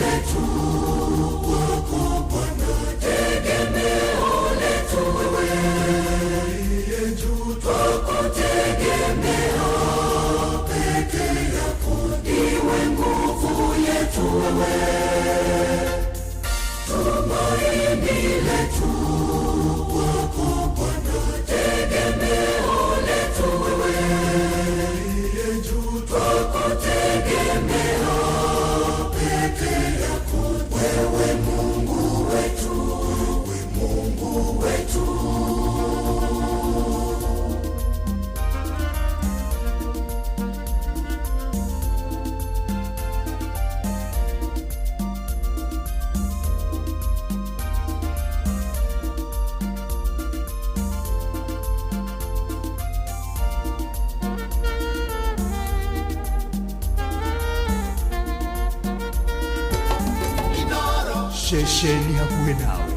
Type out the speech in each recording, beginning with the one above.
letu wako Bwana, tegemeo letu wewe, juu twakutegemea peke yako, ndiwe nguvu yetu wewe, tumaini letu wako Bwana, tegemeo letu wewe, juu twakutegemea peke yako, wewe Mungu wetu, wewe Mungu wetu. Shesheni hakuwe nawe.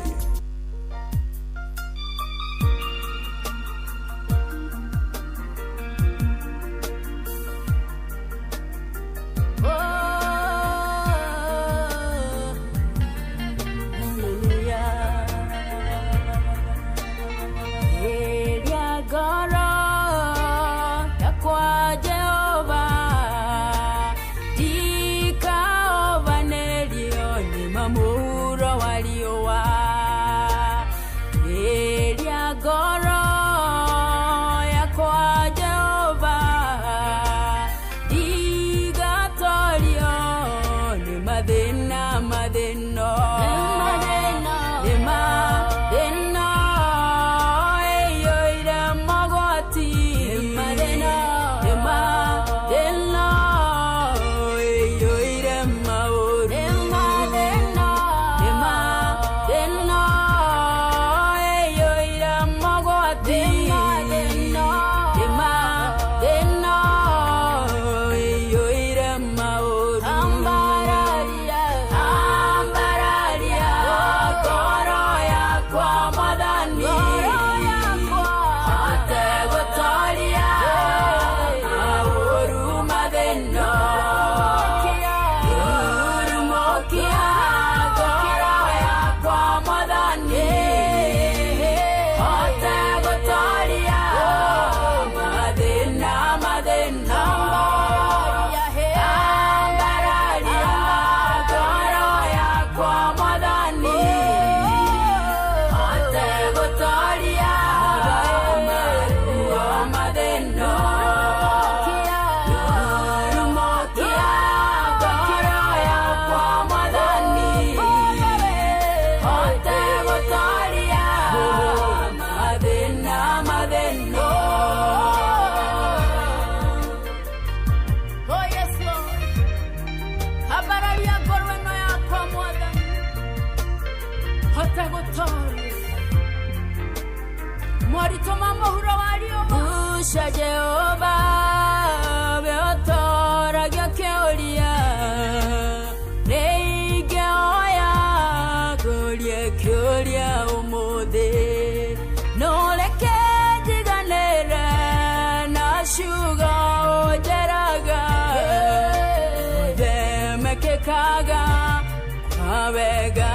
Usha Jehova beotora gyakeolia Neiga oya golia kyolia umode Noleke jiganera na shuga ojeraga Demeke kaga kwabega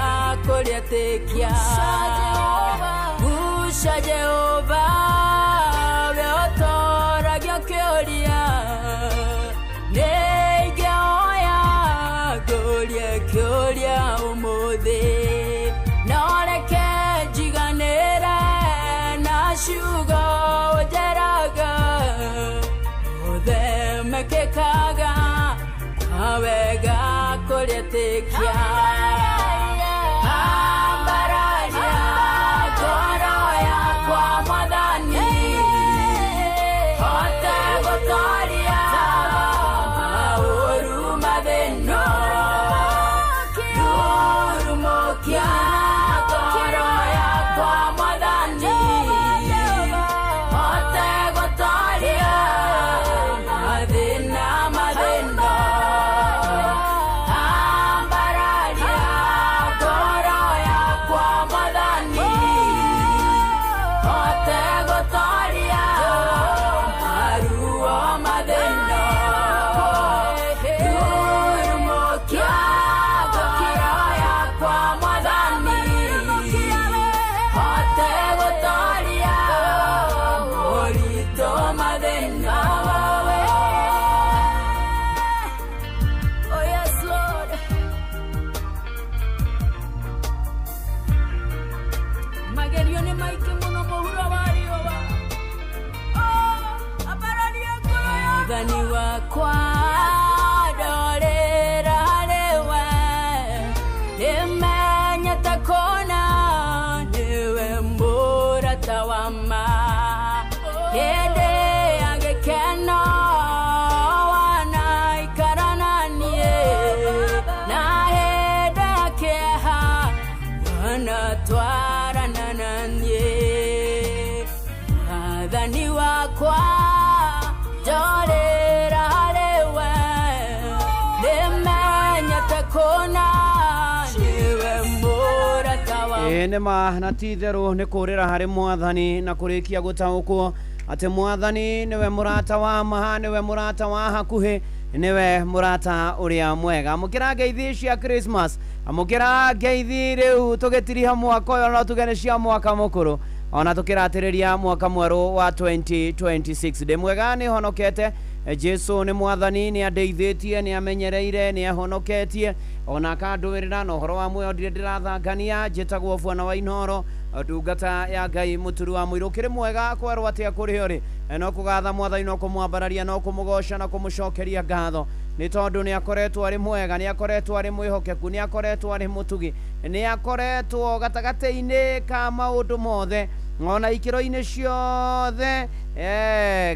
kolia tekia Usha Jehova Kyolia umode Noleke jiganera na shuga ojeraga Ode meke kaga kwabega kolia tekia Ambararia goro ya kwa madani Hote gotoria Mauru madeno Madina, Madina, Ambararia. Mwathani wakwa ndorera harĩwe nĩmenyete kũna nĩwe mũrata wa ma hĩndĩ ya gĩkeno wanaikarana niĩ na hĩndĩ ya kĩeha wanatwarana na niĩ Mwathani wakwa ndorera harĩwe nĩmenyete kũna nĩwe mũrata wa nĩma na ti itherũ nĩ kũrĩra harĩ Mwathani na kũrĩkia gũtaũkwo atĩ Mwathani nĩwe mũrata wa ma nĩwe mũrata wa hakuhĩ nĩwe mũrata ũrĩa mwega amũkĩra ngeithi cia Christmas amũkĩra ngeithi rĩu tũgĩtiriha mwaka ũyũ no tuge nĩ cia mwaka mũkũrũ ona tũkĩratĩrĩria mwaka mwerũ wa 2026 ndĩ mwega nĩ honokete Jesu nĩ Mwathani nĩ andeithĩtie nĩ amenyereire nĩ ahonoketie ona akandũĩrĩra na ũhoro wa muoyo ndirĩ ndĩrathangania njĩtagwo Bwana wa Inoro ndungata ya Ngai mũturu wa mũirũ kĩrĩ mwega kwerwo atĩa kũrĩ ũrĩ no kũgatha Mwathani no kũmwambararia no kũmũgoca na kũmũcokeria ngatho nĩ tondũ nĩ akoretwo arĩ mwega nĩ akoretwo arĩ mwĩhokeku nĩ akoretwo arĩ mũtugi nĩ akoretwo gatagatĩ-inĩ ka maũndũ mothe ona ikĩro-inĩ ciothe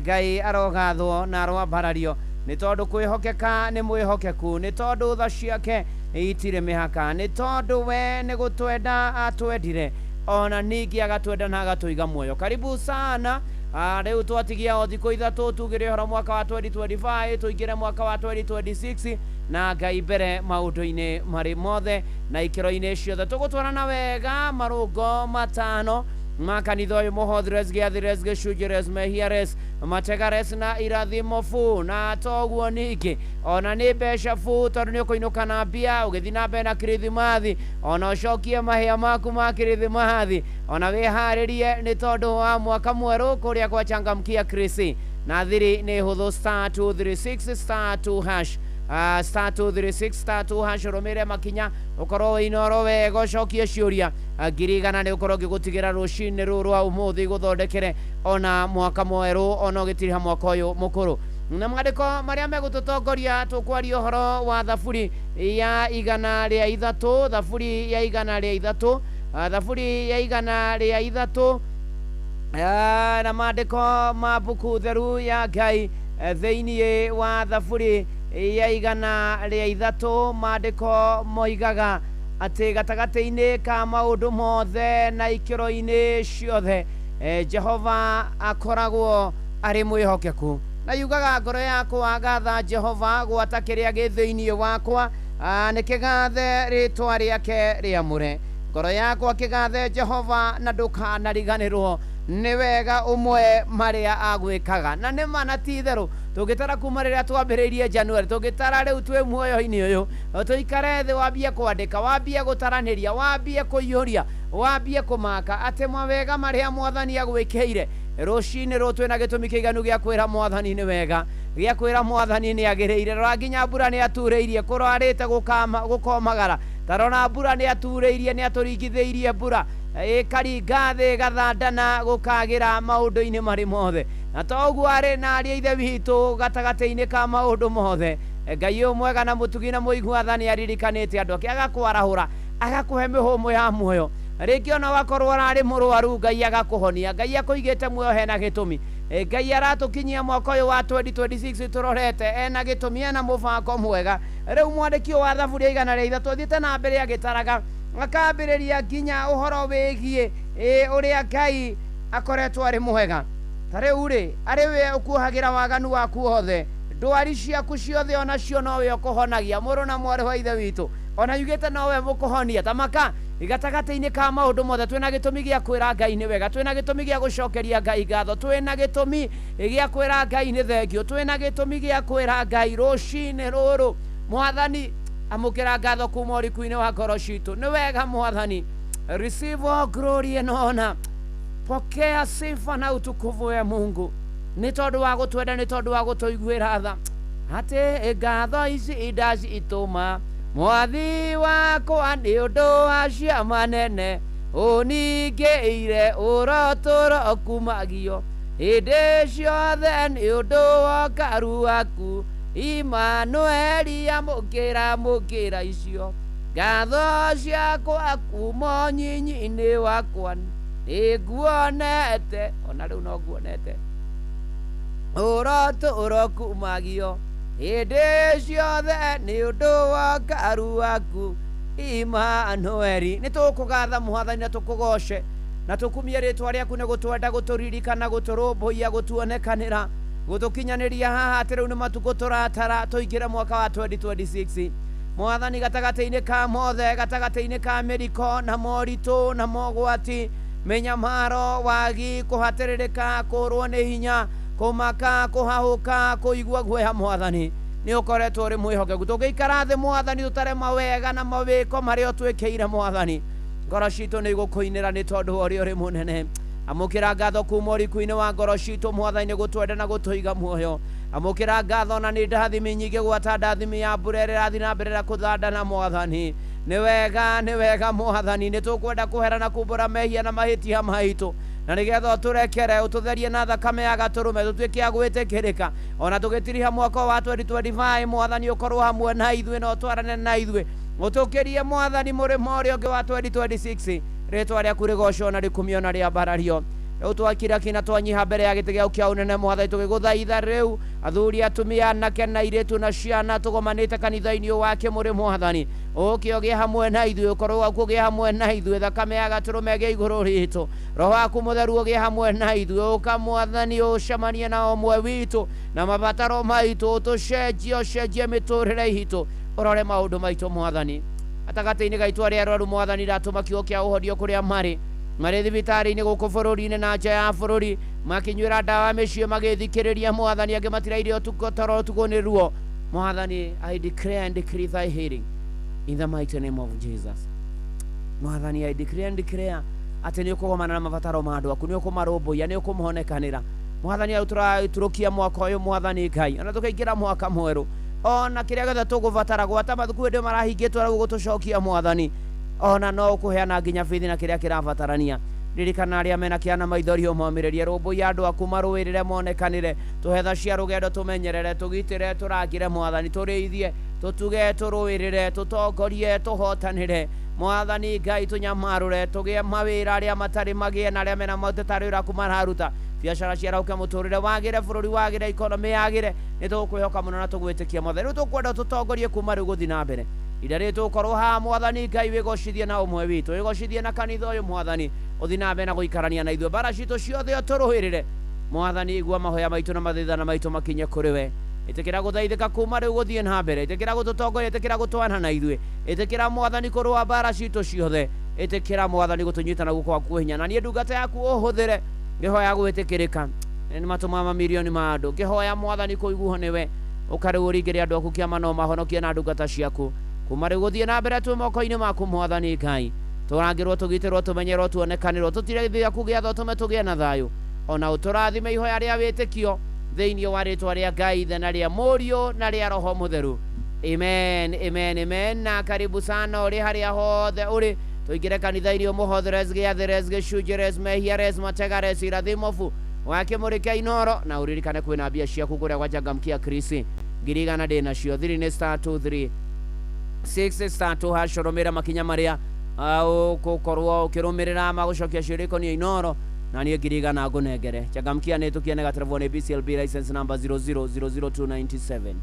Ngai arogathwo na aroambarario nĩ tondũ kwĩhokeka nĩ mwĩhokeku nĩ tondũ tha ciake itirĩ mĩhaka nĩ tondũ we nĩ gũtwenda atwendire ona ningĩ agatwenda na agatũiga muoyo karibu sana rĩu twatigia o thikũ ithatũ tugĩre ũhoro mwaka wa 2025 tũingĩre mwaka wa 2026 na Ngai mbere maũndũ-inĩ marĩ mothe na ikĩro-inĩ ciothe tũgũtwarana wega marũngo matano makanitha ũyũ mũhothires gĩathires gĩcunjĩres mehiares mategares na irathimo fu na toguo ningĩ ona nĩ mbeca fu tondũ nĩ ũkũinũka na mbia ũgĩthiĩ na mbere na kirithimathi ona ũcokie mahĩa maku ma kirithimathi ona wĩharĩrie nĩ tondũ wa mwaka mwerũ kũrĩa kwa Changamkia Krisi na thiri nĩ hũthũ *236 *2# star 236 star 2# romere makinya ukorwo inoro wega ucokie ciuria ngirigana ni ukorwo ngigutigira rucini ruru wa umuthi guthondekere ona mwaka mweru ona ugitiriha mwaka uyu mukuru na mwandiko maria megututongoria tukwaria uhoro wa thaburi ya 103 thaburi ya 103 thaburi ya 103 na maandiko ma buku theru ya Ngai thĩinĩ wa thaburi ya 103 maandiko moigaga atĩ gatagatĩ-inĩ ka maũndũ mothe na ikĩro-inĩ ciothe Jehova akoragwo arĩ mwĩhokeku na yugaga ngoro yakwa gatha Jehova gwata kĩrĩa gĩ thĩinĩ wakwa nĩ kĩgathe rĩtwa rĩake rĩamũre ngoro yakwa kĩgathe Jehova na ndũkanariganĩrwo nĩ wega umwe marĩa agwĩkaga na nĩ mana ti itherũ tũgĩtara kuma rĩrĩa twambĩrĩirie January tũgĩtara rĩu twĩ muoyo-inĩ ũyũ tũikare thĩ wambie kwandĩka wambie gũtaranĩria wambie kũiyũria wambie kũmaka atĩ mawega marĩa Mwathani agwĩkĩire rũcinĩ rũu twĩna gĩtũmi kĩiganu gĩa kwĩra Mwathani nĩ wega gĩa kwĩra Mwathani nĩ agĩrĩire rora nginya mbura nĩ aturĩirie kũrwarĩte gũkomagara tarona mbura nĩ aturĩirie nĩ atũringithĩirie mbura ĩkaringa thĩ gathandana gũkagĩra maũndũ-inĩ marĩ mothe na toguo arĩ na ariĩ ithe witũ gatagatĩ-inĩ ka maũndũ mothe Ngai mwega na mũtugi na mũigua nĩ aririkanĩte andũ ake agakwarahũra agakũhe mĩhũmũ ya muoyo rĩngĩ ona wakorwo arĩ mũrwaru Ngai agakũhonia Ngai akũigĩte muoyo hena gĩtũmi Ngai aratũkinyia mwaka ũyũ wa 2026 tũrorete ena gĩtũmi ena mũbango mwega rĩu mwandĩki wa thaburi ya 103 thiĩte na mbere agĩtaraga akambĩrĩria nginya ũhoro wĩgiĩ ũrĩa Ngai akoretwo arĩ mwega ta rĩu rĩ arĩ we ũkuohagĩra waganu waku wothe ndwari ciaku ciothe onacio nowe ũkũhonagia mũrũ na mwarĩ wa ithe witũ ona yugĩte nowe mũkũhonia tamaka gatagatĩ-inĩ ka maũndũ mothe twĩna gĩtũmi gĩa kwĩra Ngai nĩ wega twĩna gĩtũmi gĩa gũcokeria Ngai ngatho twĩna gĩtũmi gĩa kwĩra Ngai nĩ thengio twĩna gĩtũmi gĩa kwĩra Ngai rũcinĩ rũrũ Mwathani amũkĩra ngatho kuma ũriku-inĩ wa ngoro citũ nĩ wega Mwathani receive all glory and honor pokea sifa na utukufu ya Mungu nĩ tondũ wa gũtwenda nĩ tondũ wa gũtũiguĩra tha atĩ ngatho ici indaci itũma Mwathi wakwa nĩ ũndũ wa ciama nene ũningĩire ũrotũro kumagio hĩndĩ ciothe nĩ ũndũ wa ũkaru waku Imanueli amũkĩra icio ngatho ciakwa kuma ũnyinyi-inĩ wakwa nĩnguonete ona rĩu no nguonete ũrotũũro kumagio hĩndĩ ciothe nĩ ũndũ wa ũkaru waku Imanueli. Nĩ tũkũgatha Mwathani na tũkũgoce na tũkumie rĩtwa rĩaku nĩ gũtwenda gũtũririkana gũtũrũmbũiya gũtuonekanĩra gũtũkinyanĩria haha atĩ rĩu nĩ matukũ tũratara tũingĩre mwaka wa 2026 Mwathani gatagatĩ-inĩ ka mothe gatagatĩ-inĩ ka mĩriko na moritũ na mogwati mĩnyamaro wagi kũhatĩrĩrĩka kũrwo nĩ hinya kũmaka kũhahũka kũigua guoya Mwathani nĩ ũkoretwo ũrĩ mwĩhokeku tũngĩikara thĩ Mwathani tũtare mawega na mawĩko marĩa ũtwĩkĩire Mwathani ngoro citũ nĩ igũkũinĩra nĩ tondũ ũrĩa ũrĩ mũnene amũkĩra ngatho kuma ũriku-inĩ wa ngoro citũ Mwathani nĩ gũtwenda na gũtũiga muoyo amũkĩra ngatho na nĩ ndathimi nyingĩ gwata ndathimi ya mbura ĩrĩa ĩrathiĩ na mbere na kũthandana Mwathani nĩ wega Mwathani nĩ tũkwenda kũhera na kumbũra mehia na mahĩtia maitũ na nĩgetha ũtũrekere ũtũtherie na thakame ya gatũrũme tũtuĩke a gwĩtĩkĩrĩka ona tũgĩtiriha mwaka wa 2025 Mwathani ũkorwo hamwe na ithuĩ na ũtwarane na ithuĩ ũtũkĩrie Mwathani mũrĩmo ũrĩa ũngĩ wa 2026 rĩtwa rĩaku rĩgocwo na rĩkumio na rĩambarario rĩu twakira kina twanyiha mbere ya gĩtĩ gĩaku kĩa ũnene Mwathani tũgĩgũthaitha rĩu athuri atumia anake na airĩtu na ciana tũgomanĩte kanitha-inĩ wake mũrĩ Mwathani ũkĩ ũgĩe hamwe na ithuĩ ũkorwo waku ũgĩe hamwe na ithuĩ thakame ya gatũrũme ĩgĩe igũrũ ritũ roho waku mũtheru ũgĩe hamwe na ithuĩ ũka Mwathani ũcemanie na ũmwe witũ na mabataro maitũ ũcenjie mĩtũrĩre itũ ũrore maũndũ maitũ Mwathani gatagatĩ-inĩ gaitũ arĩa arwaru Mwathani ratũma kiugo kĩa ũhorio kũrĩa marĩ thibitarĩ-inĩ gũkũ bũrũri-inĩ na nja ya bũrũri makinyuĩra ndawa mĩciĩ magĩthikĩrĩria Mwathani angĩ matiraire ũtũgũ nĩ ruo Mwathani I declare and decree thy healing in the mighty name of Jesus Mwathani I declare and declare atĩ nĩ ũkũgomana na mabataro ma andũ aku nĩ ũkũmarũmbũiya nĩ ũkũmũhonekanĩra Mwathani tũrũkia mwaka ũyũ Mwathani Ngai ona tũkaingĩra mwaka mwerũ ona kĩrĩa gĩothe tũgũbatara gwata mathukuru hĩndĩ marahingĩtwo rĩu gũtũcokia Mwathani ona no ũkũheana nginya bithi na kĩrĩa kĩrabatarania ririkana arĩa mena kĩana maithori ũmomĩrĩrie rũmbũiya andũ aku marũĩrĩre monekanĩre tũhetha cia rũgendo tũmenyerere tũgitĩre tũrangĩre Mwathani tũrĩithie tũtuge tũrũĩrĩre tũtongorie tũhotanĩre Mwathani Ngai tũnyamarũre tũgĩe mawĩra arĩa matarĩ magĩe na arĩa mena maũtetarĩ ũraku mararuta biacara ciarauke mũtũrĩre wagĩre bũrũri wagĩre ikonomi yagĩre nĩ tũkwĩhoka mũno na tũgwĩtĩkia Mwathani rĩu tũkwenda tũtongorie kuma rĩu gũthiĩ na mbere ida rĩtũ ũkorwo haha Mwathani Ngai wĩgocithie na ũmwe witũ wĩgocithie na kanitha ũyũ Mwathani ũthiĩ na mbere na gũikarania na ithuĩ mbara citũ ciothe tũrũĩrĩre Mwathani igua mahoya maitũ na mathaithana maitũ makinye kũrĩ we ĩtĩkĩra gũthaithĩka kuma rĩu gũthiĩ na mbere ĩtĩkĩra gũtũtongoria ĩtĩkĩra gũtwana na ithuĩ ĩtĩkĩra Mwathani kũrũa mbara citũ ciothe ĩtĩkĩra Mwathani gũtũnyitana guoko gwaku hinya na niĩ ndungata yaku ũhũthĩre ngĩhoya gwĩtĩkĩrĩka nĩ matũma mamirioni ma andũ ngĩhoya Mwathani kũiguo nĩwe ũkarĩ ũringĩre andũ aku kĩama no mahonokie na ndungata ciaku kuma rĩu gũthiĩ na mbere twĩ moko-inĩ maku Mwathani Ngai tũrangĩrwo tũgitĩrwo tũmenyerwo tuonekanĩrwo tũtire gĩthiĩ gĩaku gĩatho tũme tũgĩe na thayũ ona ũtũrathime ihoya rĩa wĩtĩkio thĩinĩ wa rĩtwa rĩa Ngai ithe na rĩa Mũriũ na rĩa Roho Mũtheru amen na karibu sana ũrĩ harĩa hothe ũrĩ tũingĩre kanitha-inĩ ũmũhotheres gĩatheres gĩcunjĩres mehiares mategares irathimobu wakĩmũrĩke inoro na ũririkane kwĩna mbia ciaku kũrĩa gwa Changamkia Krisi ngiri igana ndĩ nacio thiri nĩ *236 *2 rũmĩrĩra makinya marĩa ũgũkorwo ũkĩrũmĩrĩra magũcokia ciũrĩko nĩ inoro na niĩ ngiri igana ngũnengere Changamkia nĩ tũkiene gaterebo nĩ BCLB license number 0000297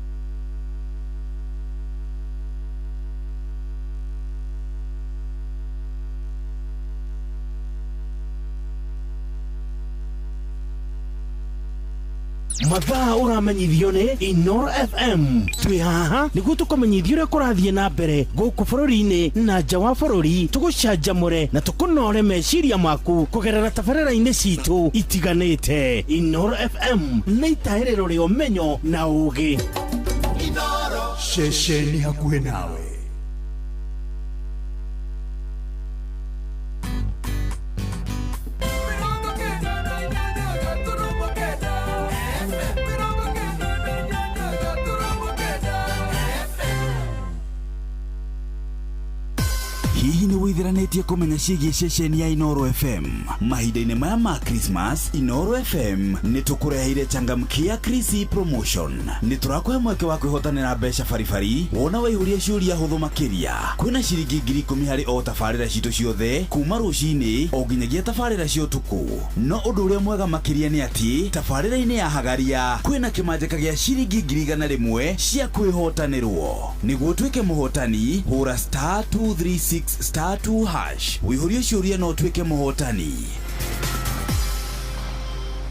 mathaa ũramenyithio nĩ Inoro FM twĩ haha nĩguo tũkũmenyithio ũrĩa kũrathiĩ na mbere gũkũ bũrũri-inĩ na nja wa bũrũri tũgũcanjamũre na tũkũnore meciria maku kũgerera tabarĩra-inĩ citũ itiganĩte Inoro FM nĩ itaĩrĩro rĩa ũmenyo na ũũgĩ ceceni hakuhĩ nawe hihi nĩ withiranetie kumenya ciĩgiĩ ceceni ya Inoro FM. Mahinda-inĩ maya ma Christmas, Inoro FM nĩtũkũreheire changamkia Chrissy promotion. Nĩtũrakũhe mweke wa kwĩhotanĩra mbeca baribari wona waihũria ciũria hũthũ makĩria. Kwĩna ciringi 10,000 harĩ o tabarĩra citũ ciothe kuma rũcinĩ o nginyagia tabarĩra cia ũtukũ. No ũndũ ũrĩa mwega makĩria nĩ atĩ tabarĩra-inĩ ya Hagaria kwĩna kĩmanjĩka gĩa ciringi 100,000 cia kwĩhotanĩrwo. Nĩguo tuĩke mũhotani, hũra *236*2# wĩihũrie ciũria no tuĩke mũhotani.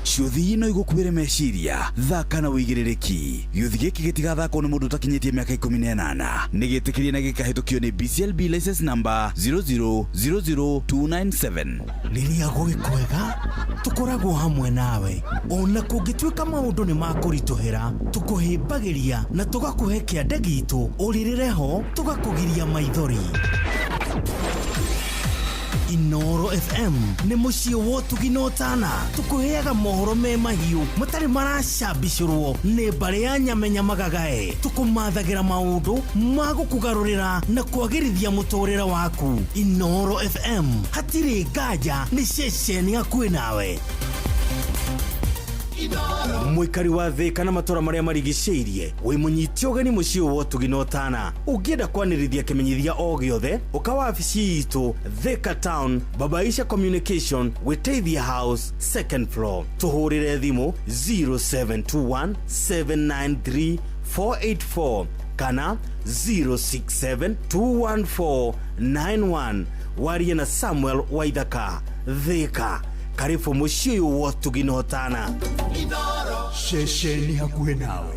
Ciũthi ino igũkuĩre meciria, thaka na wĩigĩrĩrĩki. Gĩũthi gĩkĩ gĩtigathakwo nĩ mũndũ ũtakinyĩtie mĩaka 18. Nĩgĩtĩkĩrie na gĩkahĩtũkio nĩ BCLB license number 00297. Rĩrĩa gwĩ kwega tũkoragwo hamwe nawe, ona kũngĩtuĩka maũndũ nĩ makũritũhĩra, tũkũhĩmbagĩria na tũgakũhe kĩande gitũ ũrĩrĩre ho, tũgakũgiria maithori. Inoro FM nĩ mũciĩ wa ũtugi na ũtana. Tũkũheaga mohoro me mahiũ matarĩ maracambicũrwo nĩ mbarĩ ya nyamenya magagae. Tũkũmathagĩra maũndũ ma gũkũgarũrĩra na kwagĩrithia mũtũrĩre waku. Inoro FM, hatirĩ nganja, nĩ ceceni hakuhĩ nawe. Mũikari wa thĩ kana matũra marĩa marigicĩirie, wĩ mũnyiti ũgeni mũciĩ wa ũtugi na ũtana. Ũngĩenda kwanĩrithia kĩmenyithia o gĩothe, ũka wabici itũ Thika Town, Babaisha Communication, Wĩteithia House, 2nd floor. Tũhũrĩre thimũ 0721 793 484 kana 067 214 91. Warie na Samuel Waithaka. Thika, karibu mũciĩ wa ũtugi na ũtana. Ceceni hakuhĩ nawe.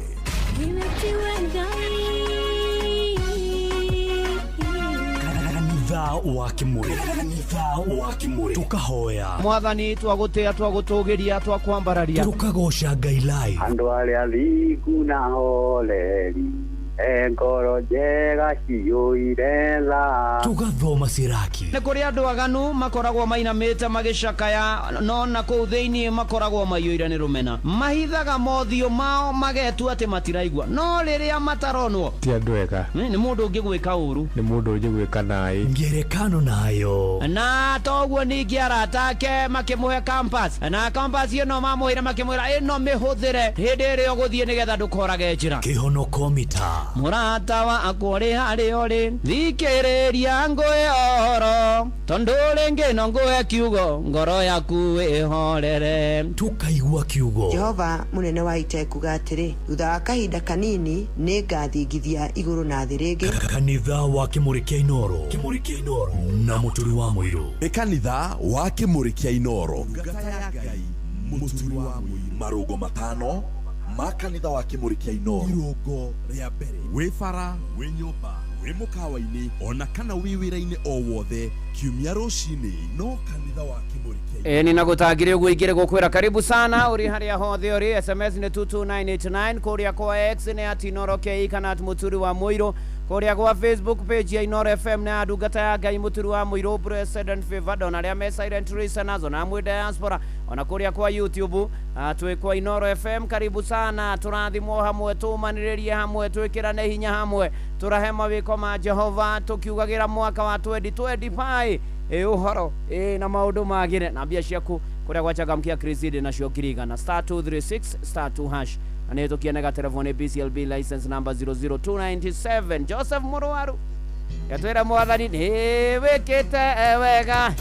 Kanitha wa Kimuri tukahoya. Mwathani twagũtĩa twagũtũgĩria twakwambararia. Tukagoca Ngai live. Andũ arĩa athingu na holeri, ngoro njega ciyũire tha. Tugathoma ciraki. Nĩ kũrĩ andũ aganu makoragwo mainamĩte magĩcakaya, no na kũu thĩinĩ makoragwo maiyũire nĩ rũmena. Mahithaga mothiũ mao magetua atĩ matiraigua, no rĩrĩa mataronwo ti andũ ega. nĩ mũndũ ũngĩ gwĩka ũru, nĩ mũndũ ũngĩ gwĩka naĩ. Ngerekano nayo. na toguo ningĩ arata ake makĩmũhe campus, na campus ĩno mamũhĩre makĩmwĩra ĩno mĩhũthĩre hĩndĩ ĩrĩa ũgũthiĩ nĩgetha ndũkorage njĩra. Kĩhonoko mita. Mũrata wakwa ũrĩ harĩa ũrĩ, thikĩrĩria ngũhe ũhoro, tondũ rĩngĩ no ngũhe kiugo, ngoro yaku ĩhorere. Tukaigua kiugo. Jehova mũnene wa ita kuga atĩrĩ, thutha wa kahinda kanini nĩ ngathingithia igũrũ na thĩ rĩngĩ. Kanitha wa Kimuri kĩa Inoro na mũturi wa mũirũ. Kanitha wa Kimuri kĩa Inoro, mũturi wa mũirũ. Marũngo matano ma kanitha wa Kimuri kĩa Inoro. Irũngo rĩa mbere, wĩ bara, wĩ nyũmba, wĩ mũkawa-inĩ, ona kana wĩ wĩra-inĩ o wothe, kiumia rũcinĩ, no kanitha wa Kimuri kĩa Ni nagutangire gwikire gukwira karibu sana uri haria hothe uri. SMS ni 22989, kuria kwa X ni @Inoro KE kana @Muturi wa Muiro, kuria kwa Facebook page ya Inoro FM na adugata ya Ngai Muturi wa Muiro, President Favor Don aria me silent listeners na mwe diaspora, ona kuria kwa YouTube atwe kwa Inoro FM. Karibu sana, turathimwo hamwe, tumaniririe hamwe, twikirane hinya hamwe, turahe mawiko ma Jehova, tukiugagira mwaka wa 2025 uhoro na maundu magire na mbia ciaku kuria gwachangamkia Chriside na ciokiriga na *236*2# na nĩ tukienega telefoni BCLB license number 00297. Joseph Muruwaru yatwira mwathani nĩ wĩkĩte wega.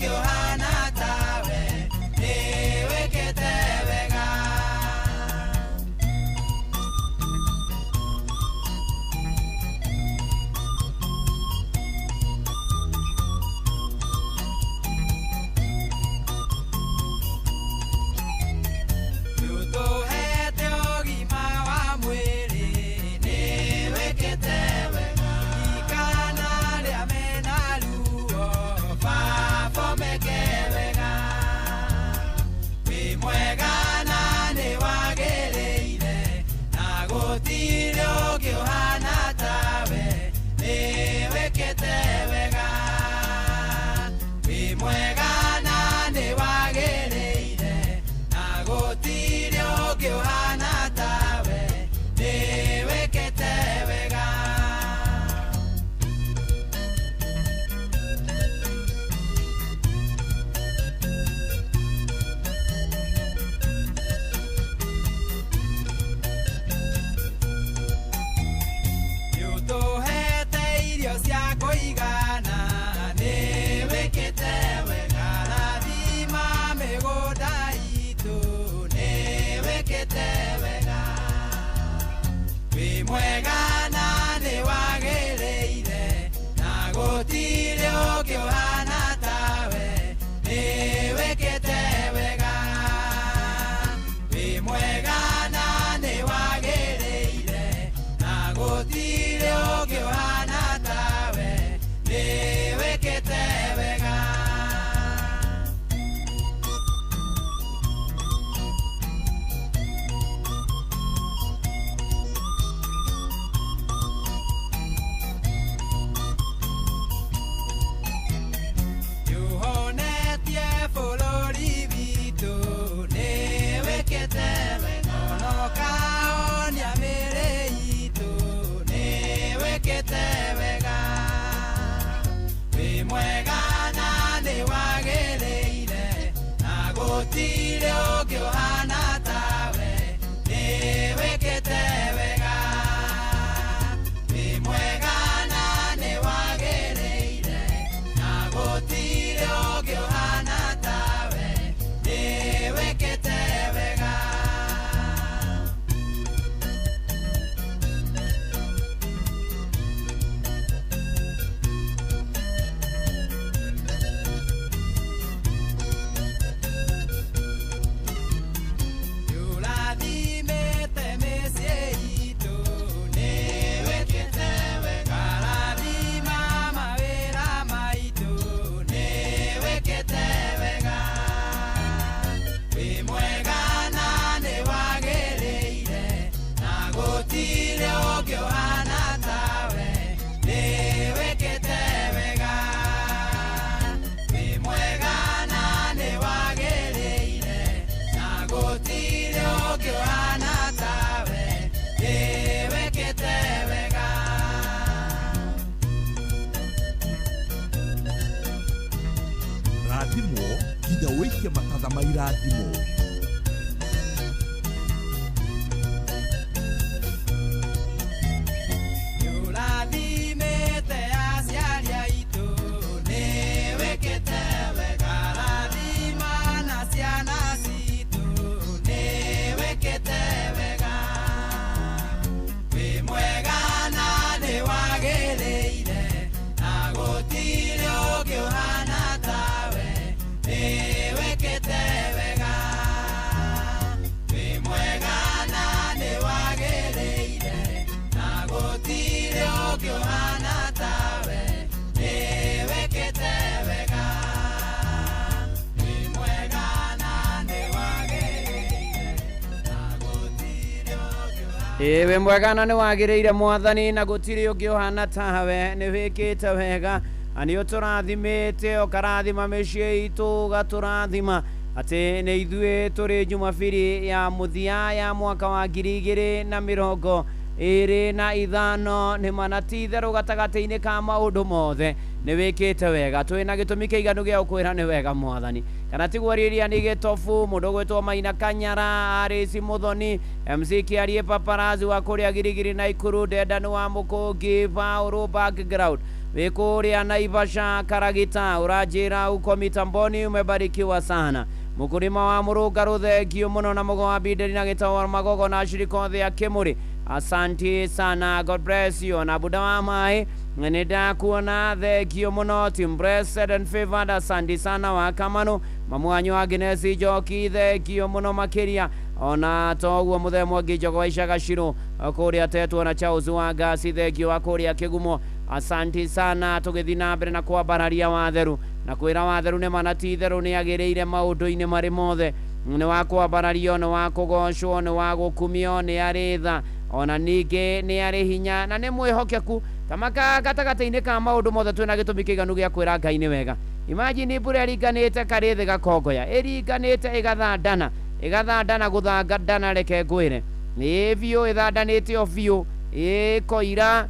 Johanna tawe, ni wekete wega. wĩkĩte wega wĩ mwega na nĩ wagĩrĩire na gũtirĩ ũngĩ ũhana tawe nĩ wĩkĩte wega wĩ mwega na nĩ wagĩrĩire na gũtirĩ ũngĩ ũhana tawe nĩ wĩkĩte wega gũtirĩ ũngĩ ũhana tawe nĩ wĩkĩte wega wĩ mwega na nĩ wagĩrĩire na gũtirĩ ũngĩ ũhana tawe nĩ wĩkĩte wega rathimo nginya wĩikie matatha ma irathimo Ewe mwega na nĩ wagĩrĩire mwathani na gũtirĩ ũngĩ ũhana tawe nĩ wĩkĩte wega nĩ ũtũrathimĩte ũkarathima mĩciĩ itũ ũgatũrathima atĩ nĩ ithuĩ tũrĩ Jumapili ya mũthia ya mwaka wa 2025 nĩ manatitherũ gatagatĩ-inĩ ka maũndũ mothe nĩ wĩkĩte wega twĩna gĩtũmi kĩiganu gĩa gũkwĩra nĩ wega mwathani kana tigwarĩria nĩ gĩtobu mũndũ gwĩtwo Maina Kanyara Arĩci Mũthoni MC Kĩarie Paparazi wa kũrĩa Girigiri na Ikuru Dedan wa Mũkũngi Paũrũ background wĩkũrĩa Naivasha Karagita ũranjĩra uko mitamboni umebarikiwa sana mũkũrĩma wa Mũrũngarũ thengio mũno na mũgo wa Binderi na Gĩtaũ Magogo na Ashirika othe ya Kĩmũrĩ asante sana God bless you na buda wa mai nenda kuona thengio mũno team blessed and favored asante sana wa Kamano mamwanyu wa Ginesi Joki thengio mũno makĩria ona toguo mũthemwa Ngijogo wa Icagacirũ kũrĩa Tetwo na Charles wa Ngasi thengio wa kũrĩa Kĩgumo asante sana tũgĩthiĩ na mbere na kwambararia watheru na kwĩra watheru nĩ manatitherũ nĩ agĩrĩire maũndũ-inĩ marĩ mothe nĩ wa kwambarario nĩ wa kũgocwo nĩ wa gũkumio nĩ arĩ tha ona ningĩ nĩ arĩ hinya na nĩ mwĩhokeku tamaka gatagatĩ-inĩ ka maũndũ mothe twĩna gĩtũmi kĩiganu gĩa kwĩra Ngai nĩ wega imagine mbura ĩringanĩte karĩthĩ gakongoya ĩringanĩte ĩgathandana gũthandana reke ngwĩre biũ ĩthandanĩte o biũ ĩkoira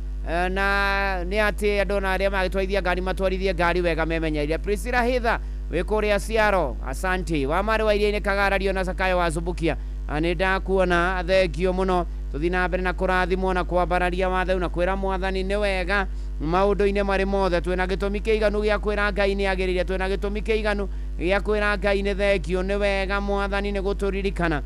na nĩ atĩ andũ na arĩa magĩtwarithia ngari matwarithie ngari wega memenyeire Priscilla Hitha wĩ kũrĩa Ciaro asante wa marĩ wa iria-inĩ Kagarario na Sakayo wa Zubukia nĩ ndakuona thengio mũno tũthiĩ na mbere na kũrathimwo na kwambararia watho na kwĩra mwathani nĩ wega maũndũ-inĩ marĩ mothe twĩna gĩtũmi kĩiganu gĩa kwĩra Ngai nĩ agĩrĩire twĩna gĩtũmi kĩiganu gĩa kwĩra Ngai nĩ thengio nĩ wega mwathani nĩ gũtũririkana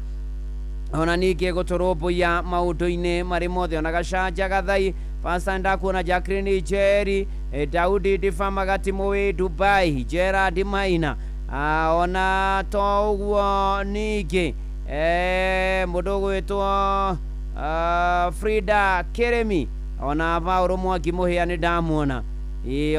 ona ningĩ gũtũrũmbũiya maũndũ-inĩ marĩ mothe ona Gacanja Gathai Pastor ndakuona Jacqueline Njeri Daudi Ndifama Gatimũĩ Dubai Gerard Maina ona to ũguo ningĩ mũndũ gwĩtwo Frida Keremi ona Paul Mwangi Mũhĩa nĩ ndamuona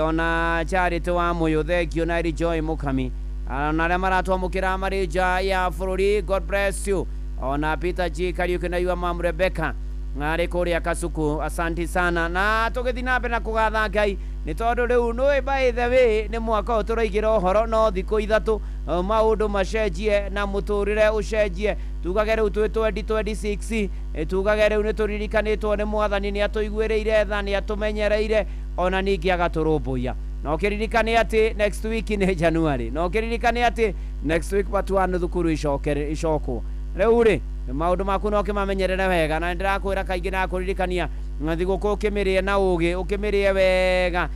ona Charity wa Mũyũ thengio na Joy Mũkami ona arĩa maratwamũkĩra marĩ nja ya bũrũri God bless you ona Peter G Kariuki na Yua Mam Rebecca ng'arĩ kũrĩa Kasuku asanti sana na tũgĩthiĩ na mbere na kũgatha Ngai nĩ tondũ rĩu nĩ by the way nĩ mwaka ũyũ tũraigĩra ũhoro no thikũ ithatũ maũndũ macenjie na mũtũrĩre ũcenjie tugage rĩu twĩ 2026 tugage rĩu nĩ tũririkanĩtwo nĩ Mwathani nĩ atũiguĩrĩire tha nĩ atũmenyereire ona ningĩ agatũrũmbũiya no kĩririkane atĩ next week nĩ January no kĩririkane atĩ next week patuana thukuru icokwo rĩu rĩ maũndũ maku no kĩmamenyerere wega na ndĩrakwĩra kaingĩ na kũririkania thigũkũ ũkĩmĩrĩe na ũgĩ ũkĩmĩrĩe wega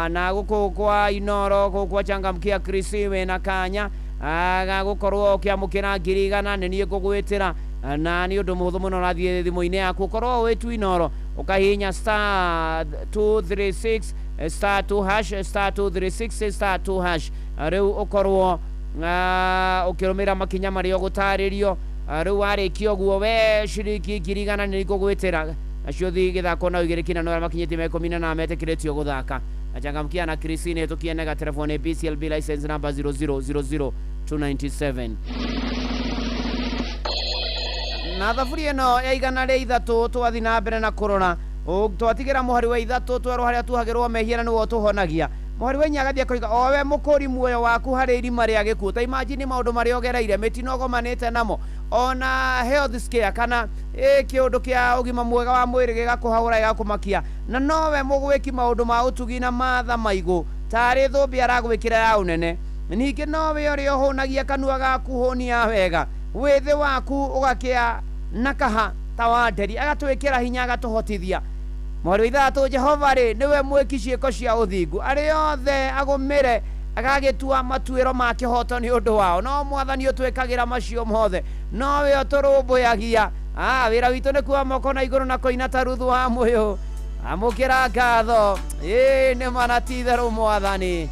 na gũkũ kwa Inoro gũkũ kwa Changamkia Krisi wĩna kanya gũkorwo ũkĩamũkĩra 100 nĩ niĩ ngũgwĩtĩra na nĩ ũndũ mũhũthũ mũno ũrathiĩ thimũ-inĩ yaku ũkorwo wĩtu Inoro ũkahihinya star 236 star 2 hash star 236 star 2 hash rĩu ũkorwo ũkĩrũmĩra makinya marĩa ũgũtarĩrio rĩu warĩkia ũguo we ciringi 100 nĩ ngũgwĩtĩra acio thi gĩthako na ũigĩrĩkina no makinyĩtie 10 na metĩkĩrĩtio gũthaka Changamkia na Christine tukienega telefone BCLB license number 0000297 na thaburi ĩno ya igana rĩa ithatũ twathi na mbere na kũrora twatigĩra mũhari wa ithatũ twerwo harĩa tuhagĩrwo mehia na nĩwo tũhonagia mũhari wa inya agathie koiga owe mũkũri muoyo waku harĩ irima rĩa gĩkuũ ta imagine maũndũ marĩa ogereire mĩtino gomanĩte namo ona health scare kana kĩũndũ kĩa ũgima mwega wa mwĩrĩ gĩgakũhaũra gĩgakũmakia na nowe mũgwĩki maũndũ ma ũtugi na matha maigũ tarĩ thũmbĩ aragwĩkĩra ya ũnene ningĩ nowe ũrĩa ũhũnagia kanua gaku hũnia wega wĩthĩ waku ũgakĩa na kaha ta wa nderi agatwĩkĩra hinya agatũhotithia mwari wa ithatũ Jehova rĩ nĩwe mwĩki ciĩko cia ũthingu arĩ othe agũmĩre agagĩtua matuĩro ma kĩhoto nĩ ũndũ wao no Mwathani ũtwĩkagĩra macio mothe nowe ũtũrũmbũyagia wĩra witũ nĩ kuoya moko na igũrũ na kũina ta Ruthu wa Mũyũ amũkĩra ngatho nĩ mana ti itherũ Mwathani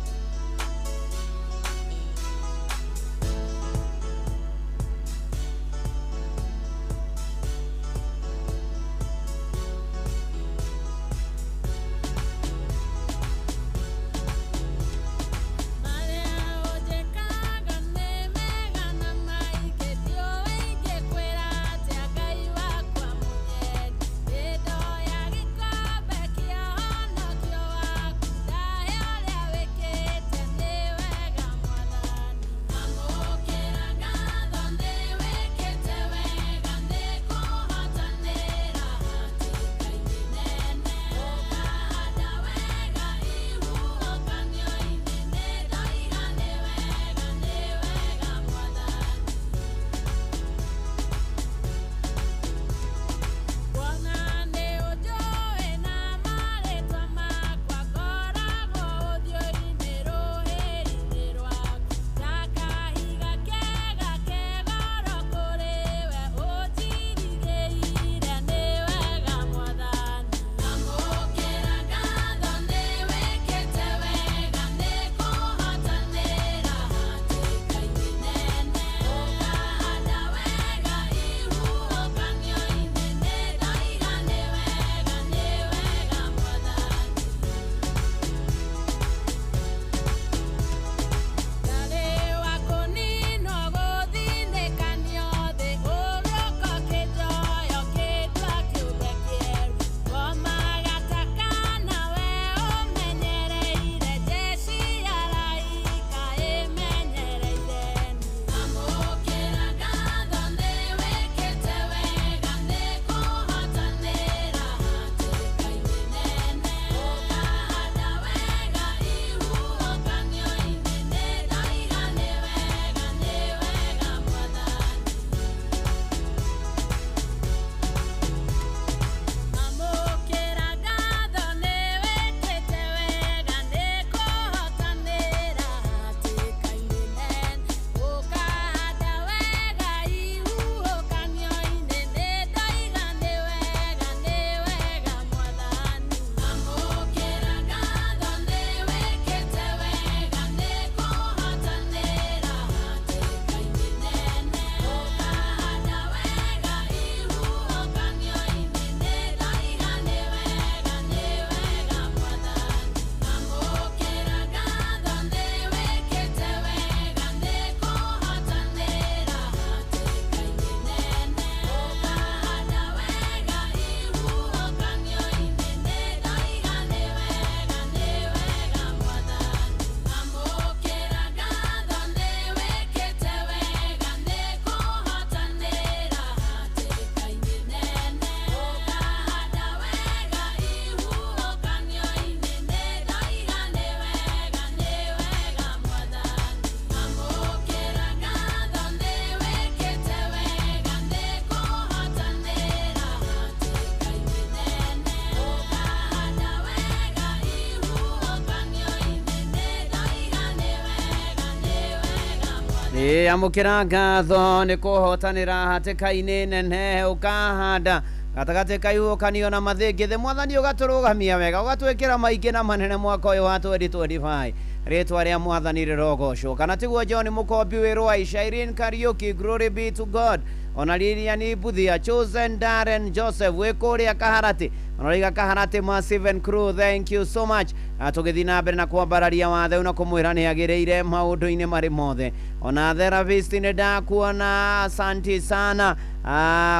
amukira ngatho nĩ kũhotanĩra hatĩka-inĩ nene ũkahanda gatagate kaihu kaniona mathĩngĩthĩ mwathani ũgatũrũgamia wega ũgatwĩkĩra maingĩ na manene mwaka ũyũ wa 2025 rĩtwa rĩa mwathani rĩrogocwo kana tiguo John Mũkombi wĩrwa Irene Kariuki glory be to God ona Lilian Buthia Chosen Darren Joseph wĩkũrĩa Kaharati onariga Kaharati Massive and Crew thank you so much tũgĩthiĩ na mbere na kwambararia wathe na kũmwĩra nĩ agĩrĩire maũndũ-inĩ marĩ mothe ona therapist nĩ ndakuona asanti sana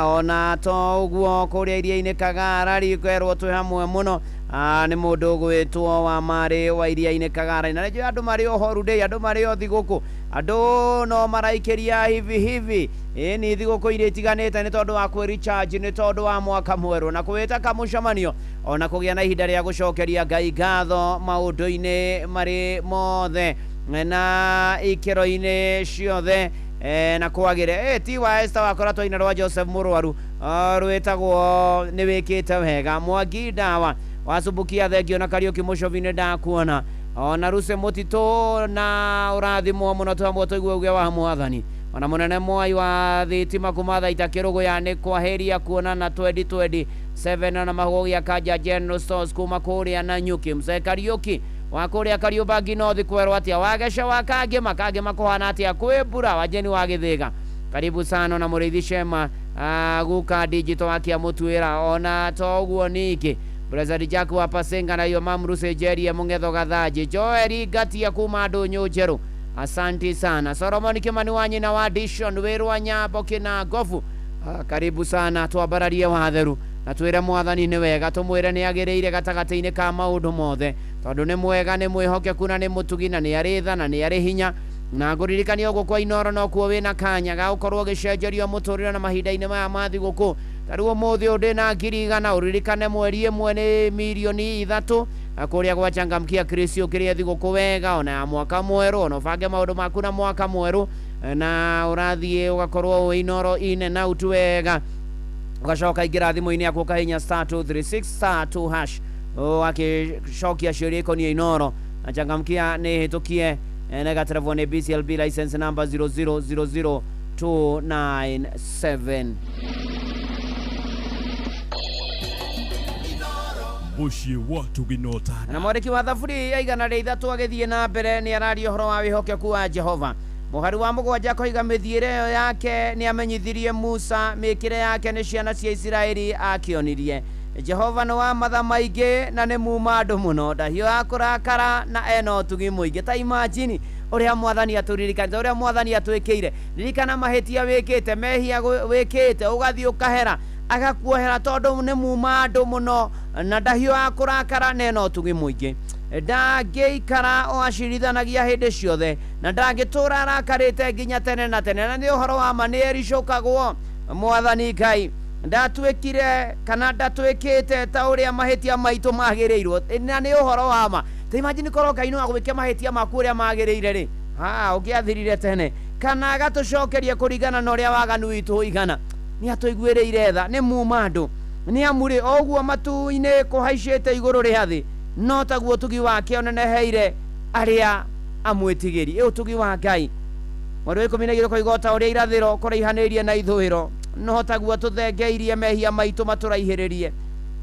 ona to ũguo kũrĩa iria-inĩ Kagara rĩkwerwo twĩ hamwe mũno nĩ mũndũ ũgwĩtwo wa marĩ wa iria-inĩ Kagara na nĩjũĩ andũ marĩ o holiday andũ marĩ o thigũkũ andũ no maraikĩria hivi ni thigũkũ iria itiganĩte nĩ tondũ wa kwĩricharge nĩ tondũ wa mwaka mwerũ na kwĩta kamũcemanio ona kũgĩa na ihinda rĩa gũcokeria Ngai ngatho maũndũ-inĩ marĩ mothe na ikĩro-inĩ ciothe na kwagĩre ti wa Esther wakora twaina rwa Joseph mũrwaru rwĩtagwo nĩ wĩkĩte wega Mwangi Ndawa wasubukia thengio na Kariuki Mũcovi-inĩ ndakuona ona Ruse Mũtitũ na ũrathimwo mũno twamwo tũigue uge wa mwathani ona mũnene Mwai wa thitima kuma thaita Kĩrũgũ nĩ kwaheria kuonana 2027 na mahũgĩa Kaja General Stores kuma kũrĩa na Nyuki Mzee Kariuki wa kũrĩa Kariũbangi North kwerwo atĩa wageca wakangĩma kũhana atĩa kwĩ mbura wajeni wa Gĩthĩga karibu sana na mũrĩithi Shema guka digital akia mũtuĩra ona toguo ningĩ Brother Jack wa Pasenga na yo mamruse Jerry Mungetho Gathaji Joeri Gatia kuma Ndũnyũ Njerũ asanti sana Solomon Kimani wa nyina wa Dishon wĩrwa Nyambo Kĩnangobu karibu sana twambararie watheru na twĩre mwathani nĩ wega tũmwĩre nĩ agĩrĩire gatagatĩ-inĩ ka maũndũ mothe tondũ nĩ mwega nĩ mwĩhokeku na nĩ mũtugi na nĩ arĩ tha na nĩ arĩ hinya na ngũririkania ũguo kwa Inoro no kuo wĩna kanya ga gũkorwo ũgĩcenjerio mũtũrĩre na mahinda-inĩ maya ma thigũkũ tarĩu ũmũthĩ ũndĩ na 100 ũririkane mweri ĩmwe nĩ milioni 3 kũrĩa gwachangamkia Kristo ũkĩrĩa thigũkũ wega ona ya mwaka mwerũ ona ũbange maũndũ maku na mwaka mwerũ na ũrathiĩ ũgakorwo wĩ Inoro in and out wega ugacoka ingĩra thimũ-inĩ yaku ũkahinya *236*2# akĩcokia ciũria ikonie Inoro na changamkia nĩ hĩtũkie negative one BCLB license number 0000297 Mushi watu ginotana na mwariki wa thaburi ya igana rĩa ithatũ agĩthiĩ na mbere nĩ araria ũhoro wa wĩhokeku wa Jehova mũhari wa mũgwanja koiga mĩthiĩre ĩyo yake nĩ amenyithirie Musa mĩkĩre yake nĩ ciana cia Isiraeli akĩonirie Jehova nĩ wa matha maingĩ na nĩ muma andũ mũno ndahiũ ya kũrakara na ena ũtugi mũingĩ ta imagine ũrĩa mwathani atũririkanĩte ũrĩa mwathani atwĩkĩire ririkana mahĩtia wĩkĩte mehia wĩkĩte ũgathiĩ ũkahera agakuohera tondũ nĩ muma andũ mũno na ndahiũ ya kũrakara na ena ũtugi mũingĩ ndangĩikara o acirithanagia hĩndĩ ciothe na ndangĩtũra arakarĩte nginya tene na tene na nĩ ũhoro wa ma nĩ ericũkagwo mwathani Ngai ndatwĩkire kana ndatwĩkĩte ta ũrĩa mahĩtia maitũ magĩrĩirwo na nĩ ũhoro wa ma ta imagine korwo Ngai no agwĩke mahĩtia maku ũrĩa magĩrĩire rĩ ũngĩathirire tene kana agatũcokeria kũringana na ũrĩa waganu witũ ũigana nĩ atũiguĩrĩire tha nĩ muma andũ nĩ amurĩ oguo matu-inĩ kũhaicĩte igũrũ rĩa thĩ no taguo ũtugi wake oneneheire arĩa amwĩtigĩri ũtugi wa Ngai mweri 12 koiga ta ũrĩa irathĩro kũraihanĩirie na ithũĩro no taguo tũthengeirie mehia maitũ matũraihĩrĩrie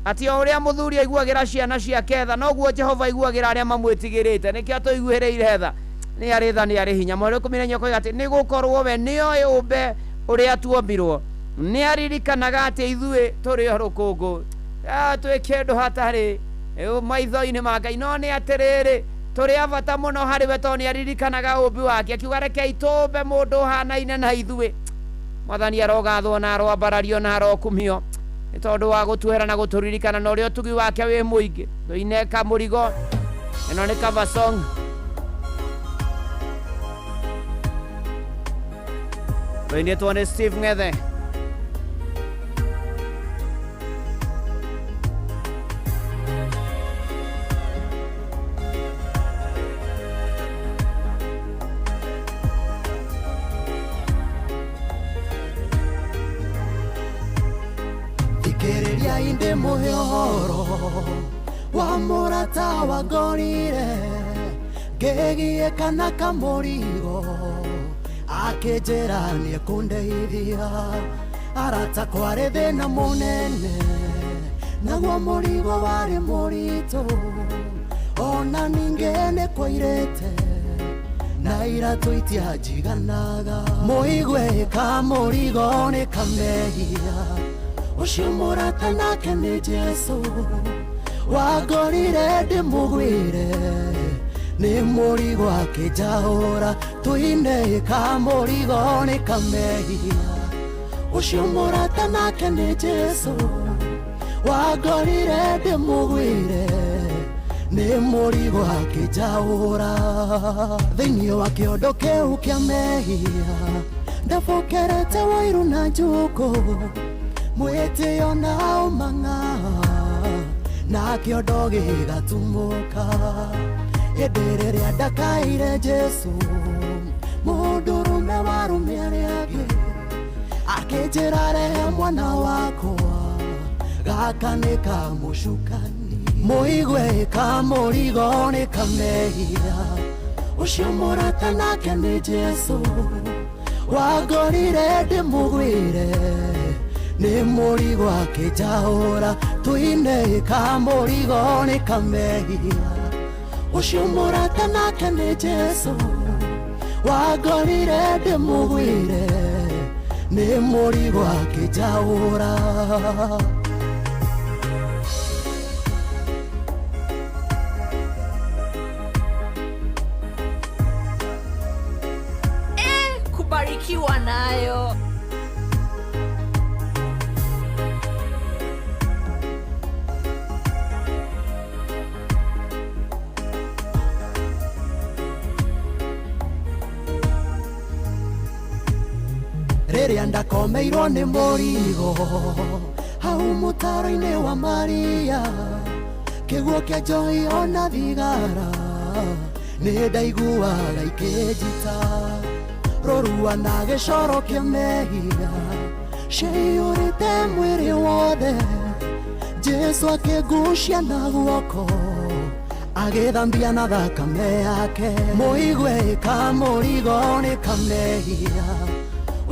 ati o ũrĩa mũthuri aiguagĩra ciana ciake tha noguo Jehova aiguagĩra arĩa mamwĩtigĩrĩte nĩkĩo tũiguĩrĩire tha nĩ arĩ tha nĩ arĩ hinya mweri 14 koiga atĩ nĩ gũkorwo we nĩoĩ ũmbe ũrĩa tuombirwo nĩ aririkanaga atĩ ithuĩ tũrĩ o rũkũngũ twĩ kĩndũ hatarĩ maitho-inĩ ma Ngai no nĩ atĩrĩrĩ tũrĩ a bata mũno harĩ we tondũ nĩ aririkanaga ũmbi wake akiuga rekei tũmbe mũndũ ũhanaine na ithuĩ mwathani arogathwo na aroambarario na arokumio nĩ tondũ wa gũtuhera na gũtũririkana na ũrĩa ũtugi wake wĩ mũingĩ tũine kamũrigo ĩno nĩ cover song tũinĩtwo nĩ Steve Ng'ethe Thikĩrĩria inde mũhe ũhoro wa mũrata wangorire ngĩgiĩka na kamũrigo akĩnjĩra nĩekũndeithia arata kwarĩ thĩna mũnene naguo mũrigo warĩ mũritũ ona ningĩ nĩkwairĩte na iratũ itianjiganaga mũigwe ka mũrigo nĩ kamehia ũcio mũrata nake nĩ Jesũ wangorire ndĩmũgwĩre nĩ mũrigo akĩnjaũra tũine ka mũrigo nĩ kamehia ũcio mũrata nake nĩ Jesũ wangorire ndĩmũgwĩre nĩ mũrigo akĩnjaũra thĩinĩ wa kĩondo kĩu kĩa mehia ndabokerete wairu na njũkũ mwĩtĩo na ũmang'a na kĩondo gĩgatumũka hĩndĩ rĩrĩa ndakaire Jesũ mũndũrũme wa rũme arĩa angĩ akĩnjĩra rehe mwana wakwa gaka nĩ kamũcukani mũigwe ka mũrigo nĩ kamehia ũcio mũrata nake nĩ Jesũ wangorire ndĩmũgwĩre nĩ mũrigo akĩnjaũra tũine ka mũrigo nĩ kamehia ũcio mũrata nake nĩ Jesũ wangorire ndĩmũgwĩre nĩ mũrigo akĩnjaũra kubarikiwa nayo. rĩrĩa ndakomeirwo nĩ mũrigo hau mũtaro-inĩ wa Maria kĩguo kĩa njohi ona thigara nĩ ndaiguaga ikĩnjita rũrua na gĩcoro kĩa mehia ciaiyũrĩte mwĩrĩ wothe Jesũ akĩngucia na guoko agĩthambia na thakame yake mũigwe ka mũrigo nĩ kamehia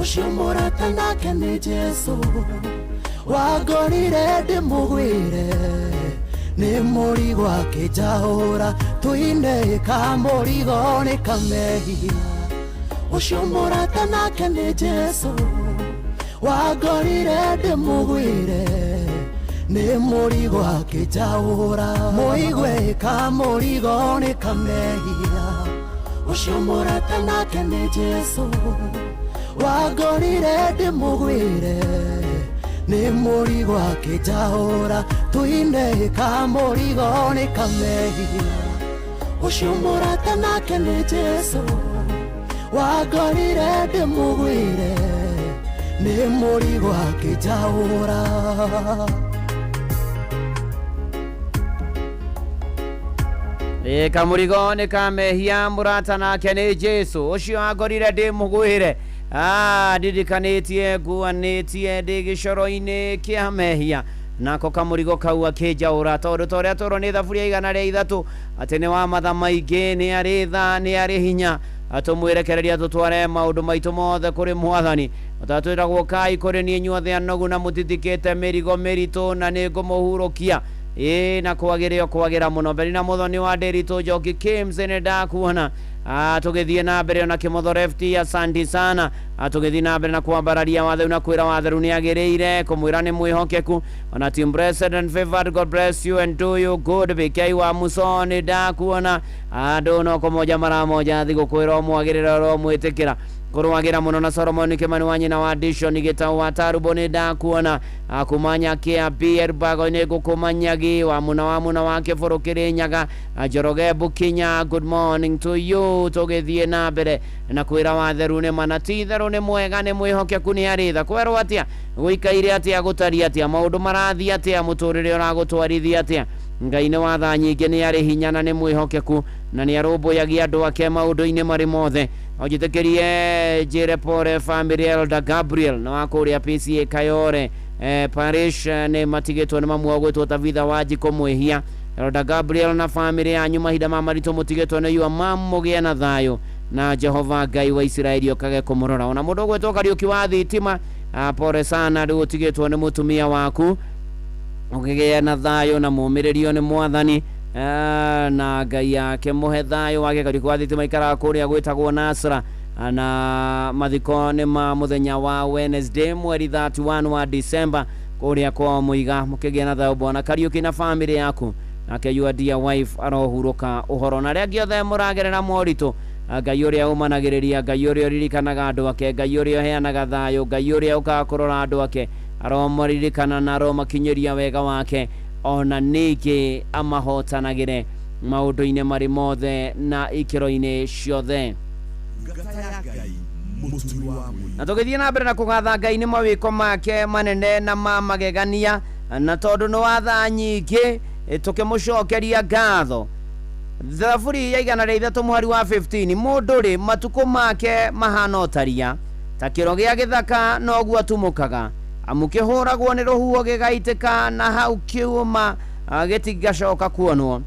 ũcio mũrata nake nĩ Jesũ wangorire ndĩmũgwĩre nĩ mũrigo akĩnjaũra tũine ka mũrigo nĩ kamehia ũcio mũrata nake nĩ Jesũ wangorire ndĩmũgwĩre nĩ mũrigo akĩnjaũra mũigwe ka mũrigo nĩ kamehia ũcio mũrata nake nĩ Jesũ wangorire ndĩmũgwĩre nĩ mũrigo akĩnjaũra tũine ka mũrigo nĩ kamehia ũcio mũrata nake nĩ Jesũ wangorire ndĩmũgwĩre nĩ mũrigo akĩnjaũra kamũrigo nĩ kamehia mũrata nake nĩ Jesũ ũcio wangorire ndĩmũgwĩre ndirikanĩtie nguanĩtie ndĩ gĩcoro-inĩ kĩa mehia nako kamũrigo kau akĩnjaũra tondũ ta ũrĩa tũrwo nĩ thaburia igana rĩa ithatũ atĩ nĩ wa matha maingĩ nĩ arĩ tha nĩ arĩ hinya atũmwĩrekereria tũtware maũndũ maitũ mothe kũrĩ Mwathani tatwĩragwo kai kũrĩ niĩ inyuothe anogu na mũtitikĩte mĩrigo mĩritũ na nĩ ngũmũhurũkia na kwagĩra mũno mbere na mũthoni wa Ndĩritũ Njoki Kims nĩ ndakuona tũgĩthiĩ na mbere na Kĩmotho Lefty asanti sana tũgĩthiĩ na mbere na kwambararia watheru na kwĩra watheru nĩ agĩrĩire kũmwĩra nĩ mwĩhokeku ona team blessed and favored God bless you and do you good BK wa Muso nĩ ndakuona andũ no kũmoja mara moja thigũkwĩra mwagĩrĩra ro mwĩtĩkĩra kũrũagĩra mũno na Solomon Kimani wa nyina wa Dishon Gĩtaũ wa Tarubo nĩ ndakuona kumanya kĩa Bierbago nĩ ngũkũmanyagi wa muna wake bũrũkĩrĩ Nyaga Njoroge Bukinya good morning to you tũgĩthiĩ na mbere na kwĩra watheru nĩ mana ti therũ nĩ mwega nĩ mwĩhokeku nĩ arĩtha kwerwo atĩa gũikaire atĩa gũtaria atĩa maũndũ marathiĩ atĩa mũtũrĩre ũragũtwarithia atĩa Ngai nĩ wa tha nyingĩ nĩ arĩ hinya na nĩ mwĩhokeku na nĩ arũmbũyagia andũ ake maũndũ-inĩ marĩ mothe ojitekerie njĩre pore family Elder Gabriel na wakũrĩa PCA Kayore parish nĩ matigĩtwo nĩ mamu gwĩtwo Tabitha Wanjikũ Mwĩhia Elder Gabriel na family yanyu mahinda ma maritũ mũtigĩtwo nĩ yua mamu mũgĩe na thayũ na Jehova Ngai wa Israeli okage kumurora ona mundu gwetwo Kariuki wa thitima pore sana riu tigitwo ni mutumia waku ukigea na thayo na mumiririo ni mwathani na Ngai yake muhe thayo wake Kariuki wa thitima ikara kuria gwitagwo Nasra na mathiko ni ma muthenya wa Wednesday mweri 31 wa December kuria kwa muiga mukigea na thayo bwana Kariuki na family yaku nake your dear wife arohuruka uhoro na ria giothe muragerera morito Ngai uria umanagiriria Ngai uria ririkanaga andu ake Ngai uria heanaga thayo Ngai uria ugakorora andu ake aromaririkana na aromakinyiria wega wake ona niki amahotanagire maundu-ini mari mothe na ikiro-ini ciothe na tugithie na mbere na kugatha Ngai ni mawiko make manene na magegania na tondu no watha nyingi tukimucokeria ngatho Thaburi ya 103 muhari wa 15 mundu ri matuko make mahana otaria ta kiro gia githaka no guo atumukaga amukihuragwo ni ruhuo gigaitika na hau kiuma gitigacoka kuonwo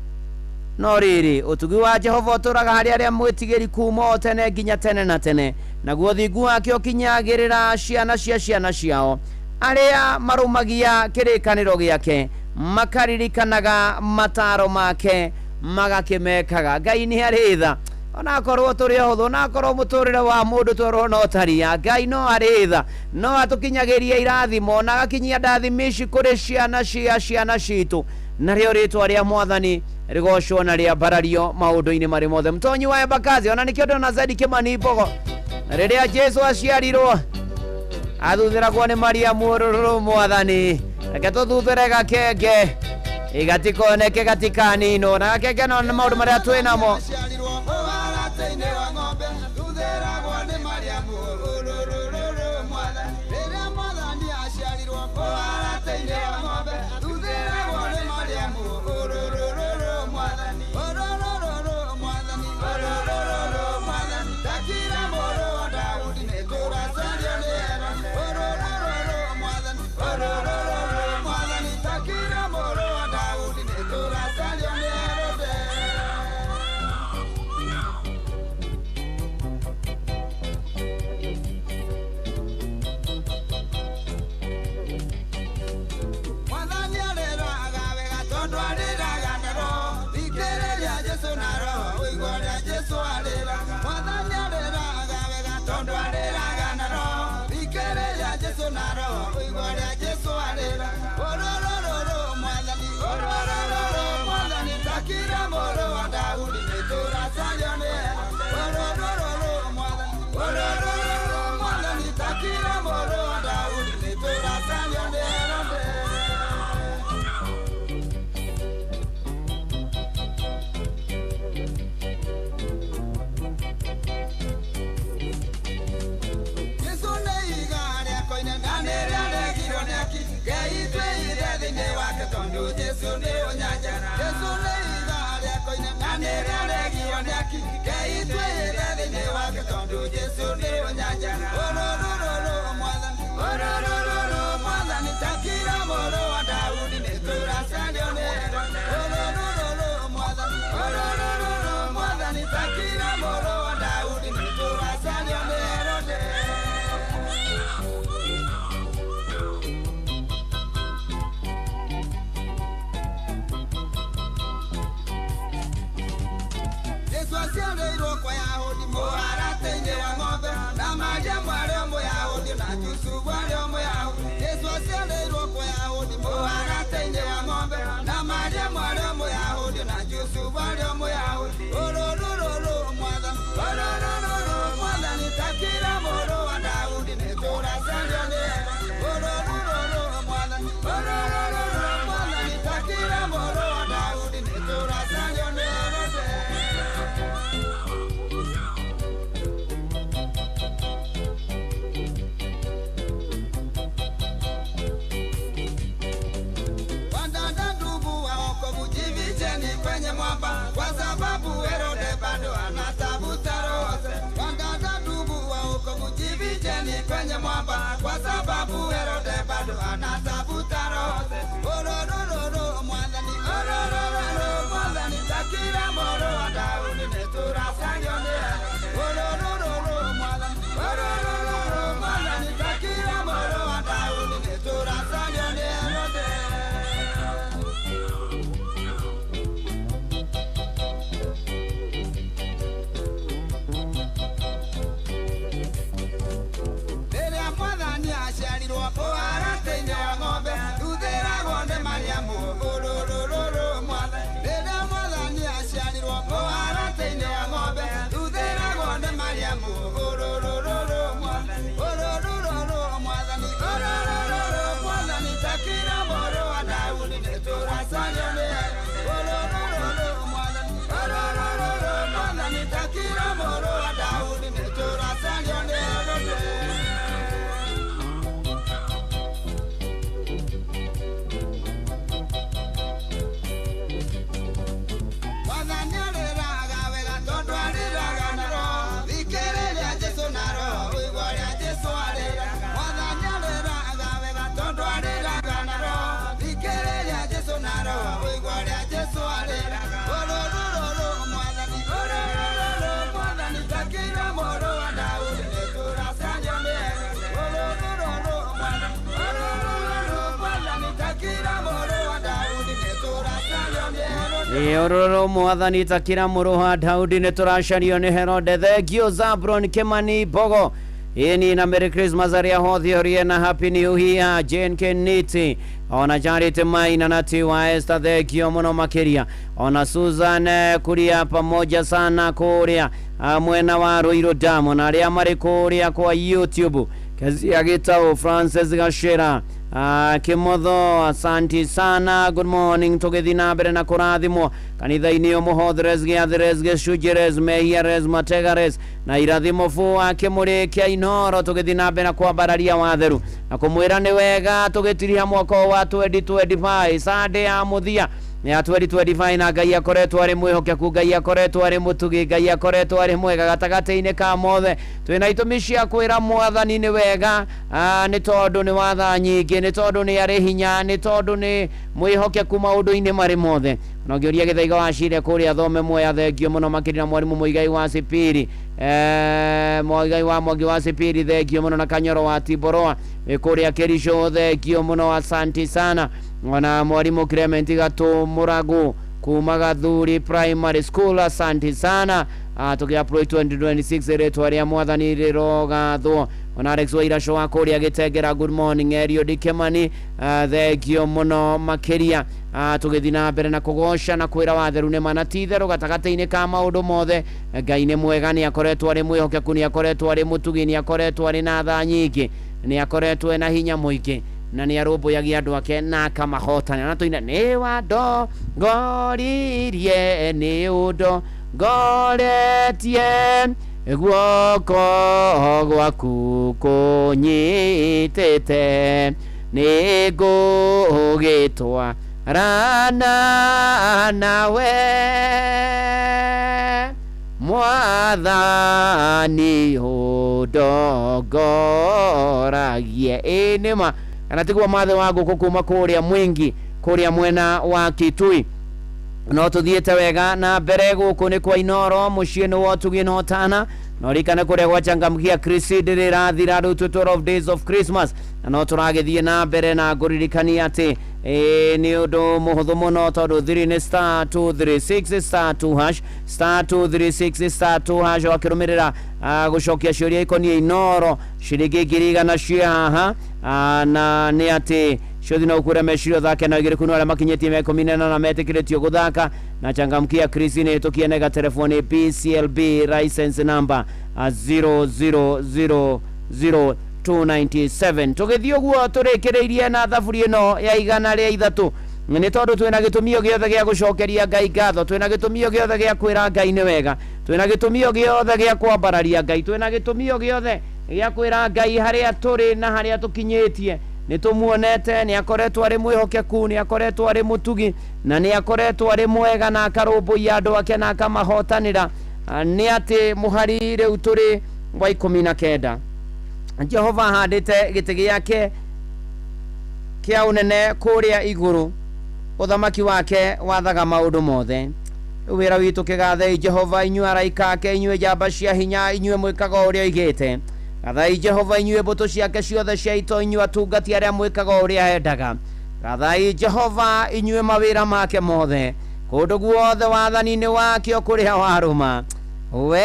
no riri utugi wa Jehova turaga hari aria mwitigiri kuma tene nginya tene na tene naguo thingu wake ukinyagirira ciana ciao aria marumagia kirikaniro giake makaririkanaga mataro make magakimekaga Ngai ni aritha ona korwo turi huthu na korwo muturire wa mundu turona otaria Ngai no aritha no atukinyagiria irathimo na agakinyia ndathimici kuri ciana citu na rio ritwa ria mwathani rigocwo na ria barario maundu-ini mari mothe mtonyi wa Embakazi ona nikio ndona Zedi Kimani Mbogo na riria Jesu aciarirwo athuthiragwo ni Mariamu ururu mwathani reke tuthuthire gakenge igatikoneke gatikanino na gakenge no maundu maria twinamo Kwa sababu Herode bado anatafuta rose. Mwadhani takira moro wa Daudi netura sanyone. Ororo mwathani takira muruha Daudi neturashario ni Herode thegio Zabron Kimani Bogo ini na Merry Christmas aria hothi orie na Happy New Year Jane Keniti ona Charity Maina na Tiwa Esther thegio muno makiria ona Susan kuria pamoja sana kuria mwena wa Ruiru Damo na aria mari kuria kwa YouTube kazi agitao Francis Gashera Kimotho asanti sana good morning tugethina mbere na kurathimo kanitha-ini umuhotheres giatheres gicunjeres mehiares mategares na irathimo fu akimurikia Inoro tugethina mbere na kwambararia watheru na kumwira ni wega tugitiria mwaka wa 2025 sande ya muthia ya 2025 na Ngai akoretwo ari mwihokeku Ngai akoretwo ari mutugi Ngai akoretwo ari mwega gatagati-ini ka mothe twina itumi cia kwira mwathani ni wega ni tondu ni watha nyingi ni tondu ni ari hinya ni tondu ni mwihokeku maundu-ini mari mothe no ngioria githaiga wa cire kuria thome moya thengio muno makirina mwarimu Muigai wa Sipiri Muigai wa Mwangi wa Sipiri thengio muno na Kanyoro wa Tiboroa kuria Kerisho thengio muno asanti sana wana mwarimu Clement Gato Murago kuma Gathuri Primary School asanti sana tukiaploy 2026 retwa ria mwathani rirogatho ona Alex Waira show akuria gitegera good morning Erio Dikemani thegio muno makiria tugithina mbere na kugosha na kwira watheru ne manatithero gatagati-ini ka maundu mothe Ngai ni mwega ni akoretwo ari mwihokeku ni akoretwo ari mutugi ni akoretwo ari na tha nyingi ni akoretwo na hinya muingi na ni arumbuyagia andu ake na akamahotana na tuina ni wado ngoririe ni undo ngoretie guoko gwaku kunyitete ni gugitwa rana nawe mwathani udongoragie inima anatigwa mathe wangu kukuma kuria mwingi kuria mwena wa Kitui no tuthiete wega na mbere guku ni kwa Inoro mucii ni wotugi no tana no rikana kuria gwachangamkia Kristi rirathira riu 12 days of Christmas no turagithie na mbere na nguririkania ati ni undu muhuthu muno tondu thiri ni *236*2# *236*2# wakirumirira gucokia ciuria ikonie Inoro ciringi 100 cia haha na ni ati shothi na ukure mecirio thake na igiri kuno ala makinyetie me 14 na metikiretio guthaka na changamkia Kristi ni tukienega telefoni PCLB license number 000297 tugithio guo turikireirie na thaburi no ya igana ria ithatu ni tondu twina gitumio giothe gia gucokeria Ngai ngatho twina gitumio giothe gia kwira Ngai ni wega twina gitumio giothe gia kwambararia Ngai twina gitumio giothe gia kwira Ngai haria turi na haria tukinyetie ni tumuonete ni akoretwo ari mwihokeku ni akoretwo ari mutugi na ni akoretwo ari mwega na akarumbuia andu ake na akamahotanira ni ati muhari riu turi wa 19 Jehova handite giti giake kia unene kuria iguru uthamaki wake wathaga maundu mothe wira witu kigathe Jehova inyue araika ake inyue jamba cia hinya inyue mwikaga uria igite gathai Jehova inyue mbuto ciake ciothe cia ito inyue atungati aria mwikaga uria endaga gathai Jehova inyue mawira make mothe kundu guothe wathani-ini wake kuria waruma we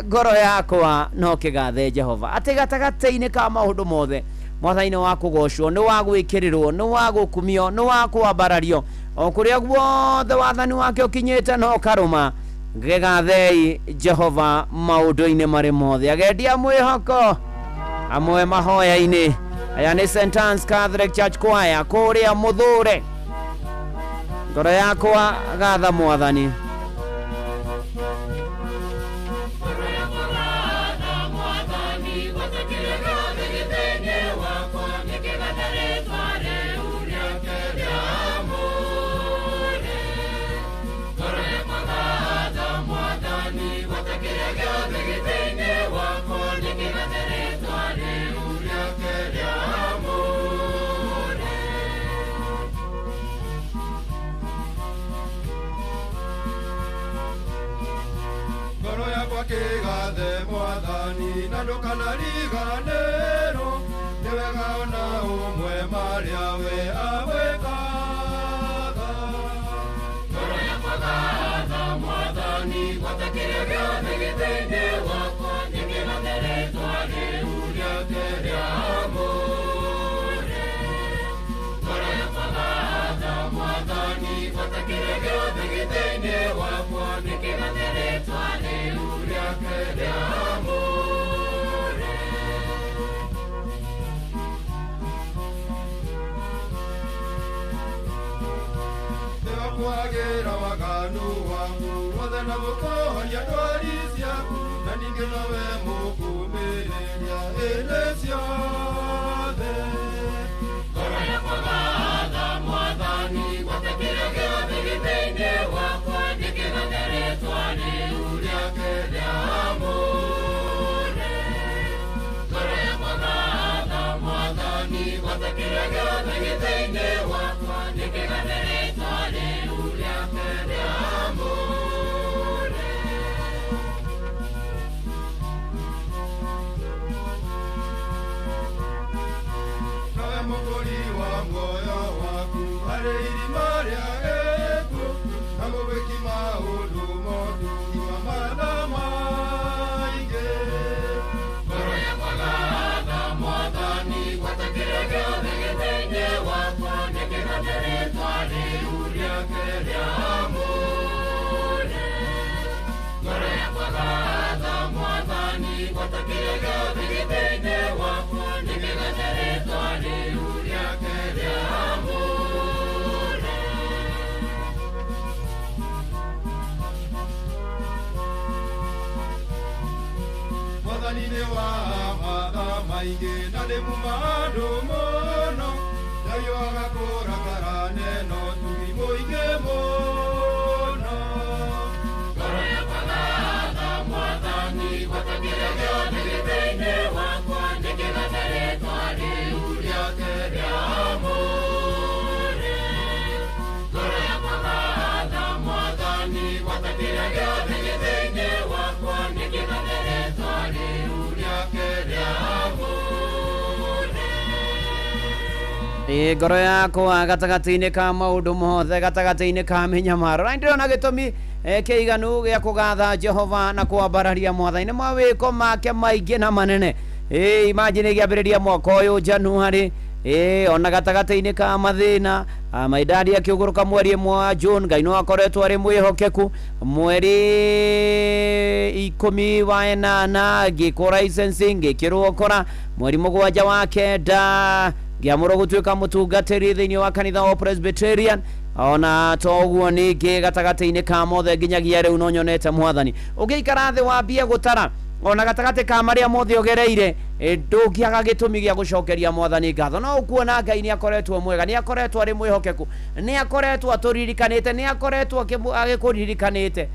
ngoro yakwa no kigathe Jehova ati gatagati-ini ka maundu mothe mwathani-ini wa kugocwo ni wa gwikirirwo ni wa gukumio ni wa kwambarario o kuria guothe wathani wake ukinyite no karuma gigathei Jehova maundu-ini mari mothe agendia mwihoko amwe mahoya-ini aya ni St. Anne's Catholic Church Choir kuria Muthure ngoro yakwa gatha mwathani kigathe mwathani na ndũkanariganĩrwo nĩ wega ona ũmwe marĩa we awĩkaga ngoro yakwa kwagĩra waganu waku wothe na mũkũhoria ndwari ciaku na ningĩ nowe mũkũmĩrĩria hĩndĩ ciothe ngoro yakwa gatha Mwathani gwatakĩra gĩothe gĩthĩinĩ wakwa nĩkĩgathe rĩtwa rĩu rĩake rĩamũre ngoro yakwa gatha Mwathani gwatakĩra gĩothe gĩthĩinĩ wakwa nĩkĩgathe rĩtwa rĩu rĩake rĩamũre nawe mũgũri wa muoyo waku harĩ irima rĩa gĩkuũ na mũgwĩki maũndũ moru ima matha maingĩ ngoro yakwa gatha Mwathani gwatakĩra gĩothe gĩthĩinĩ wakwa nĩkĩgathe rĩtwa rĩu rĩake rĩamũre ngoro yakwa gatha Mwathani gwatakĩra gĩothe gĩthĩinĩ wakwa nĩkĩgathe rĩtwa rĩu rĩake rĩamũre Mwathani nĩ wa matha maingĩ na nĩ mũmandũ mũno nayo agakũrakara neno tugi mũingĩ mũno ngoro yakwa gatha Mwathani gwatakĩra gĩothe gĩthĩinĩ wakwa nĩkĩgathe rĩtwa rĩu rĩake rĩamũre ngoro yakwa gatha Mwathani gwatakĩra gĩothe gĩthĩinĩ wakwa nĩkĩgathe rĩtwa rĩu rĩake rĩamũre ngoro yakwa gatagatä-inä ka maå mothe gatagatä-inä ka mĩnyamaro na ndĩrona gĩtũmi kĩiganu gĩa kũgatha Jehova na kwambararia Mwathani nĩ mawĩko make maingĩ na manene imagine gĩambĩrĩria mwaka ũyũ January ona gatagatä-inĩ ka mathĩna maidadi akĩũgũrũka mweri ĩmwe wa June Ngai no akoretwo arĩ mwĩhokeku mweri 10 wa 8 ngĩkora licensing ngĩkĩrwo kora mweri 7 wa kenda ngĩamũrwo gũtuĩka mũtungatĩri thĩinĩ wa kanitha wa Presbyterian ona toguo ningĩ gatagatä-inĩ ka mothe nginyagia rĩu no nyonete Mwathani ũngĩikara thĩ wambie gũtara ona gatagatä ka marĩa mothe ũgereire ndũngĩaga gĩtũmi gĩa gũcokeria Mwathani ngatho no ũkuona Ngai nĩ akoretwo mwega nĩ akoretwo arĩ mwĩhokeku nĩ akoretwo atũririkanĩte nĩ akoretwo agĩkũririkanĩte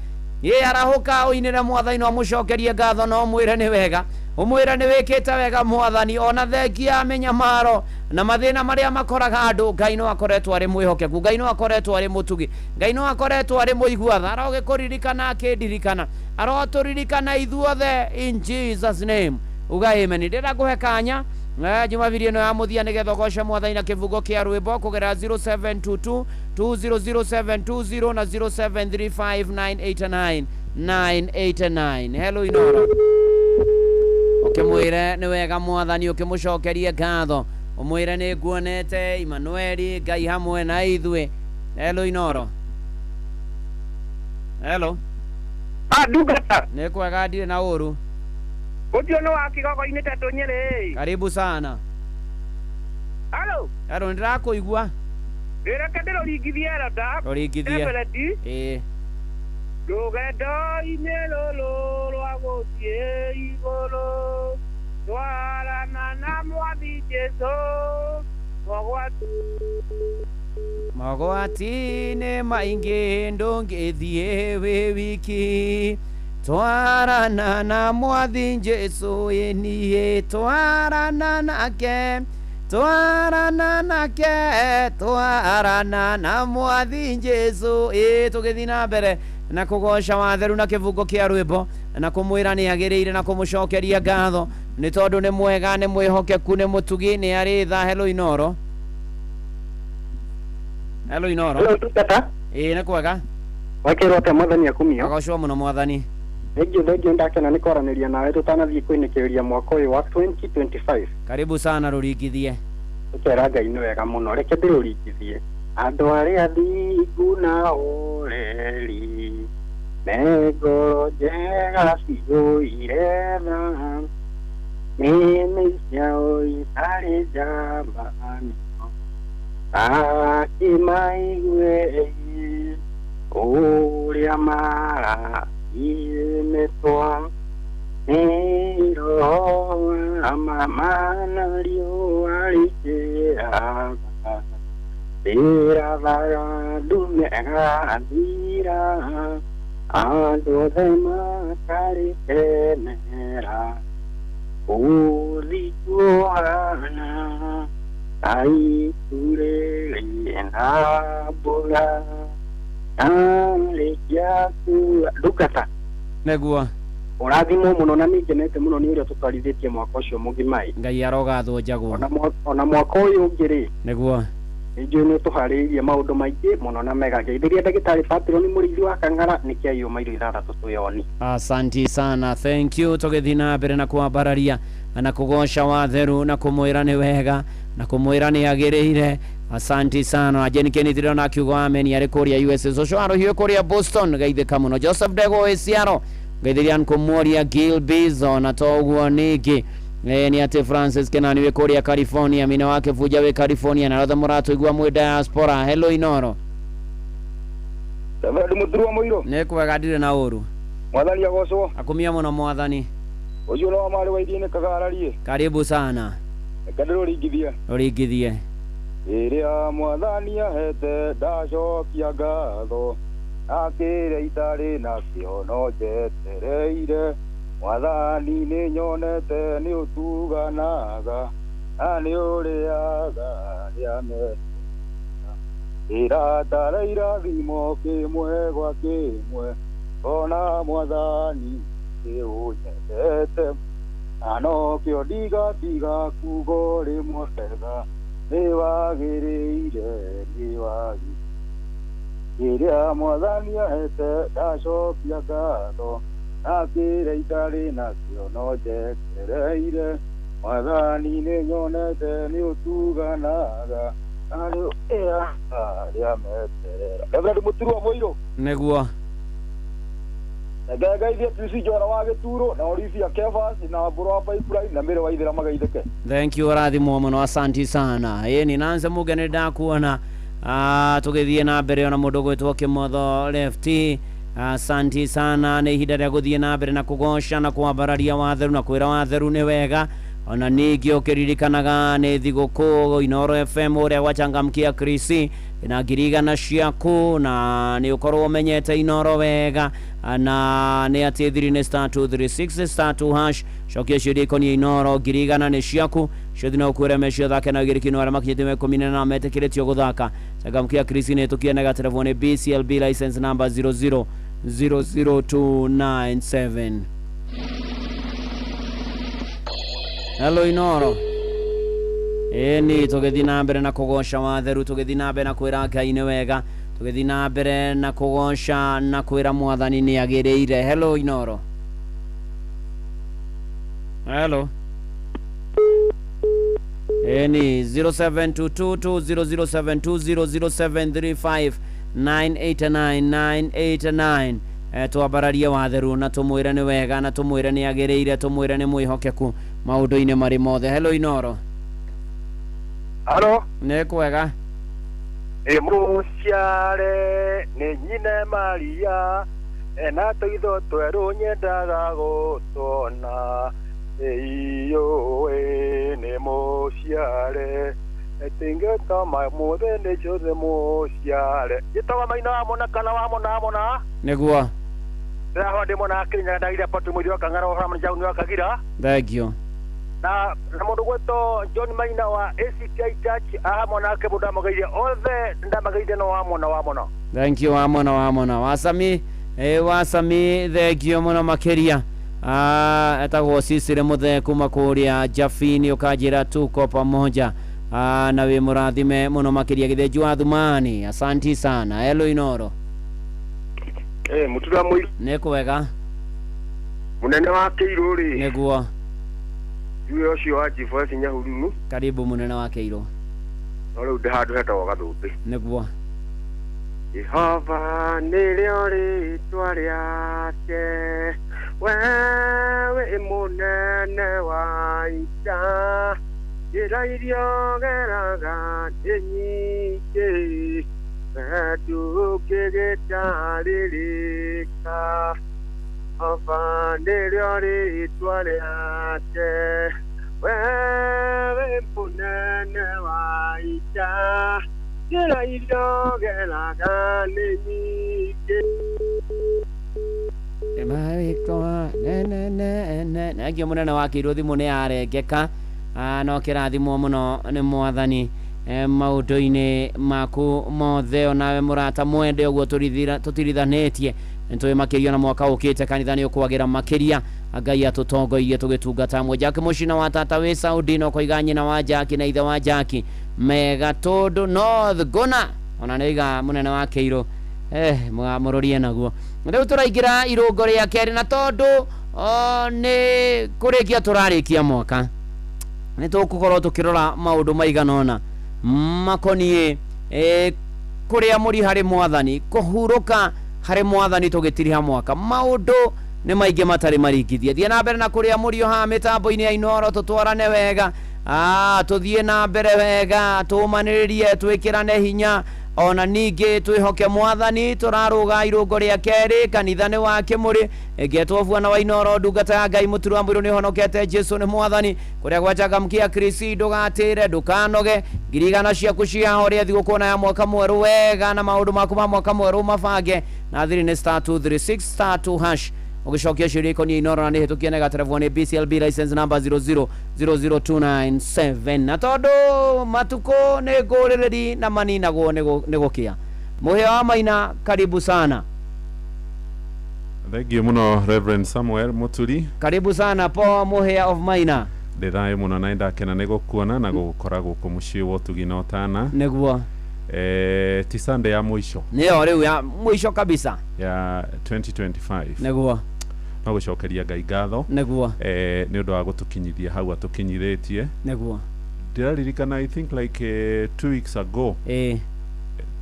arahũka ũinĩre Mwathani no mũcokerie ngatho no mwĩre nĩ wega umwĩra nĩ wĩkĩte wega Mwathani ona thengia mĩnyamaro na mathĩna marĩa makoraga andũ Ngai no akoretwo arĩ mwĩhokeku Ngai no akoretwo arĩ mũtugi Ngai no akoretwo arĩ mũiguatha arogĩkũririkana akĩndirikana arotũririkana ithuothe in Jesus name uga amen ndĩrakũhe kanya Jumapili ĩno ya mũthia nĩgetha ũgoce Mwathani na kĩbungo kĩa rwĩmbo kũgerera 0722 200720 na 0735989989 hello Inora ukimwire nĩ wega Mwathani ukimũcokerie ngatho umwire nĩ nguonete Emmanuel Ngai hamwe na ithuĩ hello Inoro hello ndungata nĩ kwega ndirĩ na ũru ũthiũ nĩ wa Kigogo-inĩ Tetũ Nyĩrĩ karibu sana hello hello ndĩrakũigua reke ndĩrũringithie Elda rũringithie rũgendo-inĩ rũrũ rwa gũthiĩ igũrũ twarana na Mwathi Jesũ mogwati-inĩ maingĩ ndũngĩthiĩ wĩ wiki twarana na Mwathi Jesũ niĩ twarana nake twarana na Mwathi Jesũ tũgĩthiĩ na mbere na kũgoca watheru na kĩbungo kĩa rwĩmbo na kũmwĩra nĩ agĩrĩire na kũmũcokeria ngatho nĩ tondũ nĩ mwega nĩ mwĩhokeku nĩ mũtugi nĩ arĩ tha hello Inoro hello Inoro nĩ kwega wakĩrwo atĩa Mwathani akumio agocwo mũno Mwathani thengio ndakena nĩ kwaranĩria nawe tũtanathiĩ kwĩnĩkĩrĩria mwaka ũyũ wa 2025 karibu sana rũringithie ũkera Ngai nĩ wega mũno reke ndĩrũringithie andũ arĩa thingu na ũreri ngoro njega ciyũire tha nĩmĩ ciao itarĩ njambanio akĩmaigue uria mara imetwa niro amamana liua likea ira vaga dumega dira ando dema karikenera ulikuana ai kureli na bula alikiatu dukata negua urathimo muno na ningenete muno ni uria tutwarithitie mwaka ucio mugimai ngai arogathwo njagwo ona mwaka uyu ngiri negua nijui ni tuhariirie maundu maingi muno na mega geithiria ndagitari Patron murithi wa Kang'ara nikiayo mairo 6 tuyoni. Asanti sana, thank you. Tugithina mbere na kuambararia na kugosha watheru na kumwira ni wega na kumwira ni agiriire. Asanti sana. Ajeni kenithiro na kiugo amen yari kuria USA Soshwaro hiyo kuria Boston gaithika muno. Joseph Dego Esiaro gaithiria nkumworia Gil Bizo na toguo niki ni ate Francis Kenani we kuria California mina wake fuja we California na ratha murato igwa mwe diaspora. Hello Inoro. Tavadi mudruwa moiro. Nekwega ndire na uru. Mwathani agocwo. Akumia muno mwathani. Uyu no amari waithine kagararie. Karibu sana. Kadiro rigithia. Rigithie. Iria mwathani ahete ndacokia ngatho. Akire itari na kiono jetereire. Mwathani ni nyonete ni utuganaga. Na ni uriaga riame. Iratara irathimo kimwe gwa kimwe ona mwathani iunyendete ano kio ndiga kugo rimwe bega niwagiriire iria mwathani ahete ndacokia ngatho nakire itari nakio no njetereire mwathani ni nyonete ni utuganaga Alo ya meterera. Ebra muturwa moiro. Negua. Gaga ithia tusi jora wa geturo na orisia Kevas na bro apa ipura na mbere wa ithira magaitheke. Thank you radhi muomo asanti sana. Ni nanze mugene ndakuona tugithie na mbere ona mundu gwitwo Kimotho lefty. Asanti sana ni ihinda rĩa guthie na mbere na kugosha na kuambararia watheru na kwira watheru ni wega. Ona ningĩ ũkĩririkanaga nĩ thigũkũ Inoro FM ũrĩa gwachangamkia Krisi na ngirigana ciaku na nĩ ũkorwo ũmenyete Inoro wega na nĩ atĩ thiri nĩ *236 *2# cokia ciũria ikoniĩ Inoro ngirigana nĩ ciaku ciothe no ũkwĩre mecio thake na gĩrĩkino arĩa makinyĩte 18 metĩkĩrĩtio gũthaka changamkia Krisi nĩ tũkienega telefoni BCLB license number 0000297. Hello Inoro. Ni tugethi na mbere na kugosha watheru tugethi na mbere na kwira Ngai ni wega tugethi na mbere na kugosha na kwira mwathani ni agiriire. Hello Inoro. Hello. Ni 0722007200735989 twambararie watheru na tumwire ni wega na tumwire ni agiriire tumwire ni mwihokeku maundu-ini mari mothe. Hello Inoro. Halo. Ni kwega. Muciare ni nyine Maria na toitho tweru nyendaga gutona iyo ni muciare tingeta mothe ni jothe muciare gitawa maina wa mona kana wa mona niguo ndaho ndi mona Kenya ndagira patu mwiri wa Kang'ara wa hamna jauni wa Kagira. Thank you. Na mundu gweto John Maina wa ACK Church aha mona ke buda magaire othe ndamagaire no wa mona. Thank you wa mona wasami wasami thank you mona makeria etagwo Sisire muthe kuma kuria Jafini ukajira tuko pamoja na we murathime muno makeria githenju wa Thumani. Asanti sana. Hello Inoro. Mutura mwiri ni kwega munene wa Keiru ri niguo yule ucio wa Jivosi Nyahururu. Karibu munene wa Keiru. Ore ude handu hetagwo Gathumbi niguo Jehova nĩrĩo rĩĩtwa rĩake wewe mũnene wa ita njĩra iria ũgeraga nĩ nyingĩ tukigĩtarĩrĩka obanĩrĩo rĩtwa rĩake wewe mũnene wa ita njĩra irio geraga nĩ nyingĩ nagio munene wa Kĩirũ thimũ nĩ yarengeka no kĩrathimwo mũno nĩ Mwathani maũndũ-inĩ maku mothe onawe mũrata mwende ũguo tũtirithanĩtie nĩtũĩ makĩria na mwaka ũkĩte kanitha nĩ ũkwagĩra makĩria Ngai atũtongoirie tũgĩtungata hamwe Jack Mũcina wa tata wĩ Saudi no kũiga nyina wa Jack na ithe wa Jack mega tondũ North Gona ona nĩiga munene wa Kĩirũ mũrorie naguo rĩu tũraingĩra irũngo rĩa kerĩ na tondũ nĩ kũrĩkia tũrarĩkia mwaka nĩ tũgũkorwo tũkĩrora maũndũ maigana ũna makoniĩ kũrĩa mũri harĩ Mwathani kũhurũka harĩ Mwathani tũgĩtiriha mwaka maũndũ nĩ maingĩ matarĩ maringithie thiĩ na mbere na kũrĩa mũri haha mĩtambo-inĩ ya Inooro tũtwarane wega tũthiĩ na mbere wega tũmanĩrĩrie twĩkĩrane hinya ona ningĩ twĩhoke Mwathani tũrarũga irũngo rĩa kerĩ kanitha nĩ wa Kĩmũrĩ ngetwo Bwana wa Inooro ndungata ya Ngai mũturi wa mwĩrũ nĩ honokete Jesũ nĩ Mwathani kũrĩa gwachangamkia Kristi ndũgatĩre ndũkanoge ngirigana ciaku ciahorĩa thigũkũ na ya mwaka mwerũ wega na maũndũ maku ma mwaka mwerũ mabange na thiri nĩ *236*2# ũgĩcokia ciũria ikoniĩ Inooro na nĩ hĩtũkie na gaterefoni nĩ BCLB license number 0000297 na tondũ matukũ nĩ ngũrĩrĩri na maninagwo nĩ gũkĩa Mũhĩa wa Maina karibu sana. Thank you muno Reverend Samuel Muturi. Karibu sana Paul Mũhĩa of Maina. Ndĩraĩ muno na ndakena nĩ gũkuona na gũgũkora gũkũ mũciĩ wa Ũtugi na Ũtana. Nĩguo ti Sunday ya mũico nĩyo rĩu ya mũico kabisa ya 2025 nĩguo no gũcokeria Ngai ngatho nĩguo nĩ ũndũ wa gũtũkinyithia hau atũkinyithĩtie nĩguo ndĩraririkana I think like 2 weeks ago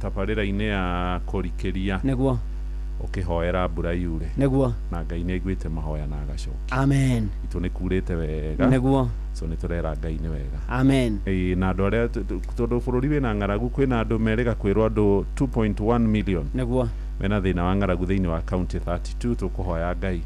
tabarĩra-inĩ ya kũrikĩria nĩguo ũkĩhoera mbura yure nĩguo na Ngai nĩ aiguĩte mahoya na agacokia amen itũ nĩ kurĩte wega nĩguo so nĩ tũrera Ngai nĩ wega amen na andũ arĩa tondũ bũrũri wĩna ng'aragu kwĩna andũ merĩga kwĩrwo andũ 2.1 million nĩguo mena thĩna wa ng'aragu thĩinĩ wa county 32 tũkũhoya Ngai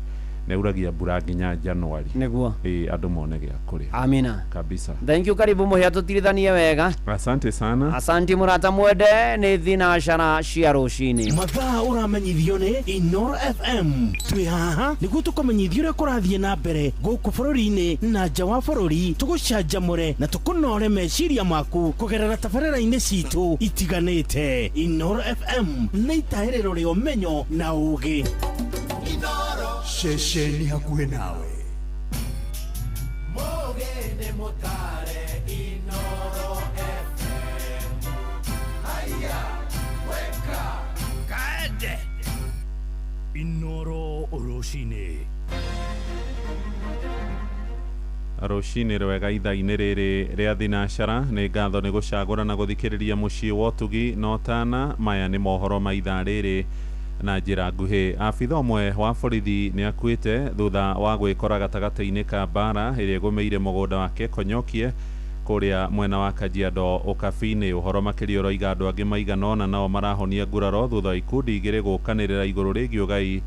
neuragia mbura nginya January nĩguo andũ mone gĩa kũrĩa amina kabisa. Thank you karibu Mũhĩa tũtirithanie wega asante sana asante mũrata mwende nĩ thinacara cia rũcinĩ mathaa ũramenyithio nĩ Inooro FM twĩ haha nĩguo tũkũmenyithia ũrĩa kũrathiĩ na mbere gũkũ bũrũri-inĩ na nja wa bũrũri tũgũcanjamũre na tũkũnore meciria maku kũgerera tabarĩra-inĩ citũ itiganĩte Inooro FM nĩ itaĩrĩro rĩa ũmenyo na ũũgĩ Shesheni hakuhĩ nawe Mogene motare Inooro FM Haya weka kaende Inooro rũcinĩ rũcinĩ rwega ithaa-inĩ rĩrĩ rĩa thinacara nĩ ngatho nĩ gũcagũra na gũthikĩrĩria mũciĩ wa Ũtugi na Ũtana maya nĩ mohoro ma ithaa rĩrĩ na njĩra nguhĩ abitha ũmwe wa borithi nĩ akuĩte thutha wa gwĩkora gatagatĩ-inĩ ka mbara ĩrĩa ĩgũmĩire mũgũnda wake Konyokie kũrĩa mwena wa Kajiado ũkabi-inĩ ũhoro makĩria ũroiga andũ angĩ maigana ũna nao marahonia nguraro thutha wa ikundi igĩrĩ gũkanĩrĩra igũrũ rĩgiĩ ũgai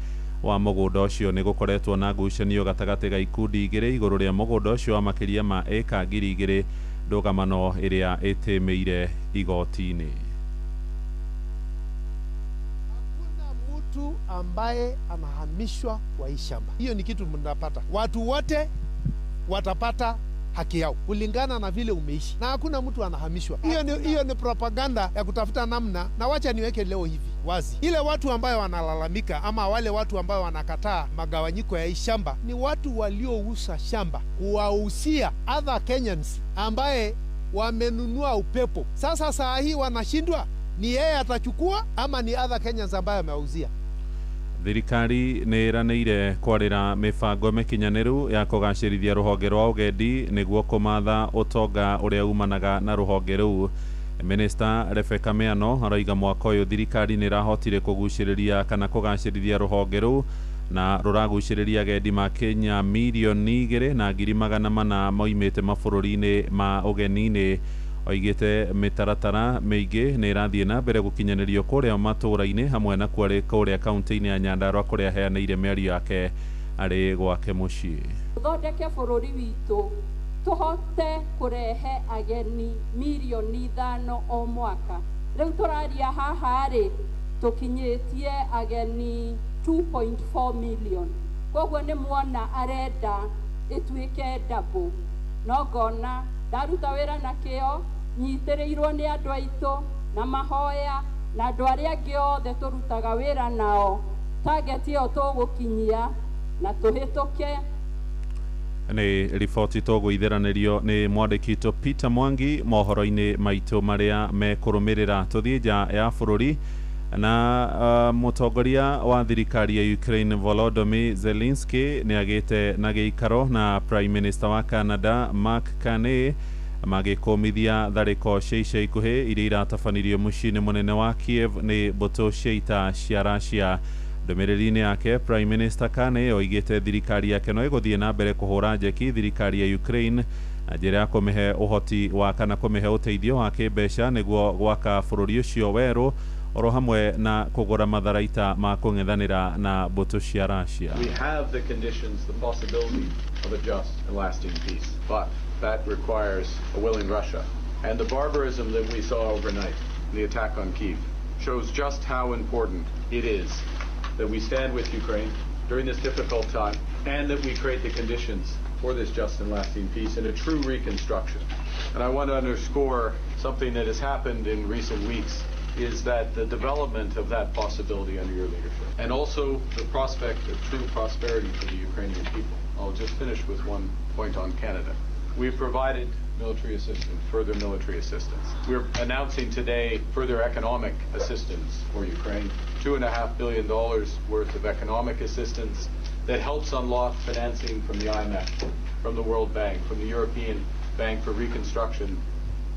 wa mũgũnda ũcio nĩ gũkoretwo na ngucanio gatagatĩ ga ikundi igĩrĩ igũrũ rĩa mũgũnda ũcio wa makĩria ma eka ngiri igĩrĩ ndũgamano ĩrĩa ĩtĩmĩire igoti-inĩ. Ambaye anahamishwa kwa hii shamba. Hiyo ni kitu mnapata. Watu wote watapata haki yao kulingana na vile umeishi, na hakuna mtu anahamishwa. Hiyo ni propaganda ya kutafuta namna, na wacha niweke leo hivi wazi. Ile watu ambayo wanalalamika ama wale watu ambayo wanakataa magawanyiko ya hii shamba ni watu waliouza shamba kuwahusia other Kenyans ambaye wamenunua upepo. Sasa saa hii wanashindwa ni yeye atachukua ama ni other Kenyans ambaye amewauzia. Thirikari nĩ ĩranĩire kwarĩra mĩbango mĩkinyanĩru ya kũgacĩrithia rũhonge rwa ũgendi nĩguo kũmatha ũtonga ũrĩa umanaga na rũhonge rũu. Minister Rebecca Miano aroiga mwaka ũyũ thirikari nĩ ĩrahotire kũgucĩrĩria kana kũgacĩrithia rũhonge rũu na rũragucĩrĩria agendi ma Kenya mirioni 2 na ngiri 400 moimĩte mabũrũri-inĩ ma ũgeni-inĩ oigite mitaratara meige nä ĩrathiĩ na mbere gũkinyanĩrio kũrĩa matũũra-inĩ hamwe na kwarĩ kũrĩa kaunti-inĩ ya Nyandarua kũrĩa aheanĩire mĩario yake arĩ gwake mũciĩ. Thondeke bũrũri witũ tũhote kũrehe ageni milioni 5 o mwaka. Rĩu tũraria haha rĩ tũkinyĩtie ageni 2.4 million. Koguo nĩ muona arenda ĩtuĩke double. No ngona ndaruta wĩra na kĩo nyitĩrĩirwo nĩ andũ aitũ na mahoya na andũ arĩa angĩ othe tũrutaga wĩra nao. Target ĩyo tũgũkinyia na tũhĩtũke. Nĩ riboti tũgũithiranĩrio nĩ mwandĩki witũ Peter Mwangi mohoro-inĩ maitũ marĩa mekũrũmĩrĩra. Tũthiĩ nja ya bũrũri na mũtongoria wa thirikari ya Ukraine Volodymyr Zelensky nĩ agĩte na gĩikaro na Prime Minister wa Canada Mark Carney magĩkũmithia tharĩko cia ica ikuhĩ iria iratabanirio mũciĩ-inĩ mũnene wa Kiev nĩ mbũtũ cia ita cia Russia. Ndũmĩrĩri-inĩ yake Prime Minister Carney oigĩte thirikari yake no ĩgũthiĩ na mbere kũhũra njeki thirikari ya Ukraine na njĩra ya kũmĩhe ũhoti wa kana kũmĩhe ũteithio wa kĩmbeca nĩguo gwaka bũrũri ũcio werũ oro hamwe na kũgũra matharaita ma kũng'ethanĩra na mbũtũ cia Russia. We have the conditions, the possibility of a just and lasting peace, but that requires a willing Russia. And the barbarism that we saw overnight, the attack on Kyiv, shows just how important it is that we stand with Ukraine during this difficult time and that we create the conditions for this just and lasting peace and a true reconstruction. And I want to underscore something that has happened in recent weeks is that the development of that possibility under your leadership and also the prospect of true prosperity for the Ukrainian people. I'll just finish with one point on Canada. We've provided military assistance, further military assistance. We're announcing today further economic assistance for Ukraine, $2.5 billion worth of economic assistance that helps unlock financing from the IMF, from the World Bank, from the European Bank for Reconstruction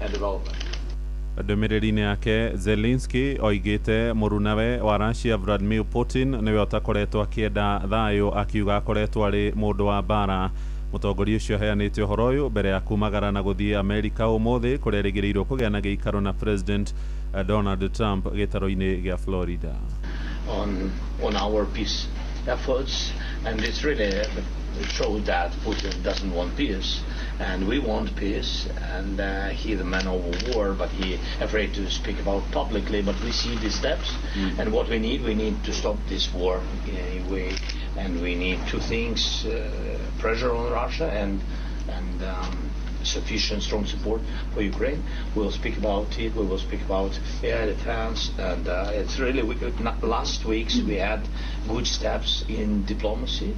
and Development. Ndũmĩrĩri-inĩ yake Zelensky oigĩte mũrunawe wa Russia Vladimir Putin nĩwe ũtakoretwo akĩenda thayũ akiuga akoretwo arĩ mũndũ wa mbara. Mũtongoria ũcio aheanĩte ũhoro ũyũ mbere ya kumagara na gũthiĩ Amerika ũmũthĩ kũrĩa erĩgĩrĩirwo kũgĩa na gĩikaro na President Donald Trump gĩtaro-inĩ gĩa Florida. On our peace efforts, and it's really showed that Putin doesn't want peace, and we want peace, and he's the man of war, but he afraid to speak about publicly. But we see the steps, and what we need to stop this war in any way, and we need two things: pressure on Russia and sufficient strong support for Ukraine. We'll speak about it. We will speak about air defense, and it's really last weeks we had good steps in diplomacy.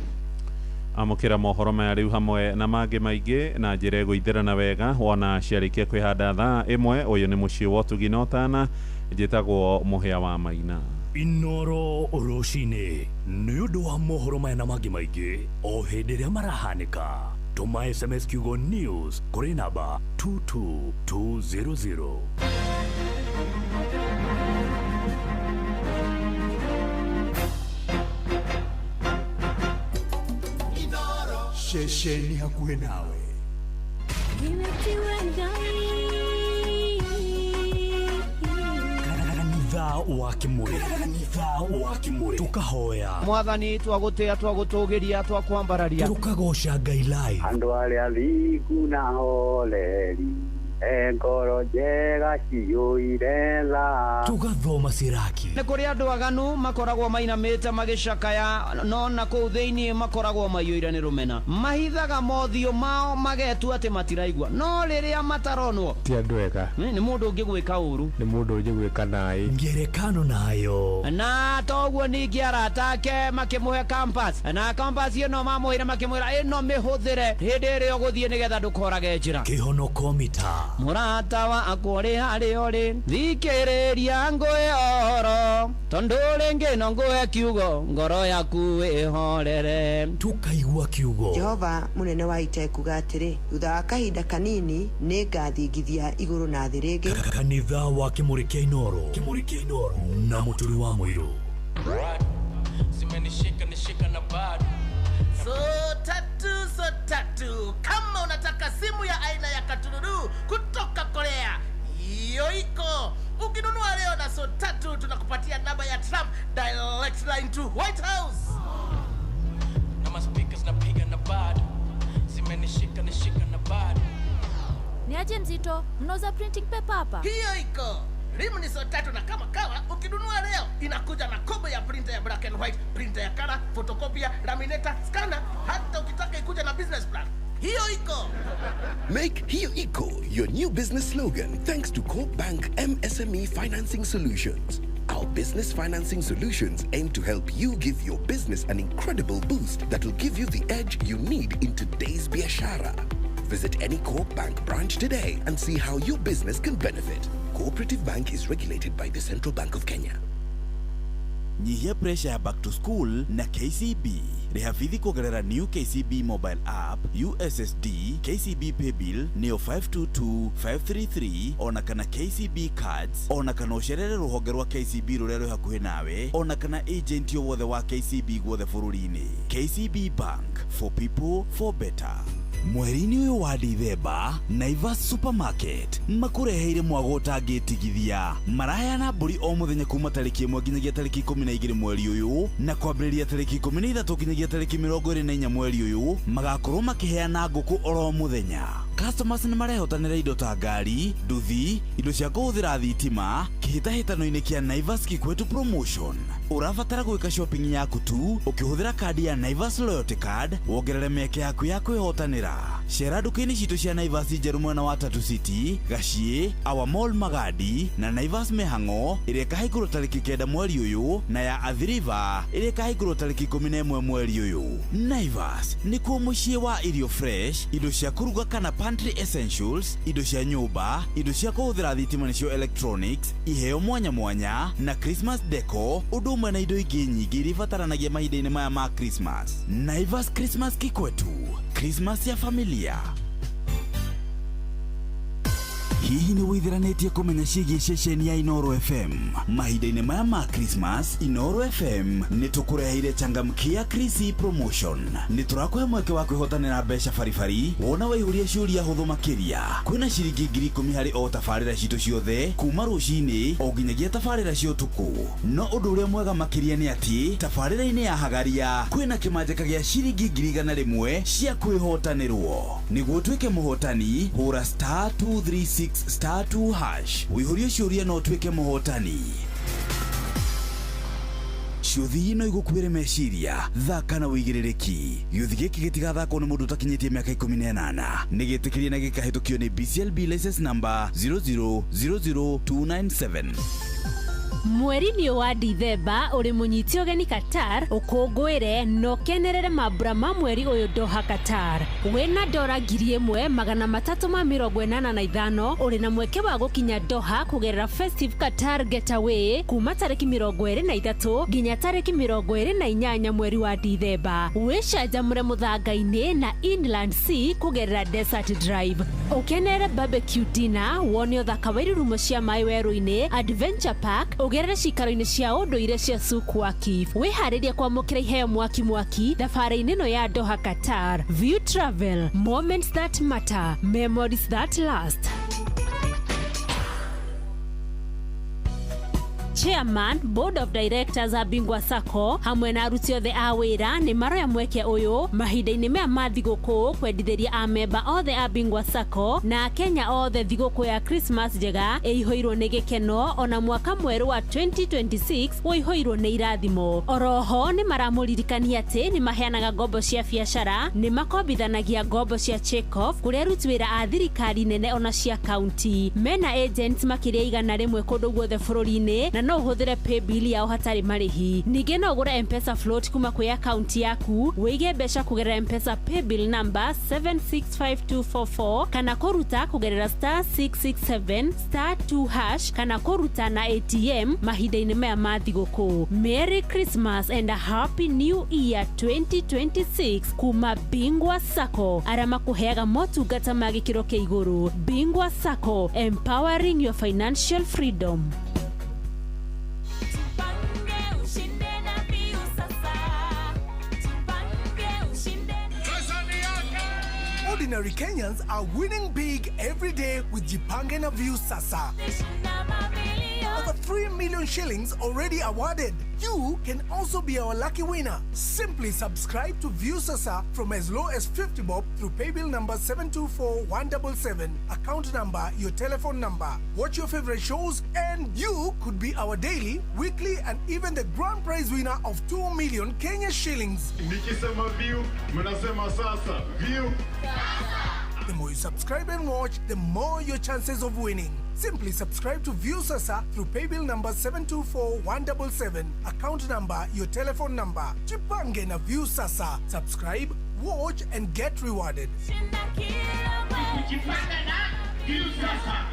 Amũkĩra mohoro maya rĩu hamwe na mangĩ maingĩ na njĩra ĩgũithĩrana wega wona ciarĩkia kwĩhanda thaa ĩmwe. Ũyũ nĩ mũciĩ wa ũtugi na ũtana, njĩtagwo Mũhĩa wa Maina. Inoro rũcinĩ nĩ ũndũ wa mohoro maya na mangĩ maingĩ o hĩndĩ ĩrĩa marahanĩka. Tũma SMS kiugo news kũrĩ namba 22200. Shesheni hakuhe nawe. Kanitha wa Kimuri tukahoya Mwathani twagũtĩa twagũtũgĩria twakwambararia tukagoca Ngai live. Andũ arĩa athingu na holeri ngoro njega ciyũire tha tugathoma ciraki. Nĩ kũrĩ andũ aganu makoragwo mainamĩte magĩcakaya no na kũu thĩinĩ makoragwo maiyũire nĩ rũmena. Mahithaga mothiũ mao magetua atĩ matiraigua no rĩrĩa mataronwo ti andũ ega. Nĩ mũndũ ũngĩgwĩka ũru, nĩ mũndũ ũngĩgwĩka naĩ. Ngerekano nayo na toguo ningĩ arata ake makĩmũhe campus na campus ĩno mamũhĩre makĩmwĩra ĩno mĩhũthĩre hĩndĩ ĩrĩa ũgũthiĩ nĩgetha ndũkorage njĩra. Kĩhonoko mita mũrata wakwa ũrĩ harĩa ũrĩ thikĩrĩria ngũhe ũhoro tondũ rĩngĩ no ngũhe kiugo ngoro yaku ĩhorere. Tukaigua kiugo. Jehova mũnene wa ita ekuga atĩrĩ thutha wa kahinda kanini nĩ ngathingithia igũrũ na thĩ rĩngĩ. Kanitha wa Kimuri kĩa Inoro na mũturi wa Mũirũ. Zimenishika na bado so tatu kama unataka simu ya aina ya Katururu kutoka Korea hiyo iko. Ukinunua leo na so 3 tunakupatia namba ya Trump direct line to White House. Na maspikers napiga na bad. Zimenishika na bad. Ni aje Nzito, mnauza printing paper hapa? Hiyo iko. Rimu ni so 3 na kama kawa ukinunua leo inakuja na combo ya printer ya black and white, printer ya color, photocopy, laminator, scanner, hata ukitaka ikuja na business plan. Hiyo iko. Make Hiyo Iko your new business slogan thanks to Coop Bank MSME Financing Solutions. Our business financing solutions aim to help you give your business an incredible boost that will give you the edge you need in today's biashara. Visit any Coop Bank branch today and see how your business can benefit. Cooperative Bank is regulated by the Central Bank of Kenya. Nyihia pressure ya back to school na KCB. Rehafidhi kugerera new KCB mobile app, USSD, KCB Paybill, Neo 522533, ona kana KCB cards, ona kana usherere ruhonge rwa KCB rurero hakuhe nawe, ona kana agent yo wothe wa KCB gwothe bururi-ini. KCB Bank, for people, for better. Mweri-ini uyu wa Dithemba, Naivas Supermarket makureheire mwago utangĩtigithia. Maraheyana mbũri o mũthenya kuma tarĩki 1 nginyagia tarĩki 12 mweri uyu, na kwambĩrĩria tarĩki 13 nginyagia tarĩki 24 mweri uyu, magakorwo makĩheana ngũkũ oro mũthenya. Customers nĩ marehotanĩra indo ta ngari, nduthi, indo cia kũhũthĩra thitima, kĩhĩtahĩtano-inĩ kĩa Naivas Kikwetu Promotion. Ũrabatara gwĩka shopping yaku tu ũkĩhũthĩra kadi ya Naivas Loyalty Card, wongerere mĩeke yaku ya kwĩhotanĩra. Cera nduka-inĩ citũ cia Naivas njerũ mwena wa Tatu City, Gaciĩ, Our Mall Magadi na Naivas Mĩhang'o ĩrĩa ĩkahingũrwo tarĩki 9 mweri ũyũ, na ya Athi River ĩrĩa ĩkahingũrwo tarĩki 11 mweri ũyũ. Naivas nĩkuo mũciĩ wa irio fresh, indo cia kũruga kana pantry essentials, indo cia nyũmba, indo cia kũhũthĩra thitima nĩcio electronics, iheo mwanya mwanya na Christmas deco, ũndũ ũmwe na indo ingĩ nyingĩ iria ibataranagia mahinda-inĩ maya ma Christmas. Naivas Christmas Kikwetu, Christmas ya familia. Hihi nĩ wĩtheranĩtie kũmenya ciĩgiĩ ceceni ya Inoro FM? Mahinda-inĩ maya ma Christmas, Inoro FM nĩ tũkũreheire changamkia Krisi Promotion. Nĩ tũrakũhe mweke wa kwĩhotanĩra mbeca baribari wona waihũria ciũria hũthũ makĩria. Kwĩna ciringi 10,000 harĩ o tabarĩra citũ ciothe kuma rũcinĩ o nginyagia tabarĩra cia ũtukũ. No ũndũ ũrĩa mwega makĩria nĩ atĩ tabarĩra-inĩ ya Hagaria kwĩna kĩmanjĩka gĩa ciringi 100,000 cia kwĩhotanĩrwo. Nĩguo ũtuĩke mũhotani, hũra *236 *2 hash. Wĩihũrie ciũria no ũtuĩke mũhotani. Ciũthi ino igũkuĩre meciria, thaka na wĩigĩrĩrĩki. Gĩũthi gĩkĩ gĩtigathakwo nĩ mũndũ ũtakinyĩtie mĩaka 18. Nĩ gĩtĩkĩrie na gĩkahĩtũkio nĩ BCLB license number 0000297. Mweri-inĩ wa Dithemba uri munyiti ũgeni Qatar ũkũngũĩre no kenerere mambura ma mweri ũyũ Doha Qatar. Wĩna ndora 1,385 uri na mweke wa gũkinya Doha kũgerera Festive Qatar Getaway kuma tarĩki 23 nginya tarĩki 28 mweri wa Dithemba. Wĩcanjamũre mũthanga-inĩ na Inland Sea kũgerera Desert Drive. Ũkenere barbecue dinner, wone ũthaka wa irurumo cia maĩ werũ-inĩ, Adventure Park, ugerere cikaro-inĩ cia ũndũire cia Suk Waqif. Wĩharĩrie kwamũkĩra iheo mwaki thabarĩ-inĩ ĩno ya Doha Qatar. View Travel, moments that matter, memories that last. Chairman, Board of Directors a Bingwa Sacco hamwe na aruti othe a wĩra nĩ maroya mweke ũyũ mahinda-inĩ maya ma thigũkũ kwendithĩria amemba othe a Bingwa Sacco na Kenya othe thigũkũ ya Christmas njega ĩihũirwo nĩ gĩkeno ona mwaka mwerũ wa 2026 ũihũirwo nĩ irathimo. Oroho nĩ maramũririkania atĩ nĩ maheanaga ngombo cia biacara, nĩ makombithanagia ngombo cia check-off kũrĩa aruti wĩra a thirikari nene ona cia county. Mena agents makĩria 100 kũndũ guothe bũrũri-inĩ na no ũhũthĩre paybill yao hatarĩ marĩhi. Ningĩ no ũgũre M-Pesa float kuma kwĩ account yaku, wĩige mbeca kũgerera M-Pesa paybill number 765244 kana kũruta kũgerera *667 *2 hash kana kũruta na ATM mahinda-inĩ maya ma thigũkũ. Merry Christmas and a Happy New Year 2026 kuma Bingwa Sacco, arĩa makũheaga motungata ma gĩkĩro kĩa igũrũ. Bingwa Sacco, empowering your financial freedom. ordinary Kenyans are winning big every day with Jipange na View Sasa. Over 3 million shillings already awarded. You can also be our lucky winner. Simply subscribe to View Sasa from as low as 50 bob through paybill number 724177, account number, your telephone number. Watch your favorite shows and you could be our daily, weekly and even the grand prize winner of 2 million Kenya shillings. Nikisema View, mnasema sasa. View. The more you subscribe and watch, the more your chances of winning. Simply subscribe to View Sasa through paybill number 724177, account number, your telephone number. Jipange na View Sasa. Subscribe, watch and get rewarded. Jipange na View Sasa.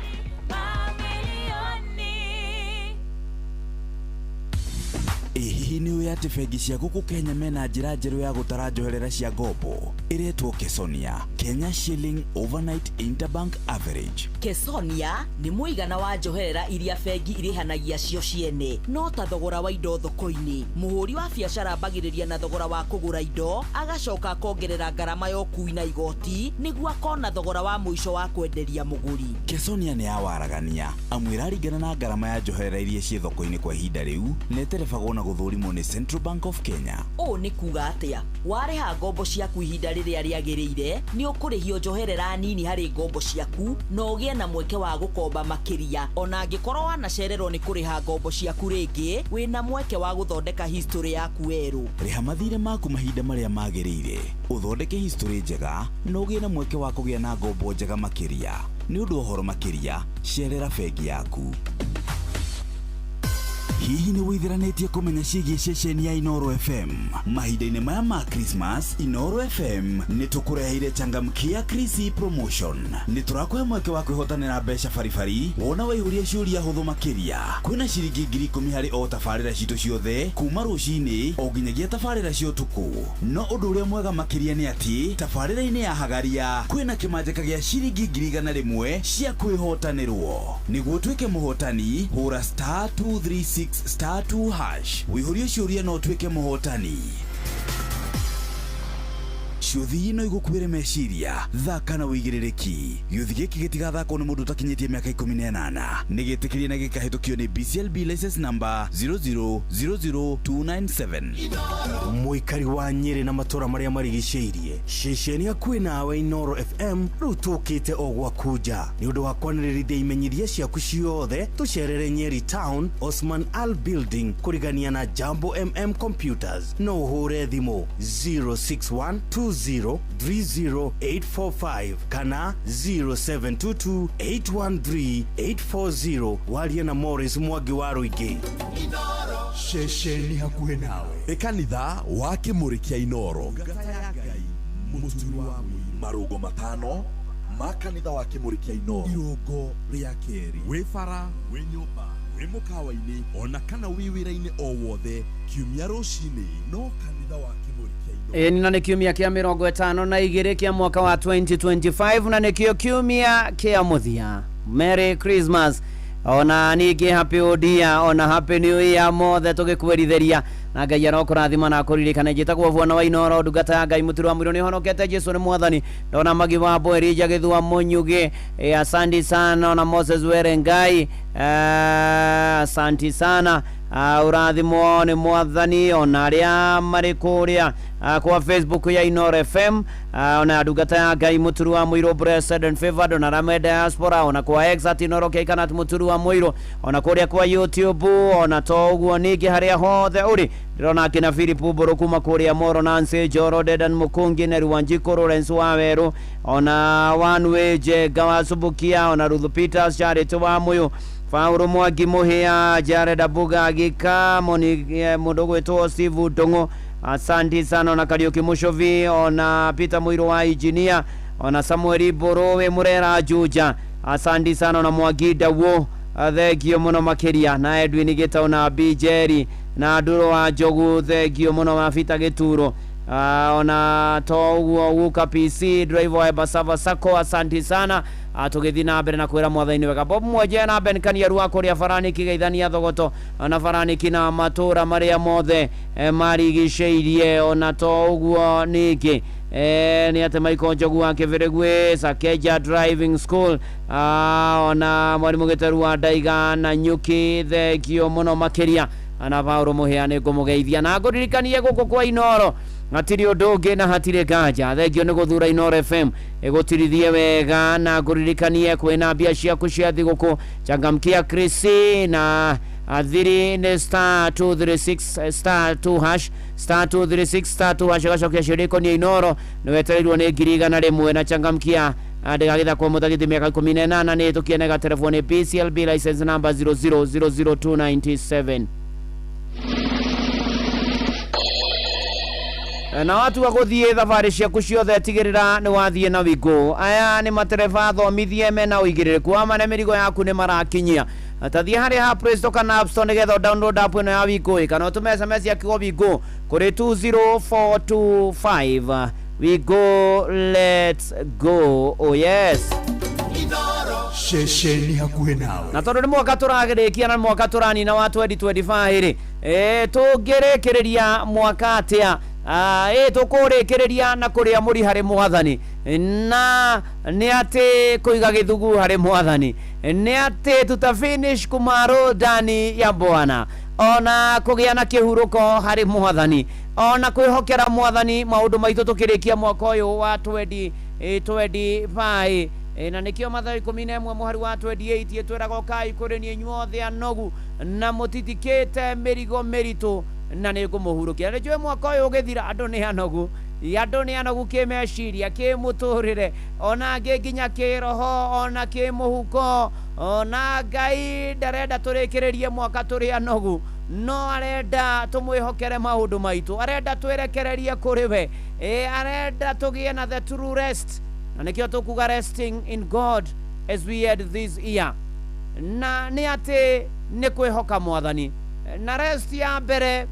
Hihi ni uya ati bengi cia guku Kenya mena njira njeru ya gutara njoherera cia ngombo iretwo Kesonia, Kenya Shilling Overnight Interbank Average. Kesonia ni muigana wa njoherera iria bengi irihanagia cio ciene, no ta thogora wa indo thoko-ini. Muhuri wa biacara bagiriria na thogora wa kugura indo agacoka kongerera ngarama yo kui na igoti niguo akona thogora wa muico wa kwenderia muguri. Kesonia ni awaragania amwira ringana na ngarama ya njoherera iria cie thoko-ini kwa ihinda riu neterefagwo na guthurimo ni Central Bank of Kenya. O ni kuga atia wareha ngombo ciaku ihinda riria riagirire ni ukurihio njoherera nini hari ngombo ciaku no ugie na mweke wa gukomba makiria. Ona angikorwo wanacererwo ni kuriha ngombo ciaku ringi wina mweke wa guthondeka history yaku weru. Riha mathire maku mahinda maria magirire uthondeke history njega no ugie na mweke wa kugia na ngombo njega makiria. Ni undu uhoro makiria cerera bengi yaku. Hihi ni withiranetie kumenya ciĩgiĩ ceceni ya Inoro FM mahinda-inĩ maya ma Christmas? Inoro FM nĩ tũkũreheire changamkia Chrissy promotion. Nĩ tũrakũhe mweke wa kwĩhotanĩra mbeca baribari wona waihũria ciũria hũthũ makĩria. Kwĩna ciringi 10,000 harĩ o tabarĩra citũ ciothe kuma rũcinĩ o nginyagia tabarĩra cia ũtukũ. No ũndũ ũrĩa mwega makĩria nĩ atĩ tabarĩra-inĩ ya Hagaria kwĩna kĩmanjĩka gĩa ciringi 100,000 cia kwĩhotanĩrwo. Nĩguo ũtuĩke mũhotani hũra *236 *2 hash. Wihũrie ciũria no tuĩke mũhotani. Ciũthi ino igũkuĩre meciria thaka na wĩigĩrĩrĩki. Gĩũthi gĩkĩ gĩtigathakwo nĩ mũndũ ũtakinyĩtie mĩaka 18. Nĩ gĩtĩkĩrie na gĩkahĩtũkio nĩ BCLB license number 0000297. Mũikari wa Nyeri na matũra marĩa marigicĩirie, ceceni hakuhĩ nawe Inoro FM rĩu tũkĩte o gwaku nja. Nĩ ũndũ wa kwanĩrĩrithia imenyithia ciaku ciothe tũcerere Nyeri Town, Osman Al Building kũrigania na Jambo MM Computers. No ũhũre thimũ 06120300845 kana 0722813840 warie na Morris Mwangi wa Rũingĩ. Ceceni hakuhĩ nawe. Kanitha wa Kĩmũrĩ kĩa Inoro. Marũgo matano ma kanitha wa Kĩmũrĩ kĩa Inoro. Irũgo rĩa kerĩ. Wĩ bara, wĩ nyũmba, wĩ mũkawa-inĩ ona kana wĩ wĩra-inĩ o wothe kiumia rũcinĩ no kanitha wa Kĩmũrĩ kĩa Inoro. Na nĩ kiumia kĩa 52 kĩa mwaka wa 2025 na nĩkĩo kiumia kĩa mũthia. Merry Christmas. Ona ningĩ happy odia ona happy new year mothe tũgĩkũĩritheria na Ngai arokũrathima na kũririkana njĩtagwo Bwana wa Inoro ndungata ya Ngai mũturi wa mwĩrĩ nĩ honokete Jesu nĩ mwathani ndona magi wa Boerija Gĩthua Mũnyugi asante sana na Moses Werengai asante sana urathimo nĩ mwathani ona arĩa marĩ kũrĩa kwa Facebook ya Inoro FM ona ndungata ya Ngai mũturi wa mwĩrĩ blessed and favored ona rame diaspora ona kwa exact Inoro keikana mũturi wa mwĩrĩ ona kũrĩa kwa YouTube ona to ũguo ningĩ harĩa hothe ũrĩ ndĩrona kina Philip Mbũrũ kuma kũrĩa Moro Nancy Joro Dedan Mũkũngi na Rwanjiko Lawrence Waweru ona Wanwe Njenga wa Subukia ona Ruth Peters Charity wa Mũyũ Fauru Mwangi Mũhĩa Jared Abuga Gika mũndũ gwĩtwo Steve Ndung'u asante sana ona Kariuki Mushovi ona Peter Mũirũ wa engineer ona Samuel Mbũrũ Murera Juja asante sana ona Mwangi Ndawo thengio mũno makĩria na Edwin Gĩtaũ na Bijeri na Ndũrũ wa Njogu thengio mũno Mabita Gĩturo ona to ũguo Wuka PC driver wa Basava Sacco asante sana tugithi na mbere na kwira mwathani wega. Bob Mwenje na Ben Kaniaru akuria Farani kigeithania thogoto na Farani kina matura maria mothe marigiceirie ona to uguo niki ni ate Michael Njogu wa Kivirigwe Sakeja Driving School ona mwarimu Giteru wa Daiga na Nyuki thegio muno makiria ana Paulo Muheane ngumugeithia na nguririkanie guku kwa Inoro atiri undu na hatire ganja thegio ni guthura Inoro FM igutirithie wega na nguririkanie kwina mbia ciaku cia thiguku changamkia Krisi na athiri ni star 236 star 2 hash star 236 star 2 hash gacokia ciriko ni Inoro ni wetereirwo ni ngiriga na rimwe na changamkia ndegagitha kwa mutagiti miaka 18 ni tukienega telefoni PCLB license number 0000297 na watu waguthie thabari ciaku ciothe tigirira ni wathie na wigo. Aya ni matereva thomithie mena uigiririku wa mane mirigo yaku ni marakinyia tathie hari ha Play Store kana App Store nigetha download app ino ya wigo kana utume SMS ya kigo wigo kuri 20425 wigo. Let's go. Oh yes, Shesheni hakuhe nawe. na tondu ni mwaka turagirikia na mwaka turani na wa 2025 tugerekereria mwaka atia tukurikireria na kuria muri hari mwathani na ni ati kuiga githugu hari mwathani ni ati tutafinish kumaro ndani ya Bwana ona kugia na kihuruko hari mwathani ona kwihokera mwathani maundu maitu tukirikia mwaka uyu wa 2025 na nikio Mathayo 11 muhari wa 28 twerago kai kuri ni nyuothe anogu na mutitikite mirigo meritu na ni ngumuhurukia. Ni jwe mwaka uyu ugithira andu ni anogu kimeciria kimuturire ona nginya kiroho ona kimuhuko ona Ngai ndarenda turikirerie mwaka turi anogu no arenda tumwihokere maundu maitu arenda twerekererie kuri we arenda tugie na the true rest na nikio tukuga resting in God as we had this year na ni ati ni kwihoka mwathani na rest ya mbere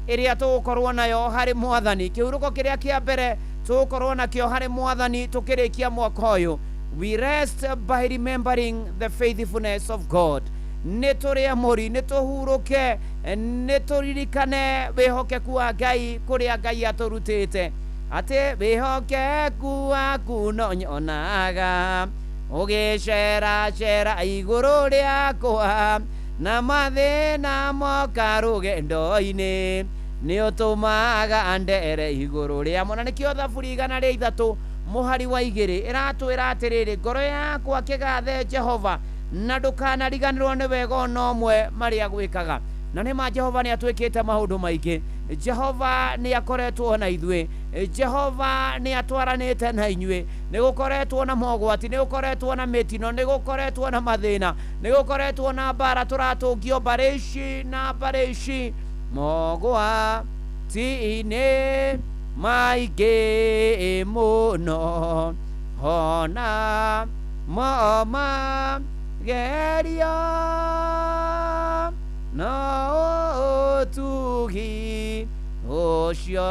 iria tugukorwo nayo hari mwathani kihuruko kiria kia mbere tugukorwo nakio hari mwathani tukirikia mwaka uyu. We rest by remembering the faithfulness of God. Nituria muri nituhuruke nituririkane wihokeku wa Ngai kuria Ngai aturutite ati wihokeku waku no nyonaga ugicera cera iguru riakwa na mathina moka rugendo-ini ni utumaga andere iguru ria mona nikio thaburi 103 muhari wa 2 iratwira atiriri ngoro yakwa kigathe Jehova na ndukanariganirwo ni wega no mwe maria gwikaga na ni ma Jehova ni atwikite maundu maingi. Jehova ni akoretwo na ithwe Jehova ni atwaranite na inywe ni gukoretwo na mogwati ni gukoretwo na mitino ni gukoretwo na mathina ni gukoretwo na bara turatungio barishi na barishi mogwa tiine maige muno hona mama geria no tugi ocio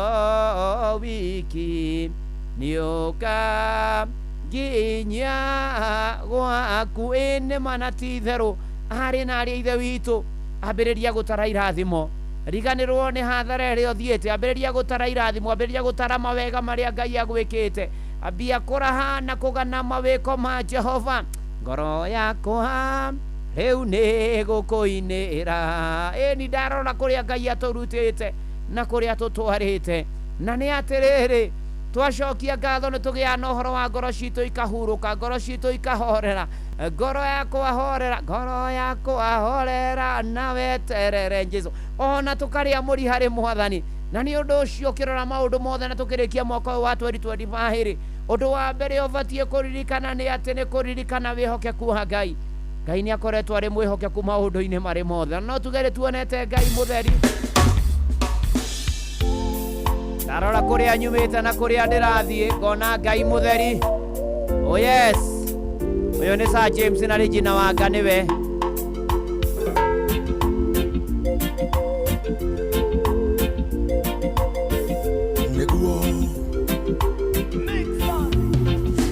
wiki nioka ginya gwaku ene manati theru ari na ari ithe witu ambiriria gutara irathimo riganirwo ni hathara ri othiete ambiriria gutara irathimo ambiriria gutara mawega maria Ngai agwikite ambia kuraha na kugana mawiko ma Jehova ngoro yakwa riu ni gukuinira ni ndarora kuria Ngai aturutite na kuria tutwarite na ni atiriri twacokia ngatho ni tugia na uhoro wa ngoro citu ikahuruka ngoro citu ikahorera ngoro yakwa horera na weterere Jesu ona tukaria muri hari mwathani na ni undu ucio kirora maundu mothe na tukirikia mwaka wa 2025 undu wa mbere ubatie kuririkana ni ati ni kuririkana wihokeku wa Ngai. Ngai ni akoretwo ari mwihokeku maundu-ini mari mothe no tugere tuonete Ngai mutheri ndarora kuria nyumite na kuria ndirathie ngona Ngai mutheri. Oh yes, uyu ni Sir James na Regina Wanga niwe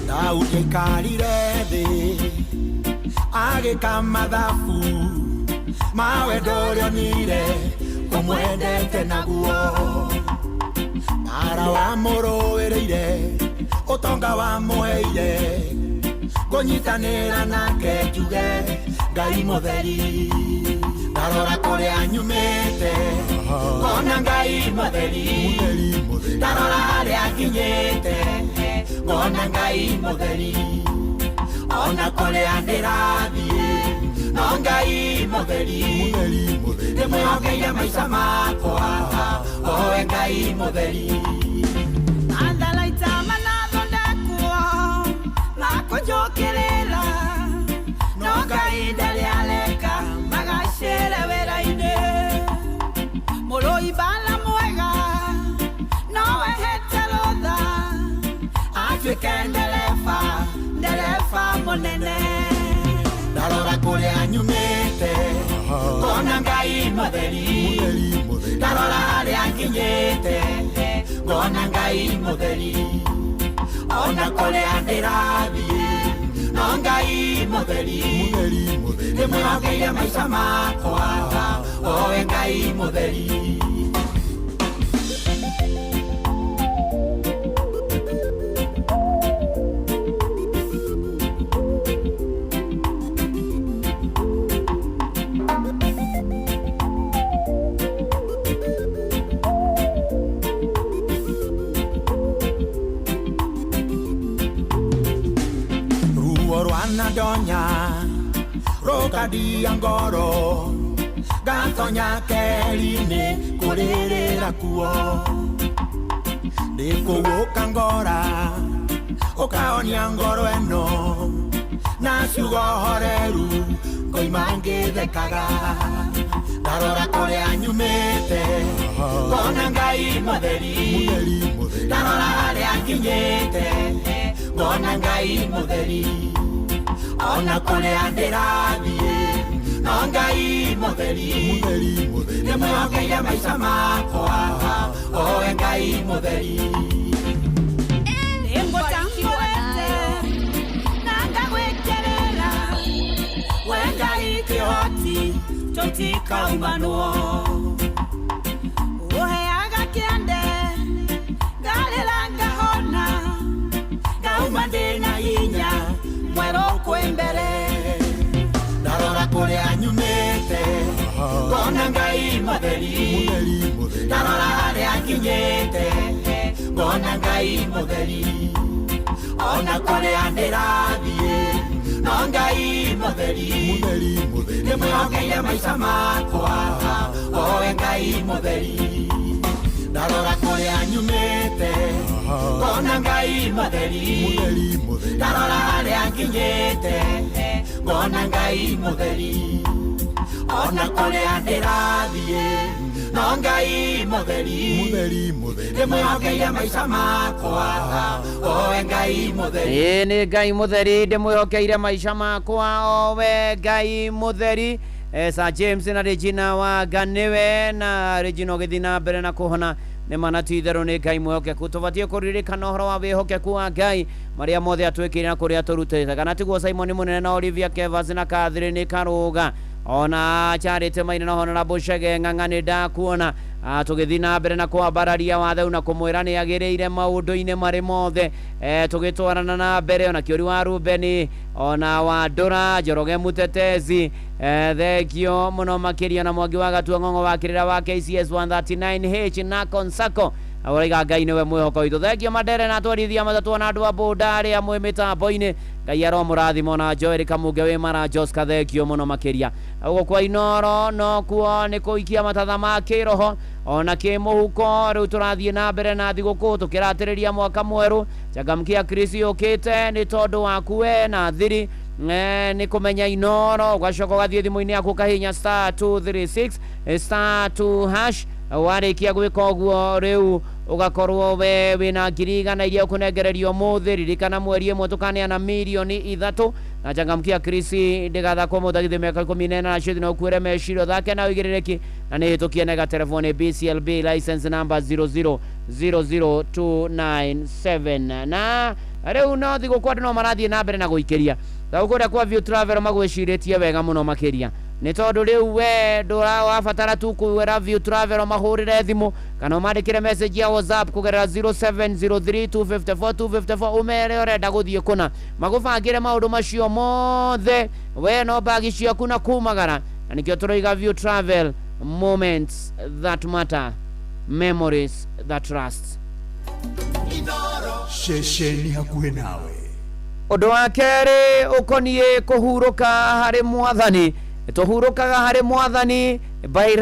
Daudi karire thi agĩka mathabu mawe ndũrĩonire ũmwendete naguo mara wamũrũĩrĩire ũtonga wamũheire kũnyitanĩra nake njuge Ngai mũtheri ndarora kũrĩa nyumĩte ngona Ngai mũtheri ndarora harĩa nginyĩte ngona Ngai mũtheri ona kũrĩa ndĩrathiĩ no Ngai mũtheri ndĩmwĩhokeire maica makwa owe Ngai mũtheri andalaita manathondekwo makũnjũkĩrĩra no Ngai ndarĩ areka magacĩre wĩra-inĩ mũrũi bala mwega nowe hete rũtha atuĩke ndereba mũnene ndarora kũrĩa nyumĩte ngona Ngai mũtheri ndarora harĩa nginyĩte ngona Ngai mũtheri ona kũrĩa ndĩrathiĩ no Ngai mũtheri ndĩmwĩhokeire maica makwa owe Ngai mũtheri Donya rokadia ngoro gatonya keline kurerera kuo ndikuguka ngora ukaonia ngoro eno na ciugo horeru ngoima ngĩthekaga ndarora kũrĩa nyumĩte ngona Ngai mũtheri ndarora harĩa nginyĩte ngona Ngai mũtheri ona kũrĩa ndĩrathiĩ no Ngai mũtheri ndĩmwĩhokeire maica makwa owe Ngai mũtheri ngũtamũrĩte na ngagwĩkĩrĩra we Ngai kĩhoti tũtikaumanwo ũheaga kĩande ngarĩra ngahona ngauma ndĩna hinya mwerũ kwĩ mbere ndarora kũrĩa nyumĩte ngona Ngai mũtheri ndarora harĩa nginyĩte ngona Ngai mũtheri ona kũrĩa ndĩrathiĩ no Ngai mũtheri ndĩmwĩhokeire maica makwa owe Ngai mũtheri ndarora kũrĩa nyumĩte ngona Ngai mũtheri ndarora harĩa nginyĩte ngona Ngai mũtheri ona kũrĩa ndĩrathiĩ no Ngai mũtheri ndĩmwĩhokeire maica makwa owe Ngai mũtheri nĩ Ngai mũtheri ndĩmwĩhokeire maica makwa owe Ngai mũtheri Sir James na Regina wa Ganiwe na Regina gĩthiĩ na mbere na kũhona nĩ mana ti itherũ nĩ Ngai mwĩhokeku tũbatiĩ kũririkana ũhoro wa wĩhokeku wa Ngai marĩa mothe atwĩkĩire na kũrĩa tũrutĩte kana tiguo Simon Mũnene na Olivia Kevas na Catherine Karũga ona Charity Maina na Honorable Chege Ng'ang'a nĩ ndakuona tũgĩthiĩ na mbere na kwambararia wathe na kũmwĩra nĩ agĩrĩire maũndũ-inĩ marĩ mothe tũgĩtwarana na mbere ona Kĩũri wa Rubeni ona wa Ndũra Njoroge Mũtetezi thengio mũno makĩria na Mwangi wa Gatua Ng'ong'o wa kĩrĩra wa KCS 139H na Konsako Auraiga Ngai nĩwe mwĩhoko witũ thengio Mandere na twarithia matatũ na andũ a boda arĩa mwĩ mĩtambo-inĩ Ngai aromũrathimo na Joel Kamunge wĩ mara Joska thengio mũno makĩria ũguo kwa Inoro no kuo nĩ kũikia matatha ma kĩroho ona kĩmũhuko rĩu tũrathiĩ na mbere na thigũkũ tũkĩratĩrĩria mwaka mwerũ Changamkia Chris yũkĩte nĩ tondũ waku we na thiri nĩ kũmenya Inoro ũgacoka ũgathiĩ thimũ-inĩ yaku ũkahihinya *236 *2# warĩkia gwĩka ũguo rĩu ugakorwo we wina ngiri igana iria ũkũnengererio mũthĩ ririkana mweri ĩmwe tũkaneana mirioni 3 na Changamkia Chris ndĩgathakwo mũthagithĩ mĩaka 14 na cithi no kuere mecirio thake na ũigĩrĩrĩki na nĩ hĩtũkie nega telefoni BCLB license number 0000297 na rĩu no thigũkũ andũ no marathiĩ na mbere na gũikĩria Gaukuria kwa View Travel magwiciretie wega muno makiria ni tondu riu we ndura wabatara tu kuwera View Travel mahurire thimu kana mandikire message ya WhatsApp kugerera 0703254254 umere urenda guthie kuna magubangire maundu macio mothe we no bagi ciaku na kumagara na nikio turoiga View Travel, moments that matter, memories that last. Shesheni hakuhe nawe. Undu wa keri ukonie kuhuruka hari mwathani. Tuhurukaga hari mwathani by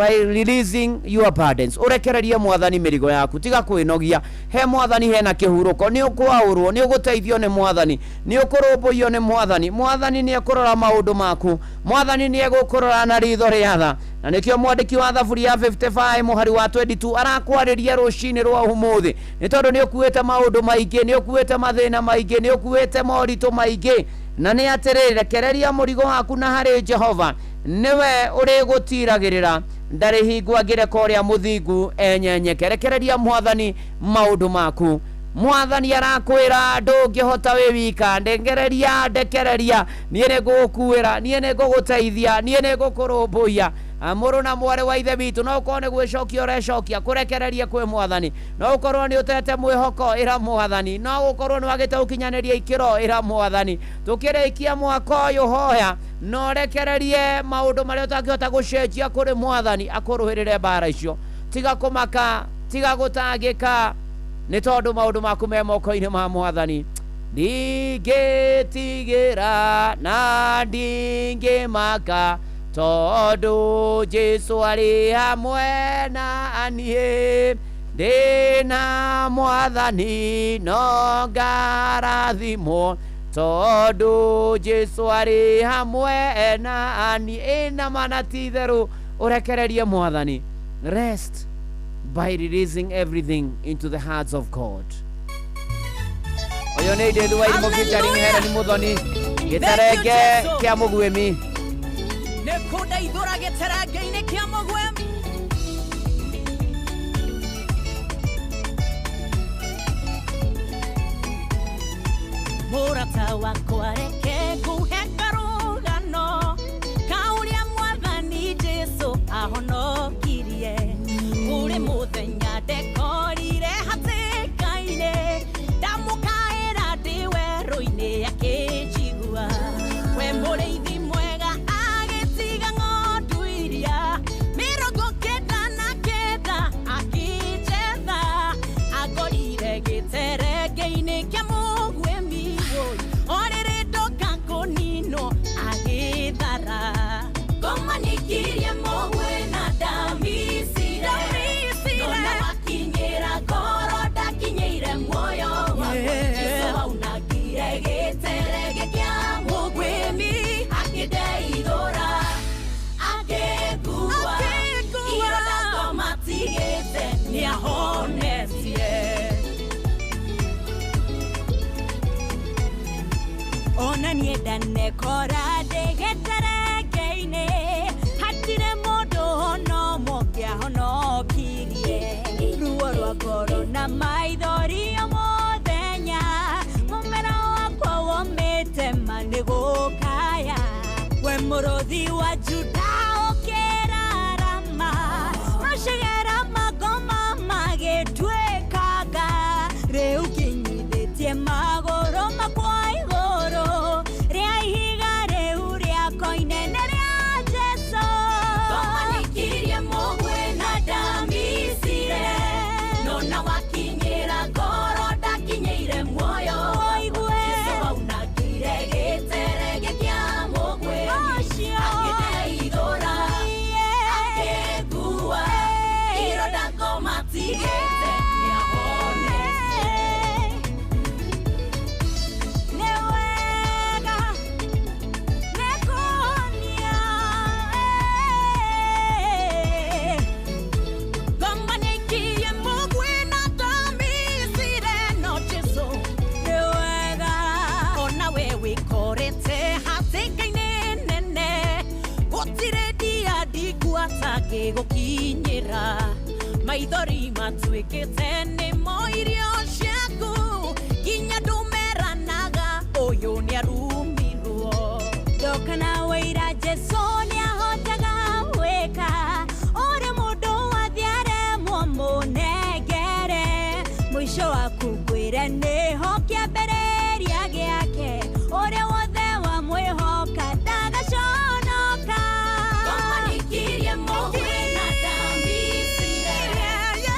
releasing your burdens. Urekererie mwathani mirigo yaku, tiga kwinogia. He mwathani hena kihuruko, ni ukwaurwo, ni uguteithio ni mwathani, ni ukurumbuyo ni mwathani. Mwathani ni ekurora maundu maku, mwathani ni egukurora na ritho riatha. Na nikio mwandiki wa thaburi ya 55 muhari wa 22 arakwariria rucini rwa umuthi ni tondu ni ukuite maundu maingi, ni ukuite mathina maingi, ni ukuite moritu maingi, na ni atirire kereria murigo waku na hari Jehova, niwe urigutiragirira ndari hingwa ngireko ria muthingu enyenyeke. Rekereria mwathani maundu maku. Mwathani arakwira ndungihota wi wika, ndengereria ndekereria, nie nigukuira, nie niguguteithia, nie nigukurumbuya. Muru na mware wa ithe bitu no kone gwicokia urecokia kurekereria kwi mwathani, no ukorwo ni utete mwihoko ira mwathani, no ukorwo ni wagite ukinyaniria ikiro ira mwathani. Tukirikia mwaka uyu hoya no rekererie maundu maria utangihota gucenjia kuri mwathani akuruhirire bara icio. Tiga kumaka, tiga gutangika, ni tondu maundu maku me moko-ini ma mwathani. Ndingitigira na ndingimaka tondu Jesu ari hamwe na niĩ, ndina mwathani no ngarathimwo tondu Jesu ari hamwe na niĩ. Na mana ti theru urekererie mwathani. Rest by releasing everything into the hands of God. Oyo ni David White featuring Helen Muthoni, gitarenge kia Mugwemi. Nekuda idora gitarenge kia Mugwemi. Murata wako areke kuheka rugano, kauria mwathani Jesu ahonokirie. Uri muthenya ndekorire hatikaine, ndamukaira ndi werũ-inĩ akĩnjigua. We mũrĩithi mwega agĩtiga ng'ondu iria 99 akĩnjetha, angorire gĩterenge-inĩ kĩa Mũgwemi. O rĩrĩ ndoka kũninwo agĩthara, ngomanikirie Mũgwe na ndamicire, nona wakinyĩra ngoro ndakinyĩire muoyo wakwa. Jesũ aunagire gĩterenge kĩa Mũgwemi, akĩndeithũra akĩngua, ironda ngomatigĩte nĩahonetie. Ona niĩ ndanekora ndĩ gĩterenge-inĩ, hatirĩ mũndũ ono ũmwe ũngĩahonokirie. Ruo rwa ngoro na maithori o mũthenya, mũmero wakwa womĩte ma nĩ gũkaya. We mũrũthi wa Juda ũkĩrarama, macegera magoma magĩtuĩkanga, rĩu kinyithĩtie magũrũ makwa igũrũ rĩa ihiga rĩu rĩakwa inene rĩa Jesũ. Ngomanikirie Mũgwe na ndamicire, nona wakinyĩra ngoro ndakinyĩire muoyo. Jesũ aunagire gĩterenge kĩa Mũgwe, akĩndeithũra akĩngua, ironda ngomatigĩte nĩahonetie. Nĩ wega nĩkuonia, ngomanikirie Mũgwe na ndamicire, no Jesũ nĩ wega. Ona we wĩkorete hatĩka-inĩ nene, gũtirĩ ndia ndingua tangĩgũkinyĩra. Maithori matuĩkĩte nĩmo irio ciaku, nginya ndũmeranaga ũyũ nĩarumirwo. Jesu niahotaga gwika uri mundu wathiare mumunengere mwisho waku gwire niho kiambĩrĩria gĩake ũrĩa wothe wamwĩhoka ndagaconoka wamanikirie mũhwe na ndambicire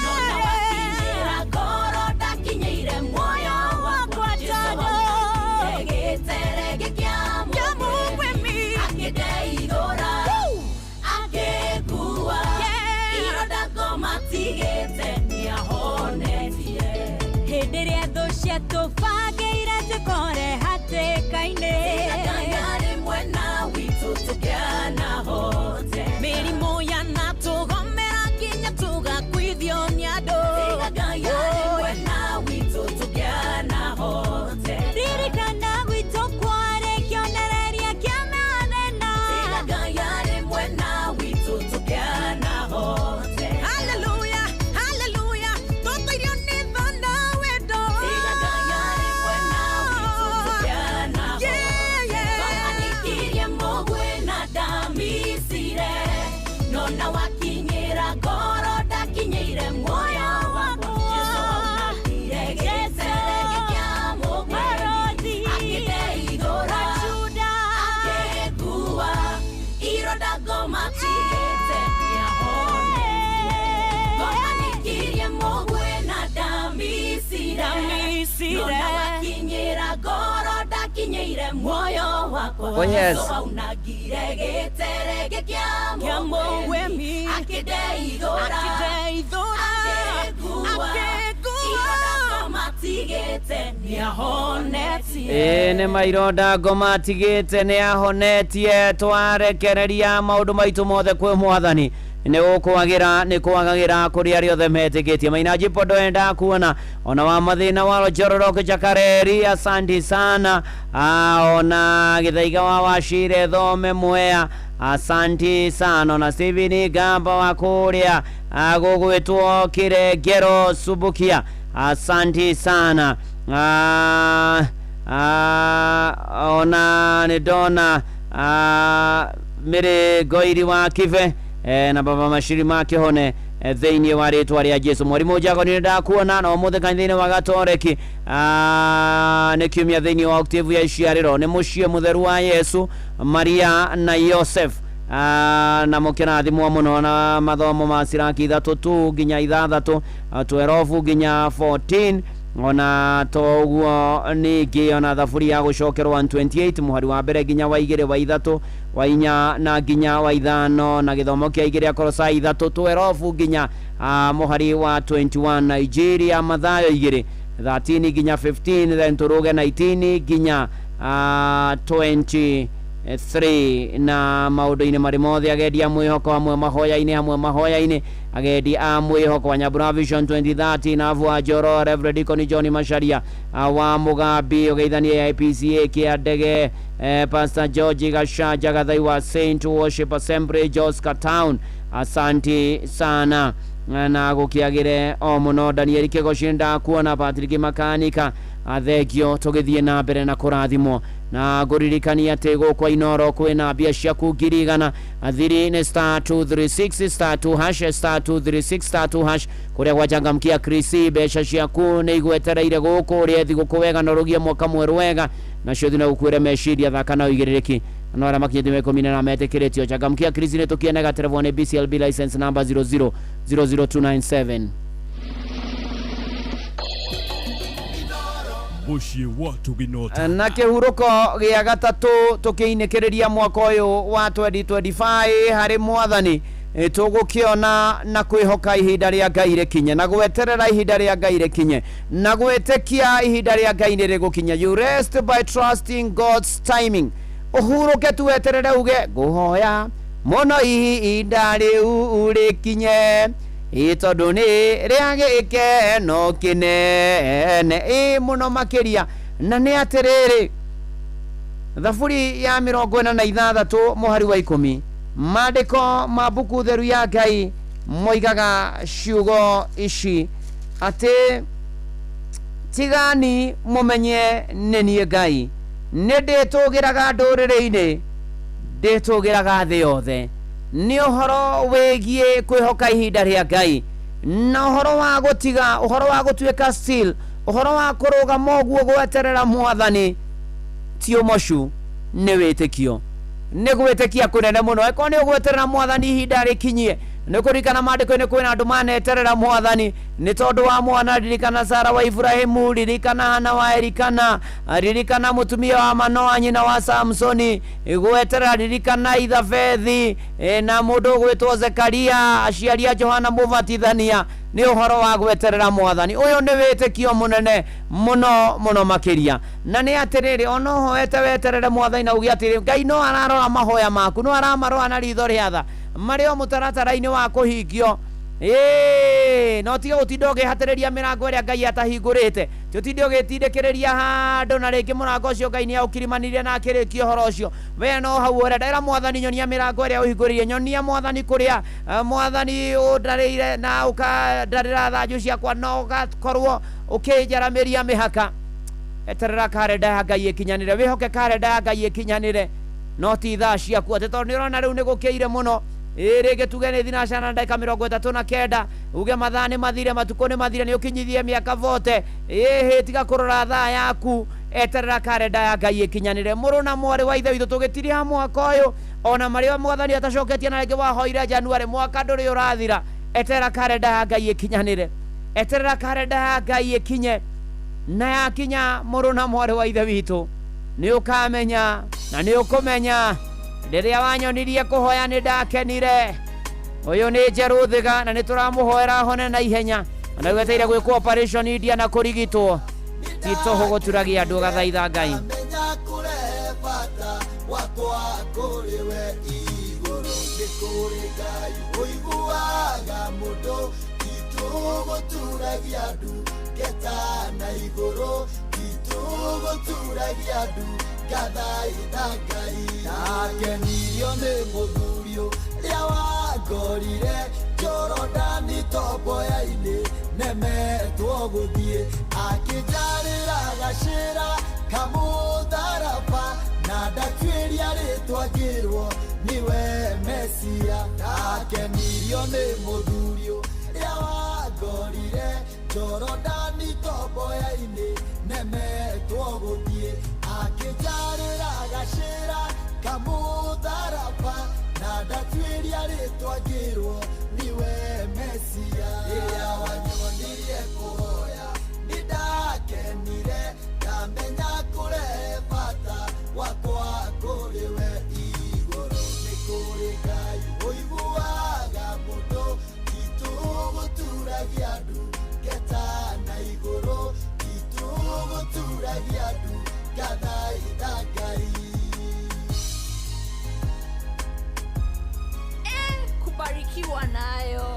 nona wakinyĩra ngoro ndakinyĩire muoyo wakwa tondũ gĩterege kĩa mũgwĩmi akĩndeithũra akĩngua ironda ngomatigĩte nĩahonetie hĩndĩ ĩrĩa thũ ciatũbangĩire tũkore hatĩka-inĩ rĩmwe na witũ tũkĩanahote mĩrimũ yanatũgomera nginya tũgakuithio nĩ andũ rĩmwe na witũ tũkĩanahote ririkana gwitũ kwarĩ kĩonereria kĩa mathĩna rĩmwe na witũ tũkĩanahote haleluya haleluya tũtũirio nĩ thona wendo wamanikirie mũgwĩ na ndamisire nona wakinyĩra ngoro ndakinyĩire muoyo wakwa Jesu gĩterege kĩa mũgwĩ akĩndeithũra akĩngua ironda ngomatigĩte nĩahonetie wamanikirie mũgwĩ na ndamisire nona wakinyĩra ngoro ndakinyĩire muoyo wakwa waunagire gĩterege kĩa mũgwĩmi akĩndeithũra akĩngua ironda ngomatigĩte nĩahonetie nĩ maironda ngomatigĩte nĩahonetie twarekereria maũndũ maitũ mothe kwĩ mwathani nĩ gũkwagĩra nĩ kwagagĩra kũrĩ arĩa othe metĩkĩtie Mainaji Pondo enda kuona ona wa mathĩna wa Jororoko Chakareri asanti sana ona Gĩthaiga wa Wachire Thome Mwea asanti sana ona Steven Gamba wa kũrĩa gũgwĩtwo Kĩrengero Subukia asanti sana ona nĩ ndona Mĩrĩ Ngoiri wa Kive na baba Mashiri Makĩhone thĩinĩ wa rĩtwa rĩa Jesu Mwarimũ Jago nĩ ndakuona na ũmũthĩ thĩinĩ wa Gatoreki nĩ kiumia thĩinĩ wa Octave ya iciarĩro nĩ mũciĩ mũtheru wa Yesu Maria na Joseph na mũkĩrathimwo mũno na mathomo ma Siraki 3 tu nginya 6 12 nginya 14 ona toguo ningĩ ona thaburi ya gũcokerwo 128 mũhari wa mbere nginya wa 2 wa 3 wa 4 na nginya wa 5 na gĩthomo kĩa 2 Kolosai 3 12 nginya mũhari wa 21 Nigeria Mathayo 2 13 nginya 15 then Turuge 19 nginya 23 na maũndũ-inĩ marĩ mothe agendi a mwĩhoko hamwe mahoya-inĩ agendi a mwĩhoko wa Nyambura Vision 2030 na Avua Njoro Reverend Deacon John Macharia wa Mugambi ũgeithania ya IPCA kĩa ndege Pastor George Gashaja Gathai wa Saint Worship Assembly Joska Town asanti sana na gũkĩagĩre o mũno Daniel Kĩgoci ndakuona Patrick Makanika athegio tũgĩthiĩ na mbere na kũrathimwo na ngũririkania atĩ gũkũ Inoro kwĩna mbia ciaku 100 thiri nĩ *236 *236 kũrĩa gwachangamkia Krisi mbeca ciaku nĩ igwetereire gũkũ ũrĩa thigũkũ wega na ũrũgie mwaka mwerũ wega nacio thina gũkwĩre meciria thaka na ũigĩrĩrĩki no arĩa makinyĩte 10 na metĩkĩrĩtio changamkia Krisi nĩ tũkĩenega telefoni BCLB license number 0000297 na kĩhurũko gĩa gatatũ tũkĩinĩkĩrĩria mwaka ũyũ wa 2025 harĩ mwathani tũgũkĩona na kwĩhoka ihinda rĩa Ngai rĩkinye na gweterera ihinda rĩa Ngai rĩkinye na gwĩtĩkia ihinda rĩa Ngai nĩrĩgũkinya. You rest by trusting God's timing. Ũhurũke tu weterere uge ngũhoya mũno ihinda rĩu rĩkinye tondũ nĩ rĩa gĩkeno kĩnene mũno makĩria na nĩ atĩrĩrĩ thaburi ya 46 mũhari wa 10 maandĩko ma mbuku theru ya Ngai moigaga ciugo ici atĩ tigani mũmenye nĩ niĩ Ngai nĩ ndĩtũgĩraga ndũrĩrĩ-inĩ ndĩtũgĩraga thĩ yothe nĩ ũhoro wĩgiĩ kwĩhoka ihinda rĩa Ngai na ũhoro wa gũtiga ũhoro wa gũtuĩka still ũhoro wa kũrũgama ũguo gweterera Mwathani ti ũmocu nĩ wĩtĩkio nĩ gwĩtĩkia kũnene mũno eko nĩ ũgweterera Mwathani ihinda rĩkinyie nĩ kũririkana maandĩko-inĩ kwĩna andũ maneterera Mwathani nĩ tondũ wa mwana ririkana Sara wa Ibrahimu ririkana Hana wa Elikana ririkana mũtumia wa Manoa nyina wa Samsoni gweterera ririkana Ithabethi na mũndũ gwĩtwo Zekaria aciari a Johana Mũbatithania nĩ ũhoro wa gweterera Mwathani ũyũ nĩ wĩtĩkio mũnene mũno makĩria na nĩ atĩrĩrĩ ona ũhoete weterere Mwathani na uge atĩrĩ Ngai no ararora mahoya maku no aramarora na ritho rĩa tha marĩ o mũtaratara-inĩ wa kũhingio no tiga gũtinda ũkĩhatĩrĩria mĩrango ĩrĩa Ngai atahingũrĩte tũtinde ũgĩtindĩkĩrĩria handũ na rĩngĩ mũrango ũcio Ngai nĩ aũkirimanirie na akĩrĩkia ũhoro ũcio we no hau ũrenda ĩra Mwathani nyonia mĩrango ĩrĩa ũhingũrĩire nyonia Mwathani kũrĩa Mwathani ũndarĩire na ũkandarĩra thanju ciakwa no ũgakorwo ũkĩnjaramĩria mĩhaka eterera karenda ya Ngai ĩkinyanĩre wĩhoke karenda ya Ngai ĩkinyanĩre no ti thaa ciaku atĩ tondũ nĩ ũrona rĩu nĩ gũkĩire mũno rĩngĩ tuge nĩ thinacara na ndagĩka 39 uge mathaa nĩ mathire matukũ nĩ mathire nĩ ũkinyithie mĩaka 40 tiga kũrora thaa yaku eterera karenda ya Ngai ĩkinyanĩre mũrũ na mwarĩ wa ithe witũ tũgĩtiria mwaka ũyũ ona marĩ Mwathani atacoketie na rĩngĩ wahoire January mwaka ndũrĩ ũrathira eterera karenda ya Ngai ĩkinyanĩre eterera karenda ya Ngai ĩkinye na yakinya mũrũ na mwarĩ wa ithe witũ nĩ ũkamenya na nĩ ũkũmenya rĩrĩa wanyonirie kũhoya nĩ ndakenire ũyũ nĩ Njerũ Thĩga na nĩ tũramũhoera hone na ihenya na gweteire gwĩkwo operation India na kũrigitwo ti tũhũ gũturagia andũ gathaitha Ngai Nakenirio nĩ mũthurio rĩa wangorire Jorodani tomboya-inĩ nemetwo gũthiĩ akĩnjarĩra gacĩra kamũtharaba na ndatuĩria rĩtwa ngĩrwo niwe Mesia nakenirio nĩ mũthurio rĩa wangorire Jorodani tomboya-inĩ nemetwo gũthiĩ akĩnjarĩra gacĩra kamũtharaba na ndatuĩria rĩtwa ngĩrwo niwe Mesia rĩrĩa wanyonirie kũhoya nĩ ndakenire ngamenya kũrehe bata wakwa kũrĩ we igũrũ nĩ kũrĩ Ngai ũiguaga mũndũ titũgũturagia andũ ngeta na igũrũ titũgũturagia andũ gathaitha Ngai kubarikiwa nayo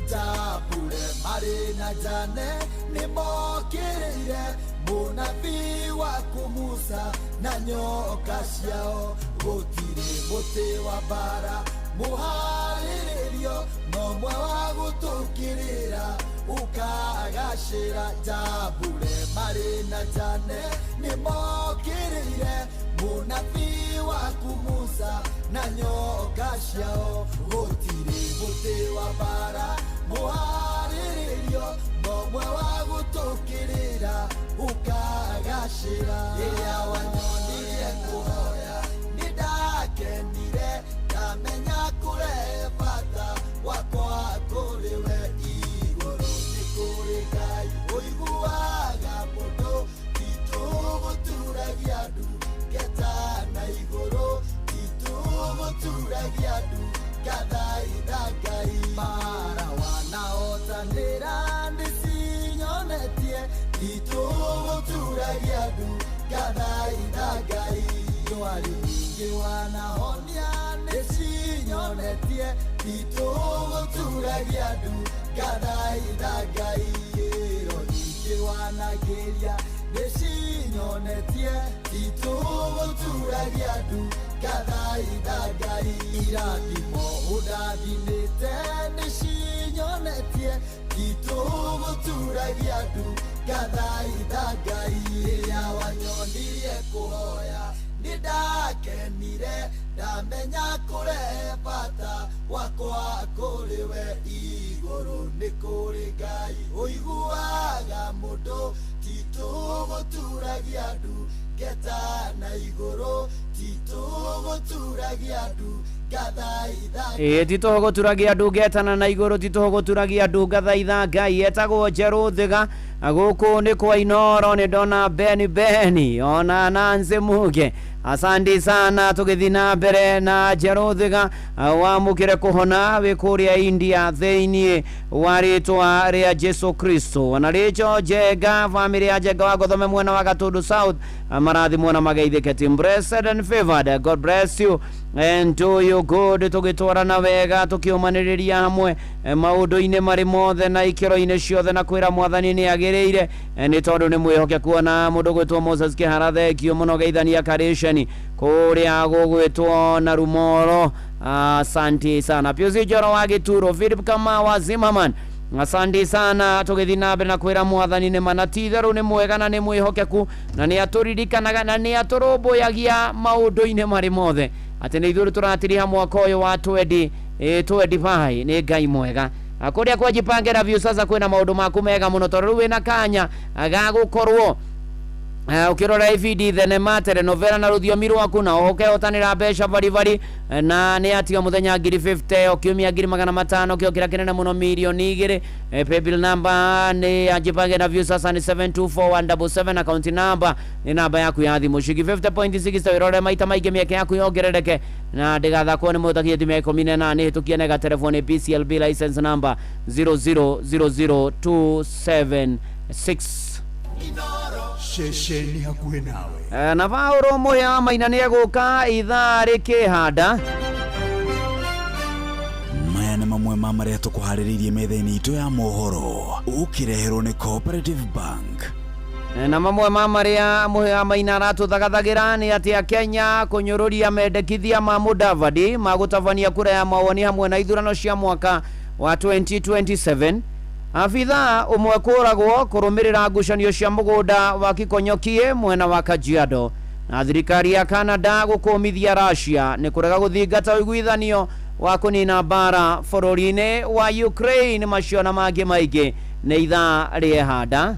Jabure marĩ na Jane nĩ mokĩrĩire mũnabii waku Musa na nyoka ciao gũtirĩ mũtĩ wa mbara mũharĩrĩrio nomwe wa gũtũkĩrĩra ũkagacĩra Jabure marĩ na Jane nĩ mokĩrĩire mũnabii waku Musa na nyoka ciao gũtirĩ mũtĩ wa mbara mũharĩrĩrio nomwe wa gũtũkĩrĩra ũkagacĩra rĩrĩa wanyonirie kũhoya nĩ ndakenire ngamenya kũrehe bata wakwa kũrĩ we igũrũ nĩ kũrĩ Ngai ũiguaga mũndũ titũgũturagia andũ ngeta na igũrũ titũgũturagia andũ gathaitha Ngai mara wanahotanĩra nĩcinyonetie titũgũturagia andũ gathaitha Ngai ndwari nyingĩ wanahonia nĩcinyonetie titũgũturagia andũ gathaitha Ngai ĩro nyingĩ wanagĩria nĩcinyonetie titũgũturagia andũ gathaitha Ngai irathimo ũndathimĩte nĩcinyonetie titũgũturagia andũ gathaitha Ngai rĩrĩa wanyonirie kũhoya nĩ Nidakenire ndamenya kure bata wakwa kuriwe iguru ni kuri Ngai uiguaga mundu tituguturagia andu geta na iguru tituguturagia andu titogoturagia andu getana na iguru titogoturagia andu gathaitha Ngai etagwo Njeru Thiga guku ni kwa Inoro ni ndona Beni ona Nancy Muge. Asante sana tugithi na mbere na Njeru Thiga wamukire kuhona wikuria India thiini wa ritwa ria Jesu Kristo na richo Jega family ya Jega wa Gothome mwena wa Gatundu South marathi mwena magaithiketi blessed and favored. God bless you and do you good. Tugitwarana wega tukiumaniriria hamwe maundu-ini mari mothe na ikiro-ini ciothe na kwira mwathani ni agiriire ni tondu ni mwihoke kuona mundu gwitwo Moses Kihara thekio muno geithania karishani kuria gugwitwo na Rumoro. Asante sana Pius Njoro wa Gituro, Philip Kamawa Zimmerman. Asante sana tugithi na mbere na kwira mwathani ni manatitharu ni mwega na ni mwihokeku na ni aturirikanaga na ni aturumbuyagia maundu-ini mari mothe ati ni ithuĩ turatiriha mwaka ũyũ wa 2025 ni Ngai mwega. Akuria kwa jipangira view sasa kwina maundu maku mega muno tondu rĩu wĩna kanya gagukorwo ukirora ifidi thenema telenovela na rũthiomi rwaku na ũhotanĩra mbeca bari na nĩ atiga mũthenya 50 okiumia 500 kiokira kinene muno milioni 2 paybill number nĩ ajipangira view sasa ni 724177 account number ni namba yaku ya thimu shigi 50.6 wirore maita maingĩ mĩeke yaku yongerereke na ndigathakwo nĩ mũtakia thimũ 18 hĩtũkie nega telefone PCLB license number 0000276 Shesheni hakuhe nawe na Vauro Muya Maina nĩ egũka ithaa rĩkĩhanda. Maya nĩ mamwe ma marĩa tũkũharĩrĩirie metha-inĩ itũ ya mohoro ũkĩreherwo nĩ Cooperative Bank. Na mamwe ma marĩa Muya Maina aratũthagathagira nĩ atĩ Kenya kũnyũrũria mendekithia ma Mudavadi ma gũtabania kura ya mawoni hamwe na ithurano cia mwaka wa 2027. Afitha umwe kũragwo kũrũmĩrĩra ngucanio cia mũgũnda wa Kikonyokie mwena wa Kajiado na thirikari ya Canada gũkũmithia Russia nĩ kũrega gũthingata ũiguithanio wa kũnina mbara bũrũri-inĩ wa Ukraine. Macio na mangĩ maingĩ nĩ ithaa rĩehanda.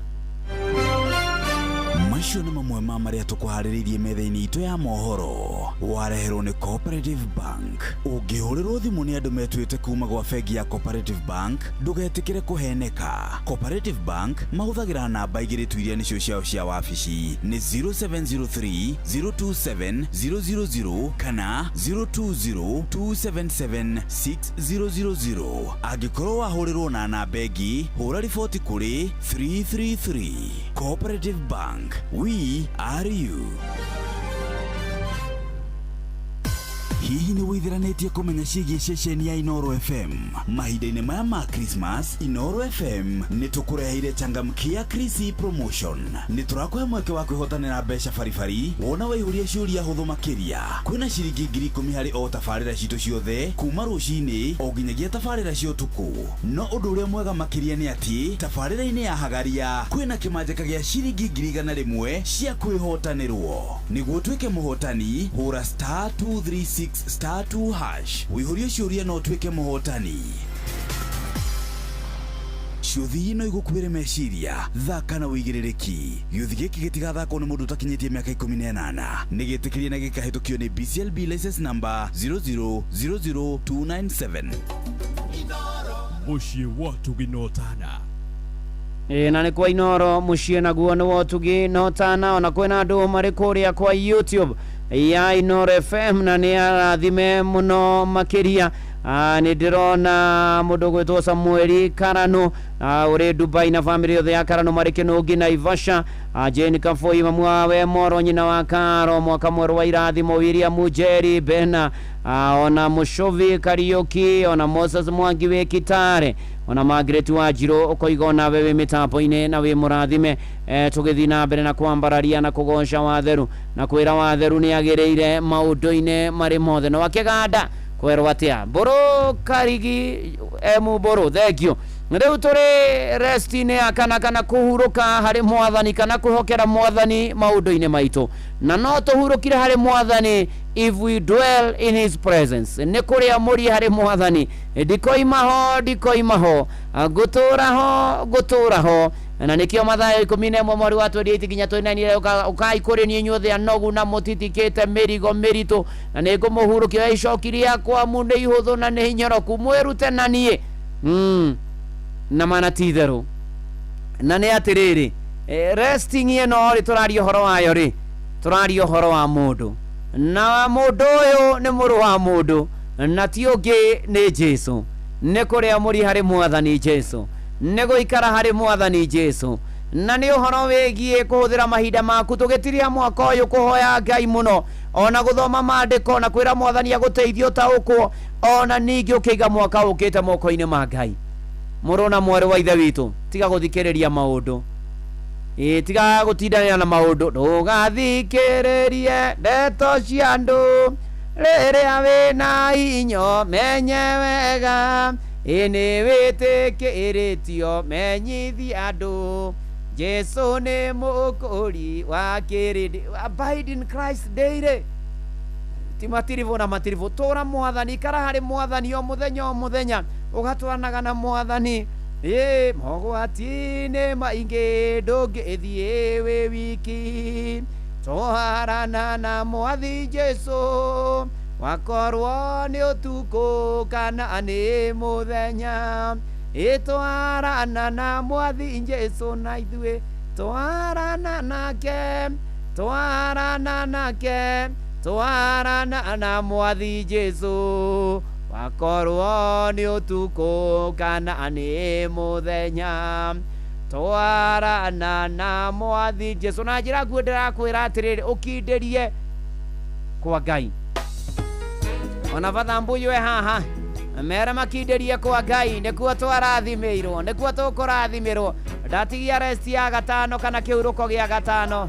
Macio nĩ mamwe ma marĩa tũkũharĩrĩirie metha-inĩ itũ ya mohoro wareherwo nĩ Cooperative Bank. Ũngĩhũrĩrwo thimũ nĩ andũ metuĩte kuma gwa bengi ya Cooperative Bank ndũgetĩkĩre kũheneka. Cooperative Bank mahũthagĩra namba igĩrĩ tu iria nĩcio ciao cia wabici nĩ 0703 027 000 kana 020 277 6000. Angĩkorwo wahũrĩrwo na namba ĩngĩ hũra riboti kũrĩ 333. Cooperative Bank, we are you. Hihi nĩ wĩtheranĩtie kũmenya ciĩgiĩ ceceni ya Inoro FM? Mahinda-inĩ maya ma Christmas, Inoro FM nĩ tũkũreheire changamkia Chrissy promotion. Nĩ tũrakũhe mweke wa kwĩhotanĩra mbeca baribari wona waihũria ciũria hũthũ makĩria. Kwĩna ciringi 10,000 harĩ o tabarĩra citũ ciothe kuma rũcinĩ o nginyagia tabarĩra cia ũtukũ. No ũndũ ũrĩa mwega makĩria nĩ atĩ tabarĩra-inĩ ya Hagaria kwĩna kĩmanjĩka gĩa ciringi 100,000 cia kwĩhotanĩrwo. Nĩguo tuĩke mũhotani hũra *236 *2 hash wĩihũrie ciũria no tuĩke mũhotani. Ciũthi ino igũkuhĩre meciria thaka na wĩigĩrĩrĩki. Gĩũthi gĩkĩ gĩtigathakwo nĩ mũndũ ũtakinyĩtie mĩaka 18. Nĩ gĩtĩkĩrie na gĩkahĩtũkio nĩ BCLB license number 0000297. Mũciĩ watugi notana. Na nĩ kwa Inoro mũciĩ naguo nĩ wotugi notana. Ona kwĩna andũ marĩ kũrĩa kwa YouTube ya Inoro FM na nĩ arathime mũno makĩria. Nĩ ndĩrona mũndũ gwĩtwo Samueli Karano ũrĩ Dubai na family yothe ya Karano marĩ Kĩnũngi na Ivasha. Jane Kafoi mamu wawe Moro nyina wa Karo mwaka mwerũ wa irathimo William Jerry Bena ona Mushovi Kariuki ona Moses Mwangi wĩ Kitare ona Margaret Wanjiru ũkoiga nawe wĩ mĩtambo-inĩ na wĩ mũrathime. Tũgĩthiĩ na mbere na kwambararia na kũgoca watheru na kwĩra watheru nĩ agĩrĩire maũndũ-inĩ marĩ mothe. No akĩganda kwerwo atia Mbũrũ Karigi Mbũrũ thank you Rĩu tũrĩ rest-inĩ kana kũhurũka harĩ Mwathani kana kwĩhokera Mwathani maũndũ-inĩ maitũ, na no tũhurũkire harĩ Mwathani if we dwell in his presence. Nĩ kũrĩa mũri harĩ Mwathani, ndikoima ho ngũtũra ho, na nĩkĩo Mathayo 11 mweri wa 28 nginya 29 ũkai kũrĩ niĩ inyuothe anogu na mũtitikĩte mĩrigo mĩritũ, na nĩngũmũhurũkia. Icoki rĩakwa mu nĩ ihũthũ na nĩ hinyoroku, mwĩrute na niĩ na mana ti itherũ. Na nĩ atĩrĩrĩ, resting ĩno rĩ tũraria ũhoro wayo rĩ, tũraria ũhoro wa mũndũ, na mũndũ ũyũ nĩ mũrũ wa mũndũ, na ti ũngĩ nĩ Jesũ. Nĩ kũrĩa mũri harĩ Mwathani Jesũ, nĩ gũikara harĩ Mwathani Jesũ, na nĩ ũhoro wĩgiĩ kũhũthĩra mahinda maku tũgĩtiria mwaka ũyũ kũhoya Ngai mũno, ona gũthoma maandĩko na kwĩra Mwathani agũteithio taũkwo, ona ningĩ ũkĩiga mwaka ũkĩte moko-inĩ ma Ngai. Mũrũ na mwarĩ wa ithe witũ, tiga gũthikĩrĩria maũndũ, tiga gũtindanĩra na maũndũ, ndũgathikĩrĩrie ndeto cia andũ, rĩrĩa wĩna inyo menye wega, nĩ wĩtĩkĩrĩtio menyithi andũ, Jesũ nĩ mũkũri wa kĩrĩndĩ. Abide in Christ daily, ti matirivu na matirivu, tũra Mwathani, kara harĩ Mwathani o mũthenya ũgatwaranaga na Mwathani. Mogwati-inĩ maingĩ ndũngĩthiĩ wĩ wiki, twarana na Mwathi Jesũ, wakorwo nĩ ũtukũ kana nĩ mũthenya, twarana na Mwathi Jesũ na ithuĩ twarana na Mwathi Jesũ, wakorwo nĩ ũtukũ kana nĩ mũthenya, twarana na Mwathi Jesũ. Na njĩra nguo ndĩrakwĩra atĩrĩrĩ, ũkindĩrie kwa Ngai. Ona Vathambuyu haha mera makindĩrie kwa Ngai, nĩkuo twarathimĩirwo, nĩkuo tũkũrathimĩrwo. Ndatigia rest ya gatano kana kĩhurũko gĩa gatano.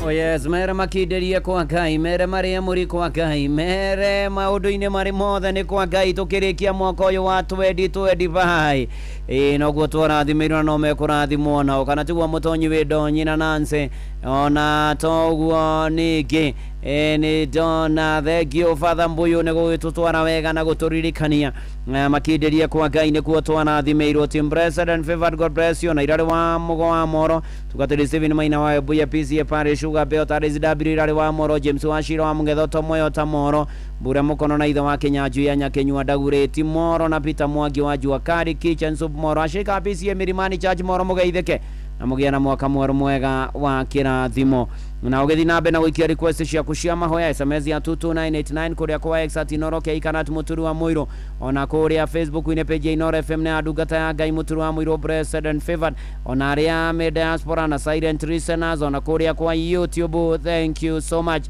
Oh yes, mere makinderie kwa Ngai, mere maria muri kwa Ngai, mere maundu-ini mari mothe ni kwa Ngai tukirikia mwaka uyu wa 2025. Noguo twarathimirwo no mekurathimwo nao, kana tiguo mutonyi wi ndonyi na Nancy, ona toguo ningi ni dona thengio Father Mbuyu ni gugitutwara wega na guturirikania makinderie kwa Ngai ni kuo twarathimirwo. Team blessed and favored, God bless you. Na irari wa mugo wa moro tugatiri Steven Maina wa Buya PCA pare Sugar Beo Tarezi Dabiri irari wa moro James wa Shiro wa Mugetho Tomoyo Tamoro Bure Mukono na ithe wa Kenyanju ya Nyakenyua Dagureti Moro na Peter Mwangi wa Jua Kari Kitchen Soup Moro ashika PCA Mirimani Church Moro mugeitheke na mugia na mwaka mweru mwega wa kirathimo. Na ugethi nambe na gwikia request cia kushia mahoya SMS ya 22989 kuria kwa Exat Inoro ke ikanat muturu wa Muiro, ona kuria Facebook ine page Inoro FM na adugata ya Ngai muturu wa Muiro blessed and favored, ona ria me diaspora na silent listeners, ona kuria kwa YouTube. Thank you so much.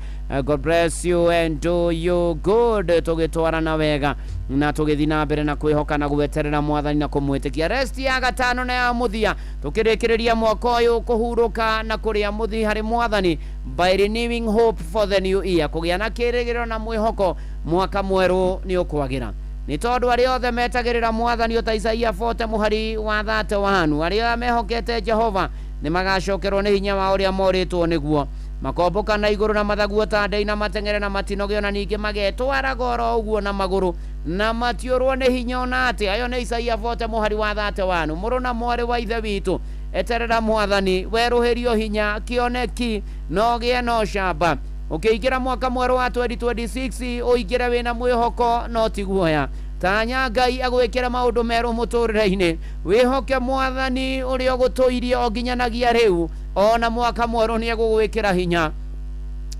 God bless you and do you good. Tugitwara na wega na tugithi na mbere na kwihoka na gweterera mwathani na kumwitikia. Rest ya gatano na ya muthia tukirikireria mwaka uyu kuhuruka na kuria muthi hari mwathani by renewing hope for the new year. Kugia na kirigiro na mwihoko mwaka mweru ni ukwagira ni tondu ari othe metagirira mwathani ota Isaia 40 muhari wa 31 ari mehokete Jehova ni magacokerwo ni hinya wa uria moritwo niguo makomboka na iguru na mathaguo ta ndei na matengere na matinogio na ningi magetwara goro uguo na maguru na matiorwo ni hinya ona ati. Ayo ni Isaia 40 muhari wa 31. Muru na mwari wa ithe witu eterera mwathani weruhirio hinya kioneki no gie no shamba. Ukiingira mwaka mweru wa 2026 uingire wina mwihoko no tiguoya. Tanya Ngai agwikira maundu meru muturire-ini, wihoke mwathani uria gutuirie onginyanagia riu, ona mwaka mweru ni agugwikira hinya.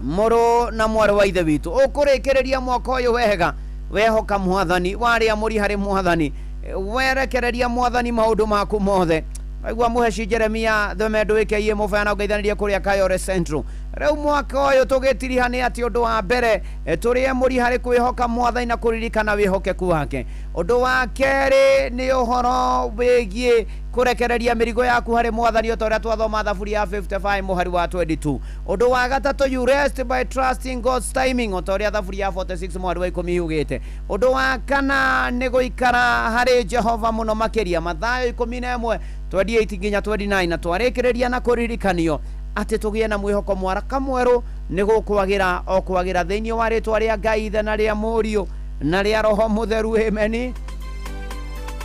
Muru na mwari wa ithe witu ukurikireria mwaka uyu wega, wehoka mwathani waria muri hari mwathani, werekereria mwathani maundu maku mothe. Aigua muheci Jeremia thome ndwike mufana ugeithanirie kuria Kayore Central. Reu mwaka uyu tugitirihane ati undu wa mbere turie muri hari kwihoka mwathani na kuririkana wihokeku wake. Undu wa keri ni uhoro wigie kurekereria mirigo yaku hari mwathani utoria twathoma thaburi ya 55 muhari wa 22. Undu wa gatatu you rest by trusting God's timing utoria thaburi ya 46 muhari wa 10 yugite. Undu wa kana ni guikara hari Jehova muno makiria Mathayo 11 28 nginya 29 na twarekereria na kuririkanio ati tugie na mwihoko mwaraka mweru ni gukwagira o kwagira thiini wa ritwa ria Ngai ithe na ria Murio na ria Roho Mutheru. Amen.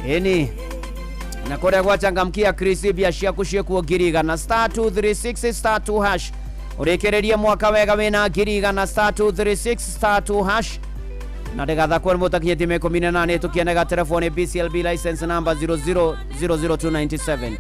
Eni na kuria gwachangamkia Krisibia ciaku ciekuo ngiriga na star 236 star 2 hash urekereria mwaka wega wina ngiriga na star 236 star 2 hash na ndegatha kwa mutakinyete me 18 tukienega telefone BCLB license number 0000297.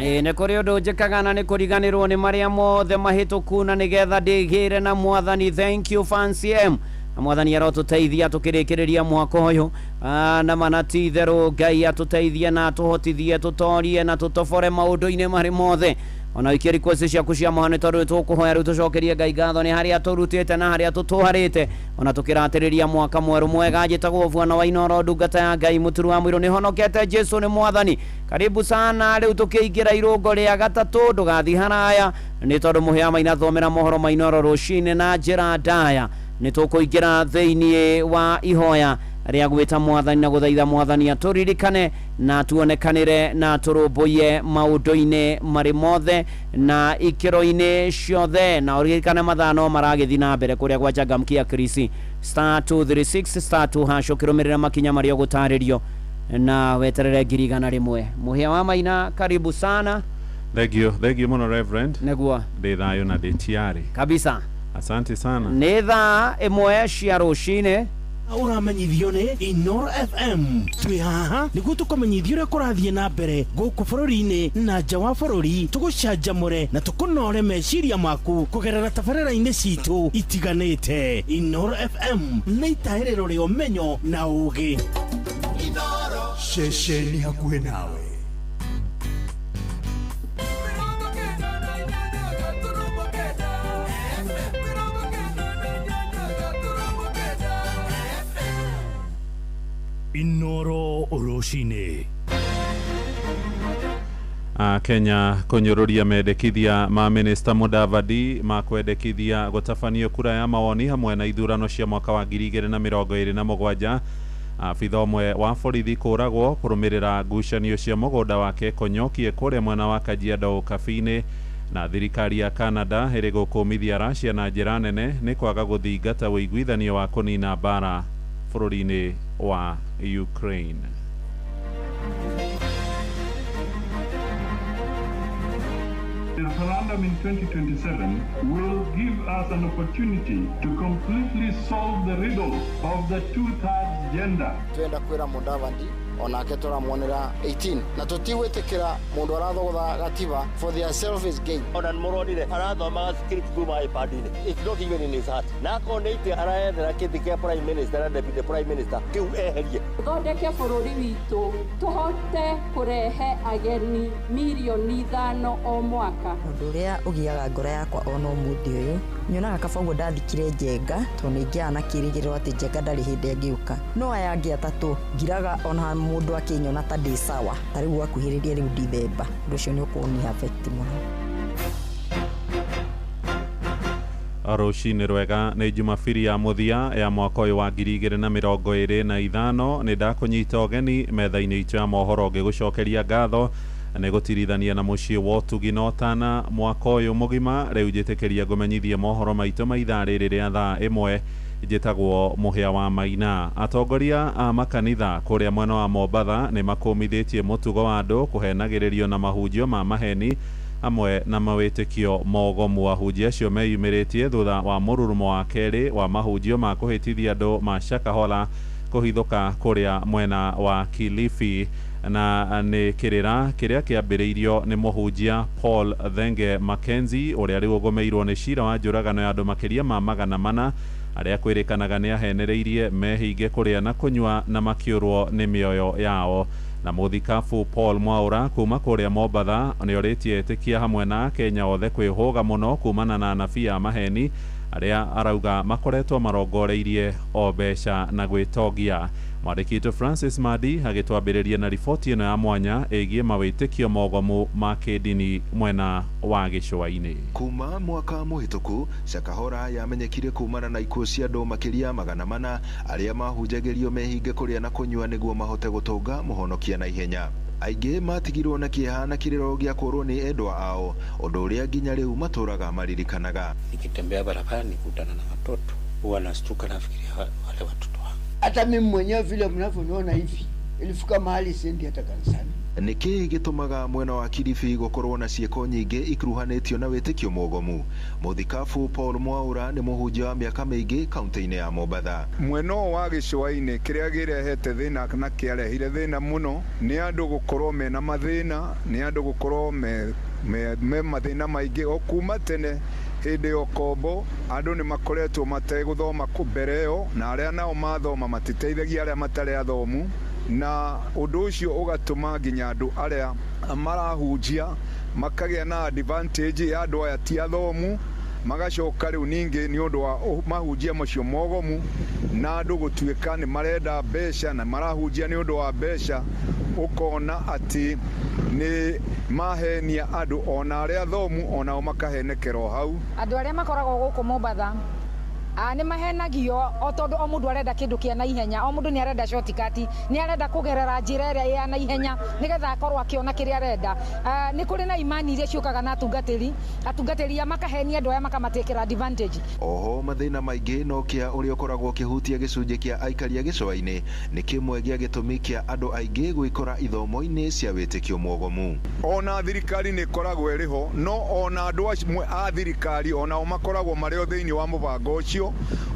nä kå rä å ndå njä kagana nä kå riganä nä marä a mothe mahä tå ku na nä getha ndä gä re na mwathani. Thank you Fancy M na mwathani arotå teithia tå kä rä kä rä ria mwaka å yå na manati itherå Ngai atå teithie na atå hotithie tå torie na tå tobore maå ndå-inä marä mothe ona ikä request ciaku cia mohane tondå tå kå hoya rä u tå cokerie Ngai ngatho nä harä a tå rutä te na harä a tå twarä te ona tå kä ratä rä ria mwaka mwerå mwega njä tagwo Bwana wa Inoro ndungata ya Ngai må turu wa mwä rå nä honokete Jesu nä mwathani. Karibu sana rä u tå kä ingä ra irå rä a gatatå ndå gathi haraya nä tondå må hea maina thomera mohoro ma Inoro rå cinä na njä ra ndaya nä tå kå ingä ra thä-inä wa ihoya rĩa gwĩta mwathani na gũthaitha mwathani atũririkane na tuonekanĩre na tũrũmbũiye maũndũ-inĩ marĩ mothe na ikĩro-inĩ ciothe na ũririkane mathaa no maragĩthi na mbere kũrĩa gwa Changamkia Krisi *236 *2# ũkĩrũmĩrĩra makinya marĩa ũgũtarĩrio na weterere ngiri igana rĩmwe. Mũhĩa wa Maina, karibu sana. Thank you muno Reverend. Negua Ndĩ thayũ na ndĩ tiari kabisa. Asante sana. Nĩ thaa ĩmwe cia rũcinĩ uramenyithio ni Inoro FM. Twi haha niguo tukumenyithio uria kurathie na mbere guku bururi-ini na nja wa bururi, tugucanjamure na tukunore meciria maku kugerera tabarĩra-inĩ citu itiganĩte. Inoro FM nĩ itaĩrĩro rĩa ũmenyo na ũũgĩ. Inoro ceceni hakuhĩ nawe. Inoro Roshine. Kenya kunyururia mendekithia ma Minister Mudavadi ma kwendekithia gũtabanio kura ya mawoni hamwe na ithurano cia mwaka wa 2027. Abitha ũmwe wa borithi kũragwo kũrũmĩrĩra ngucanio cia mũgũnda wake Konyokie kũrĩa mwena wa Kajiado Kabi-inĩ, na thirikari ya Canada ĩrĩ gũkũmithia Russia na njĩra nene nĩ kwaga gũthingata ũiguithanio wa kũnina mbara bũrũri-inĩ wa Ukraine. The referendum in 2027 will give us an opportunity to completely solve the riddle of the two-thirds gender. Twenda kwira Mudavadi onake turamuonera 18 na tutiwitikira mundu arathogotha gatiba for their selfish gain. Ona muronire arathoma script kuma ipadini, it's not even in his heart. Na konete araethera kiti kia prime minister na deputy prime minister kiu eherie thondeke bururi witu tuhote kurehe ageni milioni 5 o mwaka. Undu uria ugiaga ngoro yakwa ona umuthi uyu nyonaga kabaguo ndathikire Njenga tondu ingiaga na kirigiriro ati Njenga ndari hindi angiuka, no aya angi atatu ngiraga ona mundu akinyona ta ndi sawa tariu akuhiririe riu Dithemba. Undu ucio ni ukuni affect muno. Rũcinĩ rwega nĩ Jumabiri ya mũthia ya mwaka ũyũ wa 2025 nĩ ndakũnyita ũgeni metha-inĩ itũ ya mohoro ngĩgũcokeria ngatho nĩ gũtirithania na mũciĩ wa ũtugi na ũtana mwaka ũyũ mũgima. Rĩu njĩtĩkĩria ngũmenyithie mohoro maitũ ma ithaa rĩrĩ rĩa thaa ĩmwe. Njĩtagwo Mũhĩa wa Maina. Atongoria a makanitha kũrĩa mwena wa Mombatha nĩ makũmithĩtie mũtugo wa andũ kũhenagĩrĩrio na mahunjio ma maheni amwe na mawĩtĩkio mogomu. Ahunjia acio meyumĩrĩtie thutha wa mũrurumo wa kerĩ wa mahunjio ma kũhĩtithia andũ ma Shakahola kũhithũka kũrĩa mwena wa Kilifi, na nĩ kĩrĩra kĩrĩa kĩambĩrĩirio nĩ mũhunjia Paul Thenge Mackenzie ũrĩa rĩu ũgũmĩirwo nĩ cira wa njũragano ya andũ makĩria ma 400 arĩa kwĩrĩkanaga nĩ ahenereirie mehinge kũrĩa na kũnyua na makĩũrwo nĩ mĩoyo yao. Na mũthikabu Paul Mwaura kuma kũrĩa Mombatha nĩ orĩtie etĩkia hamwe na Kenya othe kwĩhũga mũno kumana na anabii a maheni arĩa arauga makoretwo marongoreirie o mbeca na gwĩtongia. Mwandĩki witũ Francis Madi agĩtwambĩrĩria na riboti ĩno ya mwanya ĩgiĩ mawĩtĩkio mogomu ma kĩndini mwena wa gĩcũa-inĩ. Kuma mwaka mũhĩtũku Shakahola yamenyekire kumana na ikuũ cia andũ makĩria 400 arĩa mahunjagĩrio mehinge kũrĩa na kũnyua nĩguo mahote gũtũnga mũhonokia na ihenya. Aingĩ matigirwo na kĩeha na kĩrĩro gĩa kũrwo nĩ endwa ao, ũndũ ũrĩa nginya rĩu matũraga maririkanaga. Nikitembea barabarani nikutana na watoto huwa nastuka nafikiria wale watoto. Hata mimi mwenyewe vile mnavyoniona hivi, ilifika mahali siendi hata kanisani. niki gitumaga mwena wa Kilifi gukorwo na cieko nyingi ikuruhanitio na witikio mwogomu. Muthikabu Paul Mwaura ni muhunjia wa miaka mingi kaunti-ini ya Mombatha. Mweno wa gicua-ini kiria girehete thina na kiarehire thina muno ni andu gukorwo mena mathina, ni andu gukorwo me mathina maingi o kuma tene. Hindi yo kombo andu ni makoretwo mateguthoma kubereo na aria nao mathoma matiteithagia aria matari athomu, na undu ucio ugatuma nginya andu aria marahunjia makagia na advantage ya andu aya ti athomu, magacoka riu ningi ni undu wa mahunjia macio mogomu na andu gutuika ni marenda mbeca na marahunjia ni undu wa mbeca, ukona ati ni mahenia andu ona aria thomu ona makahenekero hau. Andu aria makoragwo guku Mombatha ni mahenagio o tondu o mundu arenda kindu kia na ihenya, o mundu ni arenda shortcut, ni arenda kugerera njira iria ya na ihenya nigetha akorwo akiona kiria arenda. Ni kuri na imani iria ciukaga na atungatiri ya makahenia andu aya makamatekera advantage. Oho mathina maingi no kia uria ukoragwo kihutia gicunje kia aikaria gicua-ini ni kimwe gia gitumi kia andu aingi gwikora ithomo-ini cia witikio mwogomu. Ona thirikari ni koragwo iriho, no ona andu a thirikari ona o makoragwo mario thiini wa mubango ucio,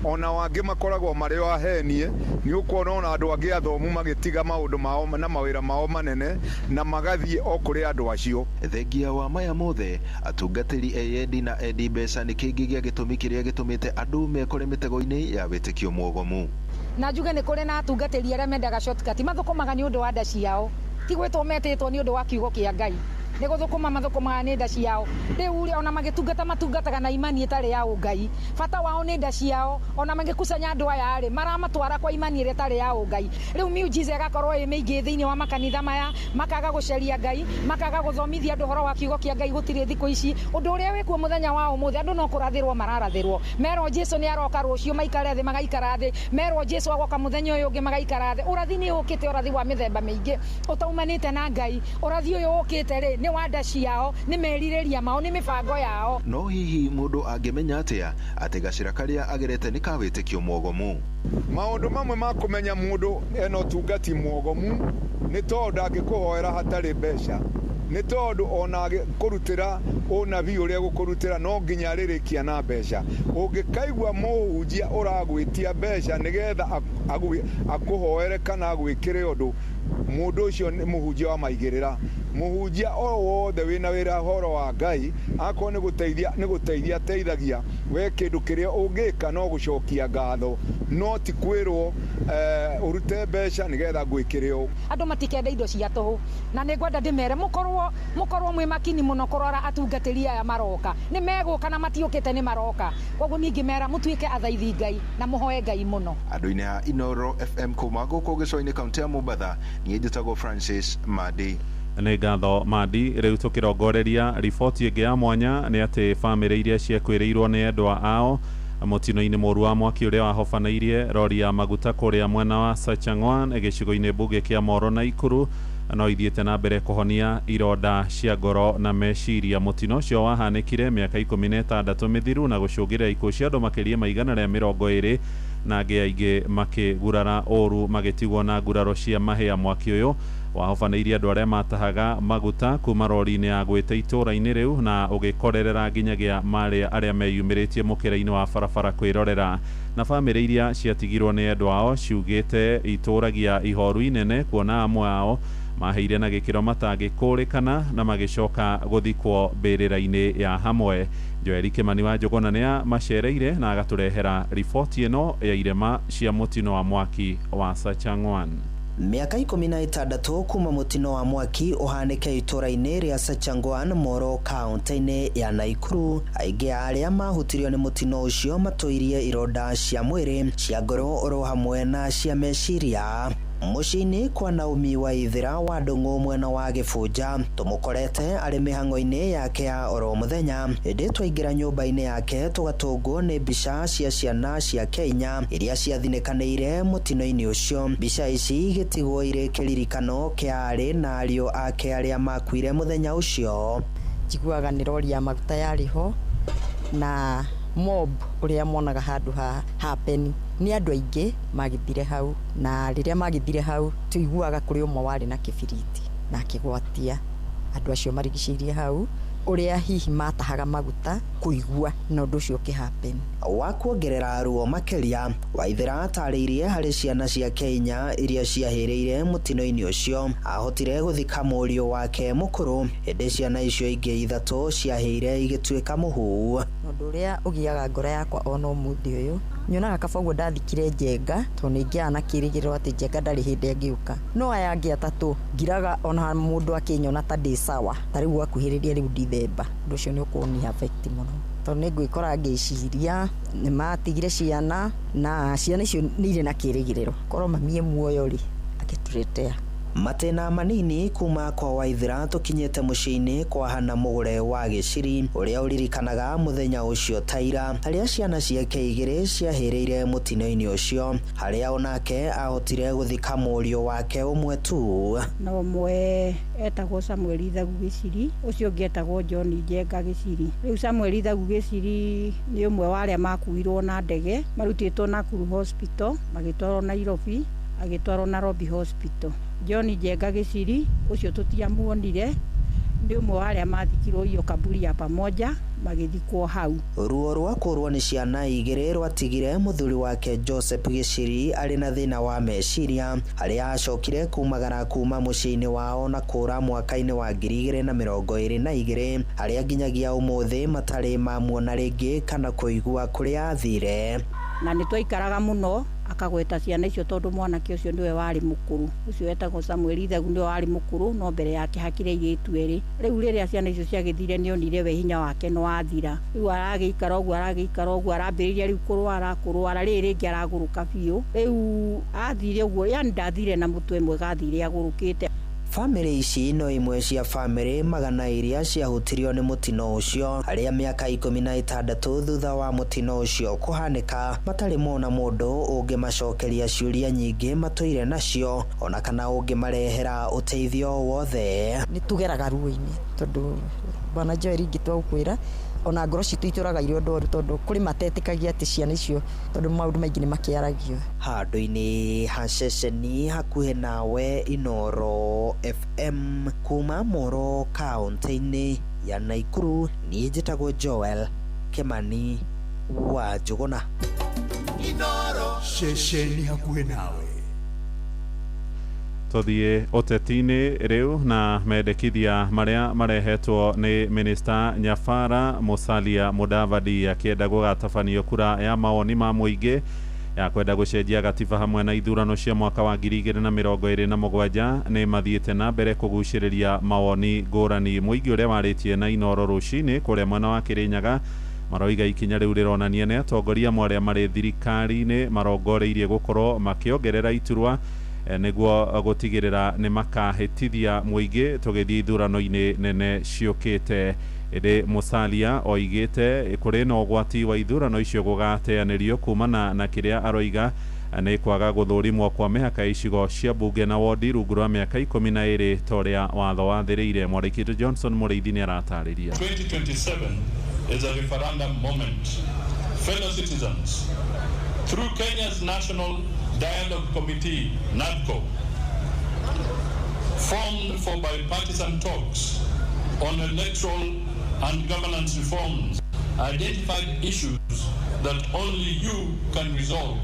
ona wangi makoragwo mario ahenie. Ni ukona ona andu angi athomu magitiga maundu mao na mawira mao manene na magathie o kuri andu acio. Thengia wa maya mothe atungatiri eyendi na endi mbeca ni kingi gia gitumi kiria gitumite andu mekore mitego-ini ya witikio mwogomu. Na njuge ni kuri na atungatiri aria mendaga shortcut mathukumaga ni undu wa nda ciao, ti gwitwo metitwo ni undu wa kiugo kia Ngai, ni guthukuma mathukumaga ni nda ciao. Riu ona matungataga na imani itari ya Ngai, bata wao ni nda ciao. Ona magikusanya andu aya ari maramatwara kwa imani iria itari ya Ngai. Riu miujiza igakorwo imiingi thiini wa makanitha maya, makaga guceria Ngai, makaga guthomithia andu horo wa kiugo kia Ngai gutiri thiku ici. Undu uria wikuo muthenya wa umuthi andu no kurathirwo mararathirwo. Merwo Jesu ni aroka rucio maikare thi magaikara thi, merwo Jesu agoka muthenya uyu ungi magaikara thi. Urathi ni ukite urathi wa mithemba mingi utaumanite na Ngai. Urathi uyu ukite ri ni wa nda ciao, ni meririria mao, ni mibango yao. No hihi mundu angimenya atia ati gacira karia agerete ni ka witikio mwogomu? Maundu mamwe ma kumenya mundu eno tungati mwogomu ni tondu angikuhoera hatari mbeca, ni tondu ona kurutira unabii uria gukurutira no nginya ririkia na mbeca. Ungikaigua muhunjia uragwitia mbeca nigetha akuhoere kana agwikire undu, mundu ucio ni muhunjia wa maigirira. Muhunjia o wothe wina wira horo wa Ngai akwo ni guteithia teithagia we kindu kiria ungika no gucokia ngatho, no ti kwirwo urute mbeca nigetha gwikire u. Andu matikenda indo cia tuhu, na ni ngwenda ndimere mukorwo mwi makini muno kurora atungatiri aya maroka, ni meguka na matiukite ni maroka. Koguo ningi mera mutuike athaithi Ngai na muhoe Ngai muno. Andu-ini ha Inoro FM kuma guku gico-ini kaunti ya Mombatha, ni njitagwo Francis Madi. Nĩ ngatho Madi. Rĩu tũkĩrongoreria riboti ĩngĩ ya mwanya nĩ atĩ bamĩrĩ iria ciakwĩrĩirwo nĩ endwa ao mũtino-inĩ mũru wa mwaki ũrĩa wahobanĩirie rori ya maguta kũrĩa mwena wa Sachangwan gĩcigo-inĩ mbunge kĩa Moro na Ikuru no ithiĩte na mbere kũhonia ironda cia ngoro na meciria. Mũtino ũcio wahanĩkire mĩaka 16 mĩthiru na gũcũngĩrĩra ikuũ cia andũ makĩria ma 120 na angĩ aingĩ makĩgurara ũru magĩtigwo na nguraro cia mahĩa. Mwaki ũyũ wahobanĩirie andũ arĩa matahaga maguta kuma rori-inĩ ya gwĩte itũra-inĩ rĩu na ũgĩkorerera nginyagia marĩa arĩa meyumĩrĩtie mũkĩra-inĩ wa barabara kwĩrorera. Na bamĩrĩ iria ciatigirwo nĩ endwa ao ciugĩte itũragia ihoru inene kuona amwe ao maheire na gĩkĩro matangĩkũrĩkana na magĩcoka gũthikwo mbĩrĩra-inĩ ya hamwe. Joeli Kimani wa Njũgũna nĩa macereire na agatũrehera riboti ĩno ya irema cia mũtino wa mwaki wa Sachangwan. Miaka 16 kuma mutino wa mwaki uhanike itura-ini ria Sachangwan Moro kaunti-ini ya Naikuru. Aingi aria mahutirio ni mutino ucio matoirie ironda cia mwiri, cia ngoro oro hamwe na cia meciria. Mucini kwa Naomi Waithira wa Ndung'u mwena wa Gifunja tumukorete ari mihango-ini yake ya oro muthenya. Indi twaingira nyumba-ini yake tugatungwo ni mbica cia ciana cia Kenya iria ciathinĩkanĩire mutino-ini ucio. Mbica ici gitigwo iri kiririkano kia ari na ariũ ake aria makuire muthenya ucio. Njiguaga ni rori ya maguta yariho na mob uria monaga handu ha happen ni andu aingi magithire hau, na riria magithire hau tuiguaga kuri umwe wari na kibiriti na akĩgwatia andũ acio marigicĩirie hau uria hihi matahaga maguta kuigua na ũndũ ũcio ũkĩhappen. Wa kuongerera ruo makeria, Waithera atarĩirie harĩ ciana cia Kenya iria ciahĩrĩire mũtino-inĩ ũcio ahotire gũthika mũriũ wake mũkũrũ hĩndĩ ciana icio ingĩ ithatũ ciahĩire igĩtuĩka mũhuu. Ũndũ ũrĩa ũgiaga ngoro yakwa ona ũmũthĩ ũyũ, nyonaga kaba ũguo ndathikire Njenga tondũ nĩingĩaga na kĩrĩgĩrĩro atĩ Njenga ndarĩ hĩndĩ angĩũka, no aya angĩ atatũ ngiraga ona mũndũ akĩnyona ta ndĩ sawa, ta rĩu akuhĩrĩria rĩu Dithemba, ũndũ ũcio nĩ ũkũni affect mũno tondũ nĩngwĩkora ngĩciria nĩ matigire ciana na ciana icio nĩ irĩ na kĩrĩgĩrĩro, korwo mamie muoyo rĩ akĩtũretea. Matena manini kuma kwa Waithera tũkinyĩte mũciĩ-inĩ kwa Hana Mũgũre wa Gĩciri ũrĩa ũririkanaga mũthenya ũcio taira harĩa ciana ciake igĩrĩ ciahĩrĩire mũtino-inĩ ũcio harĩa onake ahotire gũthika mũriũ wake ũmwe tu. Na ũmwe etagwo Samuel Ithagu Gĩciri, ũcio ũngĩ etagwo John Njenga Gĩciri. Rĩu Samuel Ithagu Gĩciri nĩ ũmwe wa arĩa makuirwo na ndege marutĩtwo Nakuru Hospital magĩtwarwo Nairobi agĩtwarwo Nairobi Hospital. John Njenga Gĩciri ũcio tũtiamuonire nĩ ũmwe wa arĩa mathikirwo hiyo kaburi ya pamoja magĩthikwo hau. Ruo rwa kũrwo nĩ ciana igĩrĩ rwatigire mũthuri wake Joseph Gĩciri arĩ na thĩna wa meciria harĩa acokire kumagara kuma mũciĩ-inĩ wao na kũra mwaka-inĩ wa 2022 harĩa nginyagia ũmũthĩ matarĩ mamuona rĩngĩ kana kũigua kũrĩa athire. Na nĩ twaikaraga mũno akagweta ciana icio tondũ mwanake ũcio nĩwe warĩ mũkũrũ. Ũcio etagwo Samuel Ithagu nĩwe warĩ mũkũrũ, no mbere yake hakire airĩtu erĩ. Rĩu rĩrĩa ciana icio ciagĩthire nĩonire we hinya wake nĩ wathira. Rĩu aragĩikara ũguo arambĩrĩria rĩu kũrwara rĩrĩ rĩngĩ aragũrũka biũ. Rĩu athire ũguo, yani ndathire na mũtwe mwega, athire agũrũkĩte. Family ici no imwe cia family magana iria ciahutirio nĩ mũtino ũcio harĩa mĩaka 16 thutha wa mũtino ũcio kũhanĩka matarĩ mona mũndũ ũngĩmacokeria ciũria nyingĩ matũire nacio ona kana ũngĩmarehera ũteithio wothe. Nĩ tũgeraga ruo-inĩ tondũ bwana Joel ingĩtwakwĩra ona ngoro citũ itũraga irio ndoru tondũ kũrĩ matetĩkagia atĩ ciana icio tondũ maũndũ maingĩ nĩ makĩaragio. Handũ-inĩ ha ceceni hakuhĩ nawe Inooro FM kuma Moro kaunti-inĩ ya Naikuru, niĩ njĩtagwo Joel Kimani wa Njũgũna. Inooro ceceni hakuhĩ nawe. Tũthiĩ ũteti-inĩ rĩu na mendekithia marĩa marehetwo nĩ Minista Nyabara Musalia Mudavadi akĩenda gũgatabanio kura ya mawoni ma mũingĩ ya kwenda gũcenjia gatiba hamwe na ithurano cia mwaka wa 2027 nĩ mathiĩte na mbere kũgucĩrĩria mawoni ngũrani. Mũingĩ ũrĩa warĩtie na Inooro rũcinĩ kũrĩa mwena wa Kĩrĩnyaga maroiga ikinya rĩu rĩronania nĩ atongoria marĩa marĩ thirikari-inĩ marongoreirie gũkorwo makĩongerera iturwa nĩguo gũtigĩrĩra nĩ makahĩtithia mũingĩ tũgĩthiĩ ithurano-inĩ nene ciũkĩte. Ĩndĩ Musalia oigĩte kũrĩ na ũgwati wa ithurano icio gũgateanĩrio kumana na kĩrĩa aroiga nĩ kwaga gũthũrimwo kwa mĩhaka icigo cia mbunge na wodi rungu rwa mĩaka 12 ta ũrĩa watho wathĩrĩire. Mwandĩki Johnson Mũrĩithi nĩ aratarĩria. 2027 is a referendum moment. Fellow citizens, through Kenya's National Dialogue Committee, NADCO, formed for bipartisan talks on electoral and governance reforms, identified issues that only you can resolve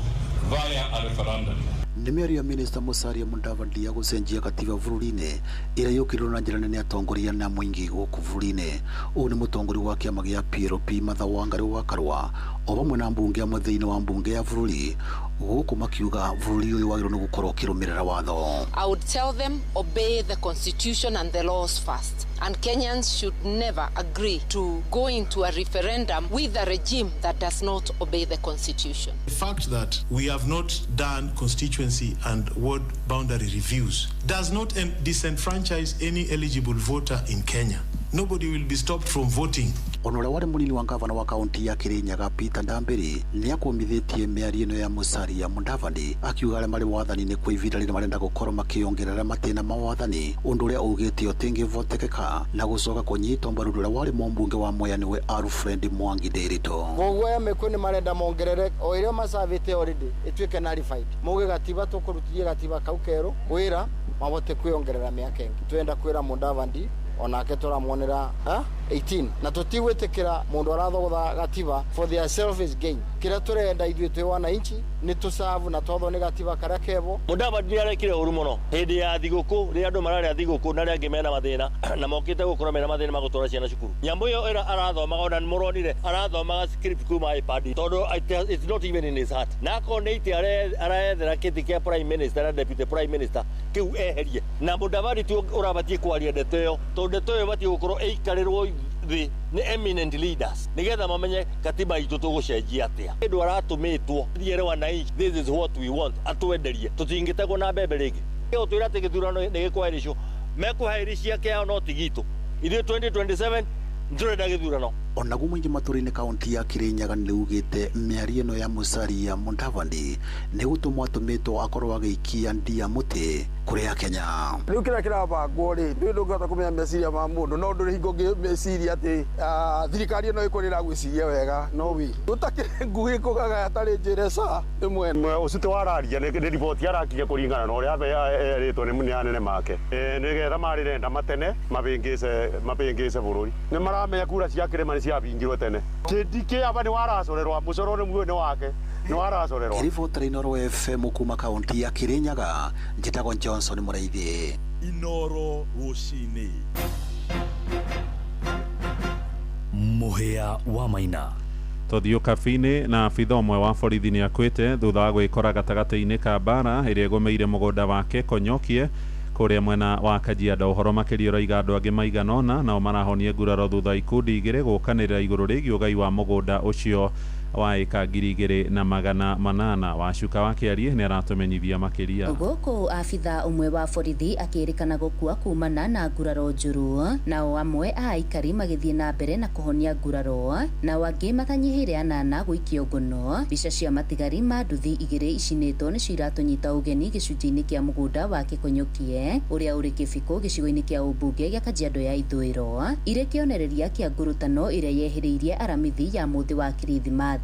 via a referendum. Nimeria Minister Musalia Mudavadi ya gũcenjia katiba bũrũri-inĩ ĩrĩa yũkĩrĩirwo na njĩra nene atongoria na mũingĩ gũkũ bũrũri-inĩ. Ũyũ nĩ mũtongoria wa kĩama gĩa PLP Martha Wangari wa Karua o hamwe na mbunge amwe thĩinĩ wa mbunge ya bũrũri gũkũ makiuga bũrũri ũyũ wagĩrĩirwo nĩ gũkorwo ũkĩrũmĩrĩra watho. I would tell them obey the constitution and the laws first, and Kenyans should never agree to go into a referendum with a regime that does not obey the constitution. The fact that we have not done constituency and ward boundary reviews does not disenfranchise any eligible voter in Kenya. Nobody will be stopped from voting. Onore wale munini wa gavana wa kaunti ya Kirinyaga Peter Ndambiri ni akumithĩtie mĩario ĩno ya Musalia Mudavadi akiuga arĩa marĩ wathani-inĩ kwa ivinda rĩrĩ marenda gũkorwo makĩongerera matĩna ma wathani, ũndũ ũrĩa ũgĩte ũtĩngĩvotekeka na gũcoka kũnyitwo mbaru ũrĩa warĩ mũmbunge wa Mwea nĩwe Alfred Mwangi Nderitu. Koguo ya mekwe nĩ marenda mongerere o iria macavĩte already ĩtuĩke nullified. Muge gatiba tũkũrutithie gatiba kau kerũ wĩra mabote kwiongerera miaka ingi twenda kwira Mudavadi onake turamonera 18 na tutigwitikira mundu arathogotha gatiba for their selfish gain kira turenda ithuĩ twi wananchi ni tusavu na twatho ni gatiba karia kevo. Mudavadi arekire uru muno hindi ya thiguku ri andu mararĩa thiguku na ri angi mena mathina na mokite gukora mena mathina magutwara ciana cukuru. Nyambo iyo ira arathomaga ona muronire arathomaga script kuma iPad tondu it's not even in his heart. Na konete arethera kiti kia prime minister na deputy prime minister kiu eherie na Mudavadi tu urabatie kwaria ndeto iyo tondu ndeto iyo batie gukorwo ikarirwo thi ni eminent leaders nigetha mamenye katiba itu tugucenjia atia ndu aratumitwo thiere wananchi this is what we want atwenderie tutingitagwo na mbembe ringi iyo twira ati githurano ni gikwairicio mekuhairisia kiao no tigitu ithuĩ 2027 ndurenda githurano. Onaguo mwingi matũra-inĩ kaunti ya Kirinyaga nĩugĩte mĩario ĩno ya Musalia Mudavadi nĩ gũtũmwo atũmĩtwo akorwo agĩikia ndia mũtĩ kũrĩ Akenya. Rĩu kĩrĩa kĩrabangwo rĩ ndũngĩhota kũmenya meciria ma mũndũ no ndũrĩ hingo ngĩmeciria atĩ thirikari ĩno ĩkorwo ĩragwĩciria wega no wi gũtakĩrĩ nguhĩ kũgaga atarĩ njĩreca ĩmwe ũcio tĩ wararia nĩ riboti arakinya kũringana na ũrĩa erĩtwo nĩ anene make nĩgetha marĩrenda matene mabĩngĩce bũrũri nĩ maramenya kura cia kĩrĩma ciabingirwo tene kĩndikĩ aba nĩ waracorerwa mũcoro nĩ muoyo nĩ wake nĩ waracorerwa. Riboti-inĩ Inoro FM kuma kaunti ya Kirinyaga njĩtagwo Johnson Mũraithi. Inoro rũcinĩ. Mũhĩa wa Maina. Tũthiũ kabi-inĩ na abitha ũmwe wa borithi nĩ akuĩte thutha wa gwĩkora gatagatĩ-inĩ ka mbara ĩrĩa ĩgũmĩire mũgũnda wake Konyokie kũrĩa mwena wa Kajiado. Ũhoro makĩria ũrauga andũ angĩ maigana ũna nao marahonie nguraro thutha ikundi igĩrĩ gũkanĩrĩra igũrũ rĩgiĩ ũgai wa mũgũnda ũcio wa ĩka 2,800. Wacuka wa Kĩarie nĩ aratũmenyithia makĩria. Gũkũ abitha ũmwe wa borithi akĩrĩkana gũkua kumana na nguraro njũru, nao amwe a aikari magĩthiĩ na mbere na kũhonia nguraro, nao angĩ matanyihĩire anana gũikio ngono. Mbica cia matigari ma nduthi igĩrĩ icinĩtwo nĩcio iratũnyita ũgeni gĩcunjĩ-inĩ kĩa mũgũnda wa Konyokie ũrĩa ũrĩ Kĩbiko gĩcigo-inĩ kĩa ũmbunge gĩa Kajiado ya ithũĩro, irĩ kĩonereria kĩa ngurutano ĩrĩa yehĩrĩirie aramithi ya mũthĩ wa Kirithimathi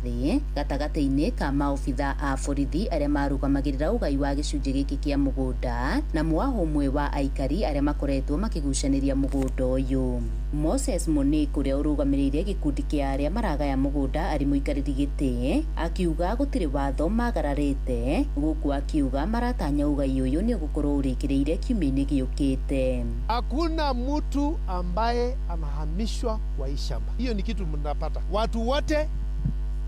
gatagatĩ-inĩ ka maobitha a borithi arĩa marũgamagĩrĩra ũgai wa gĩcunjĩ gĩkĩ kĩa mũgũnda na mwaho ũmwe wa aikari arĩa makoretwo makĩgucanĩria mũgũnda ũyũ. Moses Monik ũrĩa ũrũgamĩrĩire gĩkundi kĩa arĩa maragaya mũgũnda arĩ mũikarĩri gĩtĩ akiuga gũtirĩ watho magararĩte, gũkũ akiuga maratanya ũgai ũyũ nĩ ũgũkorwo ũrĩkĩrĩire kiumia-inĩ gĩũkĩte. Hakuna mtu ambaye anahamishwa kwa hii shamba. Hiyo ni kitu mnapata. Watu wote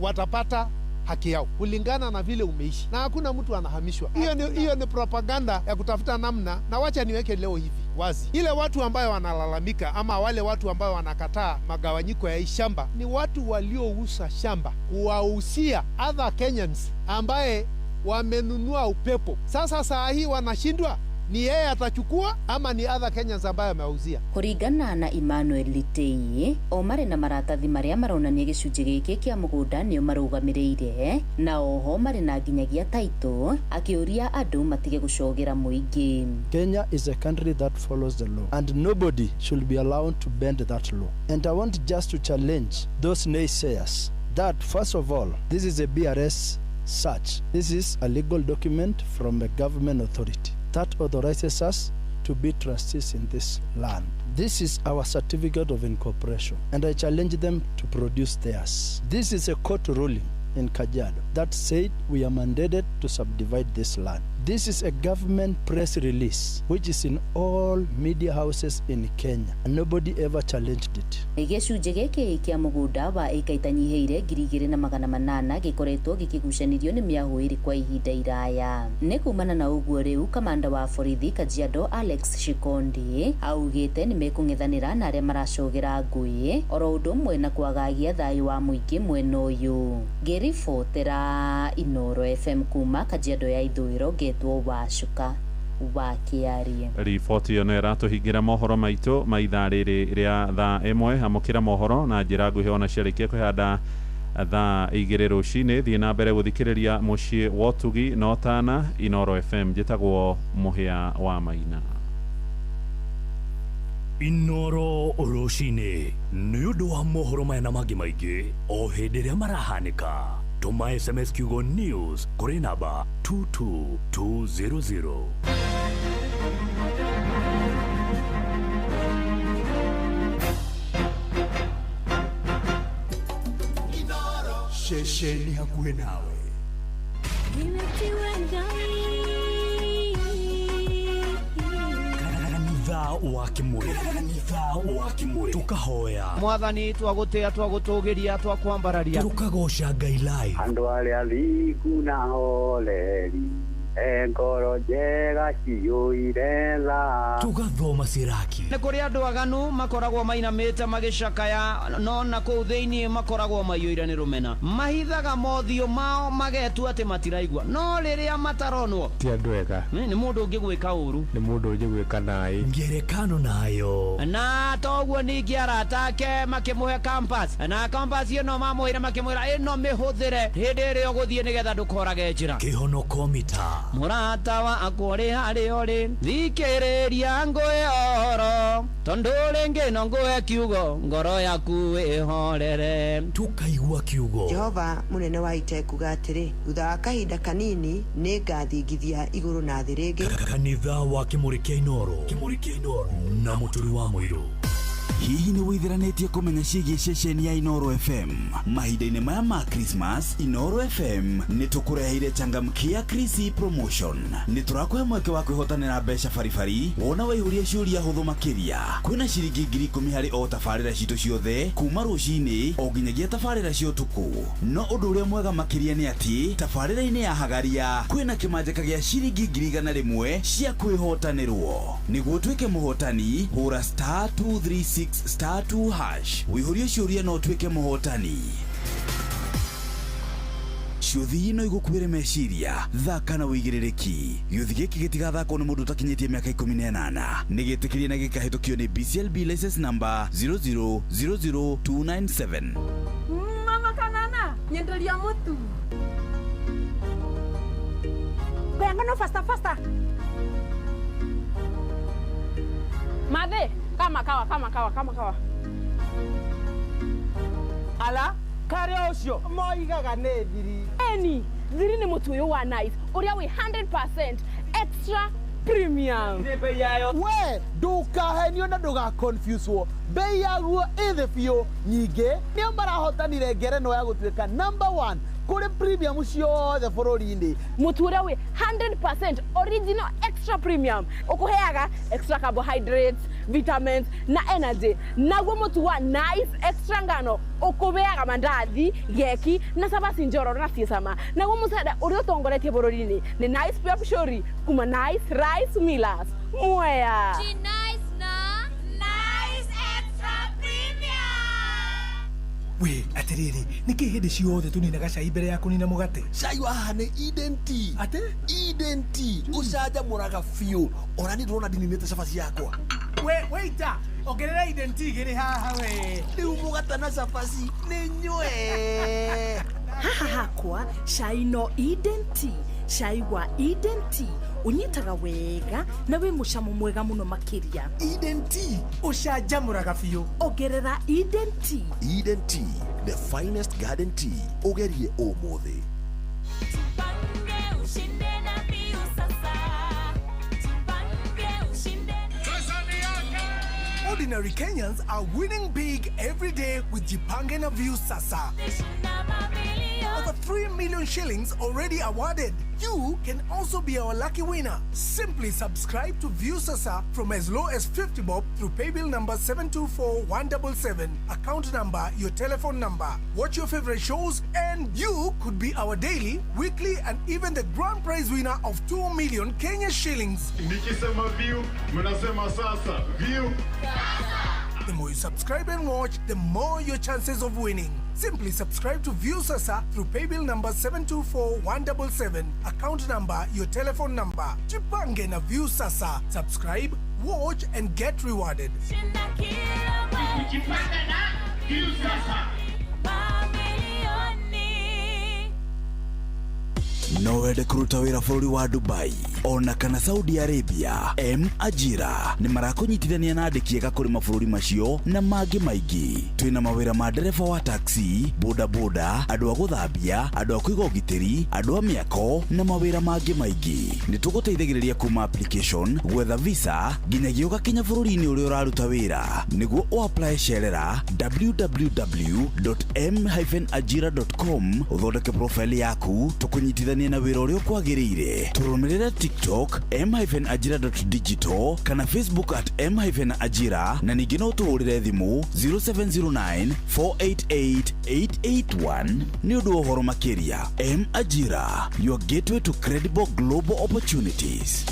watapata haki yao kulingana na vile umeishi na hakuna mtu anahamishwa. Hiyo ni propaganda ya kutafuta namna, na wacha niweke leo hivi wazi. Ile watu ambayo wanalalamika ama wale watu ambayo wanakataa magawanyiko ya hii shamba ni watu waliouza shamba kuwahusia other Kenyans ambaye wamenunua upepo. Sasa saa hii wanashindwa ni yeye atachukua ama ni other Kenyans ambaye amewauzia. Kuringana na Emmanuel Litei, o marĩ na maratathi marĩa maronania gĩcunjĩ gĩkĩ kĩa mũgũnda nĩo marũgamĩrĩire, na oho marĩ na nginyagia taitũ, akĩũria andũ matige gũcogera mũingĩ. Kenya is a country that follows the law and nobody should be allowed to bend that law. And I want just to challenge those naysayers that first of all, this is a BRS search. This is a legal document from a government authority that authorizes us to be trustees in this land. This is our certificate of incorporation, and I challenge them to produce theirs. This is a court ruling in Kajiado that said we are mandated to subdivide this land. This is a government press release which is in all media houses in Kenya and nobody ever challenged it. Gĩcunjĩ gĩkĩ kĩa mũgũnda wa ĩka itanyihĩire 2,800 gĩkoretwo gĩkĩgucanĩrio nĩ mĩahũ ĩrĩ kwa ihinda iraya. Nĩ kumana na ũguo rĩu kamanda wa borithi Kajiado Alex Shikondi augĩte nĩ mekũng'ethanĩra na arĩa maracogera ngũĩ oro ũndũ ũmwe na kwagagia thayũ wa mũingĩ mwena ũyũ. Ngĩribotera Inoro FM kuma Kajiado ya ithũĩro getwo Wacuka wa Kĩarie. Riboti ĩyo nĩ ĩratũhingĩra mohoro maitũ ma ithaa rĩrĩ rĩa thaa 1. Amũkĩra mohoro na njĩra nguhĩ ona ciarĩkia kwĩhanda thaa 2 rũcinĩ. Thiĩ na mbere gũthikĩrĩria mũciĩ wa ũtugi no tana Inoro FM. Njĩtagwo Mũhĩa wa Maina. Inoro rũcinĩ nĩ ũndũ wa mohoro maya na mangĩ maingĩ o hĩndĩ ĩrĩa marahanĩka. Tuma SMS kiugo news kuri namba 22200. ceceni hakuhe nawe. Kanitha wa Kimuri tukahoya mwathani twagutia twagutugiria twakwambararia tukagoca Ngai live andu aria athingu na holeri ngoro njega ciyuire tha tugathoma ciraki nĩ kũrĩ andũ aganu makoragwo mainamĩte magĩcakaya no na kũu thĩinĩ makoragwo maiyũire nĩ rũmena mahithaga mothiũ mao magetua atĩ matiraigua no rĩrĩa mataronwo ti andũ ega nĩ mũndũ ũngĩ gwĩka ũru nĩ mũndũ ũngĩ gwĩka naĩ ngerekano nayo na toguo ningĩ arata ake makĩmũhe campus na campus ĩno mamũhĩre makĩmwĩra ĩno mĩhũthĩre hĩndĩ ĩrĩa ũgũthiĩ nĩgetha ndũkorage njĩra kĩhonoko mita mũrata wa akũrĩ harĩa ũrĩ thikĩrĩria ngũhe ũhoro tondũ rĩngĩ no ngũhe kiugo ngoro yaku ĩhorere tukaigua kiugo Jehova mũnene wa ita kuga atĩrĩ thutha wa kahinda kanini nĩ ngathingithia igũrũ na thĩ rĩngĩ kanitha wa Kimuri kĩa Inoro na mũtũri wa mũirũ hihi nĩ wĩtheranĩtie kũmenya ciĩgiĩ ceceni ya Inoro FM mahinda-inĩ maya ma Christmas Inoro FM nĩ tũkũreheire changamkia Chrissy promotion nĩ tũrakũhe mweke wa kwĩhotanĩra mbeca baribari wona waihũria ciũria hũthũ makĩria kwĩna ciringi 10,000 harĩ o tabarĩra citũ ciothe kuma rũcinĩ o nginyagia tabarĩra cia ũtukũ no ũndũ ũrĩa mwega makĩria nĩ atĩ tabarĩra-inĩ ya hagaria kwĩna kĩmanjĩka gĩa ciringi 100,000 cia kwĩhotanĩrwo nĩguo tuĩke mũhotani hũra *236 *2# wĩihũrie ciũria no tuĩke mũhotani ciũthi ino igũkuĩre meciria thaka na wĩigĩrĩrĩki gĩũthi gĩkĩ gĩtigathakwo nĩ mũndũ ũtakinyĩtie mĩaka 18 nĩ gĩtĩkĩrie na gĩkahĩtũkio nĩ BCLB license number 0000297 mama kanana nyenderia mũtu ngano faster Mathe, kama kawa. Ala, kare ũcio moigaga nĩ thiri. Eni, thiri nĩ mũtu ũyũ wa nice, ũrĩa wĩ 100% extra premium. Nĩ bei yayo. We, ndũkahenio na ndũgaconfuse wo. Bei yaguo ĩthĩ biũ. Nyingĩ, nĩo marahotanire ngerenwa ya gũtuĩka number 1 kũrĩ premium ciothe bũrũri-inĩ. Mũtu ũrĩa wĩ 100% original extra premium. Ũkũheaga extra carbohydrates, vitamins na energy. Naguo mũtu wa nice extra ngano ũkũbeaga mandathi, geki na sabasi njororo na ciecama. Naguo mũcere ũrĩa ũtongoretie bũrũri-inĩ nĩ nice pia pishori kuma nice rice millers. Mwea. we atiriri niki hindi ciothe tuninaga cai mbere ya kunina mugate cai wa haha nĩ Eden Tea ate Eden Tea ũcanjamũraga biũ ona ni ndĩrona ndininĩte cabaci yakwa we waita ongerera Eden Tea gĩrĩ haha we rĩu mũgate na cabaci nĩ nyue haha hakwa cai no Eden Tea cai wa Eden Tea unyitaga wega na wĩ mũcamo mwega mũno makĩria Eden Tea ũcanjamũraga biũ ongerera Eden Tea Eden Tea the finest garden tea ũgerie ũmũthĩ Ordinary Kenyans are winning big every day with Jipange na View Sasa. Over 3 million shillings already awarded. You can also be our lucky winner. Simply subscribe to View Sasa from as low as 50 bob through paybill number 724177, account number, your telephone number. Watch your favorite shows and you could be our daily, weekly and even the grand prize winner of 2 million Kenya shillings. Nikisema View, mnasema sasa. View. The more you subscribe and watch, the more your chances of winning. Simply subscribe to View Sasa through paybill number 724177, account number, your telephone number. Jipange na View Sasa. Subscribe, watch and get rewarded. Jipange na View Sasa. no wende kuruta wĩra bũrũri wa Dubai ona kana Saudi Arabia, Ajira nĩ marakunyitithania na andĩki ega kũrĩ mabũrũri macio na mangĩ maingĩ. Twĩna mawĩra ma ndereba wa taxi, boda boda, andũ a gũthambia, andũ a kũiga ũgitĩri, andũ a mĩako na mawĩra mangĩ maingĩ. Nĩ tũgũteithagĩrĩria kuma application, gwetha visa, nginyagia ũgakinya bũrũri-inĩ ũrĩa ũraruta wĩra. Nĩguo ũapply cerera www.m-ajira.com ũthondeke profile yaku, tũkũnyitithanie na wĩra ũrĩa ũkwagĩrĩire. Tũrũmĩrĩre TikTok m-ajira.digital kana Facebook @m-ajira na ningĩ no tũhũrĩre thimũ 0709488881 nĩ ũndũ wa ũhoro makĩria. M-Ajira, your gateway to credible global opportunities.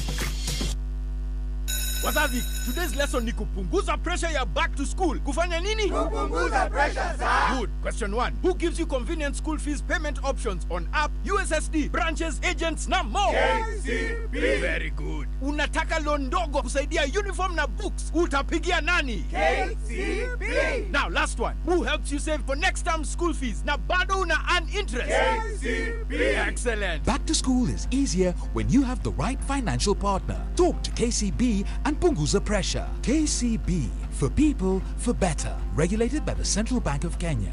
Wazazi, today's lesson ni kupunguza pressure ya back to school. Kufanya nini? Kupunguza pressure, sir. Good. Question 1. Who gives you convenient school fees payment options on app, USSD, branches, agents na more? KCB. Very good. Unataka loan ndogo kusaidia uniform na books. Utapigia nani? KCB. Now, last one. Who helps you save for next term school fees na bado una earn interest? KCB. Excellent. Back to school is easier when you have the right financial partner. Talk to KCB and punguza pressure. KCB, for people, for better. Regulated by the Central Bank of Kenya.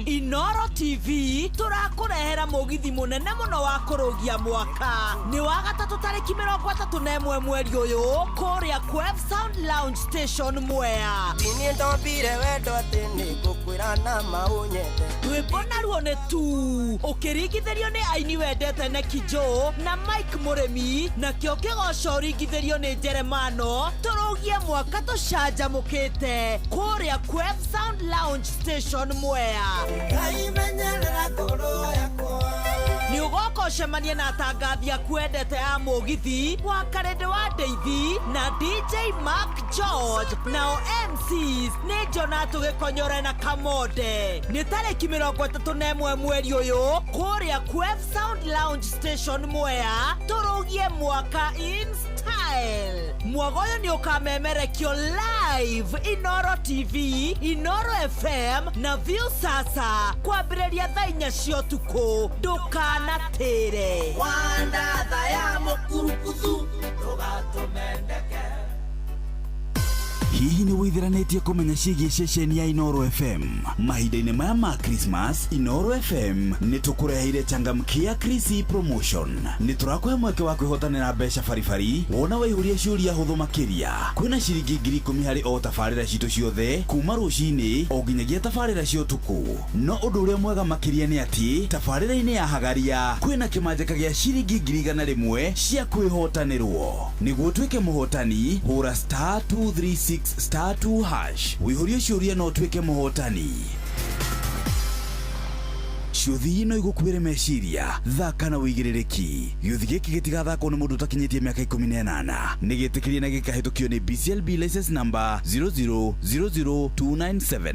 Inoro TV turakurehera mugithi munene muno wa kurugia mwaka ni wa gatatu tariki 31 mweri uyu kuria Quev Sound Lounge Station Mwea. Nini ndobire wendo atini gukwira na maunyete rwimbo naruo ni tu ukirigithirio ni aini wendete na Kijo na Mike Muremi na kio kigoco rigithirio ni Jeremano. Turugie mwaka tucanjamukite kuria Quev Sound Lounge Station Mwea. Ni ugoko cemania na atangathi akuendete a mugithi wa Karende wa Ndeithi na DJ Mark George nao MCs ni Jonathan Gikonyore na Kamonde. Ni tariki 31 mweri uyu kuria Quev Sound Lounge Station Mwea. Turugie mwaka in style. Mwagoyo ni ukamemerekio live Inoro TV, Inoro FM na View Sasa kwambĩrĩria thaa 4 cia ũtukũ. Ndũkanatere wanda thaya mũkurukuthu ndũgatũmendeke. Hihi nĩ wĩtheranĩtie kũmenya ciĩgiĩ ceceni ya Inoro FM? Mahinda-inĩ maya ma Christmas, Inoro FM nĩ tũkũreheire changamkia Chrissy promotion. Nĩ tũrakũhe mweke wa kwĩhotanĩra mbeca baribari wona waihũria ciũria hũthũ makĩria. Kwĩna ciringi 10,000 harĩ o tabarĩra citũ ciothe kuma rũcinĩ o nginyagia tabarĩra cia ũtukũ. No ũndũ ũrĩa mwega makĩria nĩ atĩ tabarĩra-inĩ ya Hagaria kwĩna kĩmanjĩka gĩa ciringi 100,000 cia kwĩhotanĩrwo. Nĩguo ũtuĩke mũhotani, hũra *236 *2# wĩihũrie ciũria no ũtuĩke mũhotani. Ciuthi ino igũkuĩre meciria, thaka na wĩigĩrĩrĩki. Gĩuthi gĩkĩ gĩtigathakwo nĩ mũndũ ũtakinyĩtie mĩaka 18. Nĩ gĩtĩkĩrie na gĩkahĩtũkio nĩ BCLB license number 0000297.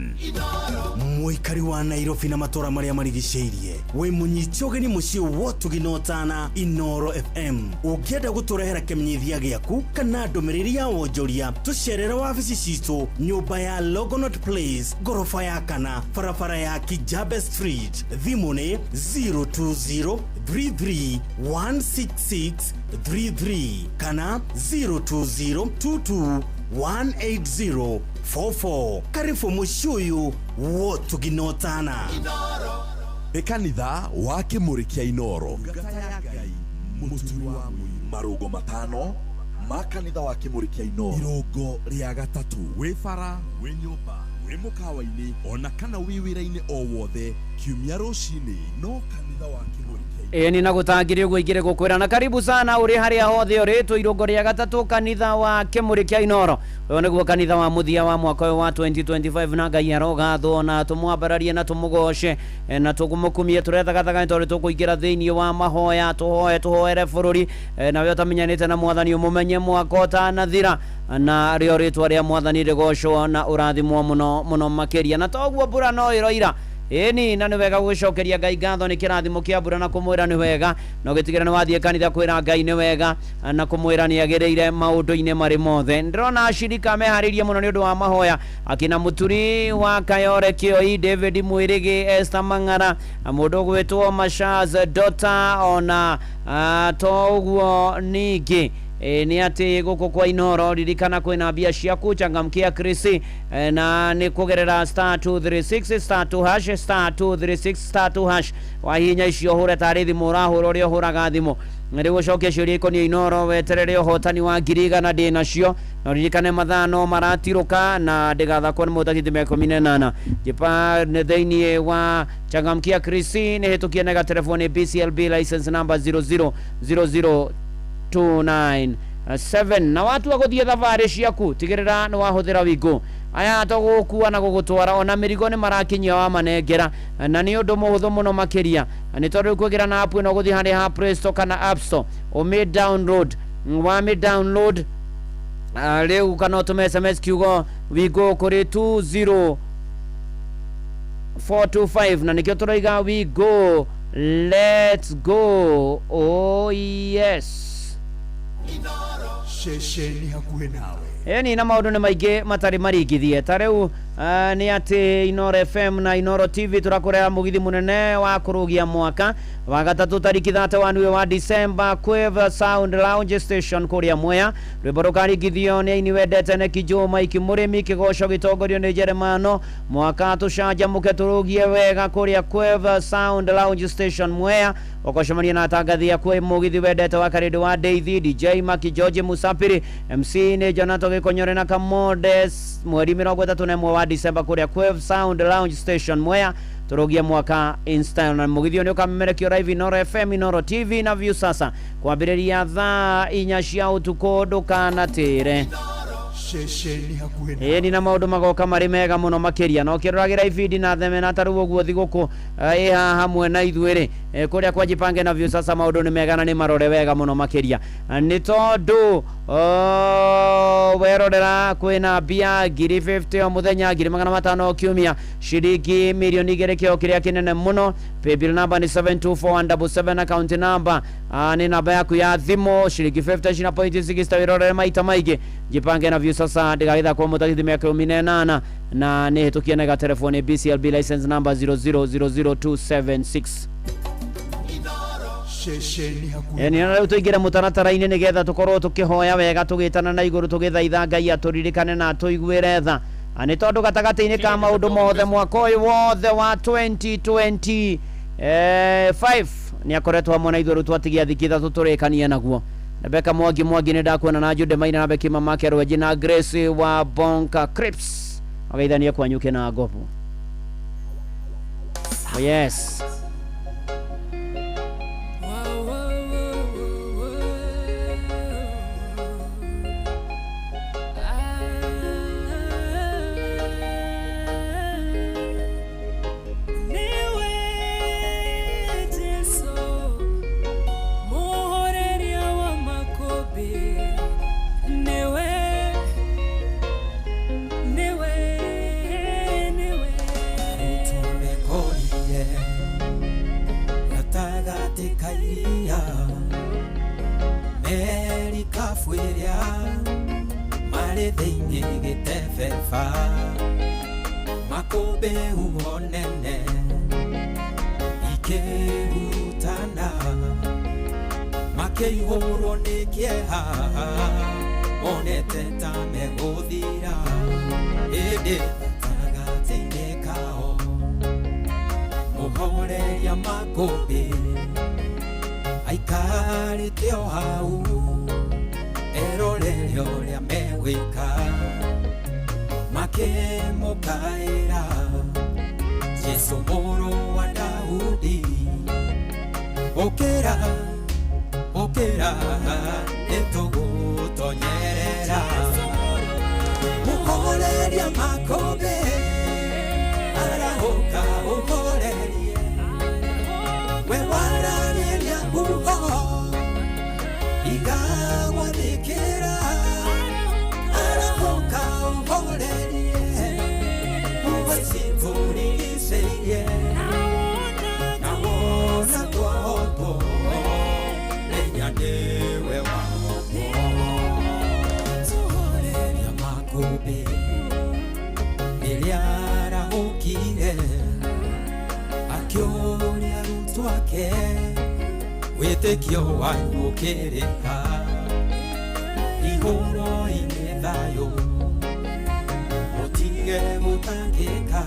Mũikari wa Nairobi na matũra marĩa marigicĩirie, wĩ mũnyiti ũgeni mũciĩ wotugi notana Inoro FM. Ũngĩenda gũtũrehera kĩmenyithia gĩaku kana ndũmĩrĩri ya wonjoria, tũcerere wabici citũ, nyũmba ya Logonot Place, ngorofa ya 4, barabara ya Kijabe Street. Thimũ 02033166333 kana 02022188044. Karibu mũciĩ ũyũ wotugi notana nĩ kanitha wa kĩmũrĩ kĩa Inoro. Marũgo matano ma kanitha wa kĩmũrĩ kĩa Inoro. Irũngo rĩa gatatũ, wĩ bara, wĩ nyũmba, wĩ mũkawa-inĩ ona kana wĩ wĩra-inĩ o wothe, kiumia rũcinĩ no kanitha wa kĩmũrĩ kĩa ni nagutangire uguo igire gukwira na karibu sana uri haria hothe uri irungo ria gatatu kanitha wa Kĩmũrĩ kĩa Inoro. Uyu niguo kanitha wa muthia wa mwaka wa 2025 na Ngai arogatho na tumwambararie na tumugoce na tugumukumie turethagathaga tori tukuingira thiini wa mahoya tuhoere bururi na we utamenyanite na mwathani umumenye mwaka utanathira na rio ritwa ria mwathani rigocwo na urathimwo muno makiria na toguo mbura no iroira eni na nĩ wega gũcokeria Ngai ngatho nĩ kĩrathimo kĩa mbura na kũmwĩra nĩ wega no gĩtigĩre nĩ wathiĩ kanitha kwĩra Ngai nĩ wega na kũmwĩra nĩ agĩrĩire maũndũ-inĩ marĩ mothe. Ndĩrona ashirika meharĩirie mũno nĩ ũndũ wa mahoya akina Mũturi wa Kayore Kĩoi, David Mwĩrĩgĩ, Esther Mang'ara, mũndũ gwĩtwo Mashaz Dota ona toguo ningĩ ni ati guku kwa Inoro ririkana kwina mbia ciaku changamkia Krisi na ni kugerera star 236 star 2 hash star 236 star 2 hash wahinya icio hura tari thimu urahura uri huraga thimu ngari gucokia ciuria ikonie Inoro weterere uhotani wa ngiriga na ndina cio na ririkane mathano maratiruka na ndigathakwo ni mutaki me 18 jipa ne thainie wa changamkia Krisi ni hitukie nega telefoni BCLB license number 0000297 na watu waguthie thabarĩ ciaku tigĩrĩra nĩ wahũthĩra wingu aya tũgũkua na gũgũtwara ona mĩrigo nĩ marakinyia wa manengera na nĩ ũndũ mũhũthũ mũno makĩria nĩ tondũ kwĩgira na app ĩno gũthiĩ harĩ ha Play Store kana App Store download rĩu kana ũtũme SMS kiugo wingu kũrĩ 20425 na nĩkĩo tũroiga wingu let's go. Oh yes. Shesheni hakuhe nawe. Eni na maundu ni maingĩ matari maringithie ta rĩu nĩ ati Inoro FM na Inoro TV turakorera mugithi munene wa kurugia mwaka wa gatatu tariki 31 wa December Quiver Sound Lounge Station kuria Mwea rwimbo rukarigithio ni aini wendete ne Kijuma ikimurimi kigoco gitongorio ni Jeremano mwaka tucanjamuke turugie wega kuria Quiver Sound Lounge Station Mwea okocemania na atangathia kwe mugithi wendete wa Karedo wa Daisy DJ Maki George Musapiri MC ni Jonathan Gikonyore na Kamodes mweri 31 wa December kuria Quiver Sound Lounge Station Mwea turugia mwaka Insta na mugithio ni ukamemerekio live Inoro FM Inoro TV na view sasa kwambĩrĩria thaa 4 cia ũtukũ ndũkanatĩre Shesheni hakuhe nawe. Eni na maundu magoka marĩ mega mũno makĩria no kĩroragira ibindi na theme na taru ũguo thigũkũ hamwe na ithuĩrĩ kũrĩa kwa Jipange na view sasa maundu nĩ mega na nĩ marore wega mũno makĩria nĩ tondũ werorera kwĩna mbia ngiri 50 o mũthenya ngiri 500 kiumia ciringi milioni 2 kĩo kĩrĩa kĩnene mũno paybill number ni 724177 account number ni namba yaku ya thimũ ciringi 50 cina point 60 wirorere maita maingĩ Jipange na view sasa ndigaitha kwa mutakithi miaka 18 na ni hitukie nega telefoni BCLB license number 0000276 Shesheni hakuhe. Yani na rĩu tũingĩre mũtaratara-inĩ nĩgetha tũkorwo tũkĩhoya wega tũgĩtana na igũrũ tũgĩthaitha Ngai atũririkane na tũiguĩre tha nĩ tondũ gatagatĩ-inĩ ka maũndũ mothe mwaka ũyũ wothe wa 2025 nĩ akoretwo hamwe na ithuĩ twatigia thikitha tũtũrĩkanie naguo Rebecca Mwangi nĩ ndakuona na Jude Maina na Becky Mamake Rweji na Grace wa Bonka Crips wagaithania kwanyuke na gopo. Oh yes. Makobe uonene ike utana makeihoro nikieha onete tame godira ede tagate kao muhore ya makobe aikare teo hau erore ya meweka make mokaira Yesu moro wa Daudi okera etogo tonyerera muhoreria makobe arahoka uhorerie we wararia uho igawa dikera arahoka uhorerie yeah. Witekio wangu kereka Ihoro inethayo Mutige mutangika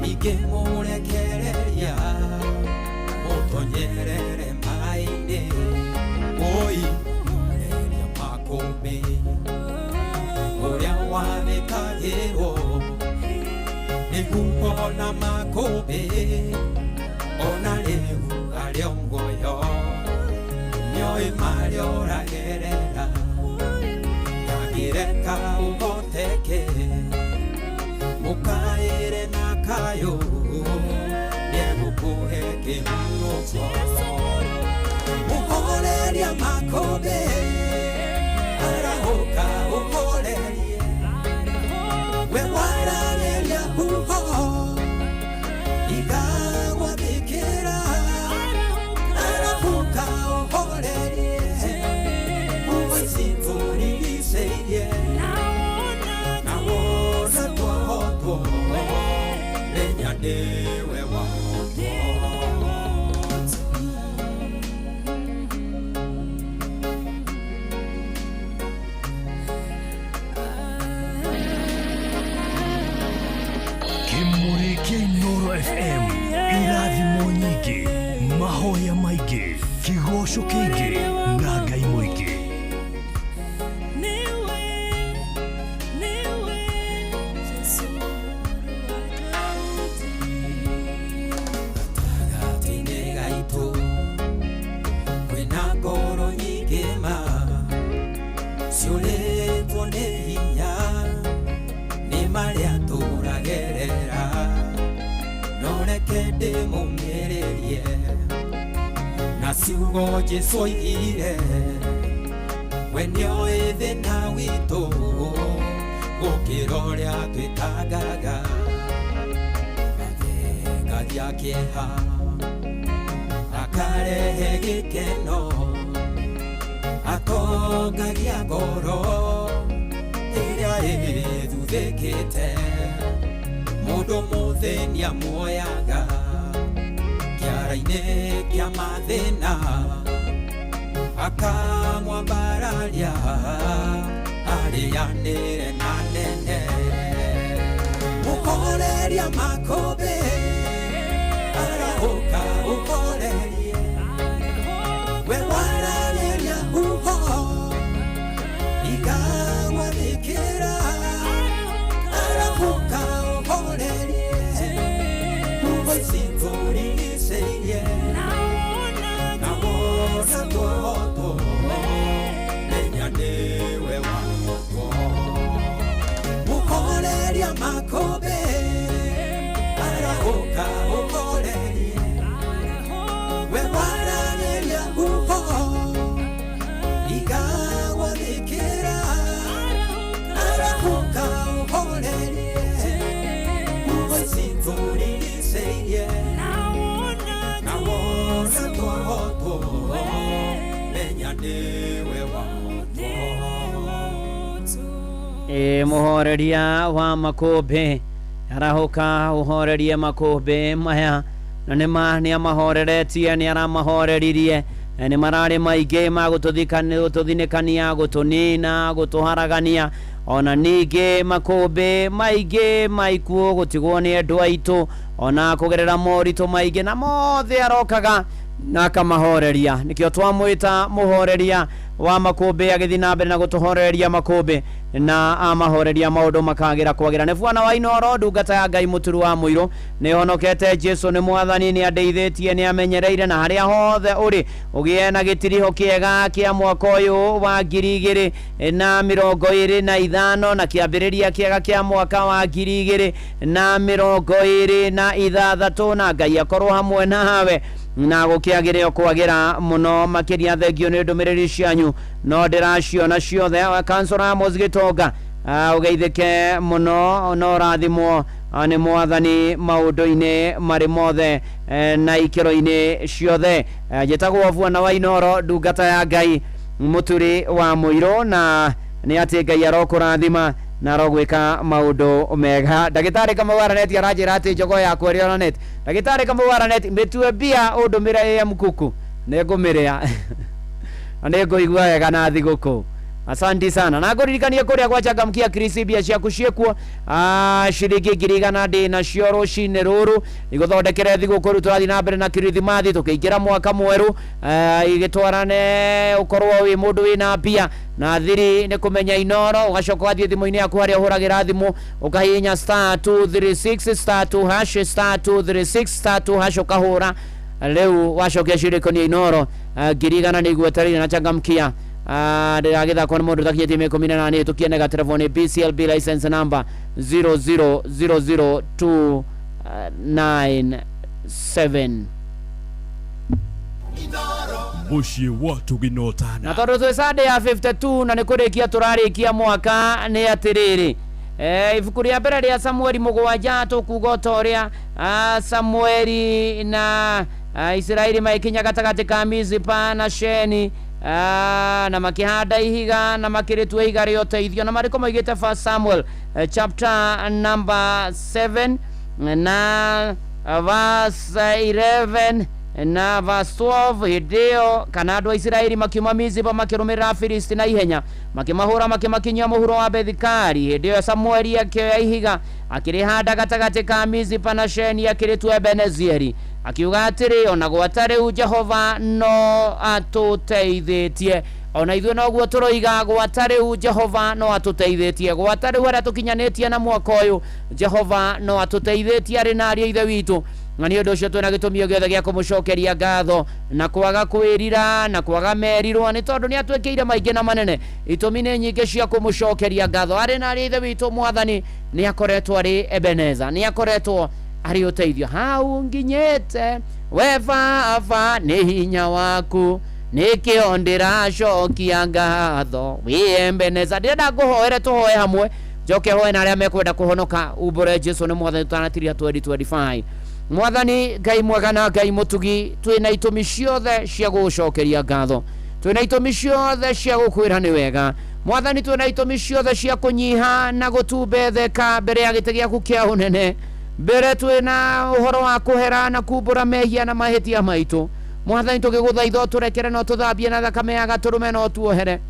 Ige murekereria Mutonyerere maine Oi mureria makombe Uria wabekagiro Niguo na makombe Ona leu aliongoyo Nyoi mario ragerera Yagireka uboteke Mukaire nakayo Nebukuheke muroso Uholeria makobe Arahoka uholeria Wewarareria uho Igagwa bikira Arahoka uholeria Uwezimvuri iseirie Nawona tuhoto Lenyanewe wahoto Kimurike Inoro FM irathimo nyingi mahoya maingĩ kĩgoco kĩingĩ na ngai mũingĩ Kwĩna ngoro nyingĩ ma ciũrĩtwo nĩ hinya nĩ marĩa tũragerera no reke ndĩmũmĩrĩrie na ciugo Jesũ oigire we nĩoĩ thĩna witũ gũkĩra ũrĩa twĩtangaga athĩngagia kĩeha akarehe gĩkeno atongagia ngoro ĩrĩa ĩthuthĩkĩte mũndũ mũthĩnia muoyaga kĩara-inĩ kĩa mathĩna akamwambararia arĩanĩre na nene mũhoreria makũmbĩ arahũka ũhorerie we wararĩria huho ikagwathĩkĩra arahũka ũhorerie huho icithũrigicĩirie na wona tũhoto menya nĩwe wahotwo mũhoreria makũmbĩ arahũka ũhorerie we wararĩria huho ikagwathĩkĩra arahũka ũhorerie huho icithũrigicĩirie na wona tũhoto menya nĩwe wahotwo muhoreria wa makũmbĩ arahoka uhorerie makũmbĩ maya na nĩ amahoreretie nĩ aramahoreririe nĩ mararĩ maingĩ magũtũthinĩkania gũtũnina gũtũharagania ona ningĩ makũmbĩ maingĩ maikuũ gũtigwo nĩ endwa aitũ ona kũgerera moritũ maingĩ na mothe arokaga na akamahoreria nĩkĩo twamwĩta mũhoreria wa makũmbĩ agĩthiĩ na mbere na gũtũhoreria makũmbĩ na amahoreria maũndũ makagĩra kwagĩra nĩ bwana wa Inoro ndungata ya Ngai mũturu wa mũirũ nĩ honokete Jesũ nĩ mwathani nĩ andeithĩtie nĩ amenyereire na harĩa hothe ũrĩ ũgĩe na gĩtiriho kĩega kĩa mwaka ũyũ wa 2025 na kĩambĩrĩria kĩega kĩa mwaka wa 2026 na Ngai akorwo hamwe nawe na gũkĩagĩrĩo kwagĩra mũno makĩria thengio nĩ ndũmĩrĩri cianyu no ndĩraciona ciothe kansora Amos Gitonga ũgeithĩke mũno no rathimwo nĩ mwathani maũndũ-inĩ marĩ mothe na ikĩro-inĩ ciothe njĩtagwo bwana wa Inoro ndungata ya Ngai mũturi wa mũirũ na nĩ atĩ Ngai arokũrathima na arogwĩka maũndũ mega ndagĩtarĩ Kamau Aranet aranjĩra atĩ njogo yakwa ĩrĩ Aranet ndagĩtarĩ Kamau Aranet mĩtue mbia ũndũmĩra AM Kuku Negumiria. Aneko igwa wega na thiguku. Asante sana. Na kuririkania kuria gwachangamkia Krisibia cia kuciekwo ciringi ngirigana ndi na cio rucini ruru iguthondekere thiguku ru turathi na mbere na kirithimathi tukiingira mwaka mweru igitwarane ukorwo wi mundu wina mbia na thiri ni kumenya Inoro ugacoka wathie thimu-ini yaku haria uhuragira thimu ukahinya *236 *2 *236 ukahura leu wacokia cirikonia Inoro ngirigana ni igweterire na changamkia ndagitha kwa mundu takinyete 18 tukienega telefoni BCLB license number 0000297 Mushi watu ginotana na tondu twi sade ya 52 na nikurikia turarikia mwaka ni atiriri ibuku ria mbere ria Samueli mugwanja tukuga toria Samueli na Israeli maikinya gatagati ka Mizipa na Sheni na makihanda ihiga na makiritwe ihiga rio teithio na mariko maigite First Samuel chapter number 7 na verse 11 na verse 12 hideo kana andu a Israeli makiuma Mizipa makirumira Afilisti na ihenya makimahura makimakinyia muhuro wa Bethikari hideo Samueli akioya ihiga akirihanda gatagati ka Mizipa na Sheni akiritwe Ebenezieri akiuga atiri ona gwatari Jehova no atuteithitie ona ithuĩ noguo turoiga gwatari Jehova no atuteithitie gwatari wara tukinyanetie na mwaka uyu Jehova no atuteithitie ari na ari ithe witu na ni undu ucio twina gitumio giothe gia kumucokeria ngatho na kwaga kwirira na kwaga merirwo ni tondu ni atwekeire maingi na manene itumi ni nyingi cia kumucokeria ngatho ari na ari ithe witu Mwathani ni akoretwo ari Ebeneza ni akoretwo ari uteithio hau nginyete we Baba ni hinya waku nikio ndiracokia ngatho wi Ebeneza ndirenda nguhoere tuhoe hamwe njoke hoe na aria mekwenda kuhonoka umbure Jesu ni Mwathani tutanatiria 2025 Mwathani Ngai mwega na Ngai mutugi twina itumi ciothe cia gucokeria ngatho twina itumi ciothe cia gukwira ni wega Mwathani twina itumi ciothe cia kunyiha na gutumbetheka mbere ya gite giaku kia unene mbere twina uhoro wa kuhera na kumbura mehia na mahitia maitu Mwathani tugiguthaitha turekere no tuthambie na thakame ya gaturume no tuohere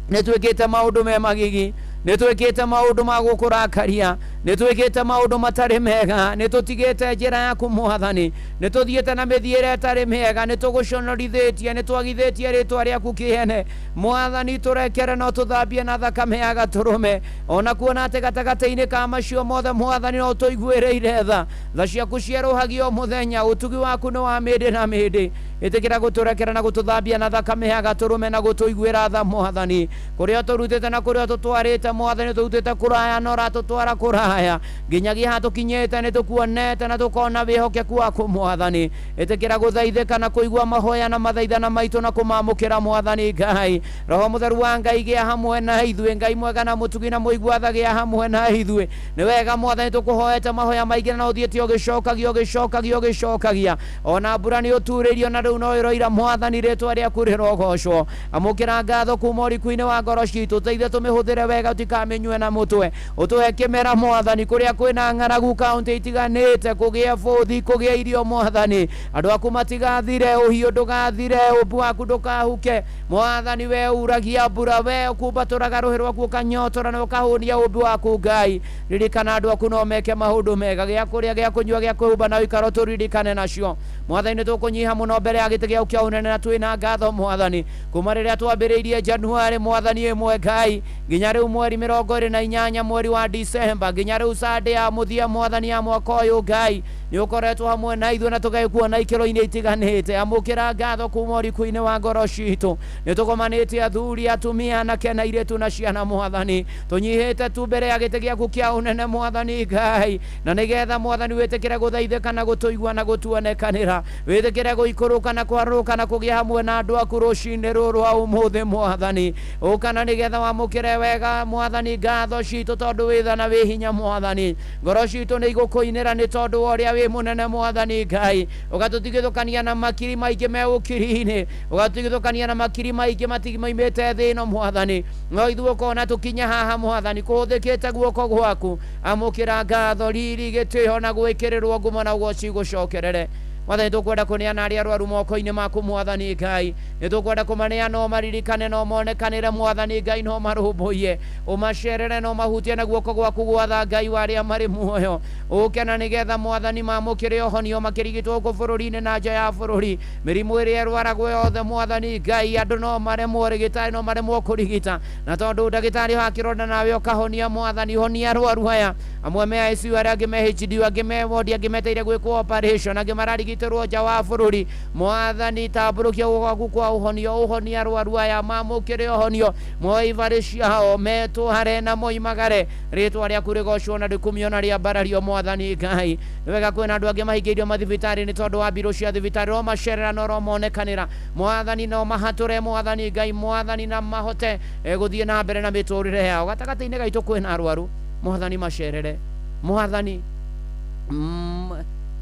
nitwikite maundu me magigi nitwikite maundu ma gukurakaria nitwikite maundu matari mega nitutigite njira yaku Mwathani nituthiete na mithiire tari mega nituguconorithitie nitwagithitie ritwa riaku kiene Mwathani turekere no tuthambie na thakame ya gaturume ona kuona ati gatagati-ini ka macio mothe Mwathani no tuiguireire tha ciaku cieruhagio muthenya utugi waku ni wa mindi na mindi itikira guturekera na gututhambia na thakame ya gaturume na gutuiguira tha Mwathani kuria turutite na kuria tutwarite Mwathani turutite kuraya no ratutwara kuraya nginyagia hatukinyete ni tukuonete na tukona wihokeku waku Mwathani itikira guthaithika na kuigua mahoya na mathaithana maitu na kumamukira Mwathani Ngai Roho Mutheru wa Ngai gia hamwe na ithuĩ Ngai mwega na mutugi na muiguatha gia hamwe na ithuĩ ni wega Mwathani tukuhoete mahoya maingi na uthiĩte ugicokagia ona mbura ni uturirio na riu no iroira Mwathani ritwa riaku rirogocwo amukira ngatho kuma ũriku-inĩ wa ngoro ciitũ teithia tumihũthĩre wega utikamenywe na mutwe utuhe kimera Mwathani kuria kwina ng'aragu kaunti itiganĩte kugia bũthi kugia irio Mwathani andu aku matigathire uhiũ ndugathire ũmbu waku ndukahuke Mwathani we uragia mbura we ukumbatũraga rũhĩ rwaku ũkanyotora na ũkahunia ũmbu waku Ngai ririkana andu aku no meke maũndũ mega gĩa kũrĩa gĩa kũnyua gĩa kwĩhumba na ũikaro turirikane nacio Mwathani nĩtũkũnyiha mũno mbere ya gĩtĩ gĩaku kĩa ũnene na twĩna ngatho Mwathani kuma rĩrĩa twambĩrĩirie Januari Mwathani ĩmwe Ngai nginya rĩu mweri 28 mweri wa Disemba nginya rĩu Sunday ya mũthia Mwathani ya mwaka ũyũ Ngai nĩ ũkoretwo hamwe na ithuĩ na tũgaikuona ikĩro-inĩ itiganĩte amũkĩra ngatho kuma ũriku-inĩ wa ngoro citũ nĩtũgomanĩtie athuri atumia anake na airĩtu na ciana Mwathani tũnyihĩte tu mbere ya gĩtĩ gĩaku kĩa ũnene Mwathani Ngai na nĩgetha Mwathani wĩtĩkĩre gũthaithĩka na gũtũigua na gũtuonekanĩra wĩtĩkĩre gũikũrũka na kwarũrũka na kũgĩa hamwe na andũ aku rũcinĩ rũrũ wa ũmũthĩ Mwathani ũkana nĩgetha wamũkĩre wega Mwathani ngatho citũ tondũ wĩ tha na wĩ hinya Mwathani ngoro citũ nĩ igũkũinĩra nĩ tondũ wa ũrĩa wĩ mũnene Mwathani Ngai ũgatũtigithũkania na makiri maingĩ me ũkiri-inĩ ũgatũtigithũkania na makiri maingĩ matimoimĩte thĩ ĩno Mwathani no ithuĩ ũkona tũkinya haha Mwathani kũhũthĩkĩte guoko gwaku amũkĩra ngatho riri gĩtĩo na gwĩkĩrĩrwo ngumo na ũgoci gũcokerere mwathani tukwenda kuneana aria arwaru moko-ini maku mwathani Ngai ni tukwenda kumaneana no maririkane no monekanire mwathani Ngai no marumbuye umacerere no mahutie na guoko gwaku gwatha Ngai waria mari muoyo ukena nigetha mwathani mamukire ohonio makirigitwo ku bururi-ini na nja ya bururi mirimu iria rwaragwo yothe mwathani Ngai andu no maremwo rigitari no maremwo kurigita na tondu ndagitari wakironda nawe ukahonia mwathani honia arwaru aya amwe me ICU aria angi me HD angi me ward angi meteire gwikwo operation angi mararigitirwo nja wa bururi mwathani tamburukia gwaku kwa uhonio uhonia arwaru aya mamukire ohonio moivari ciao metware na moimagare ritwa riaku rigocwo na rikumio na riambarario mwathani Ngai wega kwina andu angi mahingeirio mathibitari ni tondu wa mbiro cia thibitari ro macerera no ro monekanira mwathani no mahature mwathani Ngai mwathani na mahote guthie na mbere na miturire yao gatagati-ini gaitu kwina arwaru mwathani macerere mwathani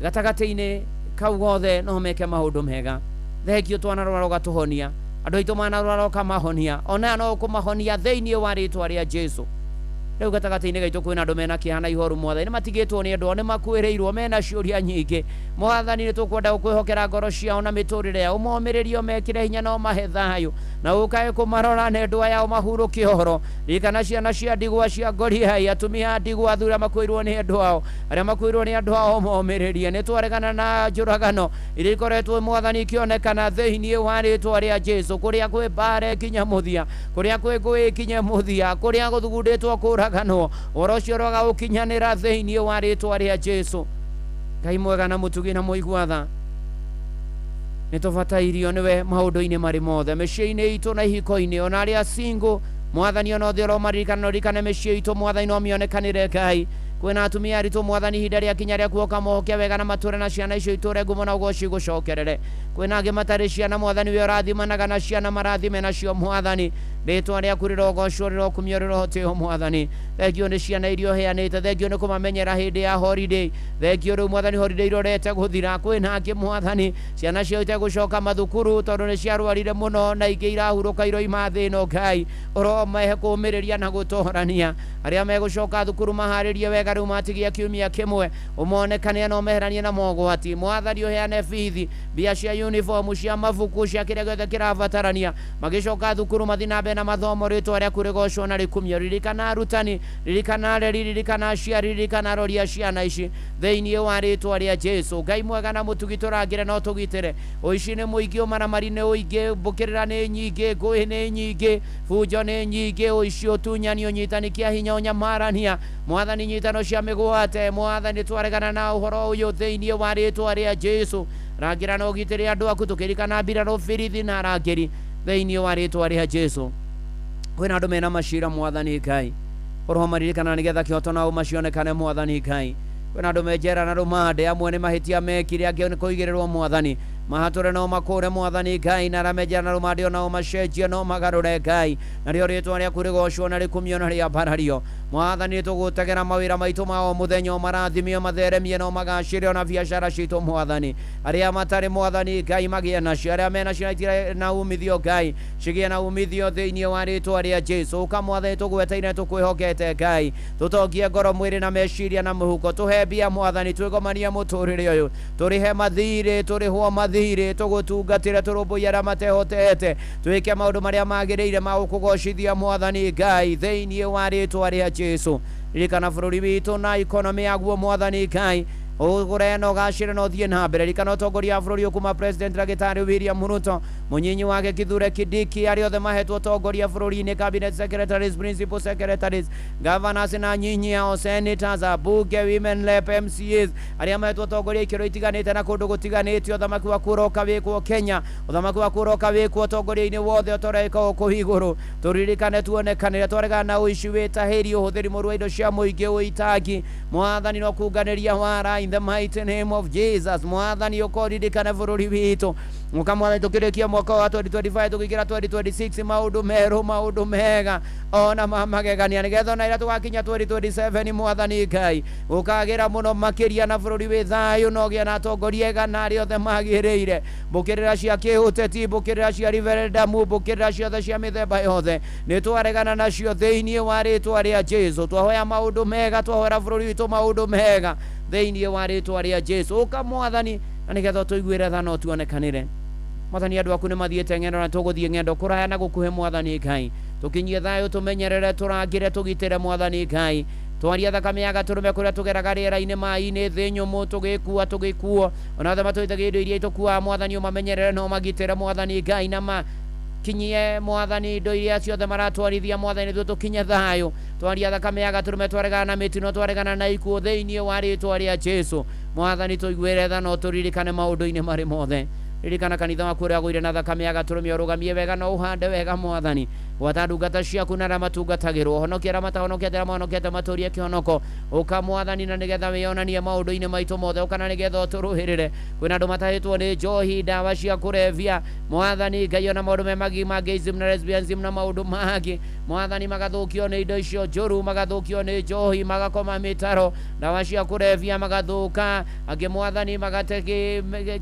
gatagati-ini kau gothe no meke maundu mega thengio twanarwara gatuhonia andu aitu manarwara kamahonia ona no kumahonia thiini wa ritwa ria Jesu riu gatagati-ini gaitu kwina andu mena kihana ihoru mwathani matigitwo ni andu one makwiriirwo mena ciuria nyingi mwathani ni tukwenda gukwihokera ngoro ciao na miturire yao umomiririo mekire hinya no mahe thayu na ukae kumarora nendwa yao mahurukie horo ikana ciana cia ndigwa cia ngoriai atumia ndigwa thura makwirwo ni andu ao aria makwirwo ni andu ao momiririe ni twaregana na njuragano iria ikoretwo mwathani ikionekana thiini wa ritwa ria Jesu kuria kwi bare kinya muthia kuria kwi ngui kinya muthia kuria guthugunditwo kuraganwo oro ucio roga ukinyanira thiini wa ritwa ria Jesu Ngai mwega na mutugi na muigwatha ni tubatairio niwe maundu-ini mari mothe micii-ini itu na ihiko-ini ona aria single mwathani ona othe ro maririkane micii itu mwathani no mionekanire Ngai kwina atumia aritu mwathani ihinda ria kinya ria kuoka mohokia wega na mature na ciana icio iture ngumo na ugoci gucokerere kwina angi matari ciana mwathani we rathimanaga na ciana marathime nacio mwathani ritwa riaku rirogocwo rirokumio rirohotio mwathani thengio ni ciana irio heanite thengio ni kumamenyera hindi ya holiday thengio riu mwathani holiday irorete guthira kwina angi mwathani ciana cio itegucoka mathukuru tondu ni ciarwarire muno na ingi irahuruka iroima thino Ngai uromehe kumiriria na gutorania aria megucoka thukuru maharirie wega riu matigia kiumia kimwe umonekania no meheranie na mogwati mwathani uheane bithi bia cia uniform cia mabuku cia kiria giothe kirabatarania magicoka thukuru mathina na mathomo ritwa riaku rigocwo na rikumio ririkana arutani ririkana areri ririkana aciari ririkana arori a ciana ici thiini wa ritwa ria Jesu Ngai mwega na mutugi turangire no tugitire uici ni muingi umaramari ni uingi mbukirira ni nyingi ngui ni nyingi fujo ni nyingi uici utunyani unyitani kia hinya unyamarania mwathani nyitano cia migwate mwathani twaregana na uhoro uyu thiini wa ritwa ria Jesu rangira no gitire andu aku tukirikana mbiraro birithi na rangiri thiini wa ritwa ria Jesu kwina andu mena macira mwathani Ngai oroho maririkana nigetha kioto na umacionekane mwathani Ngai kwina andu menjera na rumande amwe ni mahitia mekire angi ni kuigirirwo mwathani mahature no makure mwathani Ngai na ramejera na rumande ona umacenjie no magarure Ngai na rio ritwa riaku rigocwo na rikumio na riambarario mwathani tugutegera mawira maitu mao muthenya marathimio matheremie no magacire ona biacara citu mwathani aria matari mwathani Ngai magie nacio aria mena ciitire na umithio Ngai cigie na umithio thiini wa ritwa ria Jesu ukamwathani tugweteire tukwihokete Ngai tutongie ngoro mwiri na meciria na muhuko tuhe bia mwathani twigomania muturire uyu turihe mathire turihwo mathire tugutungatire turumbuia aria matehotete twike maundu maria magiriire ma gukugocithia mwathani Ngai thiini wa ritwa ria Jesu ririkana bururi witu na economy yaguo mwathani Ngai ugure no gacire no thie na mbere ririkana utongoria bururi ukuma president Ndagitari William Ruto munyinyi wake Kithure Kindiki ari othe mahetwo utongoria bururi-ini cabinet secretaries principal secretaries governors na nyinyi ao senators abunge women rep MCAs aria mahetwo utongoria ikiro itiganite na kundu gutiganite uthamaki wa kuroka wikwo Kenya uthamaki wa kuroka wikwo utongoria-ini wothe utoreka kuhiguru turirikane tuonekanire twaregana na uici witahiri uhuthiri muru wa indo cia muingi uitagi mwathani no kunganiria wara in the mighty name of Jesus mwathani ukoririkane bururi witu mukamwathani tukirikia mwaka wa 2025 tukigira 2026 maundu meru maundu mega ona mamagegania nigetha na ira tugakinya 2027 mwathani Ngai ukagira muno makiria na bururi wi thayu no gia na tongoria gana ari othe magiriire mbukirira cia kihuteti mbukirira cia referendum mbukirira ciothe cia mithemba yothe ni twaregana nacio thiini wa ritwa ria Jesu twahoya maundu mega twahoera bururi witu maundu mega thiini wa ritwa ria Jesu ukamwathani na nigetha tuiguire tha no tuonekanire Mwathani andu aku ni mathiete ngendo na tuguthie ngendo kuraya na gukuhe Mwathani Ngai tukinyie thayo tumenyerere turangire tugitire Mwathani Ngai twaria thakame ya gaturume kuria tugeraga riera-ini mai-ini thi nyumu tugikuo ona thama twitagia indo iria itukua Mwathani umamenyerere no magitire Mwathani Ngai na kinyie Mwathani indo iria ciothe maratwarithia Mwathani thu tukinye thayo twaria thakame ya gaturume twaregana na mitino twaregana na ikuo thiini wa ritwa ria Jesu Mwathani tuiguire tha no turirikane maundu-ini mari mothe ririkana kanitha waku uria guire na thakame ya gaturume urugamie wega no uhande wega Mwathani gwata ndungata ciaku na arĩa matungatagĩrwo honokia arĩa matahonokete arĩa mahonokete matũrie kĩhonoko ũka Mwathani na nĩgetha wĩonanie maũndũ-inĩ maitũ mothe ũka na nĩgetha ũtũrũhĩrĩre kwĩna andũ matahĩtwo nĩ njohi ndawa cia kũrebia Mwathani Ngai ona maũndũ me magima gayism na lesbianism na maũndũ mangĩ Mwathani magathũkio nĩ indo icio njũru magathũkio nĩ njohi magakoma mĩtaro ndawa cia kũrebia magathũka angĩ Mwathani magate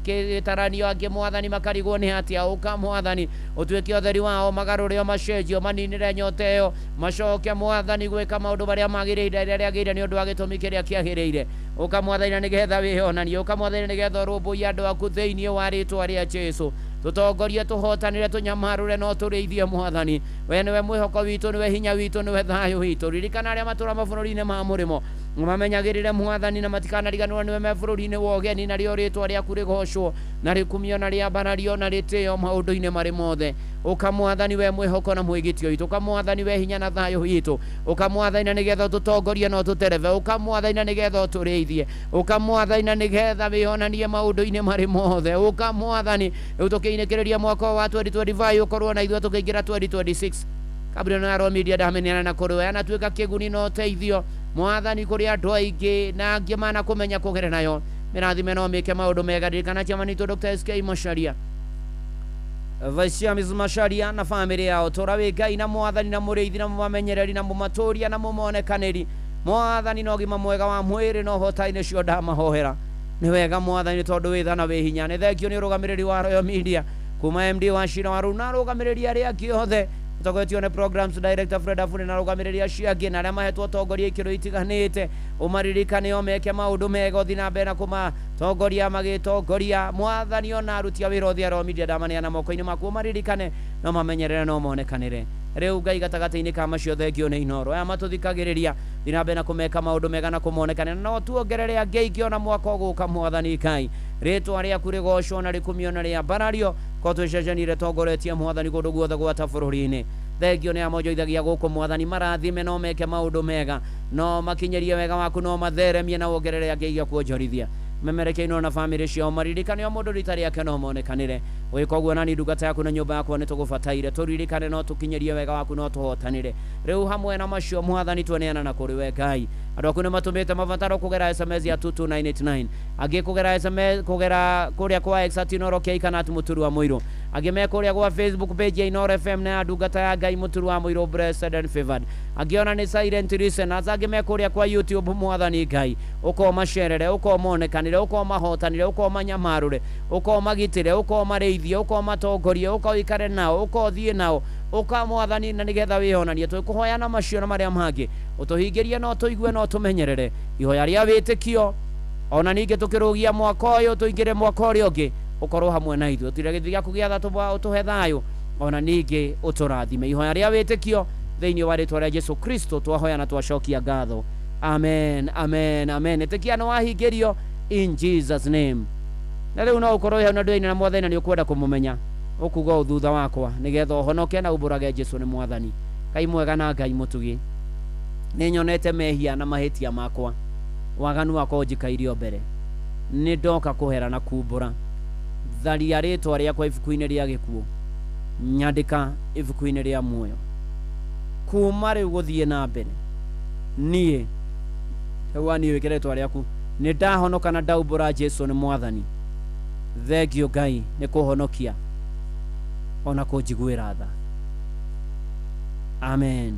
gĩtaranio angĩ Mwathani makarigwo nĩ atĩa ũka Mwathani ũtuĩke ũtheri wao magarũre o macenjio maninire nyote ĩyo macoke Mwathani gwĩka maũndũ marĩa magĩrĩire rĩrĩa rĩagĩrĩire nĩ ũndũ wa gĩtũmi kĩrĩa kĩagĩrĩire ũka Mwathani na nĩgetha wĩonanie ũka Mwathani nĩgetha ũrũmbũiye andũ aku thĩinĩ wa rĩtwa rĩa Jesu tutongorie tuhotanire tunyamarure no turĩithie Mwathani we niwe mwĩhoko witũ niwe hinya witũ niwe thayũ witũ ririkana arĩa matũra mabũrũri-inĩ ma mũrĩmo mamenyagĩrĩre Mwathani na matikanariganĩrwo niwe me bũrũri-inĩ wa ũgeni narĩo rĩtwa rĩaku rĩgocwo na rĩkumio na rĩambarario na rĩtĩo maũndũ-inĩ marĩ mothe ũka Mwathani we mwĩhoko na mwĩgitio witũ ũka Mwathani we hinya na thayũ witũ ũka Mwathani na nĩgetha tũtongorie no tũterebe ũka Mwathani na nĩgetha ũtũrĩithie ũka Mwathani na nĩgetha wĩonanie maũndũ-inĩ marĩ mothe ũka Mwathani rĩu tũkĩinĩkĩrĩria mwaka wa 2025 ũkorwo na ithuĩ tũkĩingĩra 2026 kabla na Royal Media ndamenyana na kũrĩ we anatuĩka kĩguni no teithio Mwathani kũrĩ andũ aingĩ na angĩ mana kũmenya kũgerera nayo mĩrathime no mĩke maũndũ mega ririkana ciamani tu Dr. SK Macharia Vice Macharia na family yao tora wĩ Ngai na Mwathani na mũrĩithi na mũmamenyereri na mũmatũria na mũmonekanĩri Mwathani na ũgima mwega wa mwĩrĩ no hotai-inĩ cio ndamahohera nĩ wega Mwathani tondũ wĩ tha na wĩ hinya nĩ thengio nĩ ũrũgamĩrĩri wa Royal Media kuma MD wa Shira Waru na ũrũgamĩrĩri arĩa angĩ othe tũtogwetio nĩ programs director Fred Afune na ũrũgamĩrĩri acio angĩ na arĩa mahetwo tongoria ikĩro itiganĩte ũmaririkane o meke maũndũ mega ũthi na mbere na kũmatongoria magĩtongoria Mwathani ona aruti a wĩra othe a Royal Media ndamaneana moko-inĩ maku ũmaririkane no mamenyerere no monekanĩre rĩu Ngai gatagatĩ-inĩ ka macio thengio nĩ inoro aya matũthikagĩrĩria thi na mbere na kũmeka maũndũ mega na kũmonekanĩra no tuongerere angĩ aingĩ ona mwaka ũgũka Mwathani Ngai rĩtwa rĩaku rĩgocwo na rĩkumio na rĩambarario ko twĩcenjanire tongoretie Mwathani kũndũ guothe gwata bũrũri-inĩ thengio nĩ amonjoithagia gũkũ Mwathani marathime no meke maũndũ mega no makinyerie wega waku no matheremie na wongerere angĩ aingĩ kuonjorithia memerekeino na family ciao maririkane o mũndũ rita rĩake no monekanĩre gwĩka ũguo nani ndungata yaku na nyũmba yakwa nĩ tũgũbataire tũririkane no tũkinyerie wega waku no tũhotanĩre rĩu hamwe na macio Mwathani tuoneana na kũrĩ we Ngai andũ aku nĩ matũmĩte mabataro kũgera SMS ya 22989 angĩ kũgera SMS kũgera kũrĩa kwa Exatinoro kia Ikanati Mũturu wa Mũirũ angĩ me kũrĩa kwa Facebook page ya Inoro FM na ndungata ya Ngai Mũturu wa Mũirũ blessed and favored angĩ ona nĩ silent listeners angĩ me kũrĩa kwa YouTube Mwathani Ngai ũko macerere ũko monekanĩre ũko mahotanĩre ũko manyamarũre ũko magitĩre ũko marĩithie ũko matongorie ũko ikare nao ũko thiĩ nao ũka Mwathani na nĩgetha wĩonanie twĩkũhoya na macio na marĩa mangĩ ũtũhingĩrie no tũigue no tũmenyerere ihoya rĩa wĩtĩkio ona ningĩ tũkĩrũgia mwaka ũyũ tũingĩre mwaka ũrĩa ũngĩ ũkorwo hamwe na ithuĩ tũire gĩthiĩ gĩaku gĩa tha ũtũhe thayũ ona ningĩ ũtũrathime ihoya rĩa wĩtĩkio thĩinĩ wa rĩtwa rĩa Jesu Kristo twahoya na twacokia ngatho amen amen amen ĩtĩkia nĩ wahingĩrio in Jesus name na rĩu no ũkorwo hau na ndũine na Mwathani na nĩ ũkwenda kũmũmenya ũkuga o thutha wakwa nĩgetha ũhonoke na umbũrage Jesu nĩ Mwathani Ngai mwega na Ngai mũtugi nĩ nyonete mehia na mahĩtia makwa waganu wakwa njikairio mbere nĩ ndoka kũhera na kumbũra tharia rĩtwa rĩakwa ibuku-inĩ rĩa gĩkuũ nyandĩka ibuku-inĩ rĩa muoyo kuma rĩu gũthiĩ na mbere niĩ niĩ wĩkĩre rĩtwa rĩaku nĩ ndahonoka na ndaumbũra Jesu nĩ Mwathani thengio Ngai nĩ kũhonokia ona kũnjiguĩra tha amen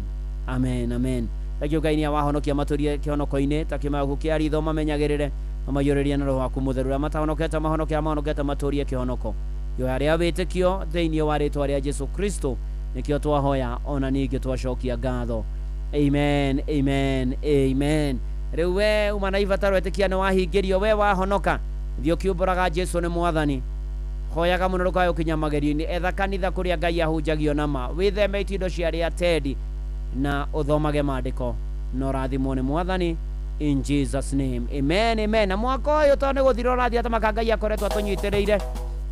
amen amen thengio Ngai nĩ wahonokia matũrie kĩhonoko-inĩ ta kĩmagu kĩa ritho mamenyagĩrĩre mamayũrĩrie na roho waku mũtheru ũrĩa matahonokete mahonokete matũrie kĩhonoko ihoya rĩa wĩtĩkio thĩinĩ wa rĩtwa rĩa Jesu Kristo nĩkĩo twahoya ona ningĩ twacokia ngatho amen amen amen rĩu we uma na ibataro ĩtĩkia nĩ wahingĩrio we wahonoka thio kiumburaga Jesu ni mwathani hoyaga muno rukayo kinyamageri-ini etha kanitha kuria Ngai ahunjagio nama witheme itindo ciaria atendi na uthomage maandiko no rathimwo ni mwathani in Jesus name amen amen na mwaka uyu to ni guthira rathi atamaka Ngai akoretwo atunyitiriire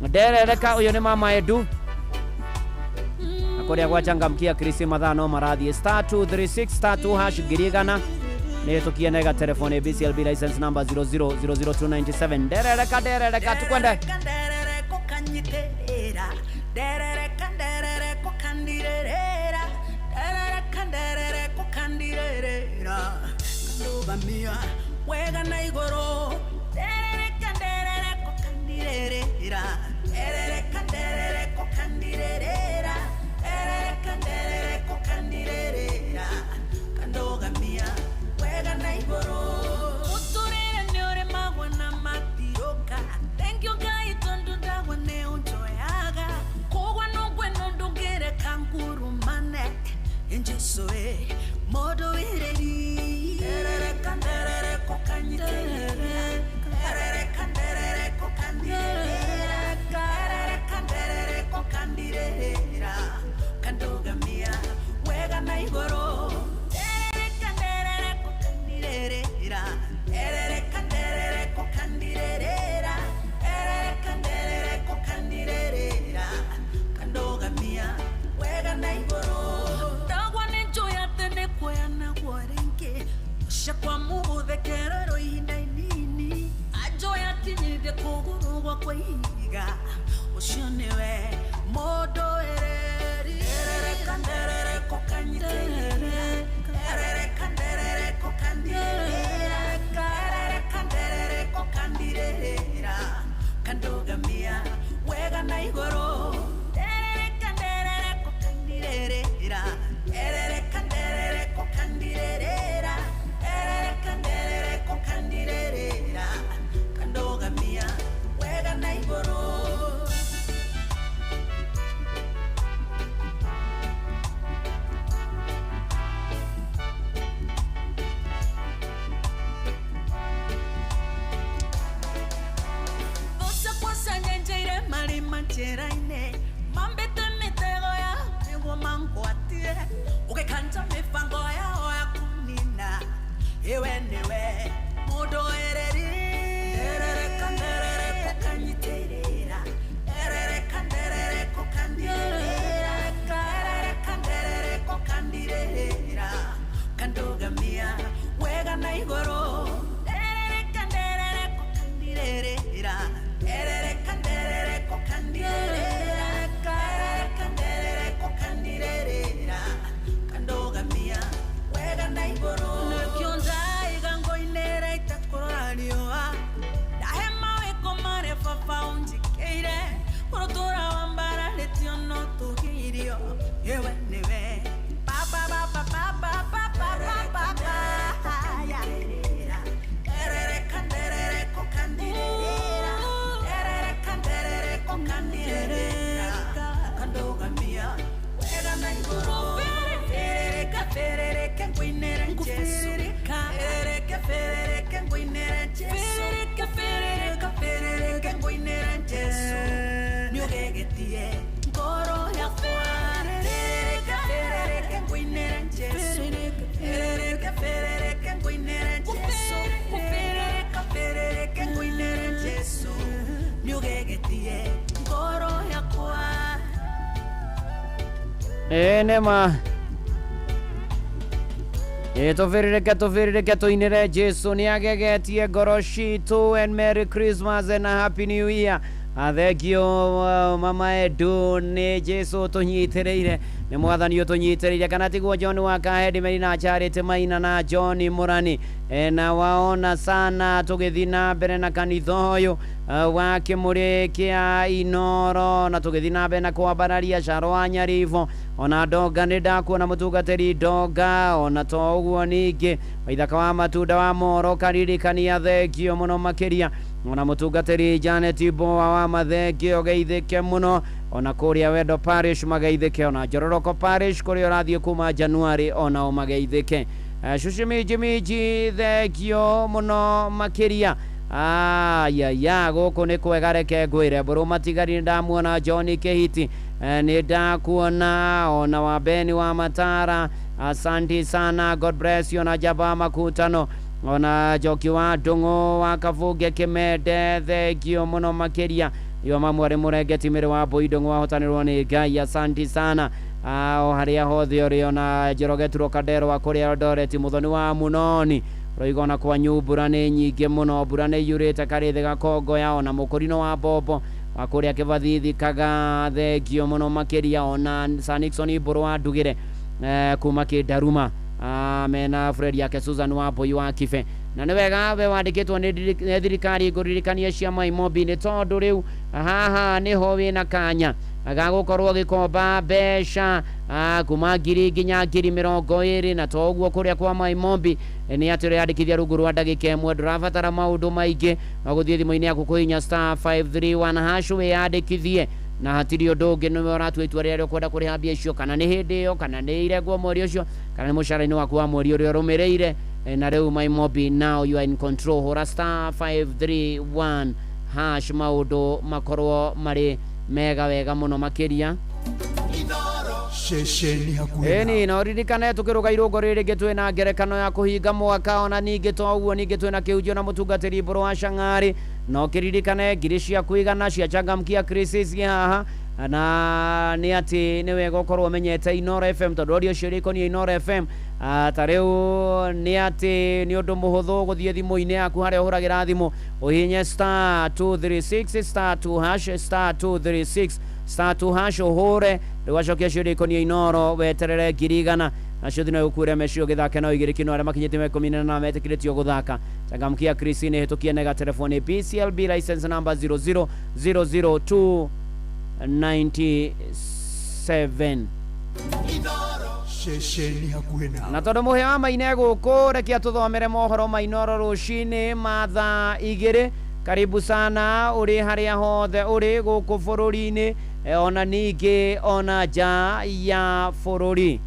nderereka uyu ni mama Edu akuria gwachangamkia Kristi mathaa no marathie *236*2# girigana ni tukienega telefone BCLB license number 0000297 nderereka tukwende wega na igoro kandogamia wega na igoro uturire ni ore magwa na matiroka thank you Ngai tondu ndagwa ne unjoyaga kogwa no gweno ndungire kanguru mane Jesu modo ireri kanderere kokanyiterere kanderere kokandirera kandogamia wega na igoro kanderere kokandirera kanderere kokandirera kanderere kokandirera kandogamia wega na igoro shakwa mude kerero inainini ajoya kinyide kugurugwa kwa iga ushionewe modo ereri kanderere kokanyiterere kanderere kokandirera kanderere kokandirera kandogamia wega na igoro kanderere kokandirera kanderere kokandirera kanderere kokandirera kandogamia wega na igoro Vosa kwasanya njeire mari manjeraine mambete mitego ya ewo mangwatie ukekanja mifango ya oya kunina ewe niwe modo ereri kanderere kokanyiterera kanderere kokandirera kanderere kokandirera kandogamia wega na igoro kanderere kokandirera kanderere kokandirera kanderere kokandirera kandogamia wega na igoro Nema tuviririke tuinire Jesu ni agegetie ngoro citu and Merry Christmas and a Happy New Year. Thank you mama Edu ni Jesu tunyitiriire ni mwathani utunyitiriire kana tiguo John Wakahedi Merina Charity Maina na John Murani na waona sana tugithina mbere na kanitha uyu wa Kimurikia Inoro na tugithina mbere na kwambararia Sharwa Nyarivo ona Ndonga ni ndakuona mutungatiri Ndonga ona to uguo ningi waithaka wa matunda wa Moro karirikania thengio muno makiria ona mutungatiri Janet Boa wa mathengio geithike muno ona kuria Wendo Parish mageithike ona Njororoko Parish kuria rathie kuma January ona o mageithike Shushimiji thengio muno makiria ya gũkũ nĩ kwega reke ngwĩre mbũrũ matigari ndamuona John Kehiti nĩ ndakuona ona wa Beni wa Matara asanti sana God bless you na Jaba Makutano ona Joki wa Ndung'u wa Kavuge Kimende thengio mũno makĩria yo mamware mũrengeti mĩrĩ wa Boindong'u wahotanĩrwo nĩ Ngai asanti sana o harĩa hothe ũrĩ ona Njorogeturo Kadero wa kũrĩa Eldoret Mũthoni wa Munoni roigona kwa nyumbura nĩ nyingĩ mũno mbura nĩ yurĩte Karĩthĩ Gakongo ya ona Mũkũrino wa Bobo wa kũrĩa Kĩbathithi Kaga thengio mũno makĩria ona Sanixon Mbũrũ wa Ndugĩre kuma Kĩndaruma mena Fred yake Susan wa Mbũi wa Kibe na nĩ wega we wandĩkĩtwo nĩ thirikari ngũririkania ciama imobi nĩ tondũ rĩu haha nĩho wĩna kanya agagũkorwo gĩkomba mbeca kuma 1,000 nginya 20,000 na toguo kũrĩa kwa maimombi nĩ atĩ ũrĩandĩkithia rungu rwa ndagĩka ĩmwe ndũrabatara maũndũ maingĩ no gũthiĩ thimũ-inĩ yaku kũhihinya *531# wĩyandĩkithie na hatirĩ ũndũ ũngĩ nĩwe ũratua itua rĩrĩa ũkwenda kũrĩha mbia icio kana nĩ hĩndĩ ĩyo kana nĩ irengwo mweri ũcio kana nĩ mũcara-inĩ waku wa mweri ũrĩa ũrũmĩrĩire na rĩu maimombi now you are in control hũra *531# maũndũ makorwo marĩ mega wega mũno makĩria ceceni hakuhĩ ĩni no ririkane tũkĩrũga irũngo rĩrĩ rĩngĩ twĩna ngerekano ya kũhinga mwaka ona ningĩ to ũguo ningĩ twĩna kĩhunjio na mũtungatĩri Mbũrũ wa Chang'ari no kĩririkane ngiri cia kũigana cia Changamkia Crisis haha na nĩ atĩ nĩ wega ũkorwo ũmenyete Inoro FM tondũ audio cio rĩkonie Inoro FM ta rĩu nĩ atĩ nĩ ũndũ mũhũthũ gũthiĩ thimũ-inĩ yaku harĩa ũhũragĩra thimũ ũhihinye *236 *236 ũhũre rĩgwacokia cio rĩkonie Inoro weterere 100 nacio thina gũkuĩra mecio gĩthake no igĩrĩ kino arĩa makinyĩte 18 metĩkĩrĩtio gũthaka Changamkia Crisis nĩ hĩtũkie nega telefoni PCLB license number 0000297 ceceni hakuhĩ na tondũ mũhĩa wa maine gũkũ rekia tũthomere mohoro ma Inoro rũcinĩ mathaa 2 karibu sana ũrĩ harĩa hothe ũrĩ gũkũ bũrũri-inĩ ona ningĩ ona nja ya bũrũri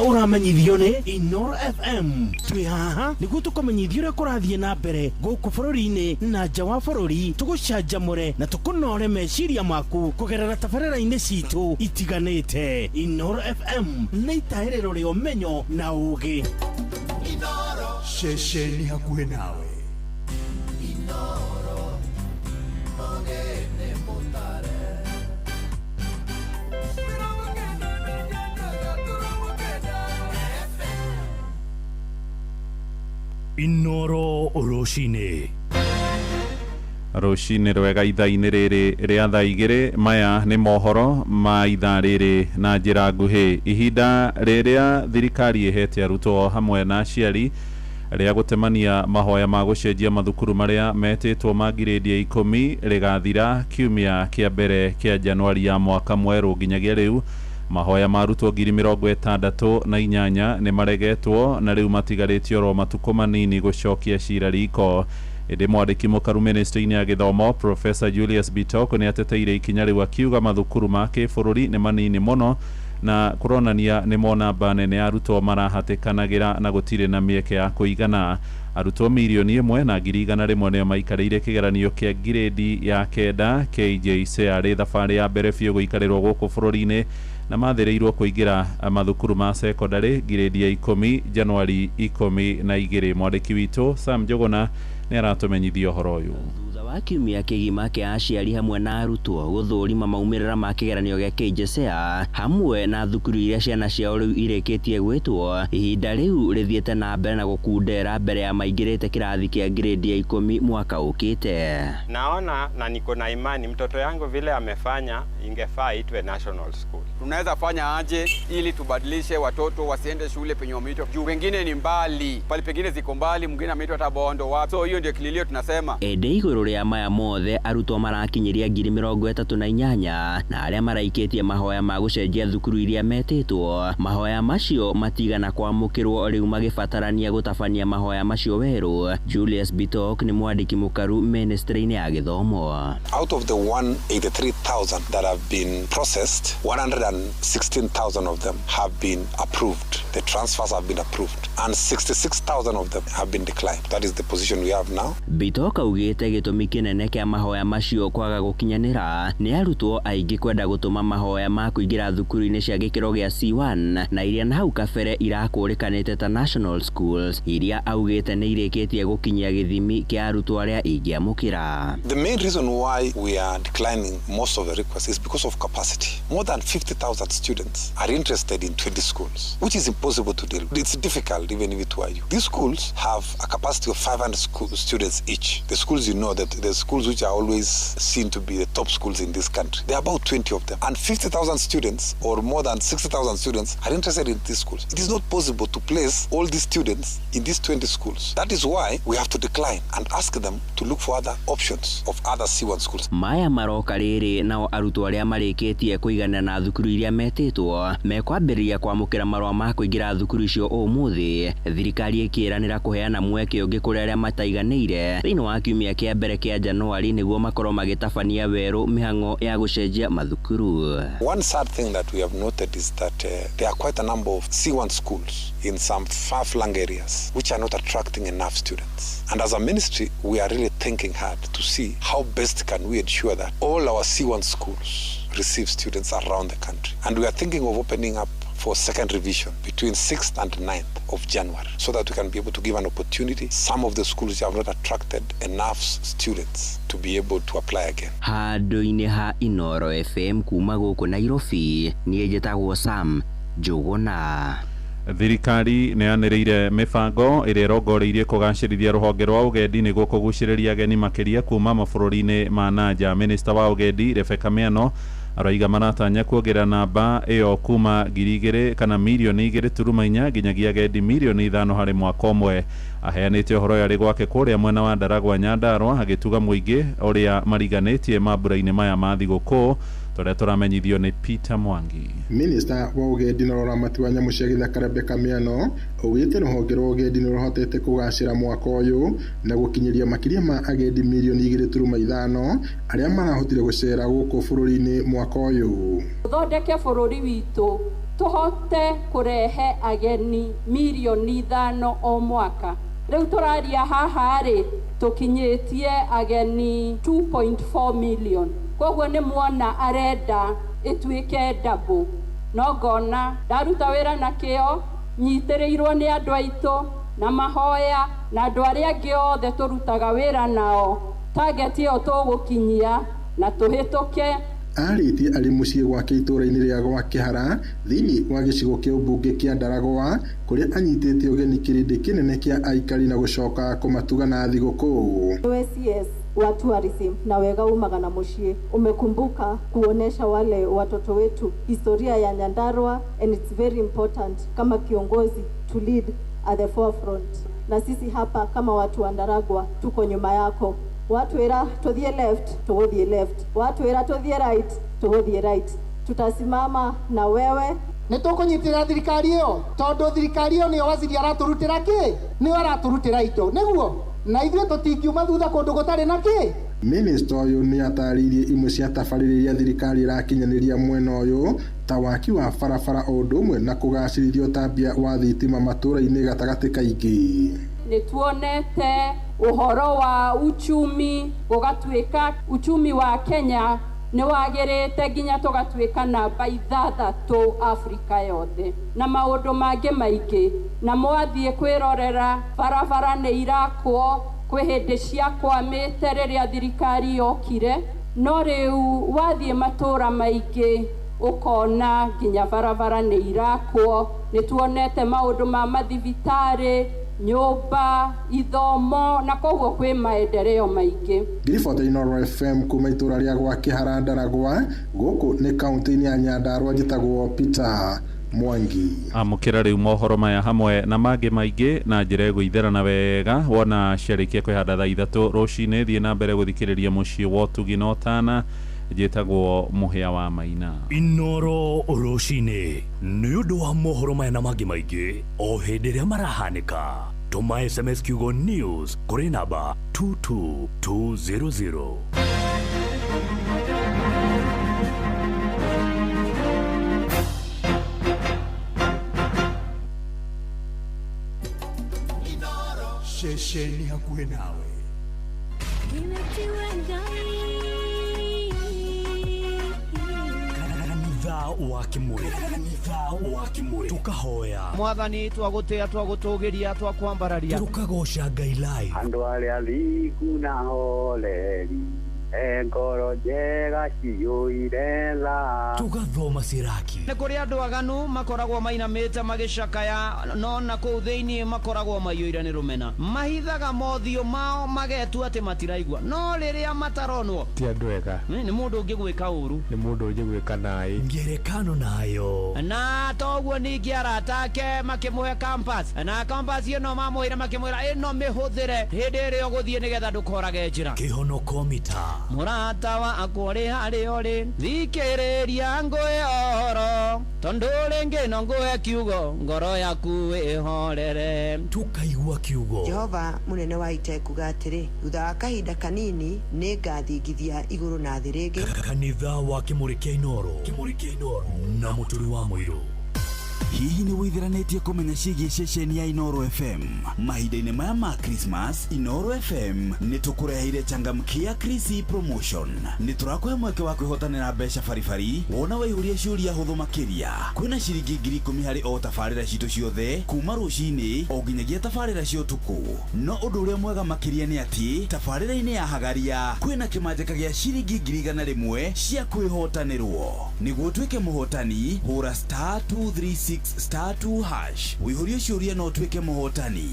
uramenyithio nĩ Inoro FM twĩ haha nĩguo tũkũmenyithio ũrĩa kũrathiĩ na mbere gũkũ bũrũri-inĩ na nja wa bũrũri tũgũcanjamũre na tũkũnore meciria maku kũgerera tabarĩra-inĩ citũ itiganĩte Inoro FM nĩ itahĩrĩro rĩa ũmenyo na ũũgĩ Inoro ceceni hakuhĩ nawe Inoro ogene motare Inoro rũcinĩ rũcinĩ rwega ithaa-inĩ rĩrĩ rĩa thaa 2 maya nĩ mohoro ma ithaa rĩrĩ na njĩra nguhĩ ihinda rĩrĩa thirikari ĩhete arutwo hamwe na aciari rĩa gũtemania mahoya ma gũcenjia mathukuru marĩa metĩtwo ma ngirĩndi ya 10 rĩgathira kiumia kĩa mbere kĩa Januari ya mwaka mwerũ nginyagia rĩu mahoya ma arutwo 68,000 nĩ maregetwo na rĩu matigarĩtio ro matukũ manini gũcokia cira riko ĩndĩ mwandĩki mũkaru ministry-inĩ ya gĩthomo Professor Julius Bitok nĩ ateteire ikinya rĩu akiuga mathukuru ma kĩbũrũri nĩ manini mũno na kuronania nĩ mona nene ya arutwo marahatĩkanagĩra na gũtirĩ na mĩeke ya kũigana arutwo milioni 1,100,000 nĩo maikarĩire kĩgeranio kĩa ngirĩndi ya 9 KJCRE thabarĩ ya mbere biũ gũikarĩrwo gũkũ bũrũri-inĩ na mathĩrĩirwo kũingĩra mathukuru ma secondary ngirĩndi ya 10 Januari 12 mwandĩki witũ Sam Njogona nĩ aratũmenyithia ũhoro ũyũ thutha wa kiumia kĩgima kĩa aciari hamwe na arutwo gũthũrima maumĩrĩra ma kĩgeranio gĩa KJCEA hamwe na thukuru iria ciana ciao rĩu irĩkĩtie gwĩtwo ihinda rĩu rĩthiĩte na mbere na gũkundera mbere ya maingĩrĩte kĩrathi kĩa grade ya 10 mwaka ũkĩte. Naona na niko na imani mtoto yangu vile amefanya ingefaa itwe national school. Tunaweza fanya aje ili tubadilishe watoto wasiende shule penye wameitwa juu wengine ni mbali pale pengine ziko mbali mwingine ameitwa hata Bondo wapi, so hiyo ndio kililio tunasema. Ende igũrũ rĩa maya mothe arutwo marakinyĩria 38,000 na arĩa maraikĩtie mahoya ma gũcenjia thukuru iria metĩtwo mahoya macio matigana kwamũkĩrwo rĩu magĩbatarania gũtabania mahoya macio werũ. Julius Bitok nĩ mwandĩki mũkaru ministry-inĩ ya gĩthomo. Out of the 183,000 that have been processed, 100 116,000 of them have been approved. The transfers have been approved. And 66,000 of them have been declined. That is the position we have now. Bitoka ugite gitumi kinene kia mahoya macio kwaga gukinyanira ni arutwo aingi kwenda gutuma mahoya ma kuingira thukuru-ini cia gikiro gia C1 na iria na hau kabere irakurikanite ta national schools iria augite ni irikitie gukinyia githimi kia arutwo aria ingiamukira. The main reason why we are declining most of the requests is because of capacity. More than 50,000 students are interested in 20 schools, which is impossible to deal with. It's difficult even if it were you. These schools have a capacity of 500 students each. The schools, you know, that the schools which are always seen to be the top schools in this country, there are about 20 of them. And 50,000 students or more than 60,000 students are interested in these schools. It is not possible to place all these students in these 20 schools. That is why we have to decline and ask them to look for other options of other C1 schools. Maya maroka riri nao arutwo aria marikitie kuigana na thukuru iria metitwo mekwambiriria kwamukira marwa ma kuingira thukuru icio umuthi. Thirikari ikiranira kuheana mweke ungi kuri aria mataiganiire thiini wa kiumia kia mbere kia Januari niguo makorwo magitabania weru mihango ya gucenjia mathukuru. One sad thing that we have noted is that there are quite a number of C1 schools in some far-flung areas which are not attracting enough students. And as a ministry, we are really thinking hard to see how best can we ensure that all our C1 schools receive students around the country. And we are thinking of opening up for second revision between 6th and 9th of January so that we can be able to give an opportunity. Some of the schools have not attracted enough students to be able to apply again. Handu-ini ha Inoro FM kuma guku Nairobi nie njitagwo Sam Njuguna. Thirikari neanĩrĩire mibango ĩrĩa ĩrongoreirie kũgacĩrithia rũhonge rwa ũgendi nĩguo kũgucĩrĩria ageni makĩria kuma mabũrũri-inĩ ma nanja. Minista wa ũgendi Rebecca Miano arauga maratanya kuongerera namba ĩyo kuma 2,000 kana milioni 2.4 nginyagia agendi milioni 5 harĩ mwaka ũmwe. Aheanĩte ũhoro yarĩ gwake kũrĩa mwena wa Ndaragwa Nyandarua agĩtuga mũingĩ ũrĩa mariganĩtie mambura-inĩ maya ma thigũkũ tũrĩa tũramenyithio nĩ Peter Mwangi. Minista wa ũgendi na ũramati wa nyamũ cia gĩthaka Rebecca Miano augĩte rũhonge rwa ũgendi nĩ rũhotete kũgacĩra mwaka ũyũ na gũkinyĩria makĩria ma agendi milioni 2.5 arĩa marahotire gũcera gũkũ bũrũri-inĩ mwaka ũyũ. Thondeke bũrũri witũ tuhote kurehe ageni milioni 5 o mwaka. Riu turaria haha ri tukinyitie ageni 2.4 million. Koguo ni muona arenda ituike double. No ngona ndaruta wira na kio nyitiriirwo ni andu aitu na mahoya na andu aria angi othe turutaga wira nao. Target iyo tugukinyia na tuhituke. Arĩtie arĩ mũciĩ gwake itũra-inĩ rĩa gwa Kĩhara thĩinĩ wa gĩcigo kĩa ũmbunge kĩa Ndaragwa kũrĩa anyitĩte ũgeni kĩrĩndĩ kĩnene kĩa aikari na gũcoka kũmatuga na thigũkũ. OCS wa tourism na wega umaga na mushie umekumbuka kuonesha wale watoto wetu historia ya Nyandarua, and it's very important kama kiongozi to lead at the forefront. Na sisi hapa kama watu wa Ndaragwa tuko nyuma yako. Watu era tuthie left, tuthie left. Watu era tuthie right, tuthie right. Tutasimama na wewe. Nitukunyitira thirikari iyo tondu thirikari iyo ni waziri araturutira ki ni araturutira ito niguo na ithuĩ tũtingiuma thutha kũndũ gũtarĩ na kĩ. Minista ũyũ nĩ atarĩirie imwe cia tabarĩra iria thirikari ĩrakinyanĩria mwena ũyũ ta waki wa barabara o ũndũ ũmwe na kũgacĩrithia ũtambia wa thitima matũũra-inĩ gatagatĩ kaingĩ. Nituonete uhoro wa uchumi gũgatuĩka uchumi wa Kenya ni wagĩrĩte nginya tũgatuĩka namba 6 Afrika yothe na maũndũ mangĩ maingĩ na mwathiĩ kwĩrorera barabara nĩ irakwo kwĩ hĩndĩ ciakwamĩte rĩrĩa thirikari yokire no rĩu wathiĩ matũũra maingĩ ukona nginya barabara nĩ irakwo. Nĩtuonete maũndũ ma mathibitarĩ, nyumba, ithomo na koguo kwĩ maendeleo maingĩ. Ngiribota Inoro FM kuma itũra rĩa gwa Kĩhara Ndaragwa gũkũ nĩ kaunti-inĩ ya Nyandarua njĩtagwo Peter Mwangi. Amũkĩra rĩu mohoro maya hamwe na mangĩ maingĩ na njĩra ĩgũitherana wega wona ciarĩkia kwĩhanda thaa 3 rũcinĩ. Thiĩ na mbere gũthikĩrĩria mũciĩ wa ũtugi na ũtana njĩtagwo Mũhĩa wa Maina. Inoro rũcinĩ nĩ ũndũ wa mohoro maya na mangĩ maingĩ o hĩndĩ ĩrĩa marahanĩka. Tũma SMS kiugo news kũrĩ namba 22200. ceceni hakuhĩ nawe. Kanitha wa Kimuri tukahoya mwathani twagũtũgĩria twakwambararia tukagoca Ngai live. Andũ arĩa athingu na holeri ngoro njega ciyũire tha. Tugathoma ciraki. Nĩ kũrĩ andũ aganu makoragwo mainamĩte magĩcakaya, no na kũu thĩinĩ makoragwo maiyũire nĩ rũmena. Mahithaga mothiũ mao magetua atĩ matiraigua, no rĩrĩa mataronwo ti andũ ega. Nĩ mũndũ ũngĩ gwĩka ũru, nĩ mũndũ ũngĩ gwĩka naĩ. Ngerekano nayo. Na toguo ningĩ arata ake makĩmũhe campus, na campus ĩno mamũhĩra makĩmwĩra ĩno mĩhũthĩre hĩndĩ ĩrĩa ũgũthiĩ nĩgetha ndũkorage njĩra. Kĩhonoko mita. Mũrata wakwa ũrĩ harĩa ũrĩ, thikĩrĩria ngũhe ũhoro, tondũ rĩngĩ no ngũhe kiugo, ngoro yaku ĩhorere. Tukaigua kiugo. Jehova mũnene wa ita kuga atĩrĩ, thutha wa kahinda kanini nĩngathingithia igũrũ na thĩ rĩngĩ. Kanitha wa Kimuri kĩa Inoro na mũturi wa mũirũ. Hihi nĩ wĩtheranĩtie kũmenya ciĩgiĩ ceceni ya Inoro FM? Mahinda-inĩ maya ma Christmas, Inoro FM nĩ tũkũreheire changamkia Chrissy promotion. Nĩ tũrakũhe mweke wa kwĩhotanĩra mbeca baribari wona waihũria ciũria hũthũ makĩria. Kwĩna ciringi 10,000 harĩ o tabarĩra citũ ciothe kuma rũcinĩ o nginyagia tabarĩra cia ũtukũ. No ũndũ ũrĩa mwega makĩria nĩ atĩ tabarĩra-inĩ ya Hagaria kwĩna kĩmanjĩka gĩa ciringi 100,000 cia kwĩhotanĩrwo. Nĩguo ũtuĩke mũhotani, hũra *236*2# wĩihũrie ciũria no ũtuĩke mũhotani.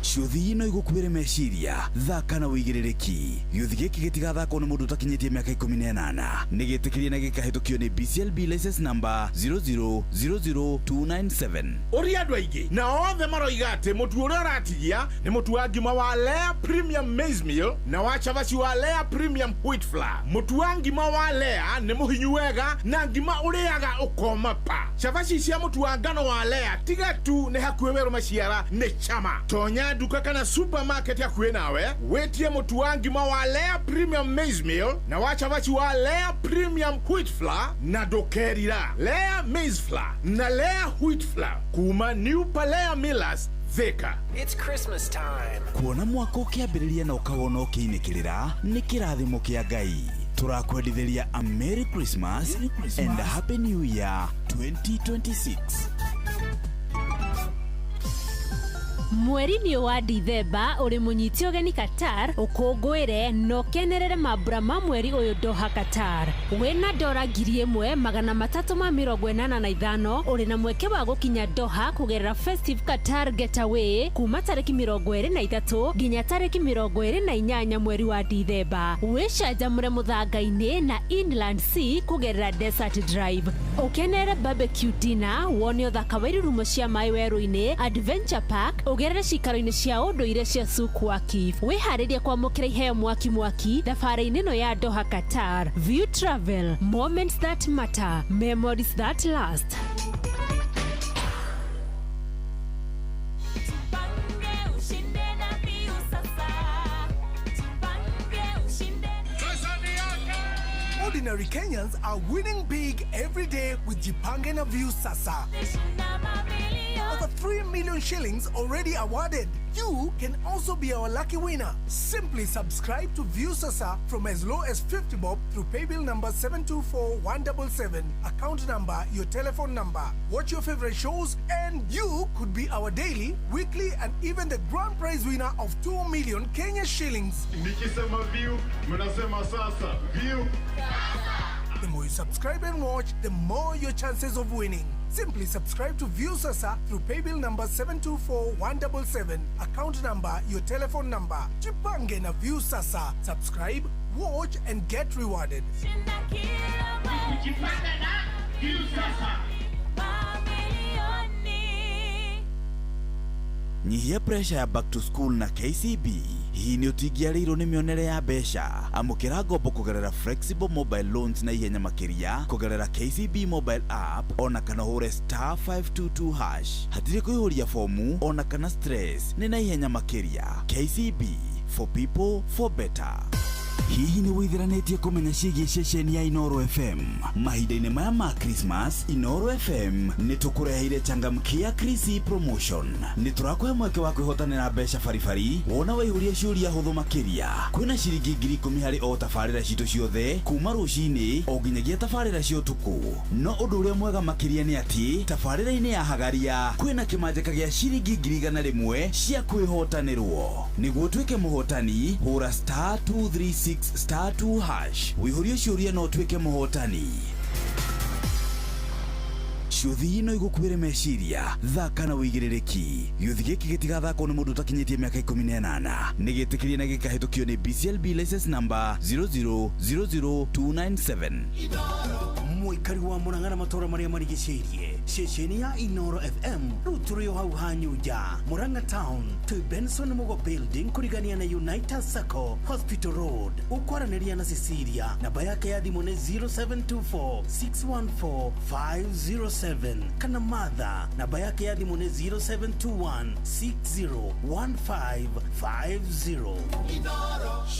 Ciũthi ino igũkuĩre meciria, thaka na wĩigĩrĩrĩki. Gĩũthi gĩkĩ gĩtigathakwo nĩ mũndũ ũtakinyĩtie mĩaka 18. Nĩgĩtĩkĩrie na gĩkahĩtũkio nĩ BCLB license number 0000297. Ũrĩ andũ aingĩ na othe maroiga atĩ mũtu ũrĩa ũratigia nĩ mũtu wa ngima wa Lea Premium Maize Meal na wa chavaci wa Lea Premium Wheat Flour. Mũtu wa ngima wa Lea nĩ mũhinyu wega na ngima ũrĩaga ũkoma pa. Chavaci cia mũtu wa ngano wa Lea tiga tu nĩ hakuhĩ werũ maciara nĩ chama. Tonya duka kana supermarket ya kuwe nawe, wetie mũtu wa ngima wa Lea Premium Maize Meal na wa chavaci wa Lea Premium Wheat Flour na dokerira Lea Maize Flour na Lea Wheat Flour kuma New Palea Millers Thika. It's Christmas time. Kuona mwaka ũkĩambĩrĩria na ũkawona ũkĩinĩkĩrĩra nĩ kĩrathimo kĩa Ngai. Tũrakwendithĩria a Merry Christmas and a Happy New Year 2026. Mweri nĩ wa Dithemba ũrĩ mũnyiti ũgeni Qatar ũkũngũĩre no kenerere mambura ma mweri ũyũ Doha Qatar. Wĩna $1,385 ũrĩ na mweke wa gũkinya Doha kũgerera Festive Qatar Getaway kuma tarĩki 23 nginya tarĩki 28 mweri wa Dithemba. Wĩcanjamũre mũthanga-inĩ na Inland Sea kũgerera Desert Drive. Ũkenere barbecue dinner, wone ũthaka wa irurumo cia maĩ werũ-inĩ Adventure Park, ũgerere cikaro-inĩ cia ũndũire cia Suk Waqif. Wĩharĩrie kwamũkĩra iheo mwaki thabarĩ-inĩ ĩno ya Doha Qatar. View Travel, moments that matter, memories that last. Ordinary Kenyans are winning big every day with Jipange na View Sasa. Over 3 million shillings already awarded. You can also be our lucky winner. Simply subscribe to View Sasa from as low as 50 bob through paybill number 724177, account number, your telephone number. Watch your favorite shows and you could be our daily, weekly and even the grand prize winner of 2 million Kenya shillings. Nikisema View, mnasema sasa. View. The more you subscribe and watch, the more your chances of winning. Simply subscribe to View Sasa through paybill number 724177, account number, your telephone number. Jipange na View Sasa. Subscribe, watch and get rewarded. Nyihia pressure ya back to school na KCB. Hii ni ũtingiarĩirwo nĩ mĩonere ya mbeca. Amũkĩra ngombo kũgerera flexible mobile loans na ihenya makĩria kũgerera KCB mobile app ona kana hũre *522#. Hatirĩ kũihũria fomu ona kana stress, nĩ na ihenya makĩria. KCB, for people, for better. hihi nĩ wĩtheranĩtie kũmenya ciĩgiĩ ceceni ya Inoro FM? Mahinda-inĩ maya ma Christmas, Inoro FM nĩ tũkũreheire changamkia Chrissy promotion. Nĩ tũrakũhe mweke wa kwĩhotanĩra mbeca baribari wona waihũria ciũria hũthũ makĩria. Kwĩna ciringi 10,000 harĩ o tabarĩra citũ ciothe kuma rũcinĩ o nginyagia tabarĩra cia ũtukũ. No ũndũ ũrĩa mwega makĩria nĩ atĩ tabarĩra-inĩ ya Hagaria kwĩna kĩmanjĩka gĩa ciringi 100,000 cia kwĩhotanĩrwo. Nĩguo ũtuĩke mũhotani, hũra *236*2# wĩihũrie ciũria no ũtuĩke mũhotani. Ciuthi ino igũkuĩre meciria, thaka na wĩigĩrĩrĩki. Gĩuthi gĩkĩ gĩtigathakwo nĩ mũndũ ũtakinyĩtie mĩaka 18. Nĩ gĩtĩkĩrie na gĩkahĩtũkio nĩ BCLB license number 0000297. Mũikari wa Murang'a na matũra marĩa marigicĩirie, ceceni ya Inoro FM rĩu tũrĩ o hau Hanyuja, Murang'a Town, twĩ Benson Mugo Building kũrigania na United Sacco Hospital Road. Ũkwaranĩria na Cecilia, namba yake ya thimũ nĩ 0724614507, kana Martha, namba yake ya thimũ nĩ 0721601550.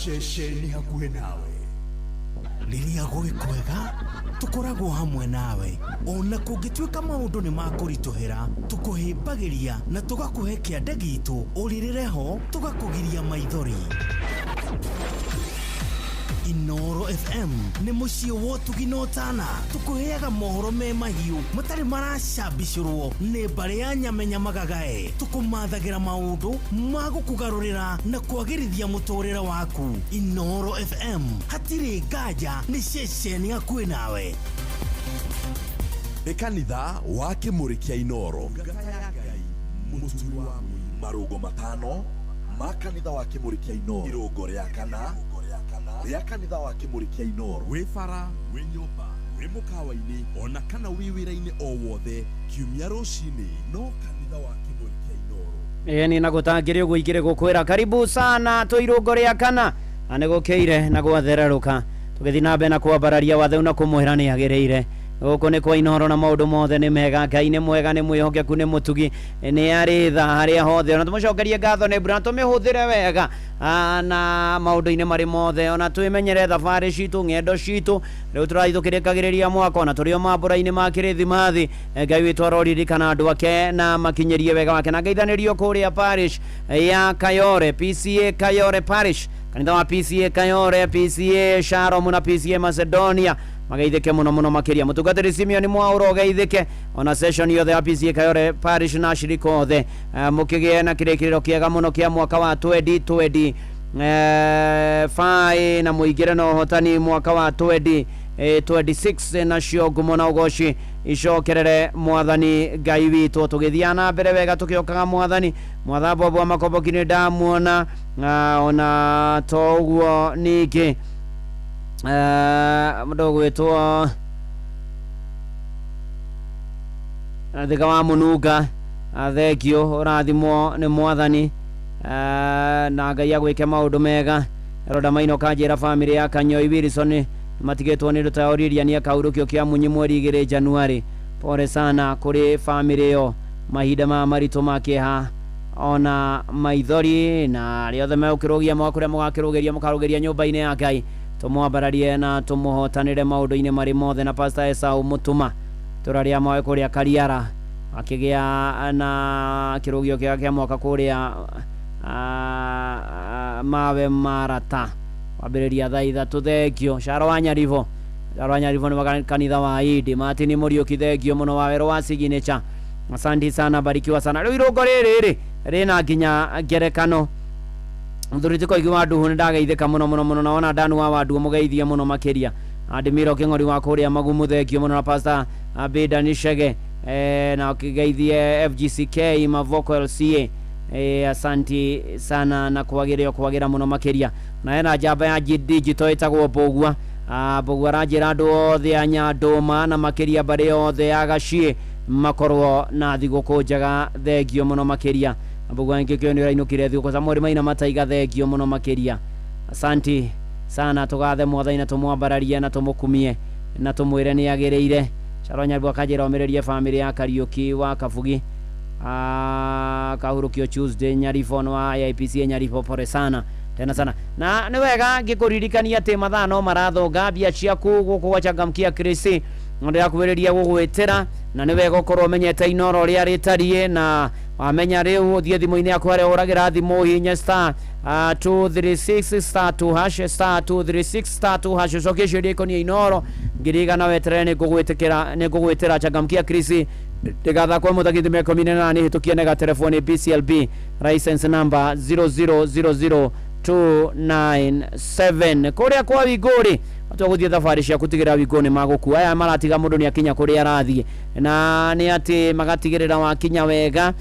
Ceceni hakuhĩ nawe. Rĩrĩa gwĩ kwega tukoragwo hamwe nawe, ona kũngĩtuĩka maũndũ nĩ makũritũhĩra, tũkũhĩmbagĩria na tũgakũhe kĩande gitũ ũrĩrĩre ho, tũgakũgiria maithori. Inoro FM nĩ mũciĩ wa ũtugi na ũtana. Tũkũheaga mohoro me mahiũ matarĩ maracambicũrwo nĩ mbarĩ ya nyamenya magagae. Tũkũmathagĩra maũndũ ma gũkũgarũrĩra na kwagĩrithia mũtũrĩre waku. Inoro FM, hatirĩ nganja, nĩ ceceni hakuhĩ nawe. Kanitha wa Kĩmũrĩ kĩa Inoro. Marũgo matano ma kanitha wa Kĩmũrĩ kĩa Inoro. Irũngo rĩa kana rĩa kanitha wa Kĩmũrĩ kĩa Inoro. Wĩ bara, wĩ nyũmba, wĩ mũkawa-inĩ, ona kana wĩ wĩra-inĩ o wothe, kiumia rũcinĩ, no kanitha wa Kĩmũrĩ kĩa Inoro. Ni nagũtangĩre ũguo igĩrĩ gũkwĩra karibu sana tũ irũngo rĩa kana nĩ gũkĩire na gwathererũka tũgĩthiĩ na mbere na kwambararia wathe na kũmwĩra nĩ agĩrĩire. Gũkũ nĩ kwa Inoro na maũndũ mothe nĩ mega, Ngai nĩ mwega, nĩ mwĩhokeku, nĩ mũtugi, nĩ arĩ tha harĩa hothe, ona tũmũcokerie ngatho nĩ mbura tũmĩhũthĩre wega na maũndũ-inĩ marĩ mothe, ona twĩmenyere thabarĩ citũ, ng'endo citũ. Rĩu tũraithũkĩrĩkagĩrĩria mwaka ona tũrĩ o mambũra-inĩ ma kĩrĩthimathi. Ngai witũ aroririkana andũ ake na makinyĩrie wega wake, na ngeithanĩrio kũrĩa parish ya Kayore, PCA Kayore parish, kanitha wa PCA Kayore, PCA Shalom na PCA Macedonia magaithĩke mũno mũno makĩria. Mũtungatĩri Simeon Mwaũra ũgeithĩke, ona session yothe ya PCA Kayore parish na ashirika othe mũkĩgĩe na kĩrĩkĩrĩro kĩega mũno kĩa mwaka wa 2025 na mũingĩre na ũhotani mwaka wa 2026 nacio ngumo na ũgoci icokerere Mwathani Ngai witũ. Tũgĩthiĩ na mbere wega tũkĩokaga Mwathani Bobo Makomboki nĩ ndamuona, ona toguo ningĩ mũndũ gwĩtwo thika wa mũnunga, thengio, ũrathimwo nĩ Mwathani na Ngai agwĩke maũndũ mega. Roda Maino kanjĩra family ya Kanyoi Wilson matigĩtwo nĩ ndũta ũririania kaurũkio kĩa munyi mweri 2 Januari. Pore sana kũrĩ family ĩyo, mahinda ma maritũ makĩha ona maithori na rĩothe megũkĩrũgia mwakũrĩa mũgakĩrũgĩria mũkarũgĩria nyũmba-inĩ ya Ngai. Tũmwambararie na tũmũhotanĩre maũndũ-inĩ marĩ mothe na Pastor Esau Mũtuma tũraria mawe kũrĩa Kariara akĩgĩa na kĩrũgio kĩa mwaka kũrĩa mawe Marata wambĩrĩria thaa 3. Thengio Sharo wa Nyaribo nĩ kanitha wa Idi Martin Mũriũki, thengio mũno wa wero wa Signature. Asante sana, barikiwa sana. Rĩu irũngo rĩrĩ rĩna nginya ngerekano. Mthurĩtĩko igi wa nduhu nĩ ndageithĩka mũno mũno mũno, na ona Danu wa Wandu mũgeithie mũno makĩria. Admiro Kĩng'ori wa kũrĩa Magumu, thengio mũno, na Pastor Beda Nishege na ũkĩgeithie FGCK Mavoko LCA. Asante sana na kwagĩra mũno makĩria. Na ena njamba ya digital ĩtagwo Mbũgua. Mbũgua aranjĩra andũ othe a Nyandũma na makĩria barĩ othe ya Gaciĩ makorwo na thigũkũ njega, thengio mũno makĩria. Mbũgua ngĩkĩo nĩ ũrainũkire thigũkũ za Mori Maina Mataiga, thengio mũno makĩria. Asante sana, tũgathe Mwathani na tũmwambararie na tũmũkumie na tũmwĩre nĩ agĩrĩire. Sharo Nyaribo akanjĩra omĩrĩrie family ya Kariũki wa Kabugi, Kahurũkio Tuesday Nyaribo wa IPCA Nyaribo, pore sana. tena sana na nĩ wega ngĩkũririkania atĩ mathaa no marathonga mbia ciaku gũkũ gwachangamkia Krisi ndio yakubereria gũgwĩtĩra na nĩ wega ũkorwo ũmenyete Inoro rĩa rĩtariĩ na wamenya rĩu ũthiĩ thimũ-inĩ yaku harĩa ũragĩra thimũ hihinya star 236 star 2 hash star 236 star 2 hash ucokie ciũria ikoniĩ Inoro ngĩrigana weterere nĩngũgwĩtĩra changamkia Krisi ndĩgathakwo mũthaki mĩaka 18 hĩtũkie nega telefoni BCLB license number 0000297 kũrĩa kwa Wigũrĩ atogũthiĩ thabarĩ cia kũtigĩrĩra Wigũ nĩ magũkua aya maratiga mũndũ nĩ akinya kũrĩa arathiĩ na nĩ atĩ magatigĩrĩra wakinya wega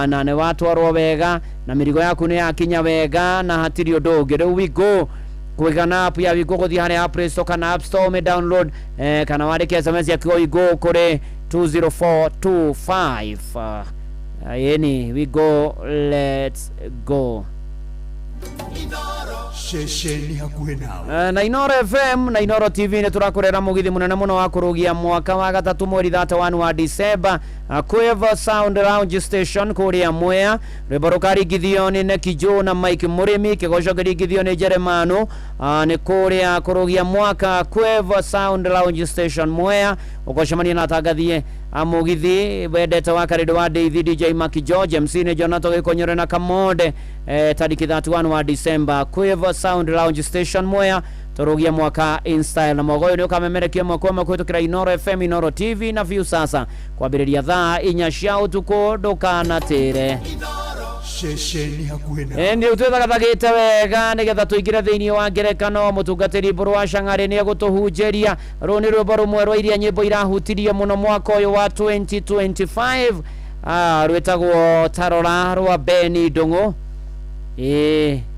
na nĩ watwarwo wega na mĩrigo yaku nĩ yakinya wega na hatirĩ ũndũ ũngĩ rĩu Wigũ kũigana app ya Wigũ gũthiĩ harĩa Play Store kana App Store me download kana wandĩke SMS ya Wigũ kũrĩ 20425 yeni Wigũ let's go Shesheni hakuhe nawe na Inoro FM na Inoro TV nĩ tũrakurera mũgithi mũnene mũno wa kũrũgia mwaka wa gatatũ mweri 31 wa December Quiver Sound Lounge Station kũrĩa Mwea rwĩmbo rũkaringithio nĩ Nekijo na Mike Mũrĩmi kĩgoco kĩringithio nĩ Jeremano nĩ kũrĩa kũrũgia mwaka Quiver Sound Lounge Station Mwea ũgocemania na atangathie mũgithi wendete wa karĩndũ wa David DJ Maki George MC nĩ Jonathan Gĩkonyore na Kamonde tariki 31 wa December Quiver Sound Lounge Station Mwea tũrũgia mwaka in style na mogoyo nĩ ũkamemerekia mwaka ũmwe kũhĩtũkĩra Inoro FM Inoro TV na View sasa kwambĩrĩria thaa 4 cia ũtukũ ndũkanatĩre Shesheni hakuhe nawe ndio twĩthagathagĩte wega nĩgetha tũingĩre thĩinĩ wa ngerekano mũtungatĩri Mbũrũ wa Cang'arĩ nĩ egũtũhunjĩria rũu nĩ rwĩmbo rũmwe rwa iria nyĩmbo irahutirie mũno mwaka ũyũ wa 2025 rwĩtagwo Tarora rwa Beni Ndũng'ũ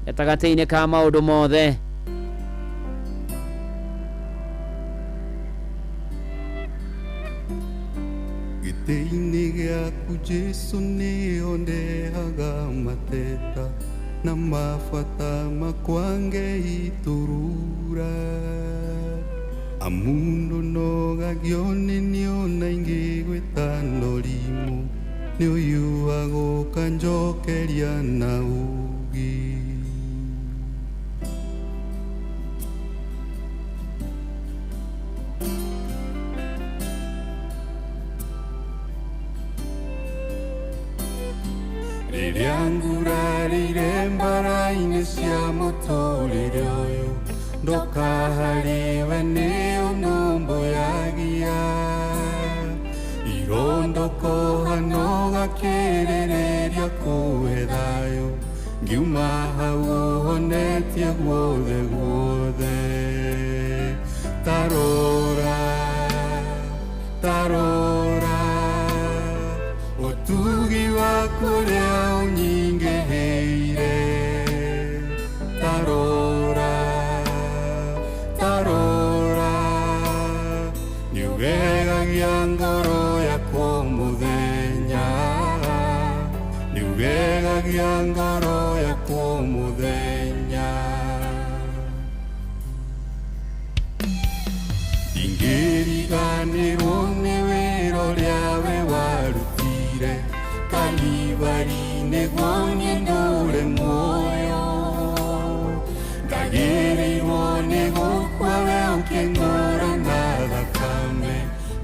gatagatĩ-inĩ ka maũndũ mothe gĩtĩ-inĩ gĩaku Jesũ nĩho ndehaga mateta na mabata makwa Ngei turura amundu nogagio nĩ niona ingĩgwĩta norimũ nĩ ũyuagwo kanjokeria na ugi rĩrĩa ngurarĩire mbara-inĩ cia mũtũrĩre ũyũ ndoka harĩwe nĩ ũnũmbũyagia irondoko hano gakĩrĩrĩria kũhe thayũ ngiuma hau ũhonetie guothe guothe tarora tarora ũtugi waku ũrĩa ũnyingĩhĩire tarora tarora nĩũgegagia ngoro yakwa mũthenya nĩũgegagia ngoro yakwa mũthenya ingĩriganĩrwo nĩ wĩra ũrĩa we warutire Kalvari nĩguo niĩ ndũre muoyo ndagĩrĩirwo nĩ gũkua we ũkĩng'ũra na thakame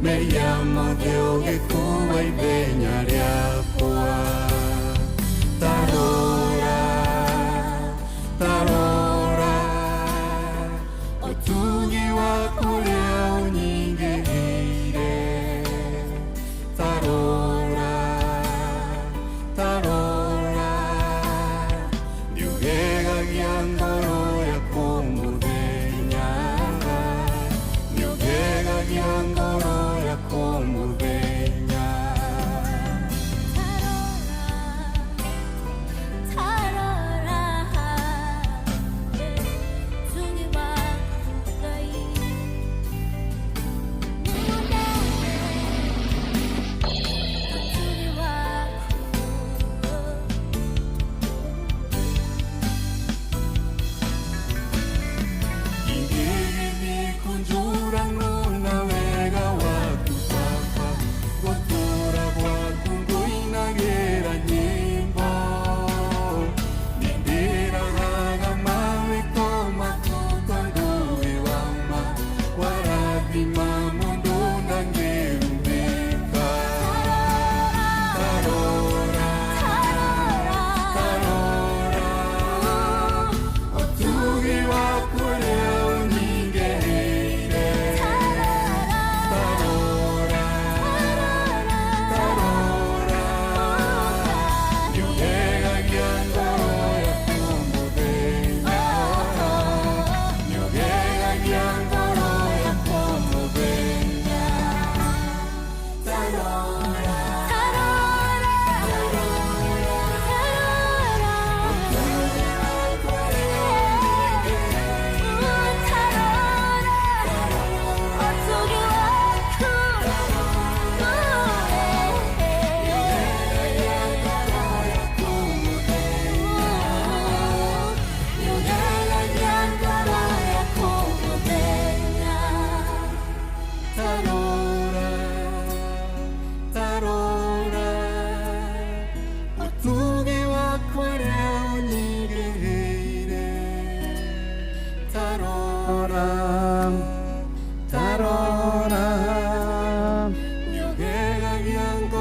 meria mothe ũgĩkuua ithenya rĩakwa tarora tarora ũtugi waku ũrĩa ũnyingĩhĩire tarora tarora nĩũgegagia ngoro yakwa mũthenya nĩũgegagia ngoro yakwa mũthenya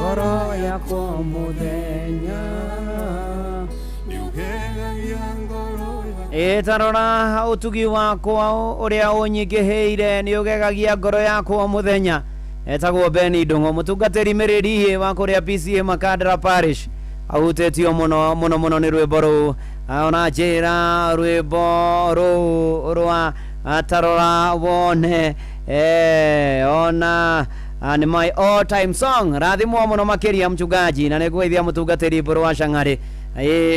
ngoro yakwa muthenya Tarora utugi wakwa uria unyigiheire ni ugegagia ngoro yakwa muthenya etagwo Beni Ndungu mutungatiri miriri wa kuria PCA Makadara Parish ahutetio muno ni rwimbo ru ona njira rwimbo ru rwa tarora wone ona ni my all time song rathimwo muno makiria mchungaji na niguithia mutungatiri mburu wa Shang'ari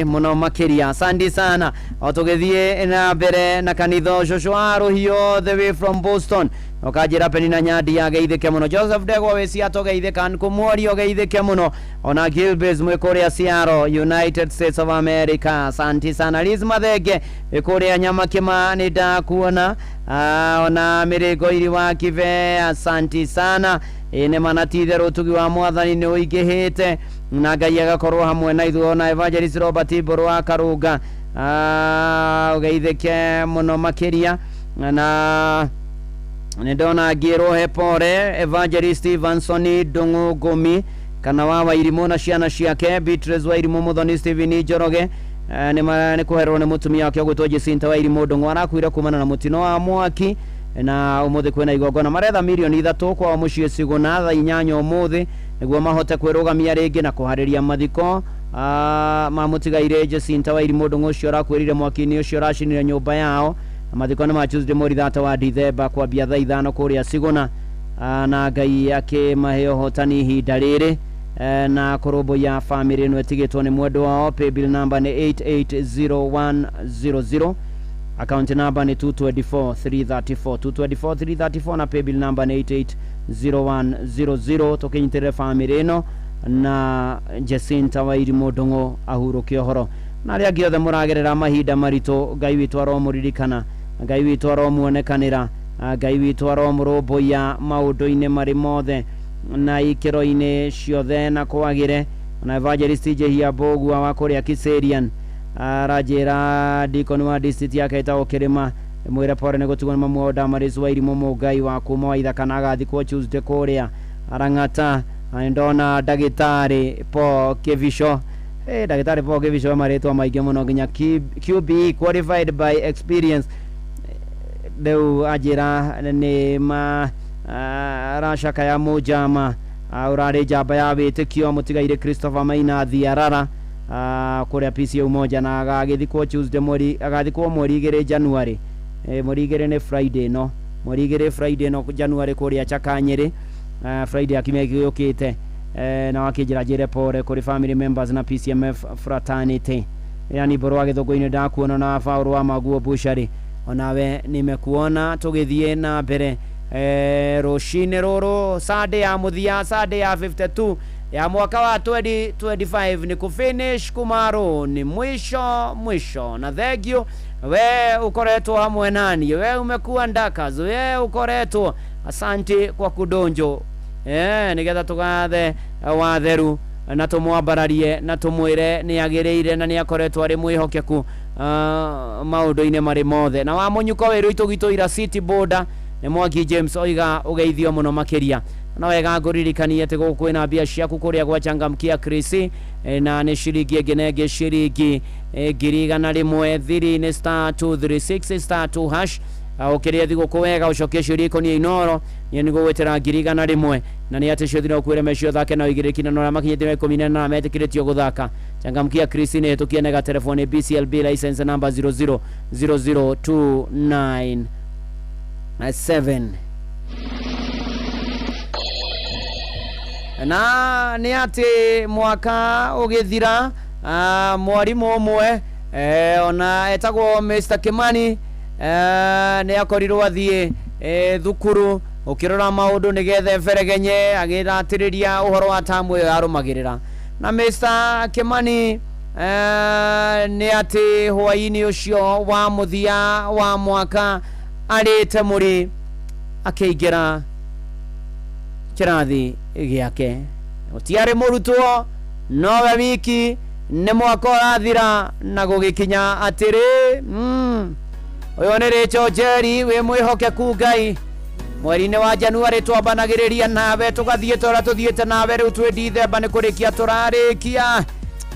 muno makiria asante sana otugethie na mbere na kanitho Joshua Ruhio the way from Boston okajira Penina Nyadi yageithike muno Joseph Degwa wesi atogeithika nkumwori ogeithike muno ona Gilbert mwikoria Siaro United States of America asante sana Liz Mathenge ikoria Nyamakima nida kuona ona Mirigo iri wa Kive asante sana ene manatithe rutugi wa mwathani ni uigihite na Ngai agakorwo hamwe na ithuĩ ona Evangelist Robert Mburu wa Karunga ugeithike muno makiria na nindona ngirwo hepore Evangelist Stevenson Ndungu Gomi kana wa Wairimu na ciana ciake Beatrice Wairimu Muthoni Stephen Njoroge ni kuherwo ni mutumia wake gwitwo Jacinta Wairimu Ndungu arakuire kumana na mutino wa mwaki na umuthi kwina igongona maretha milioni 3 kwa muciĩ Sigũna thaa 8 umuthi niguo mahote kwirugamia ringi na kuhariria mathiko mamutigaire Jacinta Wairimu Ndungu ucio arakwirire mwaki-ini ucio aracinire nyumba yao mathiko ni ma Tuesday mweri 3 wa Dithemba kwambia thaa 5 kuria Sigũna na Ngai akimahe hotani ihinda riri na kurobo ya family ino etigitwo ni mwendo wao paybill number ni 880100 account number ni 224334 na paybill number ni 880100 tukinyitire family ino na Jacinta Wairimu Ndungu ahuruke ohoro na ria giothe muragerera mahinda marito Ngai witu aromuririkana Ngai witu aromuonekanira Ngai witu aromurumbuya maundu-ini mari mothe na ikiro-ini ciothe na kwagire na Evangelist Jehia Mbogua wa kuria Kiserian arajira dikoni wa district yake etagwo Kirima mwire pore ni gutugwo ni mamu Damaris Wairimu Mugai wa kuma wa Ithaka na agathikwo Tuesday kuria Arang'ata ndona Dagitari Paul Kivisho Dagitari Paul Kivisho maretwa maingi muno nginya QB qualified by experience deu ajira ni ma rashaka ya mujama urare jaba ya witikio mutigaire Christopher Maina Thiarara kuria PCA Umoja na agagithikwo Tuesday agathikwo mweri 2 January mweri 2 ni Friday no mweri 2 Friday no January kuria Chakanyiri Friday akimegiyukite na wakijira jire pore kuri family members na PCMF fraternity yani borwa githugu-ini ndakuona na Fauru wa Maguo Bushari onawe nimekuona tugithie na mbere rucini ruru Sunday ya muthia Sunday ya 52 ya mwaka wa 2025 ni kufinish kumaro ni mwisho na thegio we ukoretwo hamwe nani we umekuwa ndakas we ukoretwo asante kwa kudonjo nigetha tugathe watheru na tumwambararie na tumwire ni agireire na ni akoretwo ari mwihokeku maundu-ini mari mothe na wa munyuko wiru itugitwira City Border ni Mwangi James oiga ugeithio muno makiria na wega nguririkanie ati guku na mbia ciaku kuria gwa Changamkia Chris na ni shiringi ngenege shiringi 100 ni star 236 star 2 hash ukiria thiguku wega ucokie ciuria ni inoro ni nigwetera 100 na ni ati cio thino kwire mecio thake na igiriki na nora makinyite 10 na metikiritio guthaka Changamkia Chris ni tukienega telefone BCLB license number 0000297 na ni ati mwaka ugithira mwarimu umwe ona etagwo Mr. Kimani ni akorirwo athie thukuru ukirora maundu nigethe feregenye agiratiriria uhoro wa tamu arumagirira na Mr. Kimani ni ati hwaini ucio wa muthia wa mwaka arite muri akeigira kirathi giake utiare murutwo nowe wiki ni mwaka urathira na gugikinya atiri uyo ni Richo Jerry we mwihokeku Ngai mweri-inĩ wa Januari twambanagĩrĩria nawe tũgathiĩte ũrĩa tũthiĩte nawe rĩu twĩ Dithemba nĩ kũrĩkia tũrarĩkia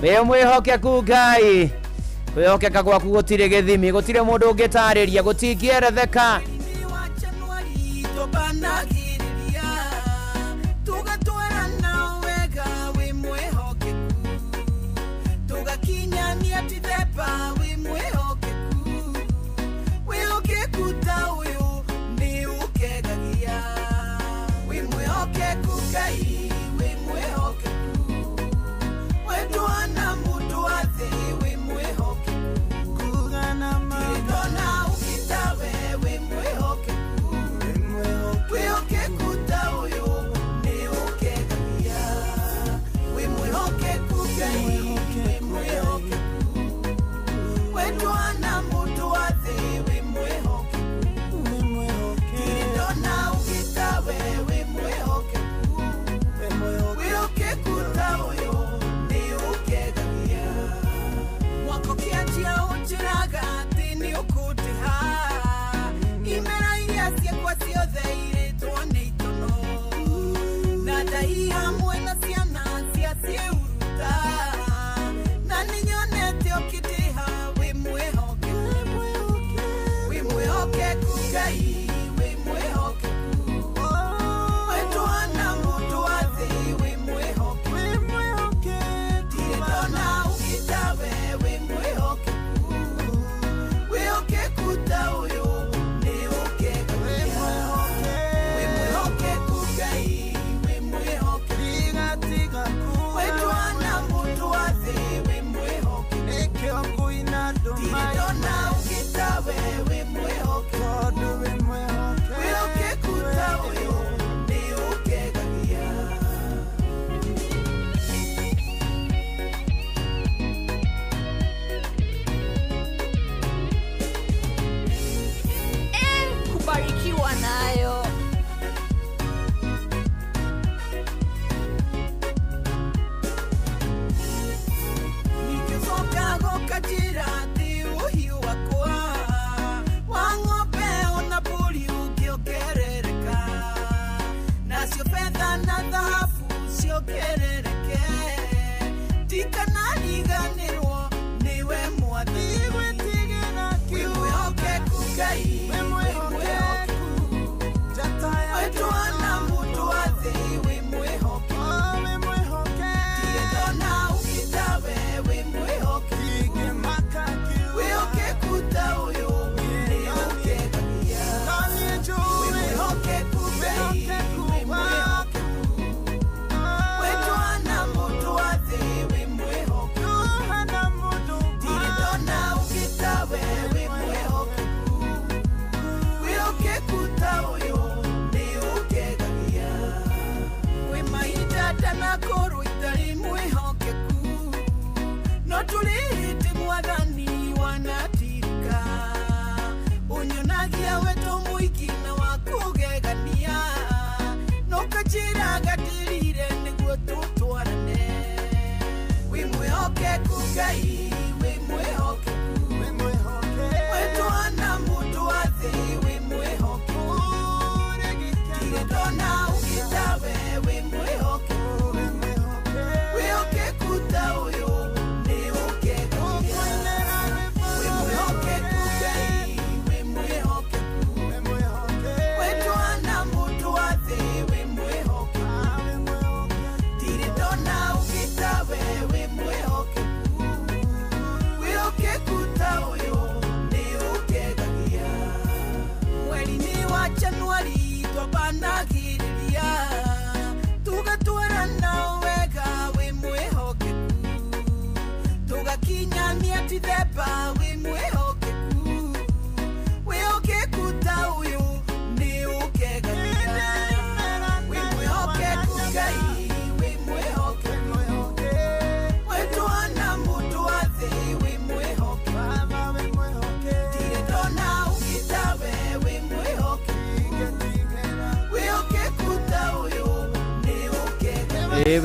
wĩ mwĩhokeku Ngai kwĩhokeka gwaku gũtirĩ gĩthimi gũtirĩ mũndũ ũngĩtarĩria gũtingĩeretheka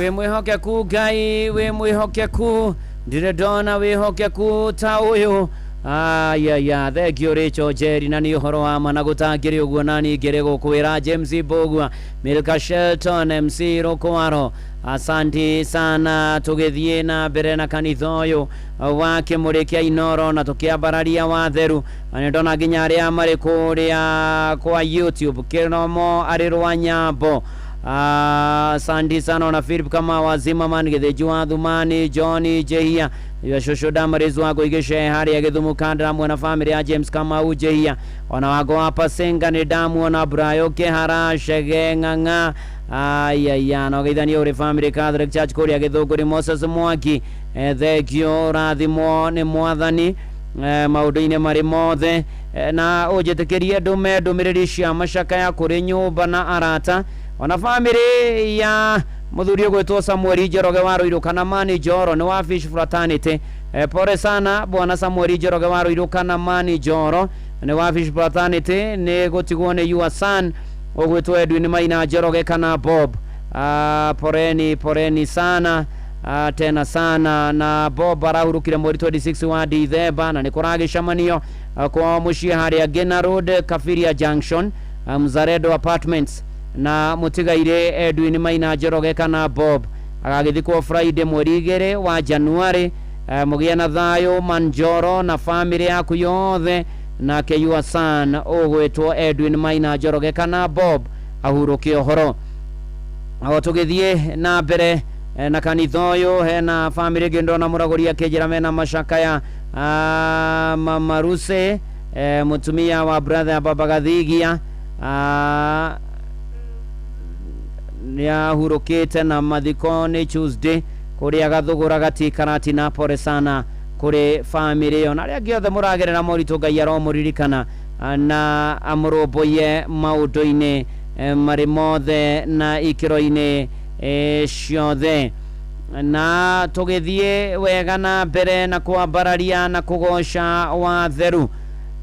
we mwihokeku Ngai we mwihokeku ndire ndona wihokeku ta uyu ya thegio Rachel Jerry na ni uhoro wa mana gutangire uguo nani ngire gukwira James Bogwa Milka Shelton MC Rokwaro. Asante sana, tugithie na mbere na kanitha uyu wa Kimurikia Inoro na tukiambararia watheru anendona nginya aria mari kuria kwa YouTube Kinomo arirwa nyambo. Asante sana na Philip kama wazima man Getheju wa Thumani Johnny Jehia ya shosho damarizu wako igeshe hari ya Githumu Kandra mwana family ya James kama Ujehia wana wago hapa Senga ni damu na Brayo Kehara Shege Nganga na gaithani ore family Catholic Church Korea Githuguri Moses Mwaki thegio rathimo ni mwathani maudu-ine mari mothe na ujetekerie ndumiriri cia mashaka ya kuri nyumba na arata ona family ya muthuri gwetwo Samuel Njoroge wa Ruiruka na Mani Njoro ni wa Fish Fraternity. Pore sana bwana Samuel Njoroge wa Ruiruka na Mani Njoro ni wa Fish Fraternity ni gutigwo ni your son ogwetwo Edwin Maina Njoroge kana Bob. Poreni sana tena sana na Bob arahurukire mweri 26 wa Dithemba na nikuragishamanio kwa mushia haria Gena Road Kafiria Junction Mzaredo Apartments na mutigaire Edwin Maina Njoroge kana Bob agagithikwo Friday mweri 2 wa January. Mugia na thayo Manjoro na family yaku yothe na ke your son ogwetwo Edwin Maina Njoroge kana Bob ahurukie horo aho tugithie na mbere na kanitha uyu hena family gendona muragoria kejera mena mashaka ya Mama Ruse mutumia wa brother Baba Gathigia ya hurukite na mathikoni Tuesday kuria gathugura gatikarati na pore sana kuri family yo na ria giothe muragerera moritu Ngai aromuririkana na amroboye maudu-ine mari mothe na ikiro-ine ciothe na tugithie wega na mbere na kwambararia na kugosha watheru.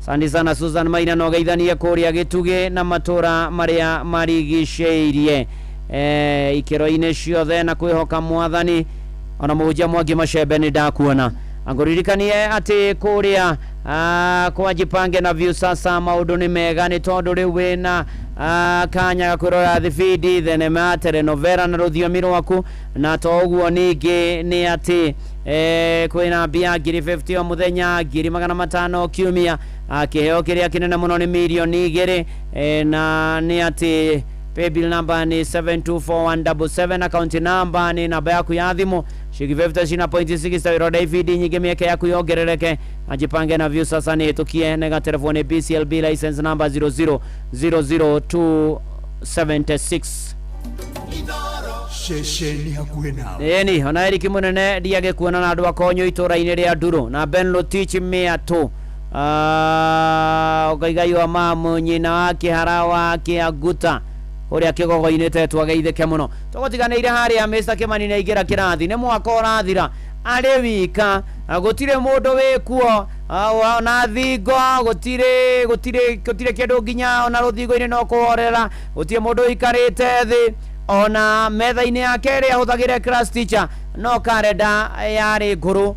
Asante sana Susan Maina no geithanie kuria gituge na matura maria marigiceirie ikiro-ine ciothe na kwihoka mwathani ona muja mwangi Mashembe ni ndakuona anguririkanie ati kuria kwa jipange na view sasa maudu ni mega ni tondu riu wina kanya kurora thibidi thenema telenovela na ruthiomi rwaku na toguo ningi ni ati kwina mbia ngiri 50 o muthenya ngiri 500 kiumia kiheo kiria kinene muno ni milioni 2 na ni ati paybill number ni 724177 account number ni namba yaku ya thimu shilingi 50.6 David nyingi mieke yaku yongerereke ajipange na view sasa ni tukie nega telefone BCLB license number 0000276 shesheni hakuhe nawe ni ona Eric munene ndiage kuona na andu akonyo itura-ine ria Nduru na Ben Lotich miatu ogaigai wa mamu nyina wa Kihara wa Kiaguta uria kigogo-ine tetwa geitheke muno tugotiganeire haria Mr. Kimani na igira kirathi ni mwaka urathira ari wika gutire mundu wikuo na thingo gutire kindu nginya ona ruthingo-ine no kuhorera gutire mundu ikarite thi ona metha-ine yake ria huthagire class teacher no karenda yari nguru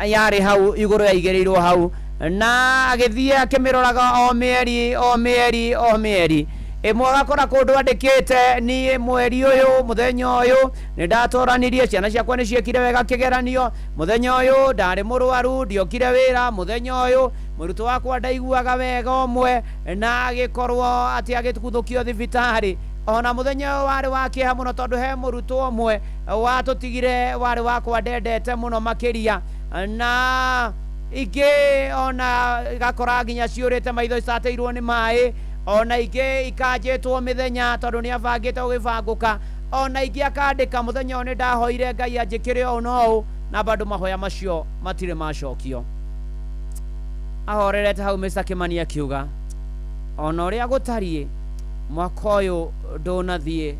yari hau iguru yaigereirwo hau na agithie akimiroraga o mieri imwe gakora kundu andikite ni mweri uyu muthenya uyu ni ndatoranirie ciana ciakwa ni ciekire wega kigeranio muthenya uyu ndari murwaru ndiokire wira muthenya uyu muruto wakwa ndaiguaga wega omwe na agikorwo ati agitukuthukio thibitari ona muthenya wari wakiha muno tondu he muruto omwe watutigire wari wakwa ndendete muno makiria na ingi ona gakora nginya ciurite maitho isateirwo ni mai ona ingi ikanjitwo mithenya tondu ni abangite ugibanguka ona ingi akandika muthenya oni ndahoire Ngai anjikire o no na bado mahoya macio matire macokio ahorerete hau Mr. Kimani akiuga ona uria gutarie mwaka uyu ndunathie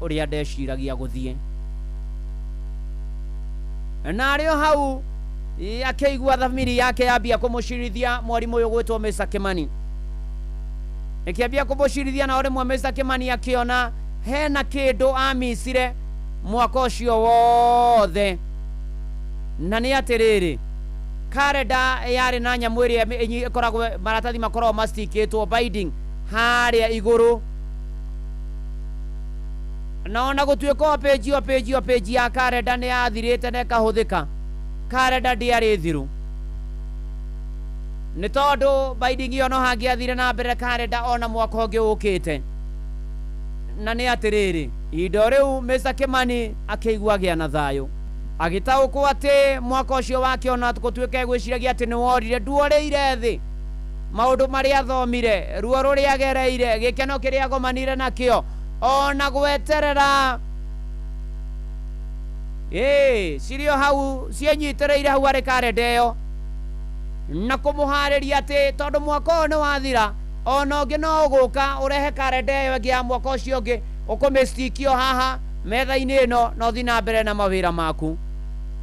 uria ndeciragia guthie na ario hau akeigua thamiri yake yambia kumucirithia mwarimu uyu gwitwo Mr. Kimani ikiambia kumucirithia na rimwe Mr. Kimani akiona hena kindu amisire mwaka ucio wothe na ni atiriri karenda yari na nyamwiri ikoragwo maratathi makoragwo mastikitwo binding haria iguru na ona gutuika page ya karenda ni yathirite na ikahuthika karenda ndiari thiru ni tondu binding iyo no hangiathire na mbere karenda ona mwaka ungi ukite na ni atiriri indo riu Mr. Kimani akigua gia na thayo agitaukwo ati mwaka ucio wake ona tukutuika gwiciragia ati ni worire duoreire thi maundu maria thomire ruo ruria gereire gikeno kiria gomanire nakio ona gweterera sirio hau cienyitereire hau ari karenda iyo na kumuhariria ati tondu mwaka uyu ni wathira ona ungi no uguka urehe karenda iyo ya mwaka ucio ungi ukumestikio haha metha-ini ino no thi na mbere na mawira maku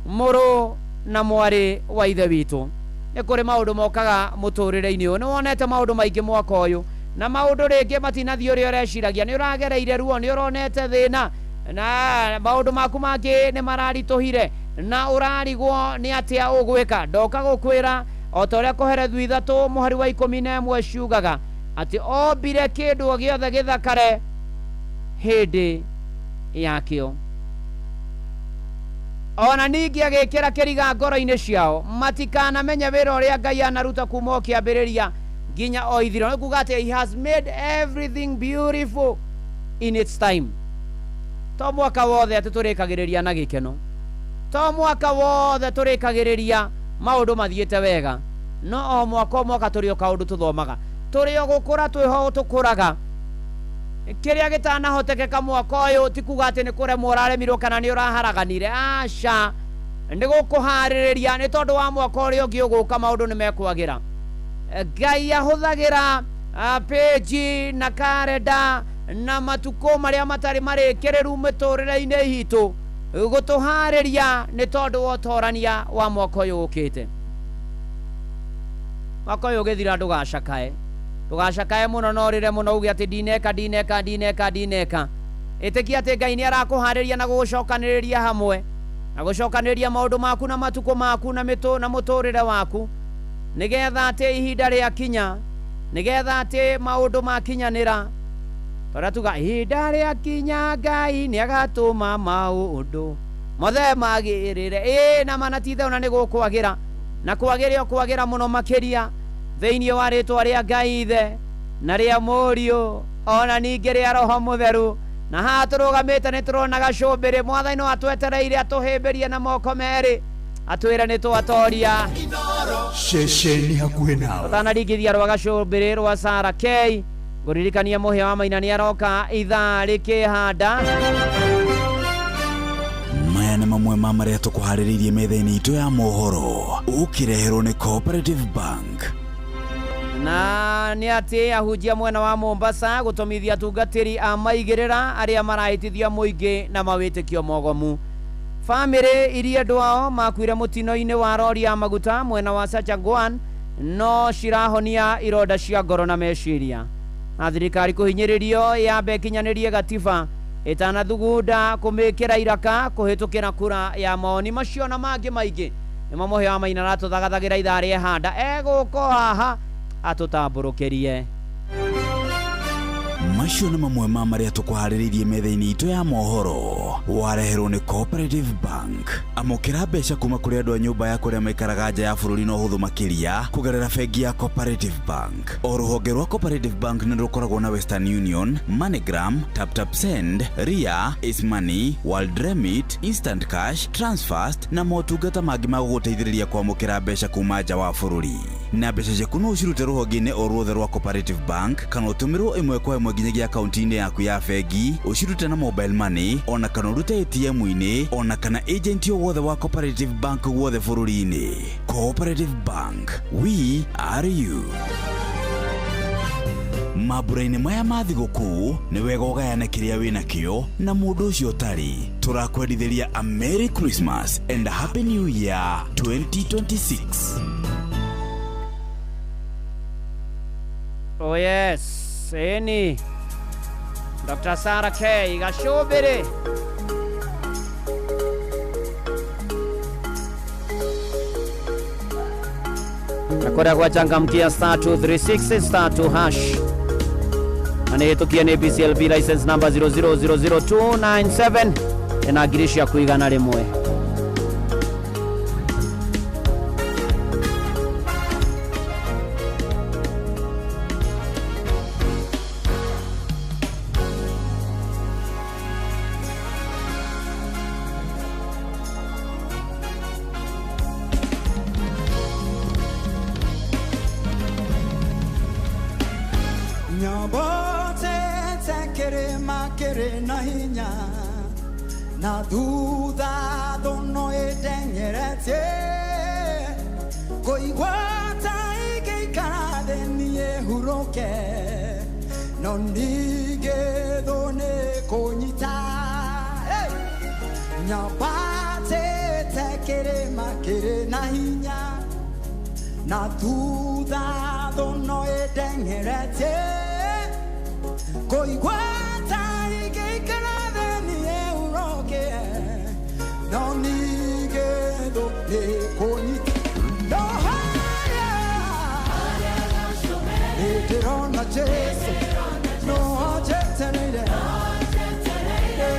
muru na mwari wa ithe witu ni kuri maundu mokaga muturire-ini uyu ni wonete maundu maingi mwaka uyu na maundu ringi matinathio ria ureciragia ni uragereire ruo ni uronete thina na maundu maku mangi ni mararituhire na urarigwo ni atia ugwika ndoka gukwira o ta uria kuherethu ithatu muhari wa 11 ciugaga ati ombire kindu giothe githakare hindi yakio ona ningi agikira kiriga ngoro-ini ciao matikana menye wira uria Ngai anaruta kuma o kiambiriria nginya o ithiro kuga ati he has made everything beautiful in its time to mwaka wothe ati turikagiriria na gikeno to mwaka wothe turikagiriria maundu mathiete wega no o mwaka turi o kaundu tuthomaga turi o gukura twiho tukuraga kiria gitanahotekeka mwaka uyu tikuga ati ni kuremwo uraremirwo kana ni uraharaganire aca ndi gukuhaririria ni tondu wa mwaka uria ungi uguka maundu ni mekwagira Ngai ahuthagira page na karenda na matuko maria matari marikiriru miturire-ini hitu gutuhariria ni tondu wa utorania wa mwaka uyu ukite mwaka uyu ugithira ndugacakae tugacakae muno norire muno ugi ati dineka itikia ati Ngai ni arakuhariria na gucokaniriria hamwe na gucokaniriria maundu maku na matuko maku na muturire waku nigetha ati ihinda ria kinya nigetha ati maundu makinyanira paratuga ihinda ria kinya Ngai ni agatuma maundu mothe magirire na manatithe ona ni gukwagira na kwagira muno makiria thĩinĩ wa rĩtwa rĩa Ngai ithe na rĩa Mũriũ ona ningĩ rĩa Roho Mũtheru na haha tũrũgamĩte nĩ tũrona gacumbĩrĩ Mwathani no atwetereire atũhĩmbĩrie na moko merĩ atwĩre nĩ twatoria ceceni hakuhĩ nawe ũtanaringithia rwa gacumbĩrĩ rwa Sarah K ngũririkania mũhĩa wa Maina nĩ aroka ithaa rĩkĩhanda maya nĩ mamwe ma marĩa tũkũharĩrĩirie metha-inĩ itũ ya mohoro ũkĩreherwo nĩ Cooperative Bank na ni ati ahunjia mwena wa Mombasa gutomithia tungatiri a maigirira aria marahitithia muingi na mawitikio mogomu family iria ndwao makwire mutino-ini wa rori ya maguta mwena wa Sachangwan no cirahonia ironda cia ngoro na meciria na thirikari kuhinyiririo ya bekinyanirie gatiba itanathugunda kumikira iraka kuhitukira kura ya maoni macio na mangi maingi nimo muhia wa Maina ratuthagathagira ithaa ria handa eguko haha atutamburukirie macio nĩ mamwe ma marĩa tũkũharĩrĩirie metha-inĩ itũ ya mohoro wareherwo nĩ Cooperative Bank amũkĩra mbeca kuma kũrĩ andũ a nyũmba ya kũrĩa maikaraga nja ya bũrũri na ũhũthũ makĩria kũgerera bengi ya Cooperative Bank o rũhonge rwa Cooperative Bank nĩ rũkoragwo na Western Union, MoneyGram, TapTapSend, Ria, Ace Money, World Remit, Instant Cash, Transfast na motungata mangĩ ma gũgũteithĩrĩria kwamũkĩra mbeca kuma nja wa bũrũri na mbeca ciaku no ũcirute rũhonge-inĩ o ruothe rwa Cooperative Bank kana ũtũmĩrwo ĩmwe kwa ĩmwe nginyagia akaunti-inĩ yaku ya bengi ũcirute na mobile money ona kana ũrute ATM-inĩ ona kana agent o wothe wa Cooperative Bank wothe bũrũri-inĩ. Cooperative Bank, we are you. Mambura-inĩ maya ma thigũkũ nĩ wega ũgayane kĩrĩa wĩna kĩo na mũndũ ũcio ũtarĩ. Tũrakwendithĩria a Merry Christmas and a Happy New Year 2026. Oh yes, eni Dr. Sarah K gacumbĩrĩ Nakoda kwa changamkia star 236 star 2 hash. Anayetokia ni BCLB license number 0000297 inagirisha kuigana rimwe. Na duda dono edengerete koigwata ikeikara nie huroke no nige done konyita nyabate tekere makere na hinya na duda dono edengerete koigwata ikeikara no nigero le konita no haya eterona Jesu no ajeterere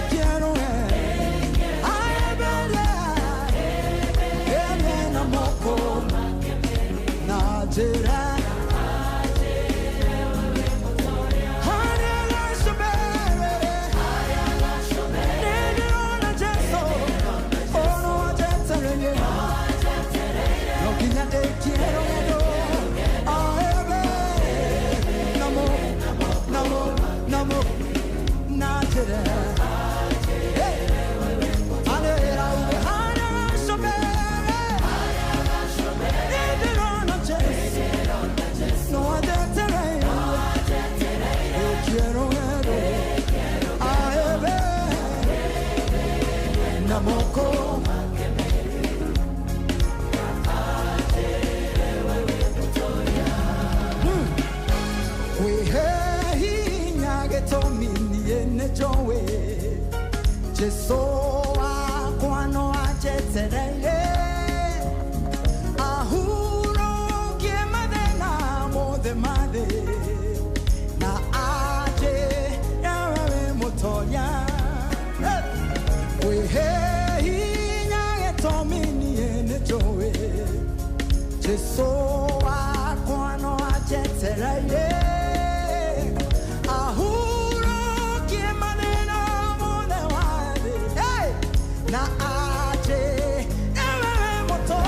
quiero ay bella na moko na jera Jeso akwano ajeterere ahuro kiemadena mode made na aje yawe motoya wehe hinya etomini enejowe Jeso akwano ajeterere na aje ewe moto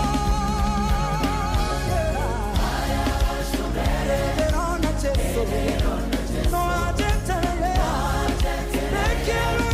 erona Jesu no aje tere quiero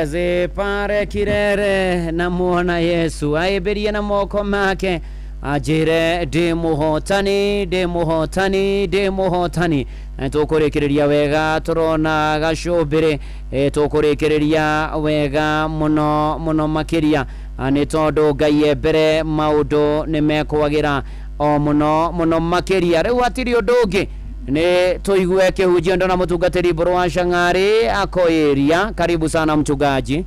Zipare kirere na muona Yesu aiberie na moko make ajire de muhotani tukurekereria wega turona gacubire tukurekereria wega muno makiria ni tondu Ngai ebere maundu ni mekwagira o muno makiria riu atiri undu ni tuigue kihujio ndo na mutungatiri Buru wa Shang'ari akoiria. Karibu sana mchungaji.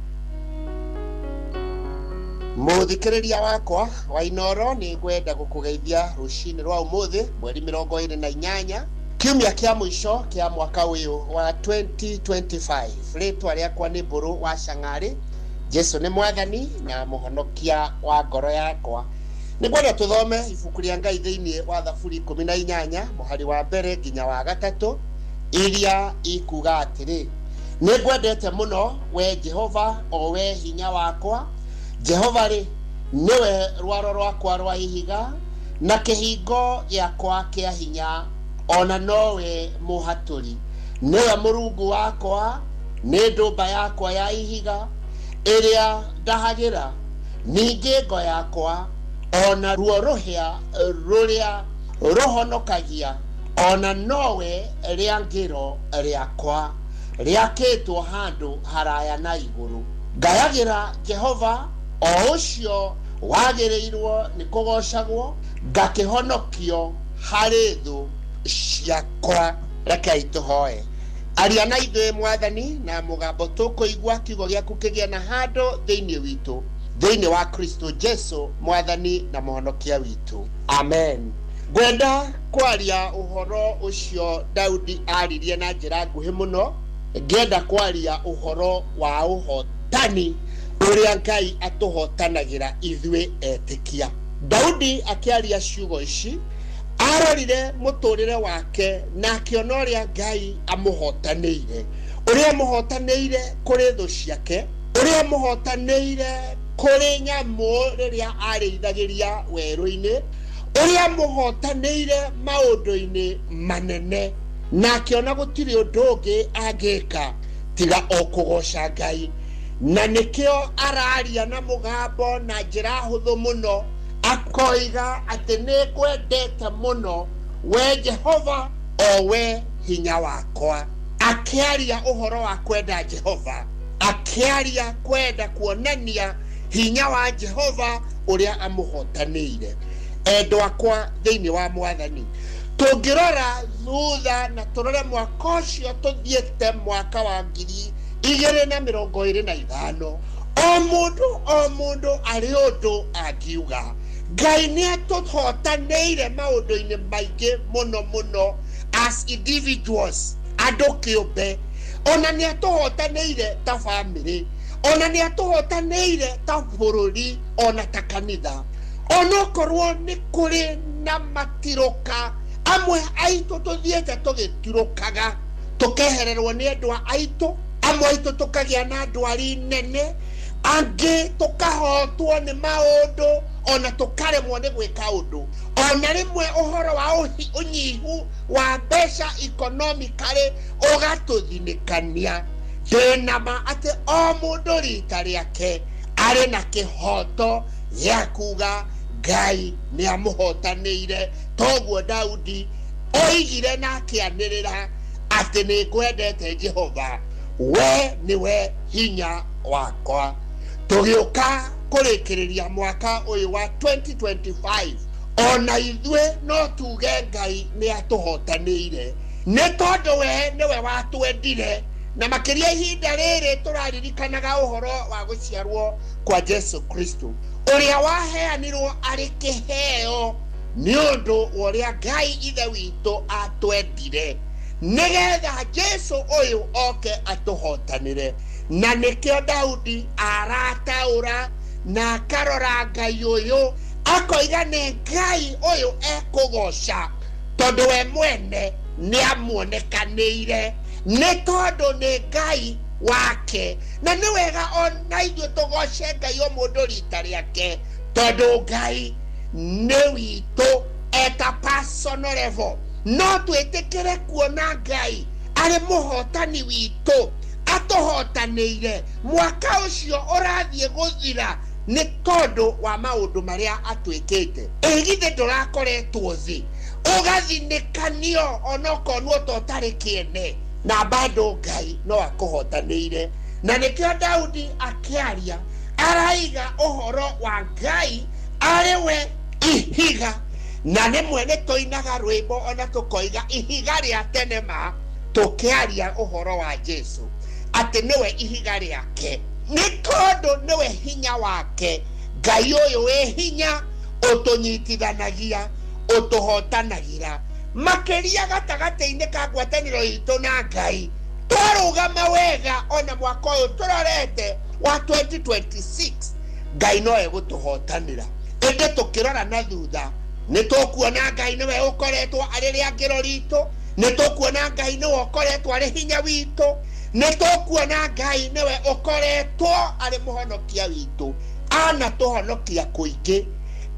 Muthikiriria wakwa wa Inoro ni ngwenda gukugeithia rucini rwa umuthi mweri 28 kiumia kia mwisho kia mwaka uyu wa 2025. Ritwa riakwa ni Buru wa Shang'ari. Jesu ni mwathani na muhonokia wa ngoro yakwa. Nĩngwenda tuthome ibuku rĩa Ngai thĩinĩ wa Thaburi 18 mũhari wa mbere nginya wa gatatũ iria ikuga atĩrĩ: nĩngwendete mũno we Jehova, o we hinya wakwa. Jehova rĩ, niwe rwaro rwakwa rwa ihiga na kĩhingo gĩakwa kĩa hinya, ona nowe mũhatũri. Niwe Mũrungu wakwa, nĩ ndũmba yakwa ya ihiga ĩrĩa ndahagĩra, ningĩ ngo yakwa, ona ruo ruhia ruria ruhonokagia, ona nowe rĩangĩro rĩakwa rĩakĩtwo handũ haraya na igũrũ. Ngayagira Jehova, o ũcio wagĩrĩirwo nĩ kũgocagwo, ngakĩhonokio harĩ thũ ciakwa. Rekei tũhoe. Aria na ithuĩ Mwathani na mũgambo tũkũigua kiugo gĩaku kĩgĩa na handũ thĩinĩ witũ, thĩinĩ wa Kristo Jesu Mwathani na mũhonokia witũ. Amen. Ngwenda kwaria ũhoro ũcio Daudi aririe na njĩra nguhĩ mũno. Ngenda kwaria ũhoro wa ũhotani ũrĩa Ngai atũhotanagĩra ithuĩ etĩkia. Daudi akĩaria ciugo ici arorire mũtũrĩre wake na akĩona ũrĩa Ngai amũhotanĩire, ũrĩa amũhotanĩire kũrĩ thũ ciake, ũrĩa amũhotanĩire kũrĩ nyamũ rĩrĩa arĩithagĩria werũ-inĩ, ũrĩa amũhotanĩire maũndũ-inĩ manene, na akĩona gũtirĩ ũndũ ũngĩ angĩka tiga o kũgoca Ngai. Na nĩkĩo araria na mũgambo na njĩra hũthũ mũno, akoiga atĩ nĩ ngwendete mũno we Jehova, o we hinya wakwa. Akĩaria ũhoro wa kwenda Jehova, akĩaria kwenda kuonania hinya wa Jehova ũrĩa amũhotanĩire. Endwa akwa thĩinĩ wa Mwathani, tũngĩrora thutha na tũrore mwaka ũcio tũthiĩte mwaka wa 2025, o mũndũ arĩ ũndũ angiuga. Ngai nĩ atũhotanĩire maũndũ-inĩ maingĩ mũno as individuals, andũ kĩũmbe. Ona nĩ atũhotanĩire ta family, ona nĩ atũhotanĩire ta bũrũri, ona ta kanitha. Ona okorwo nĩ kũrĩ na matirũka, amwe aitũ tũthiĩte tũgĩtirũkaga, tũkehererwo nĩ endwa aitũ, amwe aitũ tũkagĩa na ndwari nene, angĩ tũkahotwo nĩ maũndũ, ona tũkaremwo nĩ gwĩka ũndũ. Ona rĩmwe ũhoro wa ũnyihu wa mbeca economically ũgatũthinĩkania. Ndĩnama atĩ o mũndũ rita rĩake arĩ na kĩhoto gĩa kuga Ngai nĩ amũhotanĩire. Toguo Daudi oigire na akĩanĩrĩra atĩ nĩ ngwendete Jehova, we nĩwe hinya wakwa. Tũgĩũka kũrĩkĩrĩria mwaka ũyũ wa 2025, ona ithuĩ no tuge Ngai nĩ atũhotanĩire, nĩ tondũ we nĩwe watwendire na makiria ihinda riri turaririkanaga uhoro wa guciarwo kwa Jesu Kristo uria waheanirwo ari kiheo ni undu uria Ngai ithe witu atwendire nigetha Jesu uyu oke atuhotanire na nikio Daudi arataura na karora Ngai uyu akoiga ni Ngai uyu ekugoca tondu we mwene ni amuonekanire ni tondu ni Ngai wake na ni wega ona ithuĩ tugoce Ngai o mundu rita riake tondu Ngai ni witũ at a personal level no twĩtĩkĩre kuona Ngai arĩ mũhotani witũ atuhotanĩire mwaka ũcio ũrathiĩ gũthira nĩ tondu wa maũndũ marĩa atwĩkĩte githĩ ndũrakoretwo thĩ ũgathinĩkanio onokorwo totarĩ kĩene na bado Ngai no akũhotanĩire na nĩkĩo Daudi akĩaria araiga ũhoro wa Ngai arĩ we ihiga na nĩ mwene tũinaga rwĩmbo ona tũkoiga ihiga rĩa tene ma tũkĩaria ũhoro wa Jesu atĩ nĩwe ihiga rĩake nĩ tondũ nĩwe hinya wake Ngai ũyũ wĩ hinya ũtũnyitithanagia ũtũhotanagira makĩria gatagatĩ-inĩ ka ngwatanĩro itũ na Ngai twarũgama wega ona mwaka ũyũ tũrorete wa 2026 Ngai no egũtũhotanĩra ĩndĩ tũkĩrora na thutha nĩ tũkuona Ngai nĩwe ũkoretwo arĩ rĩangĩro ritũ nĩ tũkuona Ngai nĩwe ũkoretwo arĩ hinya witũ nĩ tũkuona Ngai nĩwe ũkoretwo arĩ mũhonokia witũ anatũhonokia kũingĩ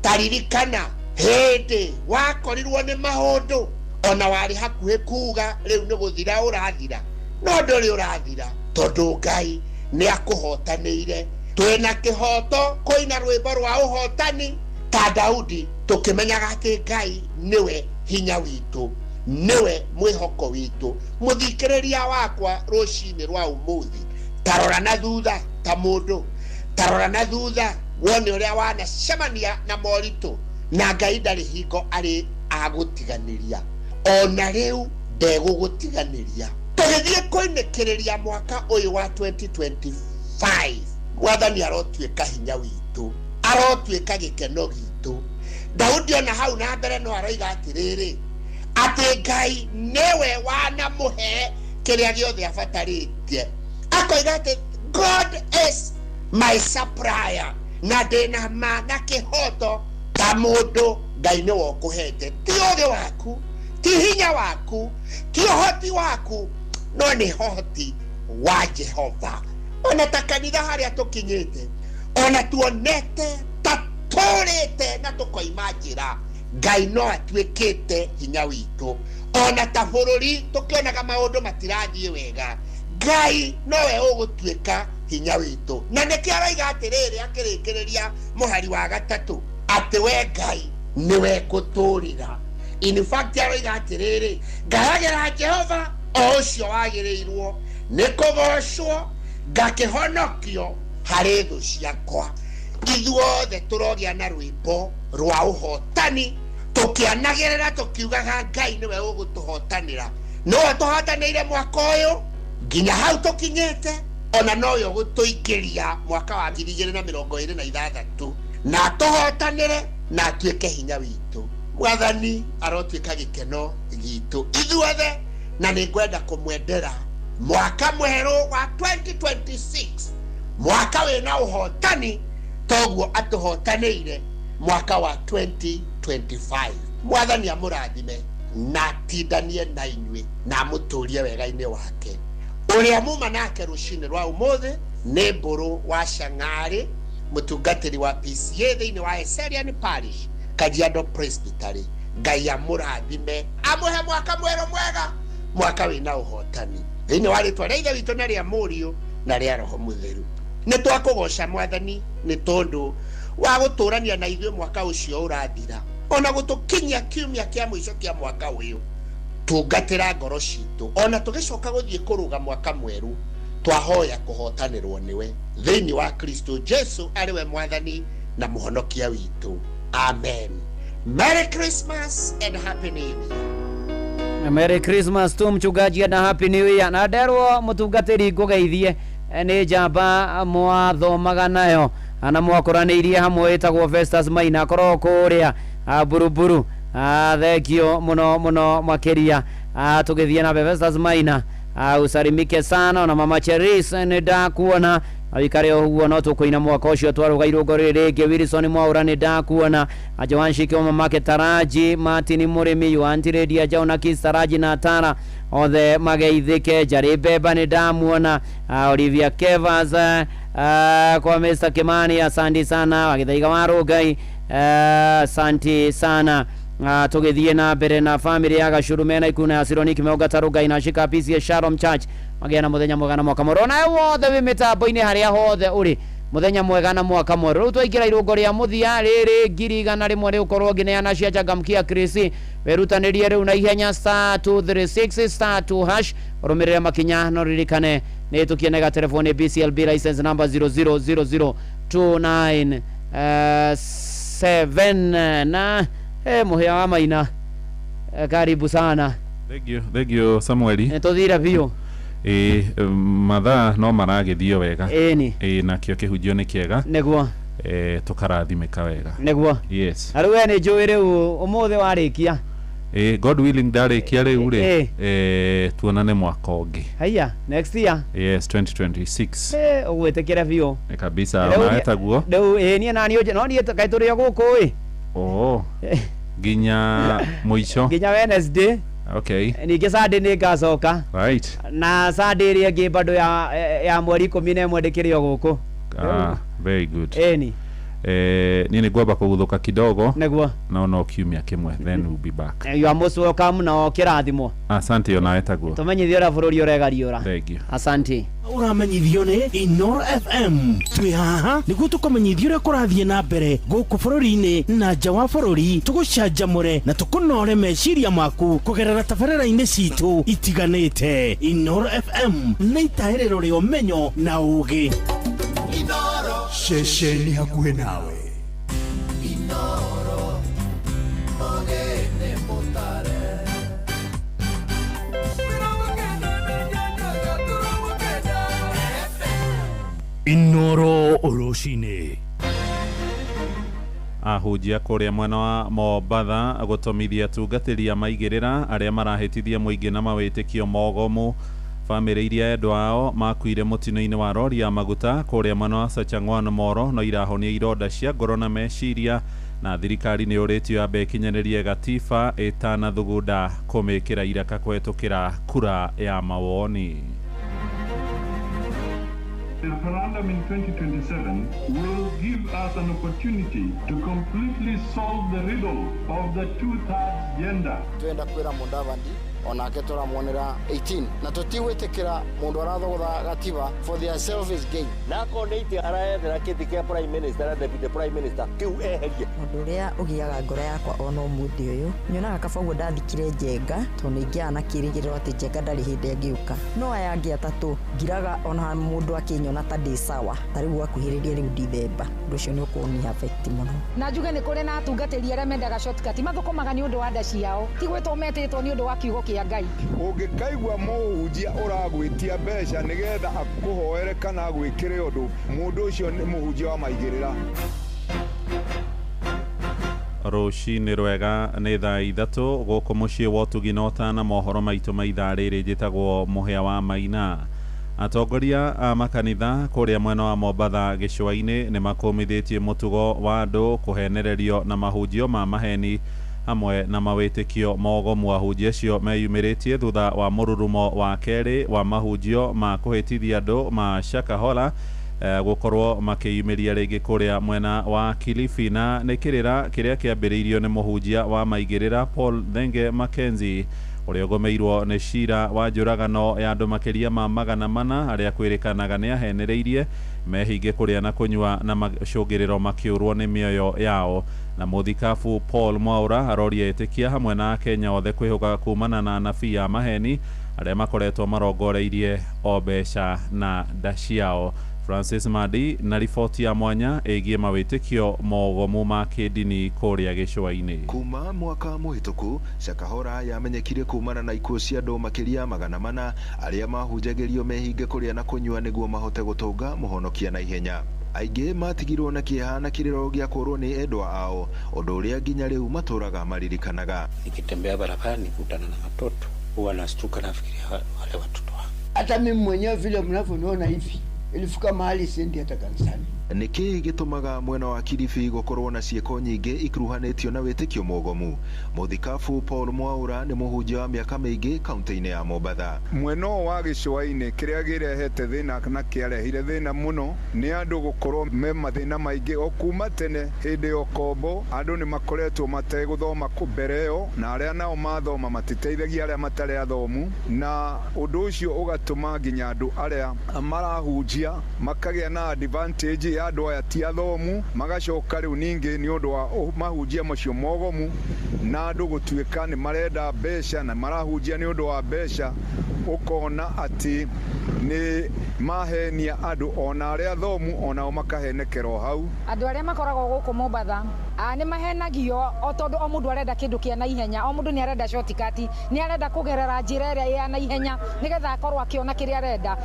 taririkana hĩndĩ wakorirwo nĩ maũndũ ona warĩ hakuhĩ kuga rĩu nĩ gũthira ũrathira no ndũrĩ ũrathira tondũ Ngai nĩ akũhotanĩire twĩna kĩhoto kũina rwĩmbo rwa ũhotani ta Daudi tũkĩmenyaga atĩ Ngai nĩwe hinya witũ nĩwe mwĩhoko witũ mũthikĩrĩria wakwa rũcinĩ rwa ũmũthĩ tarora na thutha ta mũndũ tarora na thutha wone ũrĩa wanacemania na moritũ na Ngai ndarĩ hingo arĩ agũtiganĩria ona rĩu ndegũgũtiganĩria tũgĩthiĩ kũinĩkĩrĩria mwaka ũyũ wa 2025 Mwathani arotuĩka hinya witũ arotuĩka gĩkeno gitũ Daudi ona hau na mbere no aroiga atĩrĩrĩ atĩ Ngai nĩwe wanamũhe kĩrĩa gĩothe abatarĩtie akoiga atĩ God is my supplier na ndĩna ma na kĩhoto ta mũndũ Ngai nĩwe ũkũhete ti ũũgĩ waku ti hinya waku ti ũhoti waku no nĩ ũhoti wa Jehova ona ta kanitha harĩa tũkinyĩte ona tuonete ta tũrĩte na tũkoima njĩra Ngai no atuĩkĩte hinya witũ ona ta bũrũri tũkĩonaga maũndũ matirathiĩ wega Ngai nowe ũgũtuĩka hinya witũ na nĩkĩo aroiga atĩrĩrĩ akĩrĩkĩrĩria mũhari wa gatatũ atĩ we Ngai nĩwe gũtũũrĩra in fact aroiga atĩrĩrĩ ngayagĩra Jehova o ũcio wagĩrĩirwo nĩ kũgocwo ngakĩhonokio harĩ thũ ciakwa ithuothe tũrogĩa na rwĩmbo rwa ũhotani tũkĩanagĩrĩra tũkiugaga Ngai nĩwe ũgũtũhotanĩra nowe tũhotanĩire mwaka ũyũ nginya hau tũkinyĩte ona nowe ũgũtũingĩria mwaka wa 2026 na tũhotanĩre na atuĩke hinya witũ Mwathani arotuĩka gĩkeno gitũ ithuothe na nĩngwenda kũmwendera mwaka mwerũ wa 2026 mwaka wĩna ũhotani toguo atũhotanĩire mwaka wa 2025 Mwathani amũrathime na tindanie na inyuĩ na mũtũrie wega-inĩ wake ũrĩa muma nake rũcinĩ rwa ũmũthĩ nĩ Mbũrũ wa Chang'arĩ mũtungatĩri wa PCA thĩinĩ wa Eserian Parish Kajiado Presbytery Ngai amũrathime amũhe mwaka mwerũ mwega mwaka wĩna ũhotani thĩinĩ wa rĩtwa rĩa Ithe witũ na rĩa Mũriũ na rĩa Roho Mũtheru nĩ twakũgoca Mwathani nĩ tondũ wa gũtũrania na ithuĩ mwaka ũcio ũrathira ona gũtũkinyia kiumia kĩa mũico kĩa mwaka ũyũ tungatĩra ngoro citũ ona tũgĩcoka gũthiĩ kũrũga mwaka mwerũ twahoya kũhotanĩrwo nĩwe thĩinĩ wa Kristo Jesu arĩwe Mwathani na mũhonokia witũ amen. Merry Christmas and Happy New Year. Merry Christmas tu mchungaji na Happy New Year. Na nderwo mutungatiri ngugeithie ni njamba mwathomaga nayo ana mwakoraniirie hamwe etagwo Festus Maina korwo kuria buruburu. Thank you muno makeria. Tugithie na Festus Maina usarimike sana na mama Cheris ni ndakuona aikare huo no tukuina mwaka ucio twarugairwo ngorire ngi Wilson Mwaura ni ndakuona Joanshike mama Ketaraji Martin Murimi Yuantiredia Jauna Kisaraji na Tara othe mageithike Jari Beba ni ndamuona Olivia Kevas kwa Mr. Kimani asante sana wagithaiga warugai asante sana. Tugithie na mbere na family ya Gashurumena ikuna ya Sironiki Meogataruga inashika PCA Shalom Church magena muthenya mwega na mwaka mwerũ na wothe wi mitambo-ini haria hothe uri muthenya mwega na mwaka mwerũ riu twaikira irungo ria muthia riri ngiri igana rimwe ri ukorwo ngineana cia Changamkia Chris werutanirie riu na ihenya *236*2# rumirire makinya no ririkane ni tukienega telefoni BCLB license number 0002997 na muhia wa Maina karibu sana. Thank you Samueli. Tuthira biu mathaa no maragithio wega eni nakio kihunjio ni kiega neguo tukarathimika wega neguo yes aru we ni njui riu umuthe warikia God willing ndarikia riu ri tuonane mwaka ungi haya next year yes 2026 ugwitikira biu kabisa naetaguo riu ni nani uje no ni kaituria guku ginya muico ginya Wednesday. Okay. Ninge Sunday ni ngacoka. Right. Na Sunday ri ngi bado ya mweri 11 ndikirio guku. Very good. Eni. Nini ngwamba kuguthuka kidogo. Neguo. No kiumia kimwe then we'll be back. You are most welcome na kirathimo. Asante yo nawe taguo. Tumenyithio ra bururi uregariora. Thank you. Asante. Uramenyithio ni Inoro FM twi haha niguo tukomenyithio ria kurathie na mbere guku bururi-ini na nja wa bururi tugucanjamure na tukunore meciria maku kugerera tabarĩra-inĩ citu itiganĩte. Inoro FM nĩ itaĩrĩro rĩa ũmenyo na ũũgĩ. Inoro ceceni hakuhĩ nawe. Inoro ogene motare. Inoro Oroshine ahunjia kuria mwena wa Mombatha gutomithia tungatĩria maigĩrĩra aria marahĩtithia mũingĩ na mawĩtĩkio mogomu. Famĩlĩ iria endwa ao makuire mũtino-inĩ wa rori ya maguta kuria mwena wa Sachang'wan Moro no irahonia ironda cia ngoro na meciria na thirikari nĩ ũrĩtio yambe ĩkinyanĩrie gatiba ĩtanathugunda kũmĩkĩra iraka kũhetũkĩra kura ya mawoni. The referendum in 2027 will give us an opportunity to completely solve the riddle of the two-thirds gender. Twenda kwira Mudavadi onake turamuonera 18 na tutigwitikira mundu arathogotha gatiba for their selfish gain. Nako neiti araethera kiti kia prime minister na deputy prime minister kiu eherie mundu uria ugiaga ngoro yakwa ona umuthi uyu nyonaga kabaguo ndathikire Njenga to ningia na kirigiriro ati Njenga ndari hindi angiuka no aya angi atatu ngiraga ona mundu akinyona ta ndi sawa tariu akuhiririe riu Dithemba ndu ucio ni ukuni affect muno na njuge ni kuri na atungatiri aria mendaga shortcut mathukumaga ni undu wa nda ciao ti gwitwo metitwo ni undu wa kiugo kia Ngai. Ungikaigua muhunjia uragwitia mbeca nigetha akuhoere kana gwikire undu mundu ucio ni muhunjia wa maigirira. Rũcinĩ rwega nĩ thaa ithatũ gũkũ mũciĩ wa ũtugi na ũtana mohoro maitũ ma ithaa rĩrĩ njĩtagwo mũhĩa wa Maina. Atongoria a makanitha kũrĩa mwena wa Mombatha gĩcũa-inĩ nĩ makũmithĩtie mũtugo wa andũ kũhenererio na mahunjio ma maheni hamwe na mawĩtĩkio mogomu. Ahunjia acio meyumĩrĩtie thutha wa mũrurumo wa kerĩ wa mahunjio ma kũhĩtithia andũ ma Shakahola gukorwo makiyumiria rĩngĩ kũrĩa mwena wa Kilifi, na nĩ kĩrĩra kĩrĩa kĩambĩrĩirio nĩ mũhunjia wa maigĩrĩra Paul Thenge Mackenzie ũrĩa ũgomeirwo nĩ cira wa njũragano ya andũ makĩria ma 400 arĩa kwĩrĩkanaga nĩ ahenereirie mehinge kũrĩa na kũnyua na macũngĩrĩro makĩũrwo nĩ mĩoyo yao. Na mũthikabu Paul Mwaura aroria etĩkia hamwe na Kenya othe kwĩhũga kumana na anabii a maheni arĩa makoretwo marongoreirie o mbeca na nda ciao. Francis Madi na riboti ya mwanya ĩgiĩ mawĩtĩkio mogomu ma kĩndini kũrĩa gĩcũa-inĩ. Kuma mwaka mũhĩtũku Shakahora yamenyekire kumana na ikuũ cia andũ makĩria 400 arĩa mahunjagĩrio mehinge kũrĩa na kũnyua nĩguo mahote gũtũnga mũhonokia na ihenya. Aingĩ matigirwo na kĩeha na kĩrĩro gĩa kũrwo nĩ endwa ao, ũndũ ũrĩa nginya rĩu matũraga maririkanaga. Nikitembea barabarani nikutana na watoto huwa nastuka nafikiria wale watoto wangu. Hata mimi mwenyewe vile mnavyoniona hivi ilifika mahali siendi hata kanisani. Nĩkĩ gĩtũmaga mwena wa Kilifi gũkorwo na ciĩko nyingĩ ikuruhanĩtio na wĩtĩkio mũgomu? Mũthikabu Paul Mwaura nĩ mũhunjia wa mĩaka mĩingĩ kaunti-inĩ ya Mombatha. Mwena wa gĩcũa-inĩ kĩrĩa gĩrehete thĩna na kĩarehire thĩna mũno nĩ andũ gũkorwo me mathĩna maingĩ o kuma tene. Hĩndĩ ya ũkombo andũ nĩ makoretwo mategũthoma mbere ĩyo, na arĩa nao mathoma matiteithagia arĩa matarĩ athomu, na ũndũ ũcio ũgatũma nginya andũ arĩa marahunjia makagĩa na advantage ya andũ aya ti athomu, magacoka rĩu ningĩ nĩ ũndũ wa mahunjia macio mogomu na andũ gũtuĩka nĩ marenda mbeca na marahunjia nĩ ũndũ wa mbeca, ũkona atĩ nĩ mahenia andũ ona arĩa athomu onao makahenekero hau. Andũ arĩa makoragwo gũkũ Mombatha nĩ mahenagio o tondũ o mũndũ arenda kĩndũ kĩa naihenya, o mũndũ nĩ arenda shortcut, nĩ arenda kũgerera njĩra ĩrĩa ya naihenya nĩgetha akorwo akĩona kĩrĩa arenda.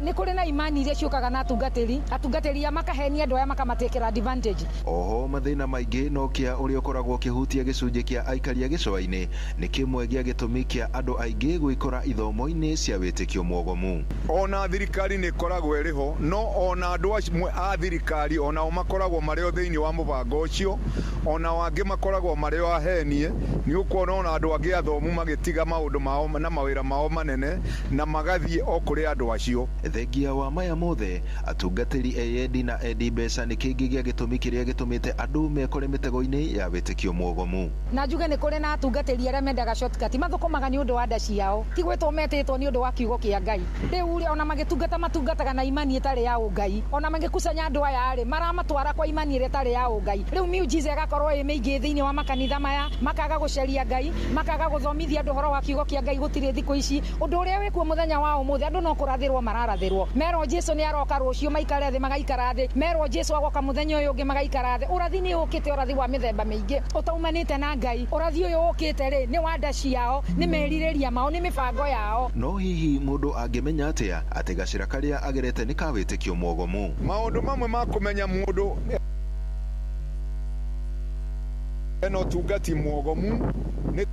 Nĩ kũrĩ na imani iria ciũkaga na atungatĩri makahenia andũ aya makamatĩkĩra advantage. Oho mathĩna maingĩ no kĩa ũrĩa ũkoragwo kĩhutia gĩcunjĩ kĩa aikari a gĩcũa-inĩ nĩ kĩmwe gĩa gĩtũmi kĩa andũ aingĩ gwĩkora ithomo-inĩ cia wĩtĩkio mũgomu. Ona thirikari nĩ ĩkoragwo ĩrĩho, no ona andũ amwe a thirikari onao makoragwo marĩ o thĩinĩ wa mũbango ũcio, ona wangĩ makoragwo marĩ o ahenie. Nĩ ũkuona ona andũ angĩ athomu magĩtiga maũndũ mao na mawĩra mao manene na magathiĩ o kũrĩ andũ acio. Thengia wa maya mothe atungatĩri eyendi na endi mbeca nĩ kĩngĩ gĩa gĩtũmi kĩrĩa gĩtũmĩte andũ mekore mĩtego-inĩ ya wĩtĩkio mũgomu. Na njuge nĩ kũrĩ na atungatĩri arĩa mendaga shortcut, mathũkũmaga nĩ ũndũ wa nda ciao, ti gwĩtwo metĩtwo nĩ ũndũ wa kiugo kĩa Ngai. Rĩu ona magĩtungata matungataga na imani ĩtarĩ ya ũngai, ona magĩkusanya andũ aya rĩ maramatwara kwa imani ĩrĩa ĩtarĩ ya ũngai. Rĩu miujiza ĩgakorwo ĩ mĩingĩ thĩinĩ wa makanitha maya, makaga gũcaria Ngai, makaga gũthomithia andũ ũhoro wa kiugo kĩa Ngai gũtirĩ thikũ ici. Ũndũ ũrĩa wĩkuo mũthenya wa ũmũthĩ andũ no kũrathĩrwo mararathĩrwo. Merwo Jesũ nĩ aroka rũciũ maikare thĩ magaikara thĩ, merwo Jesũ agoka mũthenya ũyũ ũngĩ magaikara thĩ. Ũrathi nĩ ũkĩte, ũrathi wa mĩthemba mĩingĩ ũtaumanĩte na Ngai. Ũrathi ũyũ ũkĩte rĩ nĩ wa nda ciao, nĩ merirĩria mao, nĩ mĩbango yao. No hihi mũndũ angĩmenya atĩa atĩ gacĩra karĩa agerete nĩ ka wĩtĩkio mũgomu? Maũndũ mamwe ma kũmenya mũndũ ena ũtungati mũgomu nĩ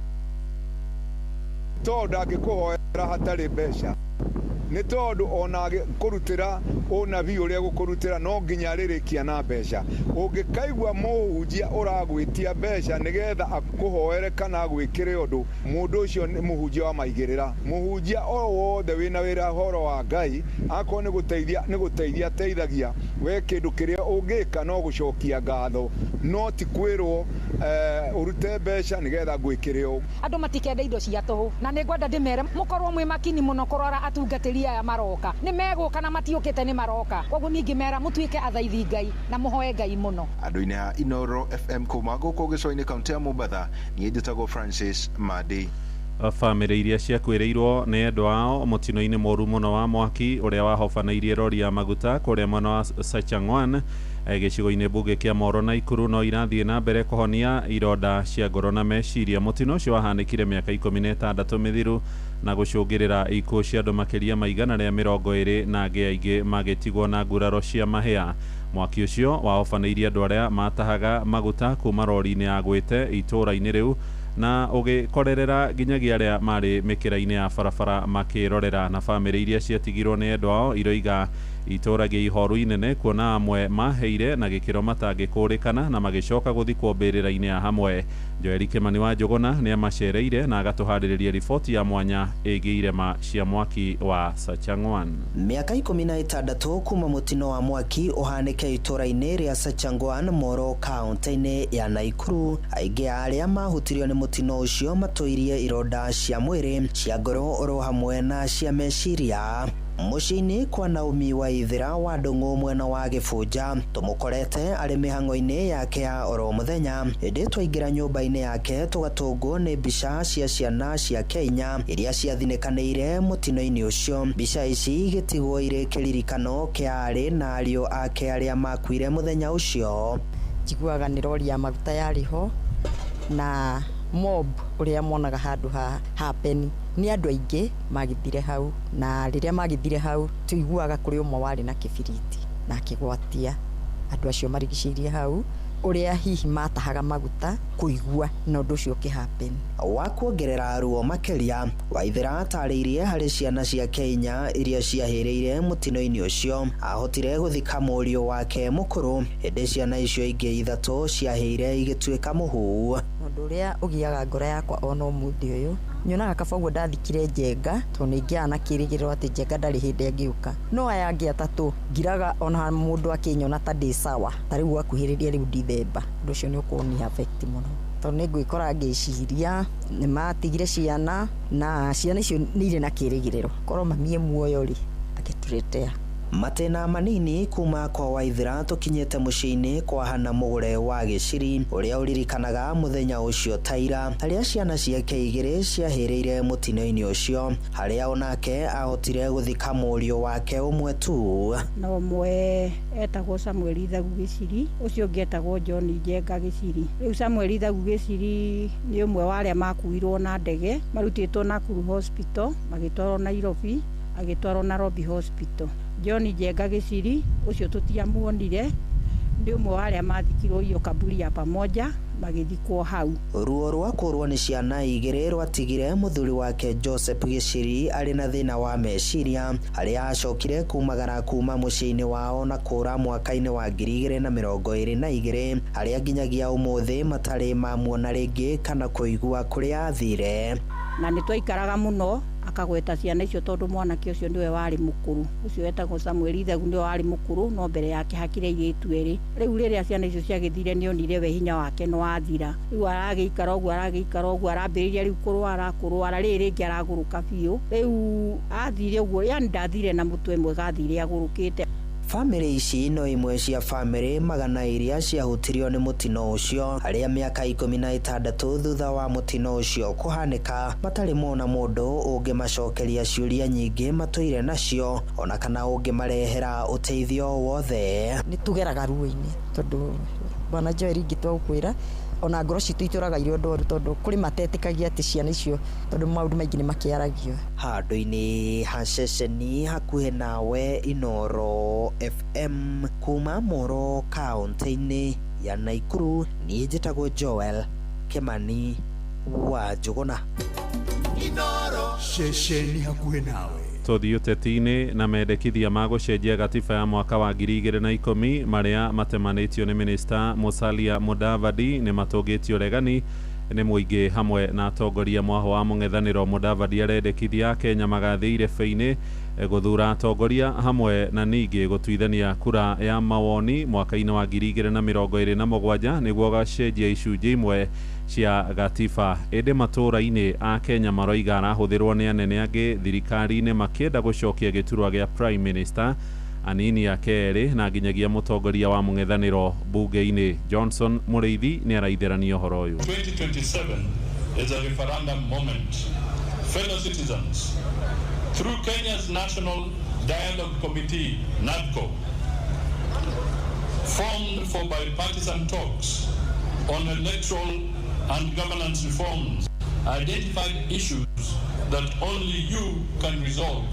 tondũ angĩkũhoera hatarĩ mbeca, nĩ tondũ ona kũrutĩra ũnabii ũrĩa gũkũrutĩra no nginya rĩrĩkia na mbeca. Ũngĩkaigua mũhunjia ũragwĩtia mbeca nĩgetha akũhoere kana gwĩkĩre ũndũ, mũndũ ũcio nĩ mũhunjia wa maigĩrĩra. Mũhunjia o wothe wĩna wĩra horo wa Ngai akorwo nĩ gũteithia teithagia we kĩndũ kĩrĩa ũngĩka no gũcokia ngatho, no ti kwĩrwo ũrute mbeca nĩgetha gwĩkĩre ũũ. Andũ matikenda indo cia tũhũ, na nĩ ngwenda ndĩmere mũkorwo mwĩ makini mũno kũrora atungatĩri aya maroka. Nĩ megũka na matiũkĩte nĩ maroka, koguo ningĩ mera mũtuĩke athaithi Ngai na mũhoe Ngai mũno. Andũ-inĩ ha Inoro FM kuma gũkũ gĩcũa-inĩ kaunti ya Mombatha, niĩ njĩtagwo Francis Madi. Bamĩrĩ iria ciakuĩrĩirwo nĩ endwa ao mũtino-inĩ mũru mũno wa mwaki ũrĩa wahobanĩirie rori ya maguta kũrĩa mwena wa Sachangwan gĩcigo-inĩ mbunge kĩa Moro na Ikuru no irathiĩ na mbere kũhonia ironda cia ngoro na meciria. Mũtino ũcio wahanĩkire mĩaka 16 mĩthiru na gũcũngĩrĩra ikuũ cia andũ makĩria ma 120 na angĩ aingĩ magĩtigwo na nguraro cia mahĩa. Mwaki ũcio wahobanĩirie andũ arĩa matahaga maguta kuma rori-inĩ ya gwĩte itũũra-inĩ rĩu na ũgĩkorerera nginyagia arĩa marĩ mĩkĩra-inĩ ya barabara makĩrorera, na bamĩrĩ iria ciatigirwo nĩ endwa ao iroiga itũũra gĩa ihoru inene kuona amwe maheire na gĩkĩro matangĩkũrĩkana na magĩcoka gũthikwo mbĩrĩra-inĩ ya hamwe. Joeli Kimani wa Njũgũna nĩ amacereire na agatũharĩrĩria riboti ya mwanya ĩgiĩ irema cia mwaki wa Sachangwan. Mĩaka 16 kuma mũtino wa mwaki ũhanĩke itũũra-inĩ rĩa Sachangwan, Moro, kaunti-inĩ ya Naikuru. Aingĩ arĩa mahutirio nĩ mũtino ũcio matũirie ironda cia mwĩrĩ, cia ngoro oro hamwe na cia meciria. muciini kwa Naomi Waithira wa Ndung'u mwena wa Gifunja tumukorete ari mihango-ini yake ya oro muthenya indi twaingira nyumba-ini yake tugatungwo ni mbica cia ciana cia Kenya iria ciathinĩkanĩire mutino-ini ucio. Mbica ici gitigwo iri kiririkano kia ari na ariũ ake aria makuire muthenya ucio. Njiguaga ni rori ya maguta yariho na mob uria monaga handu happen ni andu aingi magithire hau, na riria magithire hau tuiguaga kuri umwe wari na kibiriti na kigwatia andu acio marigicirie hau uria hihi matahaga maguta kuigua na undu ucio kihappen. Wa kuongerera ruo makeria, Waithira atarĩirie harĩ ciana cia Kenya iria ciahĩrĩire mutino-ini ucio ahotire guthika mũriũ wake mukuru indi ciana icio ingĩ ithatũ ciahĩire igĩtuĩka mũhu. Ũndũ ũrĩa ũgiaga ngoro yakwa ona ũmũthĩ ũyũ nyonaga kaba ũguo ndathikire Njenga to nĩngĩaga na kĩrĩgĩrĩro atĩ Njenga ndarĩ hĩndĩ angĩũka, no aya angĩ atatũ ngiraga ona mũndũ akĩnyona ta ndĩ sawa ta rĩu akuhĩrĩria rĩu Dithemba. Ũndũ ũcio nĩ ũkũni affect mũno tondũ nĩ ngwĩkora ngĩciria nĩ matigire ciana na ciana icio nĩ irĩ na kĩrĩgĩrĩro korwo mamie muoyo rĩ agĩtũretea. Matena manini kuma kwa Waithira tukinyete muciini kwa Hana Mugure wa Giciri uria uririkanaga muthenya ucio taira haria ciana ciake igiri ciahĩrĩire mutino-ini ucio haria onake ahotire guthika mũriũ wake umwe tu. Na umwe etagwo Samuel Ithagu Giciri, ucio ngetagwo John Njenga Giciri. Riu Samuel Ithagu Giciri ni umwe wa aria makuirwo na ndege marutĩtwo Nakuru Hospital magĩtwarwo Nairobi agĩtwarwo Nairobi Hospital. John Njenga Giciri ucio tutiamuonire ndi umwe wa aria mathikirwo iyo kaburi ya pamoja magithikwo hau. Ruo rwa kurwo ni ciana igiri rwatigire muthuri wake Joseph Giciri ari na thina wa meciria haria acokire kumagara kuma muciini wao na kura mwaka-ini wa 2022 haria nginyagia umuthi matari mamuona ringi kana kuigua kuria athire. Na ni twaikaraga muno akagweta ciana icio tondu mwanake ucio ndiwe wari mukuru. Ucio etagwo Samuel Ithagu ndiwe wari mukuru no mbere yake hakire iritu eri. Riu riria ciana icio ciagithire ni onire we hinya wake no athira. Riu aragiikara uguo arambiriria riu kurwara riri ringi araguruka biu. Riu athire uguo yani ndathire na mutwe mwega athire agurukite. Family ici no imwe cia family magana iria ciahutirio ni mutino ucio haria miaka 16 thutha wa mutino ucio kuhanika matari mona mundu ungimacokeria ciuria nyingi matoire nacio ona kana ungimarehera uteithio wothe. Ni tugeraga ruo-ini tondu bwana Joel ngitwa ukwira ona ngoro citu ituraga irio ndoru tondu kuri matetikagia ati ciana icio tondu maundu maingi ni makiaragio. Handu-ini ha ceceni hakuhe nawe Inoro FM kuma Moro kaunti-ini ya Naikuru. Ni njitagwo Joel Kimani wa Njuguna. Inoro ceceni hakuhe nawe. Tuthii uteti-ini na mendekithia ma gucenjia gatiba ya mwaka wa 2010 maria matemanĩtio ni minista Musalia Mudavadi ni matũngĩtio regani ni muingi hamwe na atongoria mwaho wa mũng'ethanĩro. Mudavadi arendekithia Kenya magathĩire feini guthura atongoria hamwe na ningĩ gũtuithania kura ya mawoni mwaka-inĩ wa 2027 nĩguo gacenjia icunjĩ imwe cia gatiba. Ĩndĩ matũra-inĩ a Kenya maroiga arahũthĩrwo nĩ anene angĩ thirikari-inĩ makĩenda gucokia gĩturwa gĩa prime minister anini ake erĩ na nginyagia mũtongoria wa mũng'ethanĩro bunge-inĩ. Johnson Mũrĩithi nĩ araitherania ũhoro ũyũ. 2027 is a referendum moment. Fellow citizens, through Kenya's National Dialogue Committee, NADCO, formed for bipartisan talks on electoral and governance reforms, identified issues that only you can resolve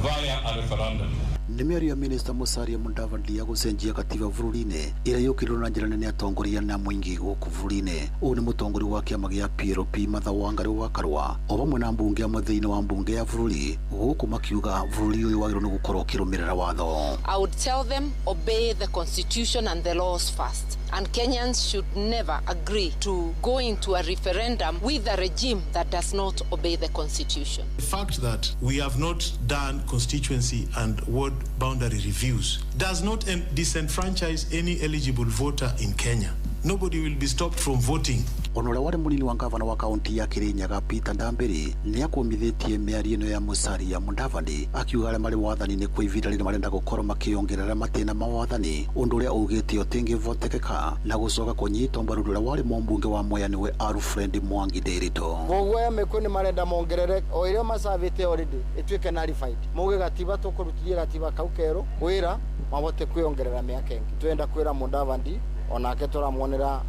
via a referendum. Nimeria Minister Musalia Mudavadi ya gucenjia katiba bururi-ini ira yukirwo na njira nene atongoria na muingi guku bururi-ini. Uyu ni mutongori wa kiama gia PLP Martha Wangari wa Karua o vamwe na mbunge amwe thiini wa mbunge ya bururi guku makiuga bururi uyu wagirwo ni gukorwo ukirumirira watho. I would tell them obey the constitution and the laws first. And Kenyans should never agree to go into a referendum with a regime that does not obey the constitution. The fact that we have not done constituency and ward boundary reviews does not disenfranchise any eligible voter in Kenya. nobody will be stopped from voting. Onore wale munini wa gavana wa kaunti ya Kirinyaga Peter Ndambiri ni akumithitie miario ino ya Musalia Mudavadi akiuga arĩa marĩ wathani-inĩ kwa ivinda rĩrĩ marenda gũkorwo makĩongerera matĩna ma wathani, ũndũ ũrĩa ugĩte ũtingĩvotekeka na gũcoka kũnyitwo mbaru ũrĩa warĩ mũmbunge wa Mwea nĩwe Alfred Mwangi Nderitu. Koguo mekwe nĩ marenda mongerere o iria macavĩte already ĩtuĩke nullified. Muge gatiba tũkũrutithie gatiba kau kerũ wĩra mabote kwĩongerera mĩaka ĩngĩ. Twenda kwĩra Mudavadi onake tũramwonera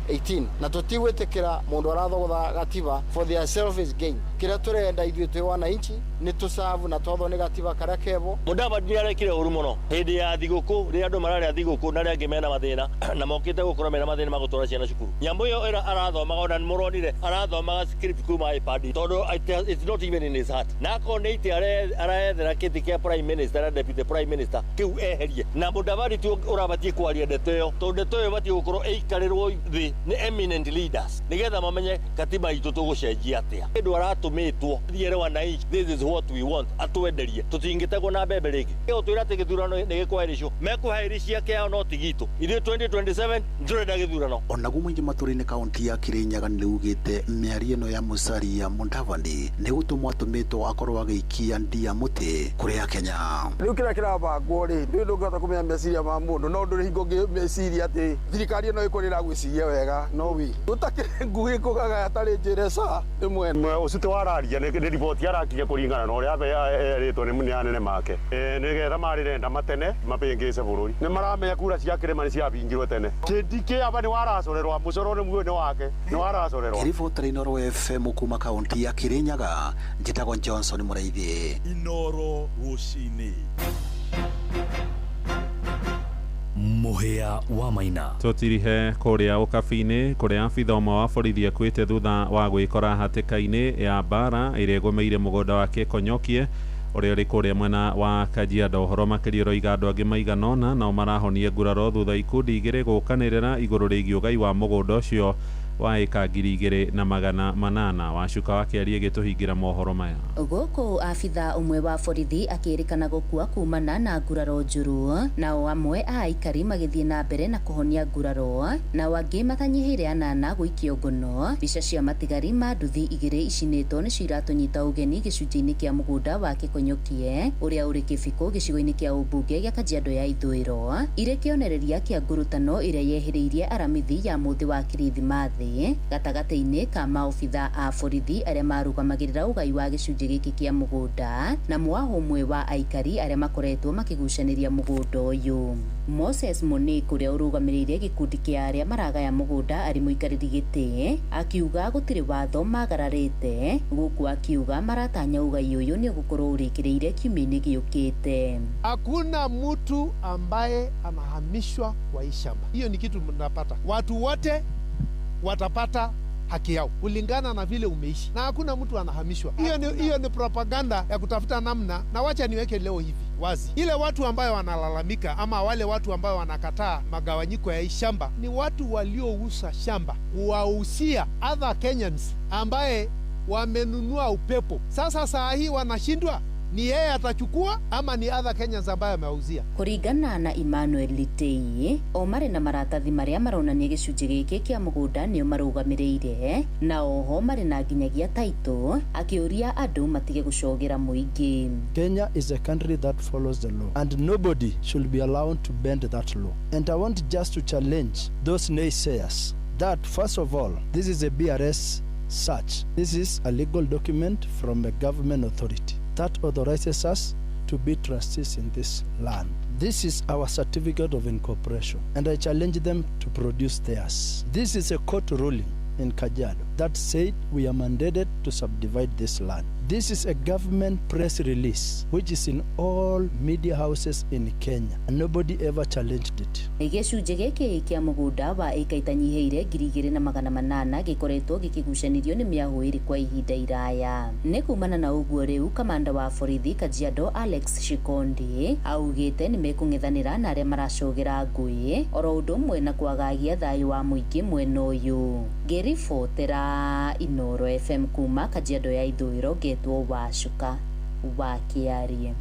18 na tũtigwĩtĩkĩra mũndũ arathogotha gatiba for their selfish gain. Kĩrĩa tũrenda ithuĩ twĩ wananchi nĩ tũsavu na twatho nĩ gatiba karĩa kevo. Mudavadi nĩarekire ũru mũno hĩndĩ ya thigũkũ rĩrĩa andũ mararĩa thigũkũ na arĩa angĩ mena mathĩna na mokĩte gũkorwo mena mathĩna ma gũtwara ciana cukuru. Nyamũ ĩyo arathomaga ona nĩmũronire arathomaga script kuma iPad tondũ it's not even in his heart. Na akorwo nĩ itĩ arethera kĩtĩ kĩa prime minister na deputy prime minister kĩu eherie. Na Mudavadi tu ũrabatie kwaria ndeto ĩyo tondũ ndeto ĩyo batie gũkorwo ĩikarĩrwo thĩ nĩ eminent leaders nĩgetha mamenye katiba itũ tũgũcenjia atĩa. Kĩndũ aratũmĩtwo thiere wananchi, this is what we want, atwenderie tũtingĩtegwo na mbembe rĩngĩ. Kĩo twĩra atĩ gĩthurano nĩ gĩkũhaĩrĩcio mekũhaĩrĩcia kĩao no tigitũ ithuĩ 2027 ndĩrenda gĩthurano. Onaguo mũingĩ matũra-inĩ kaunti ya Kirinyaga nĩugĩte mĩario ĩno ya Musalia Mudavadi nĩ gũtũmwo atũmĩtwo akorwo agĩikia ndia mũtĩ kũrĩ Akenya. Rĩu kĩrĩa kĩrabangwo rĩ nĩ ũndũ ũngĩhota kũmenya meciria ma mũndũ no ndũrĩ hingo ngĩmeciria atĩ thirikari ĩno ĩkũrĩra gwĩciria wega no wi gũtakĩrĩ nguhĩ kũgaga atarĩ njĩre ca ĩmwe ũcio wararia nĩ riboti arakinya kũringana na ũrĩa erĩtwo nĩ anene make nĩgetha marĩrenda matene mapĩngĩce bũrũri nĩ maramenya kura cia kĩrĩma nĩ ciabingirwo tene kĩndikĩ aba nĩ waracorerwa mũcoro nĩ muoyo nĩ wake nĩ waracorerwa. Riboti Inoro FM kuma kaunti ya Kirinyaga njĩtagwo Johnson Mũraithi. Inoro rũcinĩ. Mũhĩa wa Maina. Tũtirihe kũrĩa ũkabi-inĩ kũrĩa abitha ũmwe wa borithi akuĩte thutha wa gwĩkora hatĩka-inĩ ya mbara ĩrĩa ĩgũmĩire mũgũnda wa Kĩkonyokie ũrĩa ũrĩ kũrĩa mwena wa Kajiado. Ũhoro makĩria ũroiga andũ angĩ maigana ũna nao marahonie nguraro thutha ikundi igĩrĩ gũkanĩrĩra igũrũ rĩgiĩ ũgai wa mũgũnda ũcio wa eka 2,800. Wacuka wakĩaria gĩtũhingira mohoro maya. Gũkũ abitha ũmwe wa borithi akĩrĩkana gũkua kumana na nguraro njũru, nao amwe a aikari magĩthiĩ na mbere na kũhonia nguraro, nao angĩ makanyihĩire anana gũikio ngono. Mbica cia matigari ma nduthi igĩrĩ icinĩtwo nĩcio iratũnyita ũgeni gĩcunjĩ-inĩ kĩa mũgũnda wa Kĩkonyokie ũrĩa ũrĩ Kĩbiko gĩcigo-inĩ kĩa ũmbunge gĩa Kajiado ya ithũĩro, irĩ kĩonereria kĩa ngurutano ĩrĩa yehĩrĩirie aramithi ya mũthĩ wa Kirithimathi gatagatĩ-inĩ ka maobitha a borithi arĩa marũgamagĩrĩra ũgai wa gĩcunjĩ gĩkĩ kĩa mũgũnda na mwaho ũmwe wa aikari arĩa makoretwo makĩgucanĩria mũgũnda ũyũ. Moses Monik ũrĩa ũrũgamĩrĩire gĩkundi kĩa arĩa maragaya mũgũnda arĩ mũikarĩri gĩtĩ akiuga gũtirĩ watho magararĩte, gũkũ akiuga maratanya ũgai ũyũ nĩ gũkorwo ũrĩkĩrĩire kiumia-inĩ gĩũkĩte. Hakuna mtu ambaye anahamishwa kwa hii shamba. Hiyo ni kitu mnapata. Watu wote watapata haki yao kulingana na vile umeishi na hakuna mtu anahamishwa. Hiyo ni propaganda ya kutafuta namna, na wacha niweke leo hivi wazi. Ile watu ambayo wanalalamika ama wale watu ambayo wanakataa magawanyiko ya hii shamba ni watu waliouza shamba kuwahusia other Kenyans ambaye wamenunua upepo. Sasa saa hii wanashindwa ni yeye atachukua ama ni other Kenyans ambaye amewauzia. Kuringana na Emmanuel Litei, o marĩ na maratathi marĩa maronania gĩcunjĩ gĩkĩ kĩa mũgũnda nĩo marũgamĩrĩire, na oho marĩ na nginyagia taitũ, akĩũria andũ matige gũcogera mũingĩ. Kenya is a country that follows the law and nobody should be allowed to bend that law. And I want just to challenge those naysayers that first of all, this is a BRS search. This is a legal document from a government authority that authorizes us to be trustees in this land. This is our certificate of incorporation, and I challenge them to produce theirs. This is a court ruling in Kajiado that said we are mandated to subdivide this land. This is a government press release which is in all media houses in Kenya and nobody ever challenged it. Gĩcunjĩ gĩkĩ kĩa mũgũnda wa eka itanyihĩire 2,800 gĩkoretwo gĩkĩgucanĩrio nĩ mĩahũ ĩrĩ kwa ihinda iraya. Nĩ kumana na ũguo rĩu kamanda wa borithi Kajiado Alex Shikondi augĩte nĩ mekũng'ethanĩra na arĩa maracogera ngũĩ oro ũndũ ũmwe na kwagagia thayũ wa mũingĩ mwena ũyũ. Ngĩribotera Inoro FM kuma Kajiado ya ithũĩro getwo Wacuka wakiarie.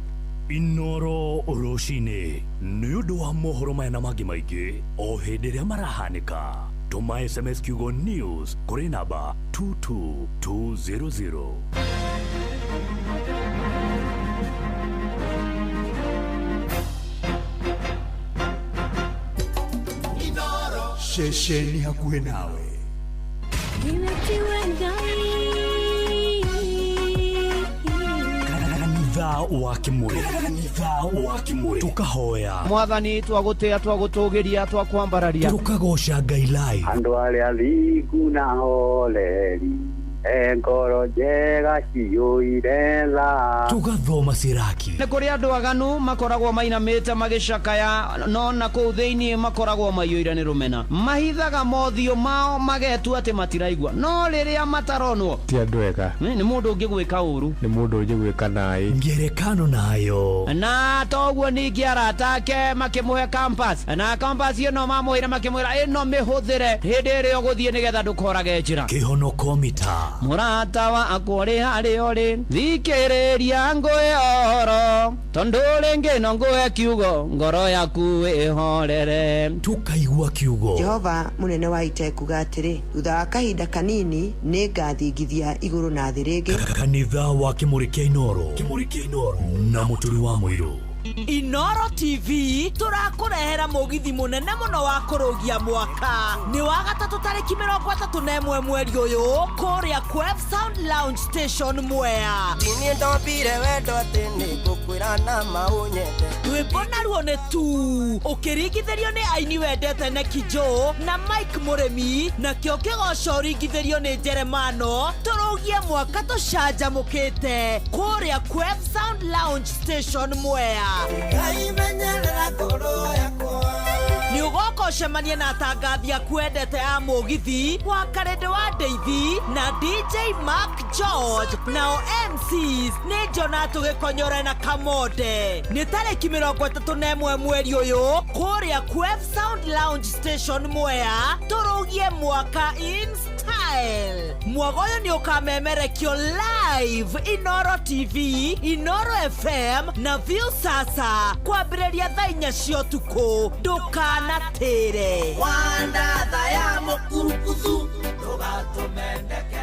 Inoro rũcinĩ nĩ ũndũ wa mohoro maya na mangĩ maingĩ o hĩndĩ ĩrĩa marahanĩka tũma SMS kiugo news kũrĩ namba 22200. Shesheni hakuhe nawe. Kanitha wa Kimuri tukahoya mwathani twagutia twagutugiria twakwambararia tukagosha Ngai live andu aria athingu na holeri ngoro njega ciyũire tha tugathoma ciraki nĩ kũrĩ andũ aganu makoragwo mainamĩte magĩcakaya no na kũu thĩinĩ makoragwo maiyũire nĩ rũmena mahithaga mothiũ mao magetua atĩ matiraigua no rĩrĩa mataronwo ti andũ ega nĩ mũndũ ũngĩ gwĩka ũru nĩ mũndũ ũngĩ gwĩka naĩ ngerekano nayo na toguo ningĩ arata ake makĩmũhe campus na campus ĩno mamũhĩre makĩmwĩra ĩno mĩhũthĩre hĩndĩ ĩrĩa ũgũthiĩ nĩgetha ndũkorage njĩra kĩhonoko mita mũrata wa akũrĩ harĩa ũrĩ thikĩrĩria ngũhe ũhoro tondũ rĩngĩ no ngũhe kiugo ngoro yaku ĩhorere tukaigua kiugo Jehova mũnene wa ita kuga atĩrĩ thutha wa kahinda kanini nĩ ngathingithia igũrũ na thĩ rĩngĩ kanitha wa Kimuri kĩa Inoro na mũturi wa mũirũ Inoro TV turakũrehera mũgithi mũnene mũno wa kũrũgia mwaka nĩ wa gatatũ tarĩki 31 mweri ũyũ kũrĩa Quev Sound Lounge Station Mwea niĩ ndombire wendo atĩ nĩ ngũkwĩra na maũnyende rwĩmbo naruo nĩ tu ũkĩringithĩrio nĩ aini wendete Neki Joe na Mike Mũrĩmi nakĩo kĩgoco ũringithĩrio nĩ Jeremano tũrũgie mwaka tũcanjamũkĩte kũrĩa Quev Sound Lounge Station Mwea nĩ ũgoka ũcemanie na atangathi aku endete a mũgithi wa Karende wa Ndeithi na DJ Mark George nao MCs nĩ Jona Tũgĩkonyore na Kamonde nĩ tarĩki 31 mweri ũyũ kũrĩa Quev Sound Lounge Station Mwea tũrũgie mwaka in style mwago ũyũ nĩ ũkamemerekio live Inoro TV Inoro FM na View Sasa kwambĩrĩria thaa 4 cia ũtukũ ndũkanatĩre wandatha ya mũkurukuthu ndũgatũmendeke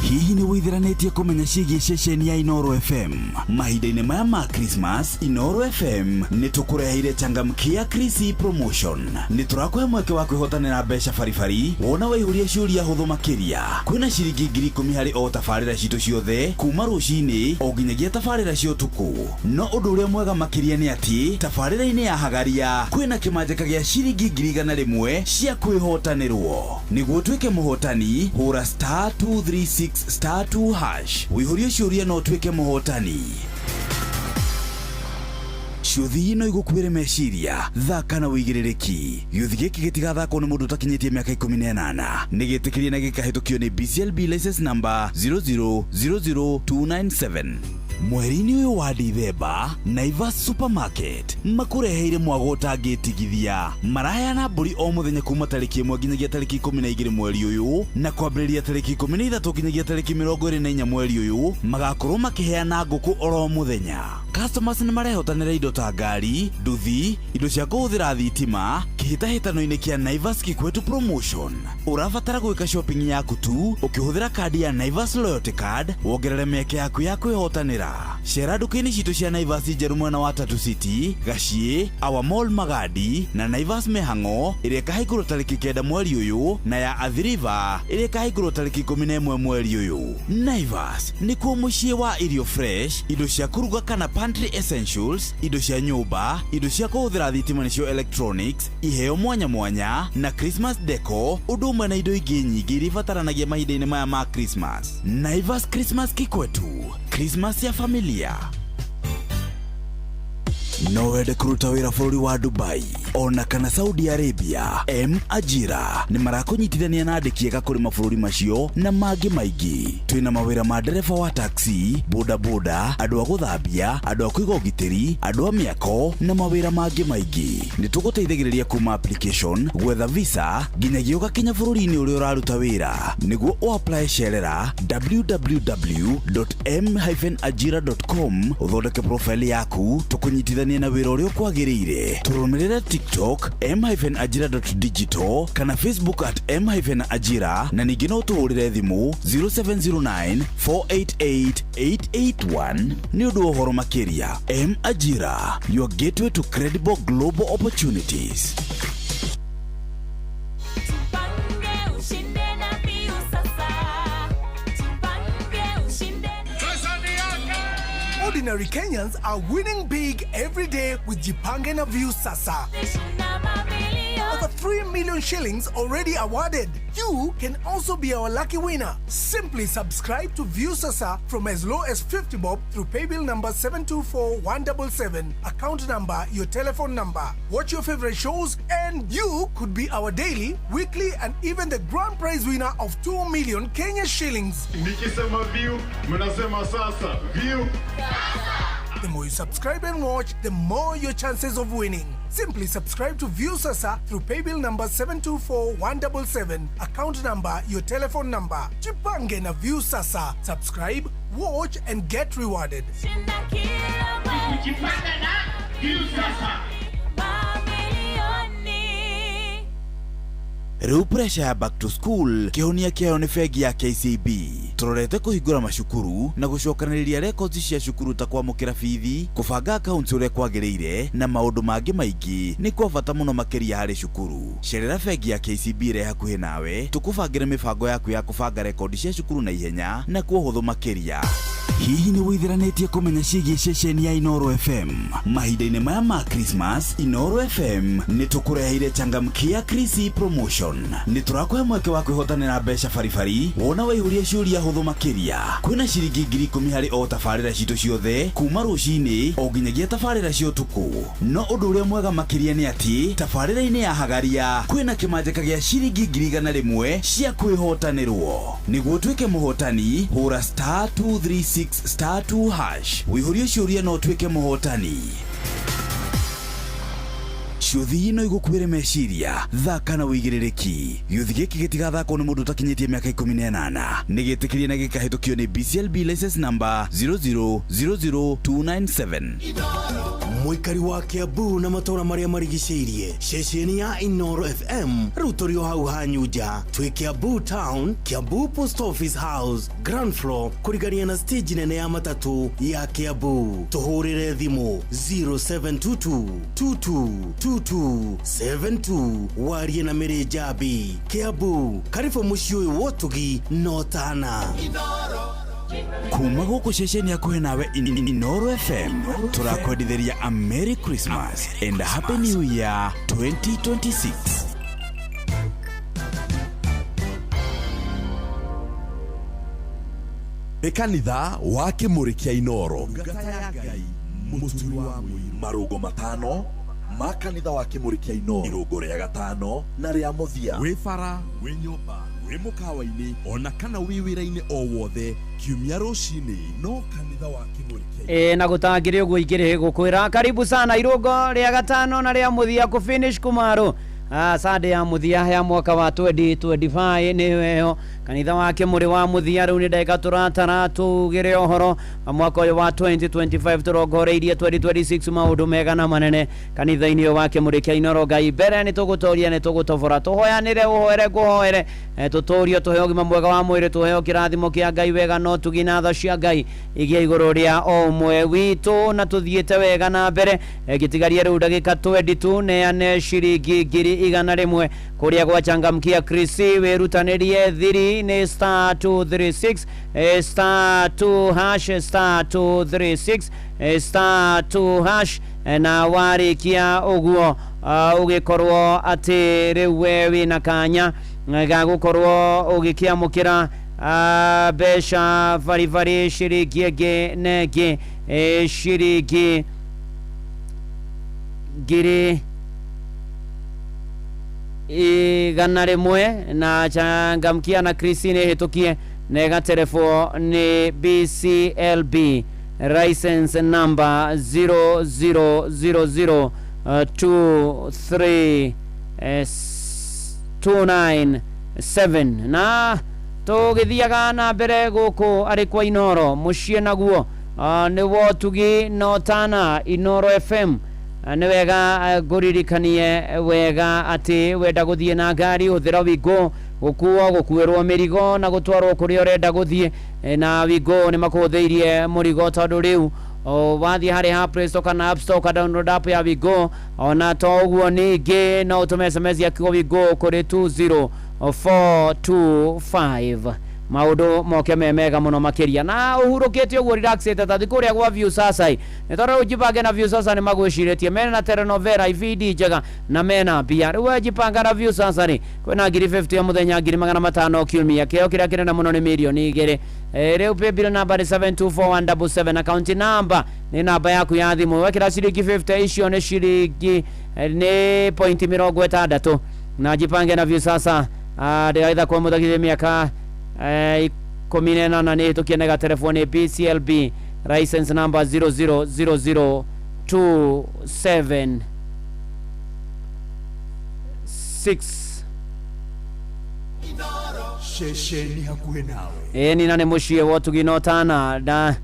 hihi nĩ wĩtheranĩtie kũmenya ciĩgiĩ ceceni ya Inoro FM mahinda-inĩ maya ma Christmas Inoro FM nĩ tũkũreheire changamkia Chrissy promotion nĩ tũrakũhe mweke wa kwĩhotanĩra mbeca baribari wona waihũria ciũria hũthũ makĩria kwĩna ciringi 10,000 harĩ o tabarĩra citũ ciothe kuma rũcinĩ o nginyagia tabarĩra cia ũtukũ no ũndũ ũrĩa mwega makĩria nĩ atĩ tabarĩra-inĩ ya hagaria kwĩna kĩmanjĩka gĩa ciringi 100,000 cia kwĩhotanĩrwo nĩguo tuĩke mũhotani hũra *236*2# wĩihũrie ciũria no tuĩke mũhotani ciũthi ino igũkuĩre meciria thaka na wĩigĩrĩrĩki gĩũthi gĩkĩ gĩtigathakwo nĩ mũndũ ũtakinyĩtie mĩaka 18 nĩ gĩtĩkĩrie na gĩkahĩtũkio nĩ BCLB license number 0000297 mweri-inĩ ũyũ wa Dithemba Naivas Supermarket makũreheire mwago ũtangĩtigithia maraheana mbũri o mũthenya kuma tarĩki 1 nginyagia tarĩki 12 mweri ũyũ na kwambĩrĩria tarĩki 13 nginyagia tarĩki 24 mweri ũyũ magakorwo makĩheana ngũkũ oro mũthenya customers nĩ marehotanĩra indo ta ngari nduthi indo cia kũhũthĩra thitima kĩhĩtahĩtano-inĩ kĩa Naivas Kikwetu promotion ũrabatara gwĩka shopping yaku tu ũkĩhũthĩra kadi ya Naivas loyalty card wongerere mĩeke yaku ya kwĩhotanĩra cera nduka-inĩ citũ cia Naivas njerũ mwena wa Tatu City Gaciĩ Our Mall Magadi na Naivas Mĩhang'o ĩrĩa ĩkahingũrwo tarĩki 9 mweri ũyũ na ya Athi River ĩrĩa ĩkahingũrwo tarĩki 11 mweri ũyũ Naivas nĩkuo mũciĩ wa irio fresh indo cia kũruga kana pantry essentials indo cia nyũmba indo cia kũhũthĩra thitima nĩcio electronics iheo mwanya mwanya na Christmas deco ũndũ ũmwe na indo ingĩ nyingĩ iria ibataranagia mahinda-inĩ maya ma Christmas Naivas Christmas Kikwetu Christmas ya familia no wende kũruta wĩra bũrũri wa Dubai ona kana Saudi Arabia Ajira nĩ marakũnyitithania na andĩki ega kũrĩ mabũrũri macio na mangĩ maingĩ twĩna mawĩra ma ndereba wa taxi bodaboda andũ a gũthambia andũ a kũiga ũgitĩri andũ a mĩako na mawĩra mangĩ maingĩ nĩ tũgũteithagĩrĩria kuma application gwetha visa nginyagia ũgakinya bũrũri-inĩ ũrĩa ũraruta wĩra nĩguo ũapply cerera www.m-ajira.com ũthondeke profile yaku tũkũnyitithania kũnyitithania na wĩra ũrĩa kwagĩrĩire. Tũrũmĩrĩre TikTok m-ajira.digital kana Facebook @m-ajira, na ningĩ no tũhũrĩre thimũ 0709 488 881 nĩ ũndũ wa ũhoro makĩria. M-Ajira, your gateway to credible global opportunities. Ordinary Kenyans are winning big every day with Jipange na View Sasa. Over 3 million shillings already awarded. You can also be our lucky winner. Simply subscribe to View Sasa from as low as 50 bob through paybill number 724177, account number, your telephone number. Watch your favorite shows and you could be our daily, weekly and even the grand prize winner of 2 million Kenya shillings. Nikisema View, mnasema Sasa. View. The more you subscribe and watch, the more your chances of winning. Simply subscribe to View Sasa through paybill number 724177, account number, your telephone number. Jipange na View Sasa. Subscribe, watch and get rewarded. Jipange na View Sasa. Rĩu pressure ya back to school kĩhonia kĩao nĩ bengi ya KCB. Tũrorete kũhingũra macukuru na gũcokanĩrĩria records cia cukuru ta kwamũkĩra bithi, kũbanga akaunti ũrĩa kwagĩrĩire na maũndũ mangĩ maingĩ nĩ kwa bata mũno makĩria harĩ cukuru. Cerera bengi ya KCB ĩrĩa hakuhĩ nawe tũkũbangĩre mĩbango yaku ya kũbanga records cia cukuru na ihenya na kwa ũhũthũ makĩria. Hihi nĩ wĩthiranĩtie kũmenya ciĩgiĩ ceceni ya Inoro FM? Mahinda-inĩ maya ma Christmas, Inoro FM nĩ tũkũreheire Changamkia Chrissy promotion. Nĩ tũrakũhe mweke wa kwĩhotanĩra mbeca baribari wona waihũria ciũria hũthũ makĩria. Kwĩna ciringi 10,000 harĩ o tabarĩra citũ ciothe kuma rũcinĩ o nginyagia tabarĩra cia ũtukũ. No ũndũ ũrĩa mwega makĩria nĩ atĩ tabarĩra-inĩ ya Hagaria kwĩna kĩmanjĩka gĩa ciringi 100,000 cia kwĩhotanĩrwo. Nĩguo ũtuĩke mũhotani, hũra *236*2# wĩihũrie ciũria no ũtuĩke mũhotani. Ciũthi ino igũkuĩre meciria, thaka na wĩigĩrĩrĩki. Gĩũthi gĩkĩ gĩtigathakwo nĩ mũndũ ũtakinyĩtie mĩaka 18. Nĩ gĩtĩkĩrie na gĩkahĩtũkio nĩ BCLB license number 0000297. Mũikari wa Kiambu na matũra marĩa marigicĩirie, ceceni ya Inoro FM rĩu tũrĩ o hau hanyuja twĩ Kiambu Town, Kiambu Post Office House, ground floor, kũrigania na stage nene ya matatũ ya Kiambu. Tũhũrĩre thimũ 0722222272 warie na Mĩrĩ Njambi. Kiambu, karibu mũciĩ ũyũ wotugi no tana. Kuma gũkũ ceceni yakuhĩ nawe Inoro FM tũrakwendithĩria a Merry Christmas and a Happy New Year 2026. Nĩ kanitha wa Kĩmũrĩ kĩa Inoro. Ngata ya Ngai mũturi wa mũirũ. Marũgo matano ma kanitha wa Kĩmũrĩ kĩa Inoro. Irũngo rĩa gatano na rĩa mũthia. Wĩ bara, wĩ nyũmba, wĩ mũkawa-inĩ ona kana wĩ wĩra-inĩ o wothe, kiumia rũcinĩ no kanitha wa Kĩmũrĩ kĩa na gũtangĩrĩ ũguo igĩrĩ gũkwĩra karibu sana irũngo rĩa gatano na rĩa mũthia kũ finish Kumaro. Sunday ya muthia ya mwaka wa 2025 ni weho kanitha wa Kĩmũrĩ wa muthia rĩu nĩ ndeka tũratara tugĩre ũhoro mwaka ũyũ wa 2025 tũrongoreirie 2026 maũndũ mega na manene kanitha-inĩ wa Kĩmũrĩ kĩa Inoro. Ngai mbere nĩ tũgũtoria nĩ tũgũtobora tũhoyanĩre ũhoere ngũhoere tũtũrio tũheo ũgima mwega wa mwĩrĩ tũheo kĩrathimo kĩa Ngai wega no tugina tha cia Ngai igĩa igũrũ rĩa o ũmwe witũ na tũthiĩte wega na mbere gĩtigarie rĩu ndagĩka 22 neane ciringi 100 kuria gwa Changamkia Chrissy wĩrutanĩrie thiri nĩ *236 *2# *236 *2# na warĩkia ũguo ũgĩkorwo atĩ rĩu we wĩna kanya ga gũkorwo ũgĩkĩamũkĩra mbeca baribari ciringi ĩngĩ na ĩngĩ ciringi 100 na Changamkia na Chrissy nĩ hĩtũkie na ĩgaterefwo nĩ BCLB license number 0000297 na tũgĩthiaga na mbere gũkũ arĩ kwa Inoro mũciĩ naguo nĩ Wotugi Notana Inoro FM nĩ wega ngũririkanie wega atĩ wenda gũthiĩ na ngari ũthĩra Wingo gũkuĩrwo mĩrigo na gũtwarwo kũrĩa ũrenda gũthiĩ na Wingo nĩ makũhũthĩirie mũrigo tondũ rĩu wathiĩ harĩ ha Play Store kana App Store ka download app ya Wingo ona to ũguo ningĩ no ũtũme SMS ya Wingo kũrĩ 20425 maũndũ moke mega mũno makĩria na ũhurũkĩte ũguo relaxete ta thikũ rĩa gwa View sasa nĩ tondũ ũjipange na View sasa nĩ magwĩcirĩtie mena na telenovela IVD njega na mena mbia rĩu ũjipanga na View sasa rĩ kwĩna 50 ya mũthenya 500 kiumia kĩo kĩrĩa kĩnene mũno nĩ milioni 2 rĩu paybill number 72477 account number nĩ namba yaku ya thimũ wekĩra ciringi 50 icio nĩ ciringi nĩ point 60 na jipange na View sasa ndĩraitha kwa mũthakithia mĩaka 18 nĩ tũkĩenega telefoni BCLB license number 0000276 Shesheni hakuhe nawe ni nane mushie Wotugi Notana da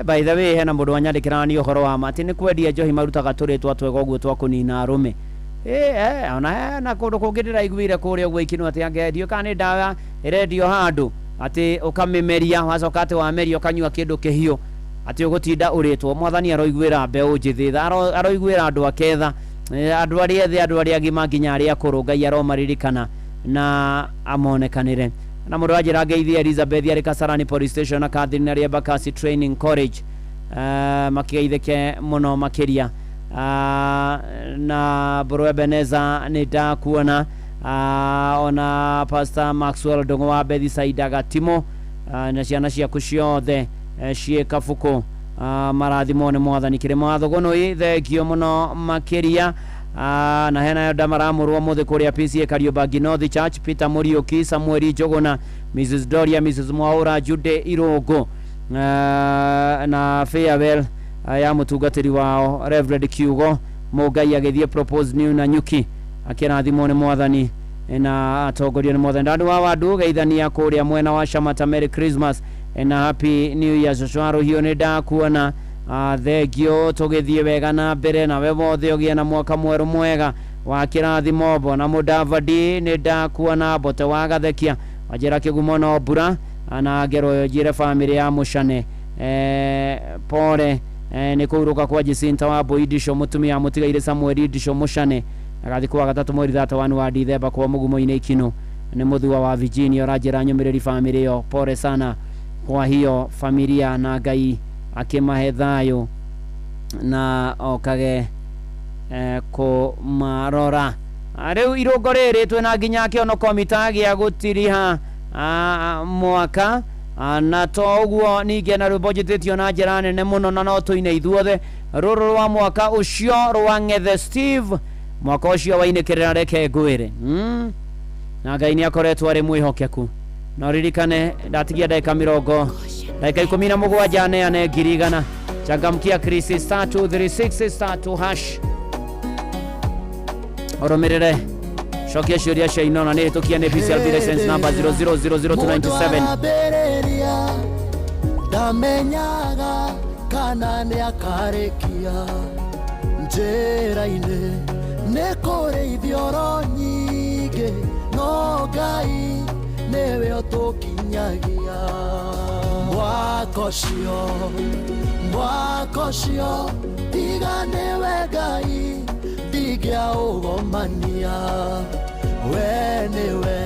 by the way hena mũndũ wanyandĩkĩra ni ũhoro wa mati nĩ kwendia njohi marutaga tũrĩtwa twega ũguo twa kũnina arũme ona na kũndũ kũngĩ ndĩraiguire kũrĩa ũguo ikinũ atĩ angendio kana nĩ ndawa ĩrendio handũ atĩ ũkamĩmeria wacoka atĩ wameria ũkanyua kĩndũ kĩhiũ atĩ ũgũtinda ũrĩtwo mwathani aroiguĩra mbeũ njĩthĩ aroiguĩra andũ aketha andũ arĩa ethĩ andũ arĩa agima nginya arĩa akũrũ Ngai aromaririkana na amonekanĩre na mũndũ wanjĩra Ngeithi Elizabeth arĩ Kasarani Police Station na Catherine arĩ Embakasi Training College makĩgeithĩke mũno makĩria na Bro Ebeneza nĩ ndakuona ona Pastor Maxwell Ndung'u wa Bethsaida Gatimo na ciana ciaku ciothe ciĩ Kabuku marathimo nĩ mwathani kĩrĩma thũgũnũ thengio mũno makĩria na hena ndamaramũrwo mũthĩ kũrĩa PCA Kariombangi North Church Peter Muriuki Samuel Njũgũna Mrs Doria Mrs Mwaura Jude Irũngũ na farewell ya mũtungatĩri wao Reverend Kiugo Mũngai agĩthiĩ propose new na nyuki akĩrathimwo nĩ mwathani na atongorio nĩ mwathani andũ wa wandu geithania kũrĩa mwena wa Shamata Merry Christmas na Happy New Year Joshua Ruhio nĩ ndakuona thengio tũgĩthiĩ wega na mbere na we wothe ũgĩe na mwaka mwerũ mwega wa kĩrathimo Bona Mũdavadi nĩ ndakuona Bote wa Gathekia Wanjĩra Kĩgumo na Obura na ngero njĩre famĩlĩ ya Mũcane pore nĩ kũhurũka kwa Jacinta wa Boidisho mũtumia mũtigaire Samuel Idisho Mũcane agathĩ kwa gatatũ mweri 31 wa Dithemba kwa mũgumo-inĩ ikinũ nĩ mũthua wa Virginia ũranjĩra nyũmĩrĩri famĩlĩ ĩyo pore sana kwa hiyo familia na Ngai akĩmahe thayũ na okage kũmarora rĩu irũngo rĩrĩ twĩna nginya kĩonoko mita gĩa gũtiriha mwaka na to ũguo ningĩ na rwĩmbo njĩtĩtio na njĩra nene mũno na no tũine ithuothe rũrũ rwa mwaka ũcio rwa Ng'ethe Steve mwaka ũcio wainĩkĩrĩra reke ngwĩre na Ngai nĩ akoretwo arĩ mwĩhokeku no ririkane ndatigia ndagĩka 17 neane 100 changamkia Chris *236 *2# orũmĩrĩre cokia ciũria cia inona nĩ hĩtũkia nĩ BCLB license number 0000297 ndamenyaga kana nĩ akarĩkia njĩra-inĩ nĩ kũrĩ ithioro nyingĩ no Ngai nĩwe ũtũkinyagia mwaka ũcio tiga nĩwe Ngai ndingĩaũgomania we nĩwe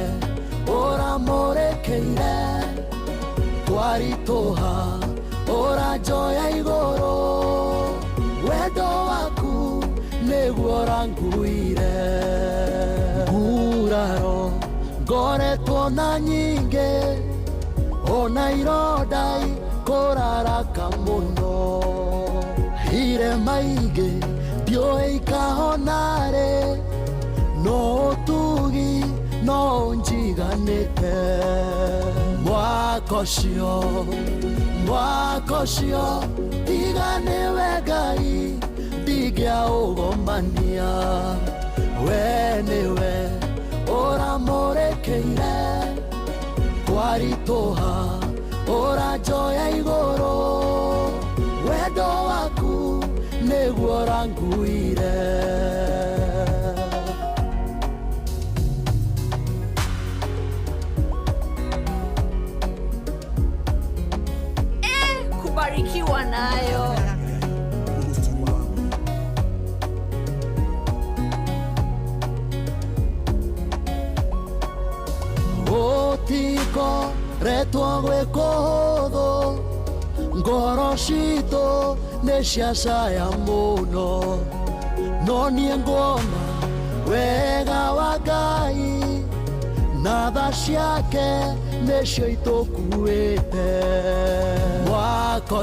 ũramũrĩkĩire twaritũha ũranjoya igũrũ wendo waku nĩguo ũranguire nguraro ngoretwo na nyingĩ ona ironda kũraraka mũno irema ingĩ ndiũĩ ikahonarĩ no ũtugi no njiganĩte mwaka ũcio tiga nĩwe Ngai ndingĩaũgomania we nĩwe ũramũrĩkĩire twaritũha ũranjoya igũrũ ũranguire. Kubarikiwa nayo. Gũtiko retwo gwĩkwo hũthũ, ngoro citũ nĩ ciacaya mũno, no niĩ nguona wega wa Ngai na tha ciake nĩcio itũkuĩte. Mwaka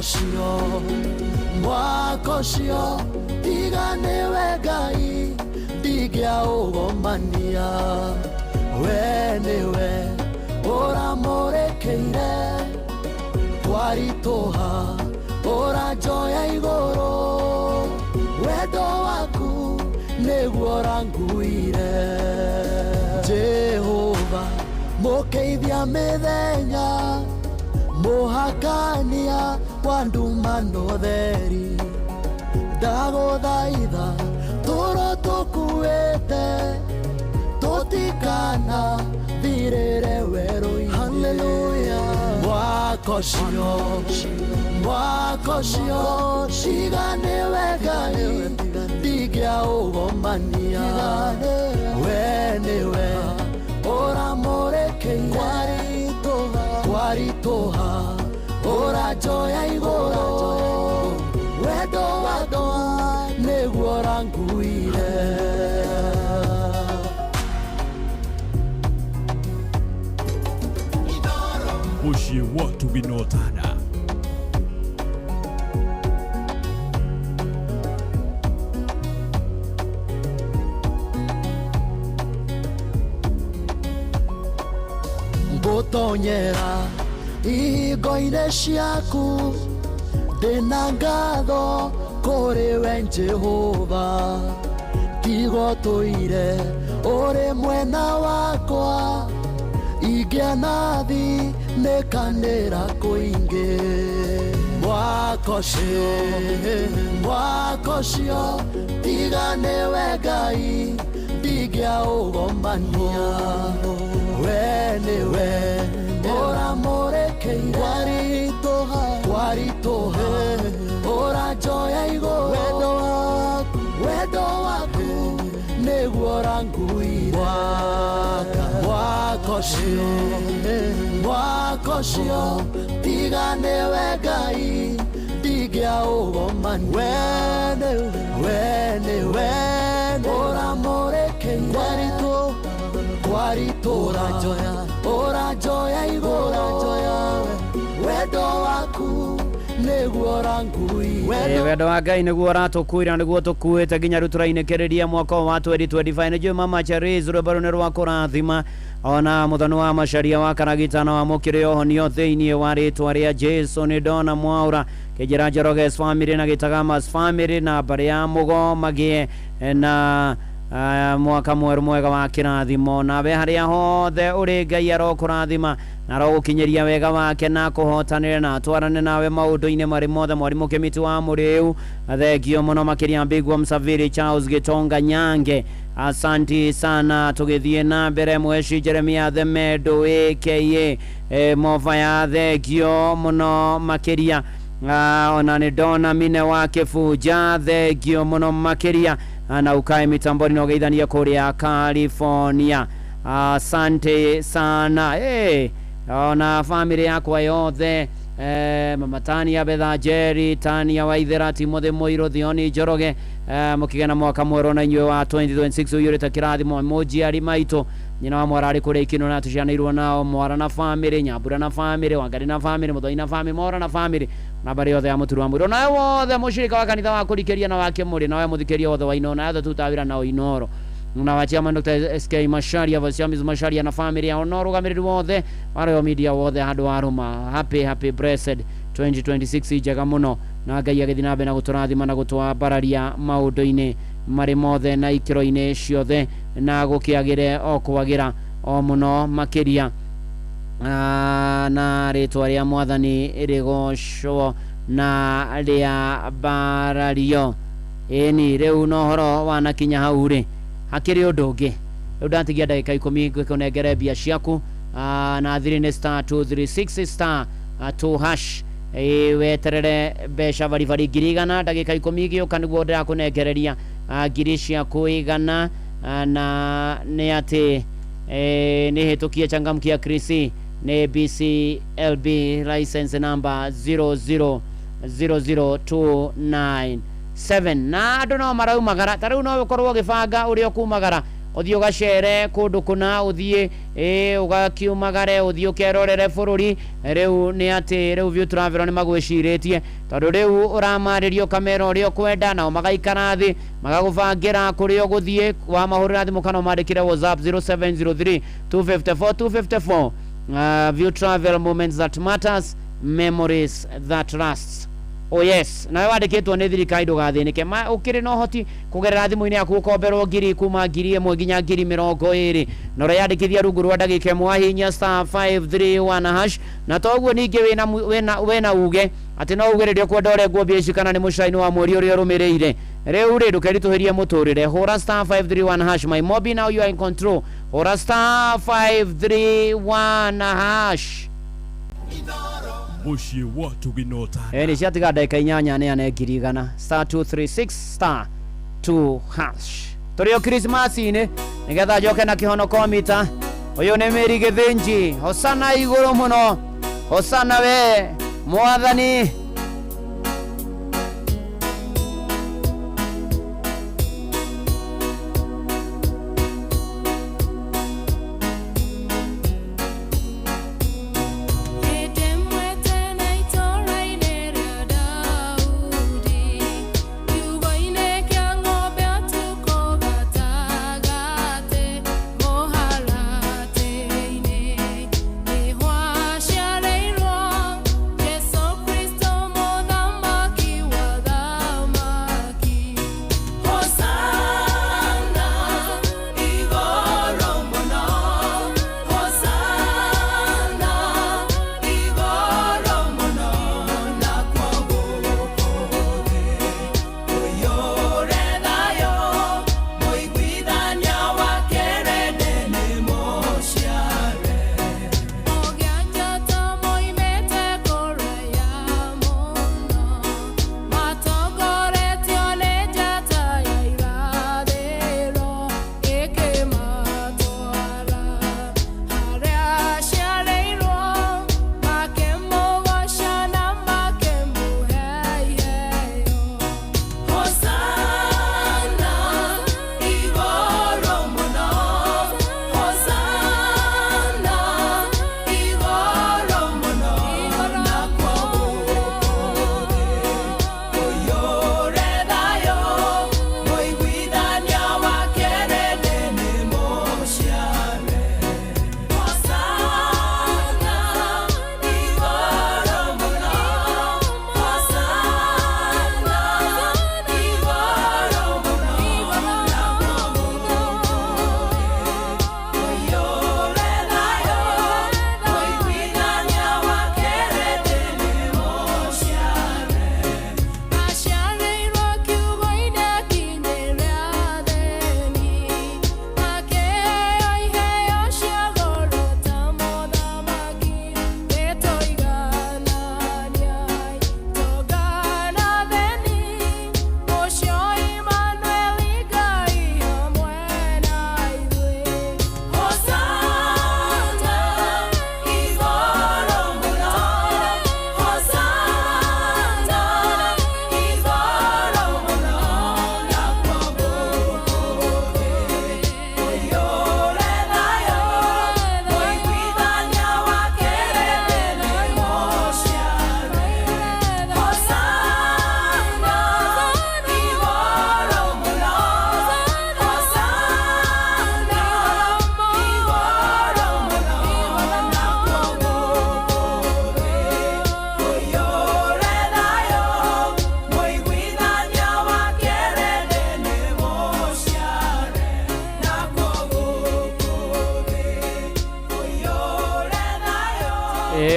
ũcio tiga nĩwe Ngai ndingĩaũgomania, we nĩwe ũramũrĩkĩire, twaritũha ũranjoya igũrũ, wendo waku nĩguo ũranguire. Jehova mũkĩithia mĩthenya, mũhakania wa nduma no theri, ndagũthaitha tũro tũkuĩte, tũtikana thirĩre werũ-inĩ. Haleluya. Mwaka ũcio tiga nĩwe Ngai ndingĩaũgomania, we nĩwe ũramũrĩkĩire, twaritũha ũranjoya igũrũ, wendo waku nĩguo ũranguire. Ushie watu binotana. Ngũtonyera ihingo-inĩ ciaku, ndĩna ngatho kũrĩ we Jehova, tiga ũtũire ũrĩ mwena wakwa, ingĩanathi nĩkanĩra kũingĩ. Mwaka ũcio tiga nĩwe Ngai ndingĩaũgomania, we nĩwe ũramũrĩkĩire, twaritũha ũranjoya igũrũ, wendo waku nĩguo ũranguire. Mwaka ũcio tiga nĩwe Ngai ndingĩaũgomania, we nĩwe ũramũrĩkĩire, twaritũha ũranjoya igũrũ, wendo waku nĩguo ũranguire. Wendo wa Ngai nĩguo ũratũkuĩra, nĩguo tũkuĩte nginya rĩu tũrainĩkĩrĩria mwaka wa 2025. nĩ Juma Macharis rwĩmbo nĩ rwa kũrathima, ona mũthoni wa Macharia wa Karagita na wamũkĩre ũhonio thĩinĩ wa rĩtwa rĩa Jesu. nĩ Dona Mwaura Kĩnjĩra Njoroges family na Gĩtagamas family na mbarĩ ya Mũgomagie na mwaka mweru mwega wa kĩrathimo. Nawe harĩa hothe ũrĩ Ngai arokũrathima na arogũkinyĩria wega wake na kũhotanĩre na atwarane nawe maũndũ-inĩ marĩ mothe. Mwarimũ Kĩmiti wa Mũrĩu, thengio mũno makĩria Mbigua Msaviri Charles Gĩtonga Nyange, asanti sana. Tũgĩthiĩ na mbere Mweshi Jeremia the Medo aka Mova, thengio mũno makĩria. Ona nĩ Dona Mine wa Kĩbunja, thengio mũno makĩria. Na ukae mitamboni na ugeithania kũrĩa California, asante sana. Ona family yakwa yothe, Mama Tania Betha Jerry, Tania Waithera, Timothy Moiro, Thioni Njoroge, mũkĩgĩa mwaka mwerũ na inyuĩ wa 2026 ũyũrĩte kĩrathimo. Emoji ari maitũ nyina wa Mwara arĩ kũrĩa Ikino na tũcianĩirwo nao, Mwara na family, Nyambura na family, Wangari na family, Mũthoi na family, Mora na family, na bari yothe ya Mũturu wa Mwiro. Nawe wothe mũcirika wa kanitha wa kũrikĩria na wake mũrĩ, nawe mũthikĩria wothe wa Inoro, nawe tutawĩra nao Inoro, na wa Chairman Dr. SK Macharia, Vasiamis Macharia na family ya Onoro, rũgamĩrĩri wothe wa media wothe handũ wa Roma. Happy blessed 2026 njega mũno, na Ngai agĩthiĩ na mbere na gũtũrathima na gũtwambararia maũndũ-inĩ marĩ mothe na ikĩro-inĩ ciothe, na gũkĩagĩre o kwagĩra o mũno makĩria, na rĩtwa rĩa Mwathani rĩgocwo na rĩa barario. ni riu no horo wana kinya hau ri hakiri undu ungi riu ndatigia ndagika 10 ngwikunengere mbia ciaku na thiri star 236 star 2 hash weterere besha vari girigana ndagika 10 gioka niguo ndirakunengereria ngiri ciaku igana na ni ati ni hitukie changamkia Krisi ni BCLB license number 0000297 na andu no maraumagara tariu no ukorwo gibanga uri okumagara uthio gacere kundu kuna uthie ugakiumagare uthio kerorere bururi riu ni ati riu view travel ni magwiciritie tondu riu uramaririo kamera uri okwenda na magaikara thi magagubangira kuri oguthie wa mahurira thimu kana mandikire WhatsApp 0703 254 254 view travel, moments that matters, memories that lasts. Oh yes, na wandikitwo ni thirikari ndugathinike ukiri no hoti kugerera thimu-ini yaku ukomberwo ngiri kuma ngiri 1 nginya ngiri 20 na reyandikithia rungu rwa ndagika 1 hinya star 531 hash na toguo ningi wena uge ati no ugererio kwenda urengwo mbia ici kana ni mucaini wa mweri uria rumireire riu ri ndukerituhirie muturire hura star 531 hash. My mobi, now you are in control. Hura star 531 hash. Mushi watu ginota ni ciatiga ndagika 8 ni anengirigana star 236 star 2 hash. Turio Christmas ine nigetha njoke na kihono komita uyu ni Meri Githinji. Hosana iguru muno, hosana we mwathani.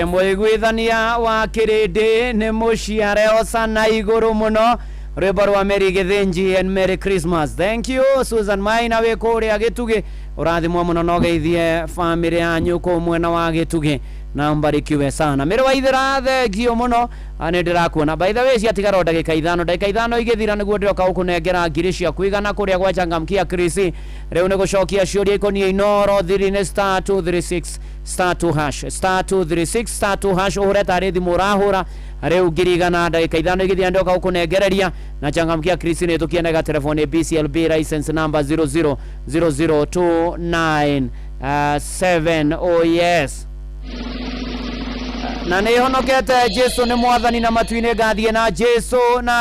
Mwiguithania wa kirindi ni muciare osana iguru muno rwimbo rwa Merry Githinji and Merry Christmas. Thank you Susan Maina we kuria Gitugi urathimwo muno no geithie family yanyu ku mwena wa Gitugi na mbarikiwe sana. Mero waithira thegio muno ane ndirakuona. By the way ciatigara ndagika 5 igithira niguo ndiroka ukunengera ngiri cia kuigana kuria gwa changamkia Krisi riu ni gucokia ciuria ikonie Inoro thirine *236 *2 hash *236 *2 hash uhure tari thimu urahura riu ngiri igana ndagika 5 igithira ndoka ukunengereria na changamkia Krisi ni tukienega telefoni BCLB license number 0000297 oh yes. Na ne honokete Jesu ni mwathani na matuine gathie na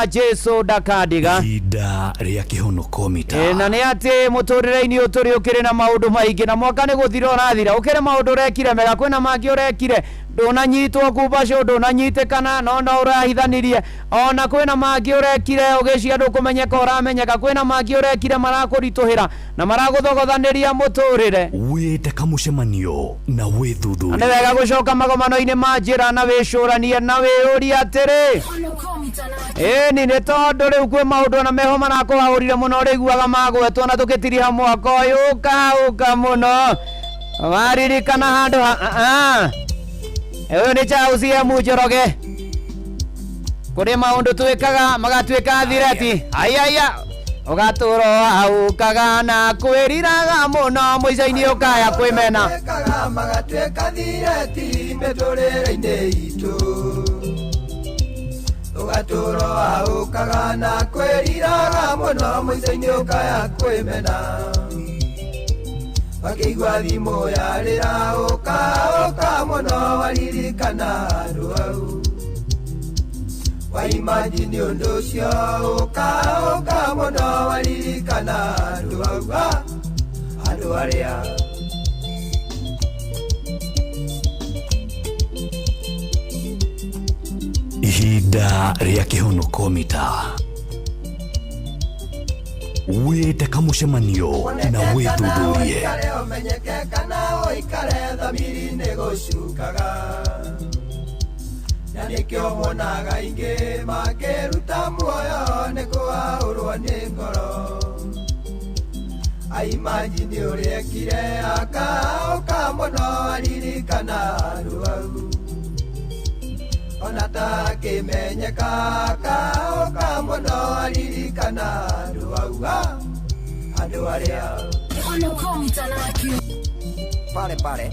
Jesu dakadiga ida ria kihonoko mita na ne ati muturire-ini uturi ukire na maundu maingi na mwaka ni guthira urathira ukire maundu rekire mega kwina mangi urekire ndunanyitwo kubaco ndunanyitikana no urahithanirie ona kwina mangi urekire ugiciria ndukumenyeka uramenyeka kwina mangi urekire marakurituhira na maraguthogothanĩria muturire wite kamucemanio na withuthuria ni wega gucoka magomano-ini ma njira na wicuranie na wiuria atiri ni tondu riu kwi maundu na meho marakuhahurire muno riguaga magwetwo na tukitiria mwaka uyu uka muno waririkana handu ewe ni chausi ya Njoroge kuri maundu twikaga magatwika thireti ayaya ugaturo aukaga na kwiriraga muno muico-ini ukaya kwimena magatwika thireti miturire-ini itu ugaturo aukaga na kwiriraga muno muico-ini ukaya kwimena wakigwa thimu yarira uka muno waririkana andu au waimagine undu ucio uka muno waririkana andu au andu aria ihinda ria kihonoko mita wite kamucemanio na withuthurie umenyekekana uikare thamiri-ini gucukaga na nikio monaga ingi makiruta muoyo ni kuaurwo ni ngoro aimagine uriekire uka muno aririkana andu au ona takimenyeka uka muno aririkana andu au andu aria pare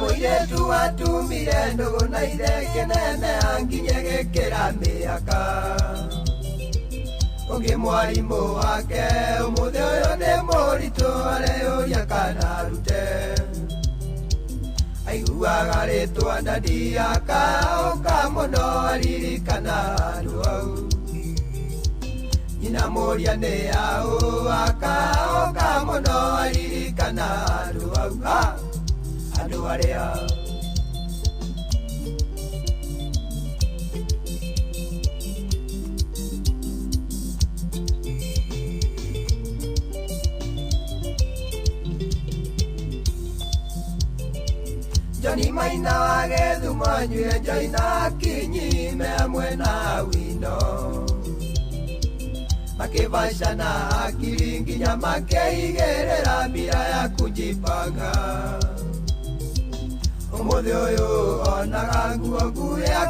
muiretu watumire ndugu na ithe kinene anginye gikira miaka ungi mwarimu wake umuthi uyu ni muritu areuria kana arute aiguaga ritwa ndadi uka muno aririkana andu au nyina muria ni au uka muno aririkana andu au andu aria Johnny Maina wage thumanyue Joina kinyime mwena wino makivashana akili nginya makeigerera mbira ya kujipanga umuthi uyu onaga nguo nguya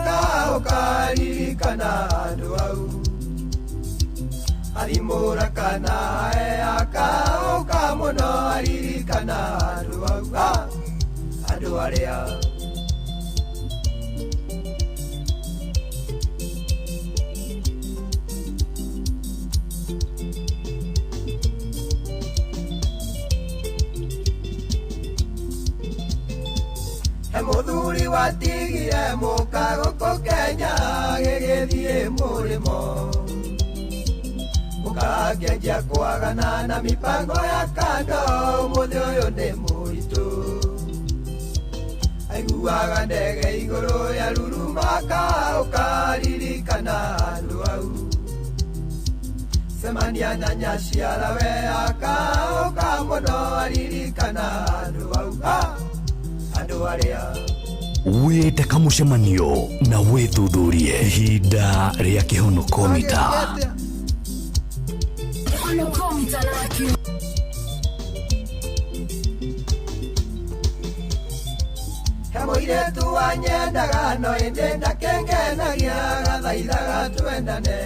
ukaririkana andu au arimura kana uka muno aririkana andu au andu aria muthuri watigire muka guku Kenya gigithie murimo mukagenjia kwagana na mipango ya kando muthi uyu ni muritu aiguaga ndege iguru ya rurumaka ukaririkana andu au gũcemania na nyaciara we akaũka mũno aririkana andũ arĩa wĩte kamũcemanio na wĩthuthurie ihinda rĩa kĩhonokomita he mũirĩtu wanyendaga no ĩndĩ ndakengenagia gathaithaga twendane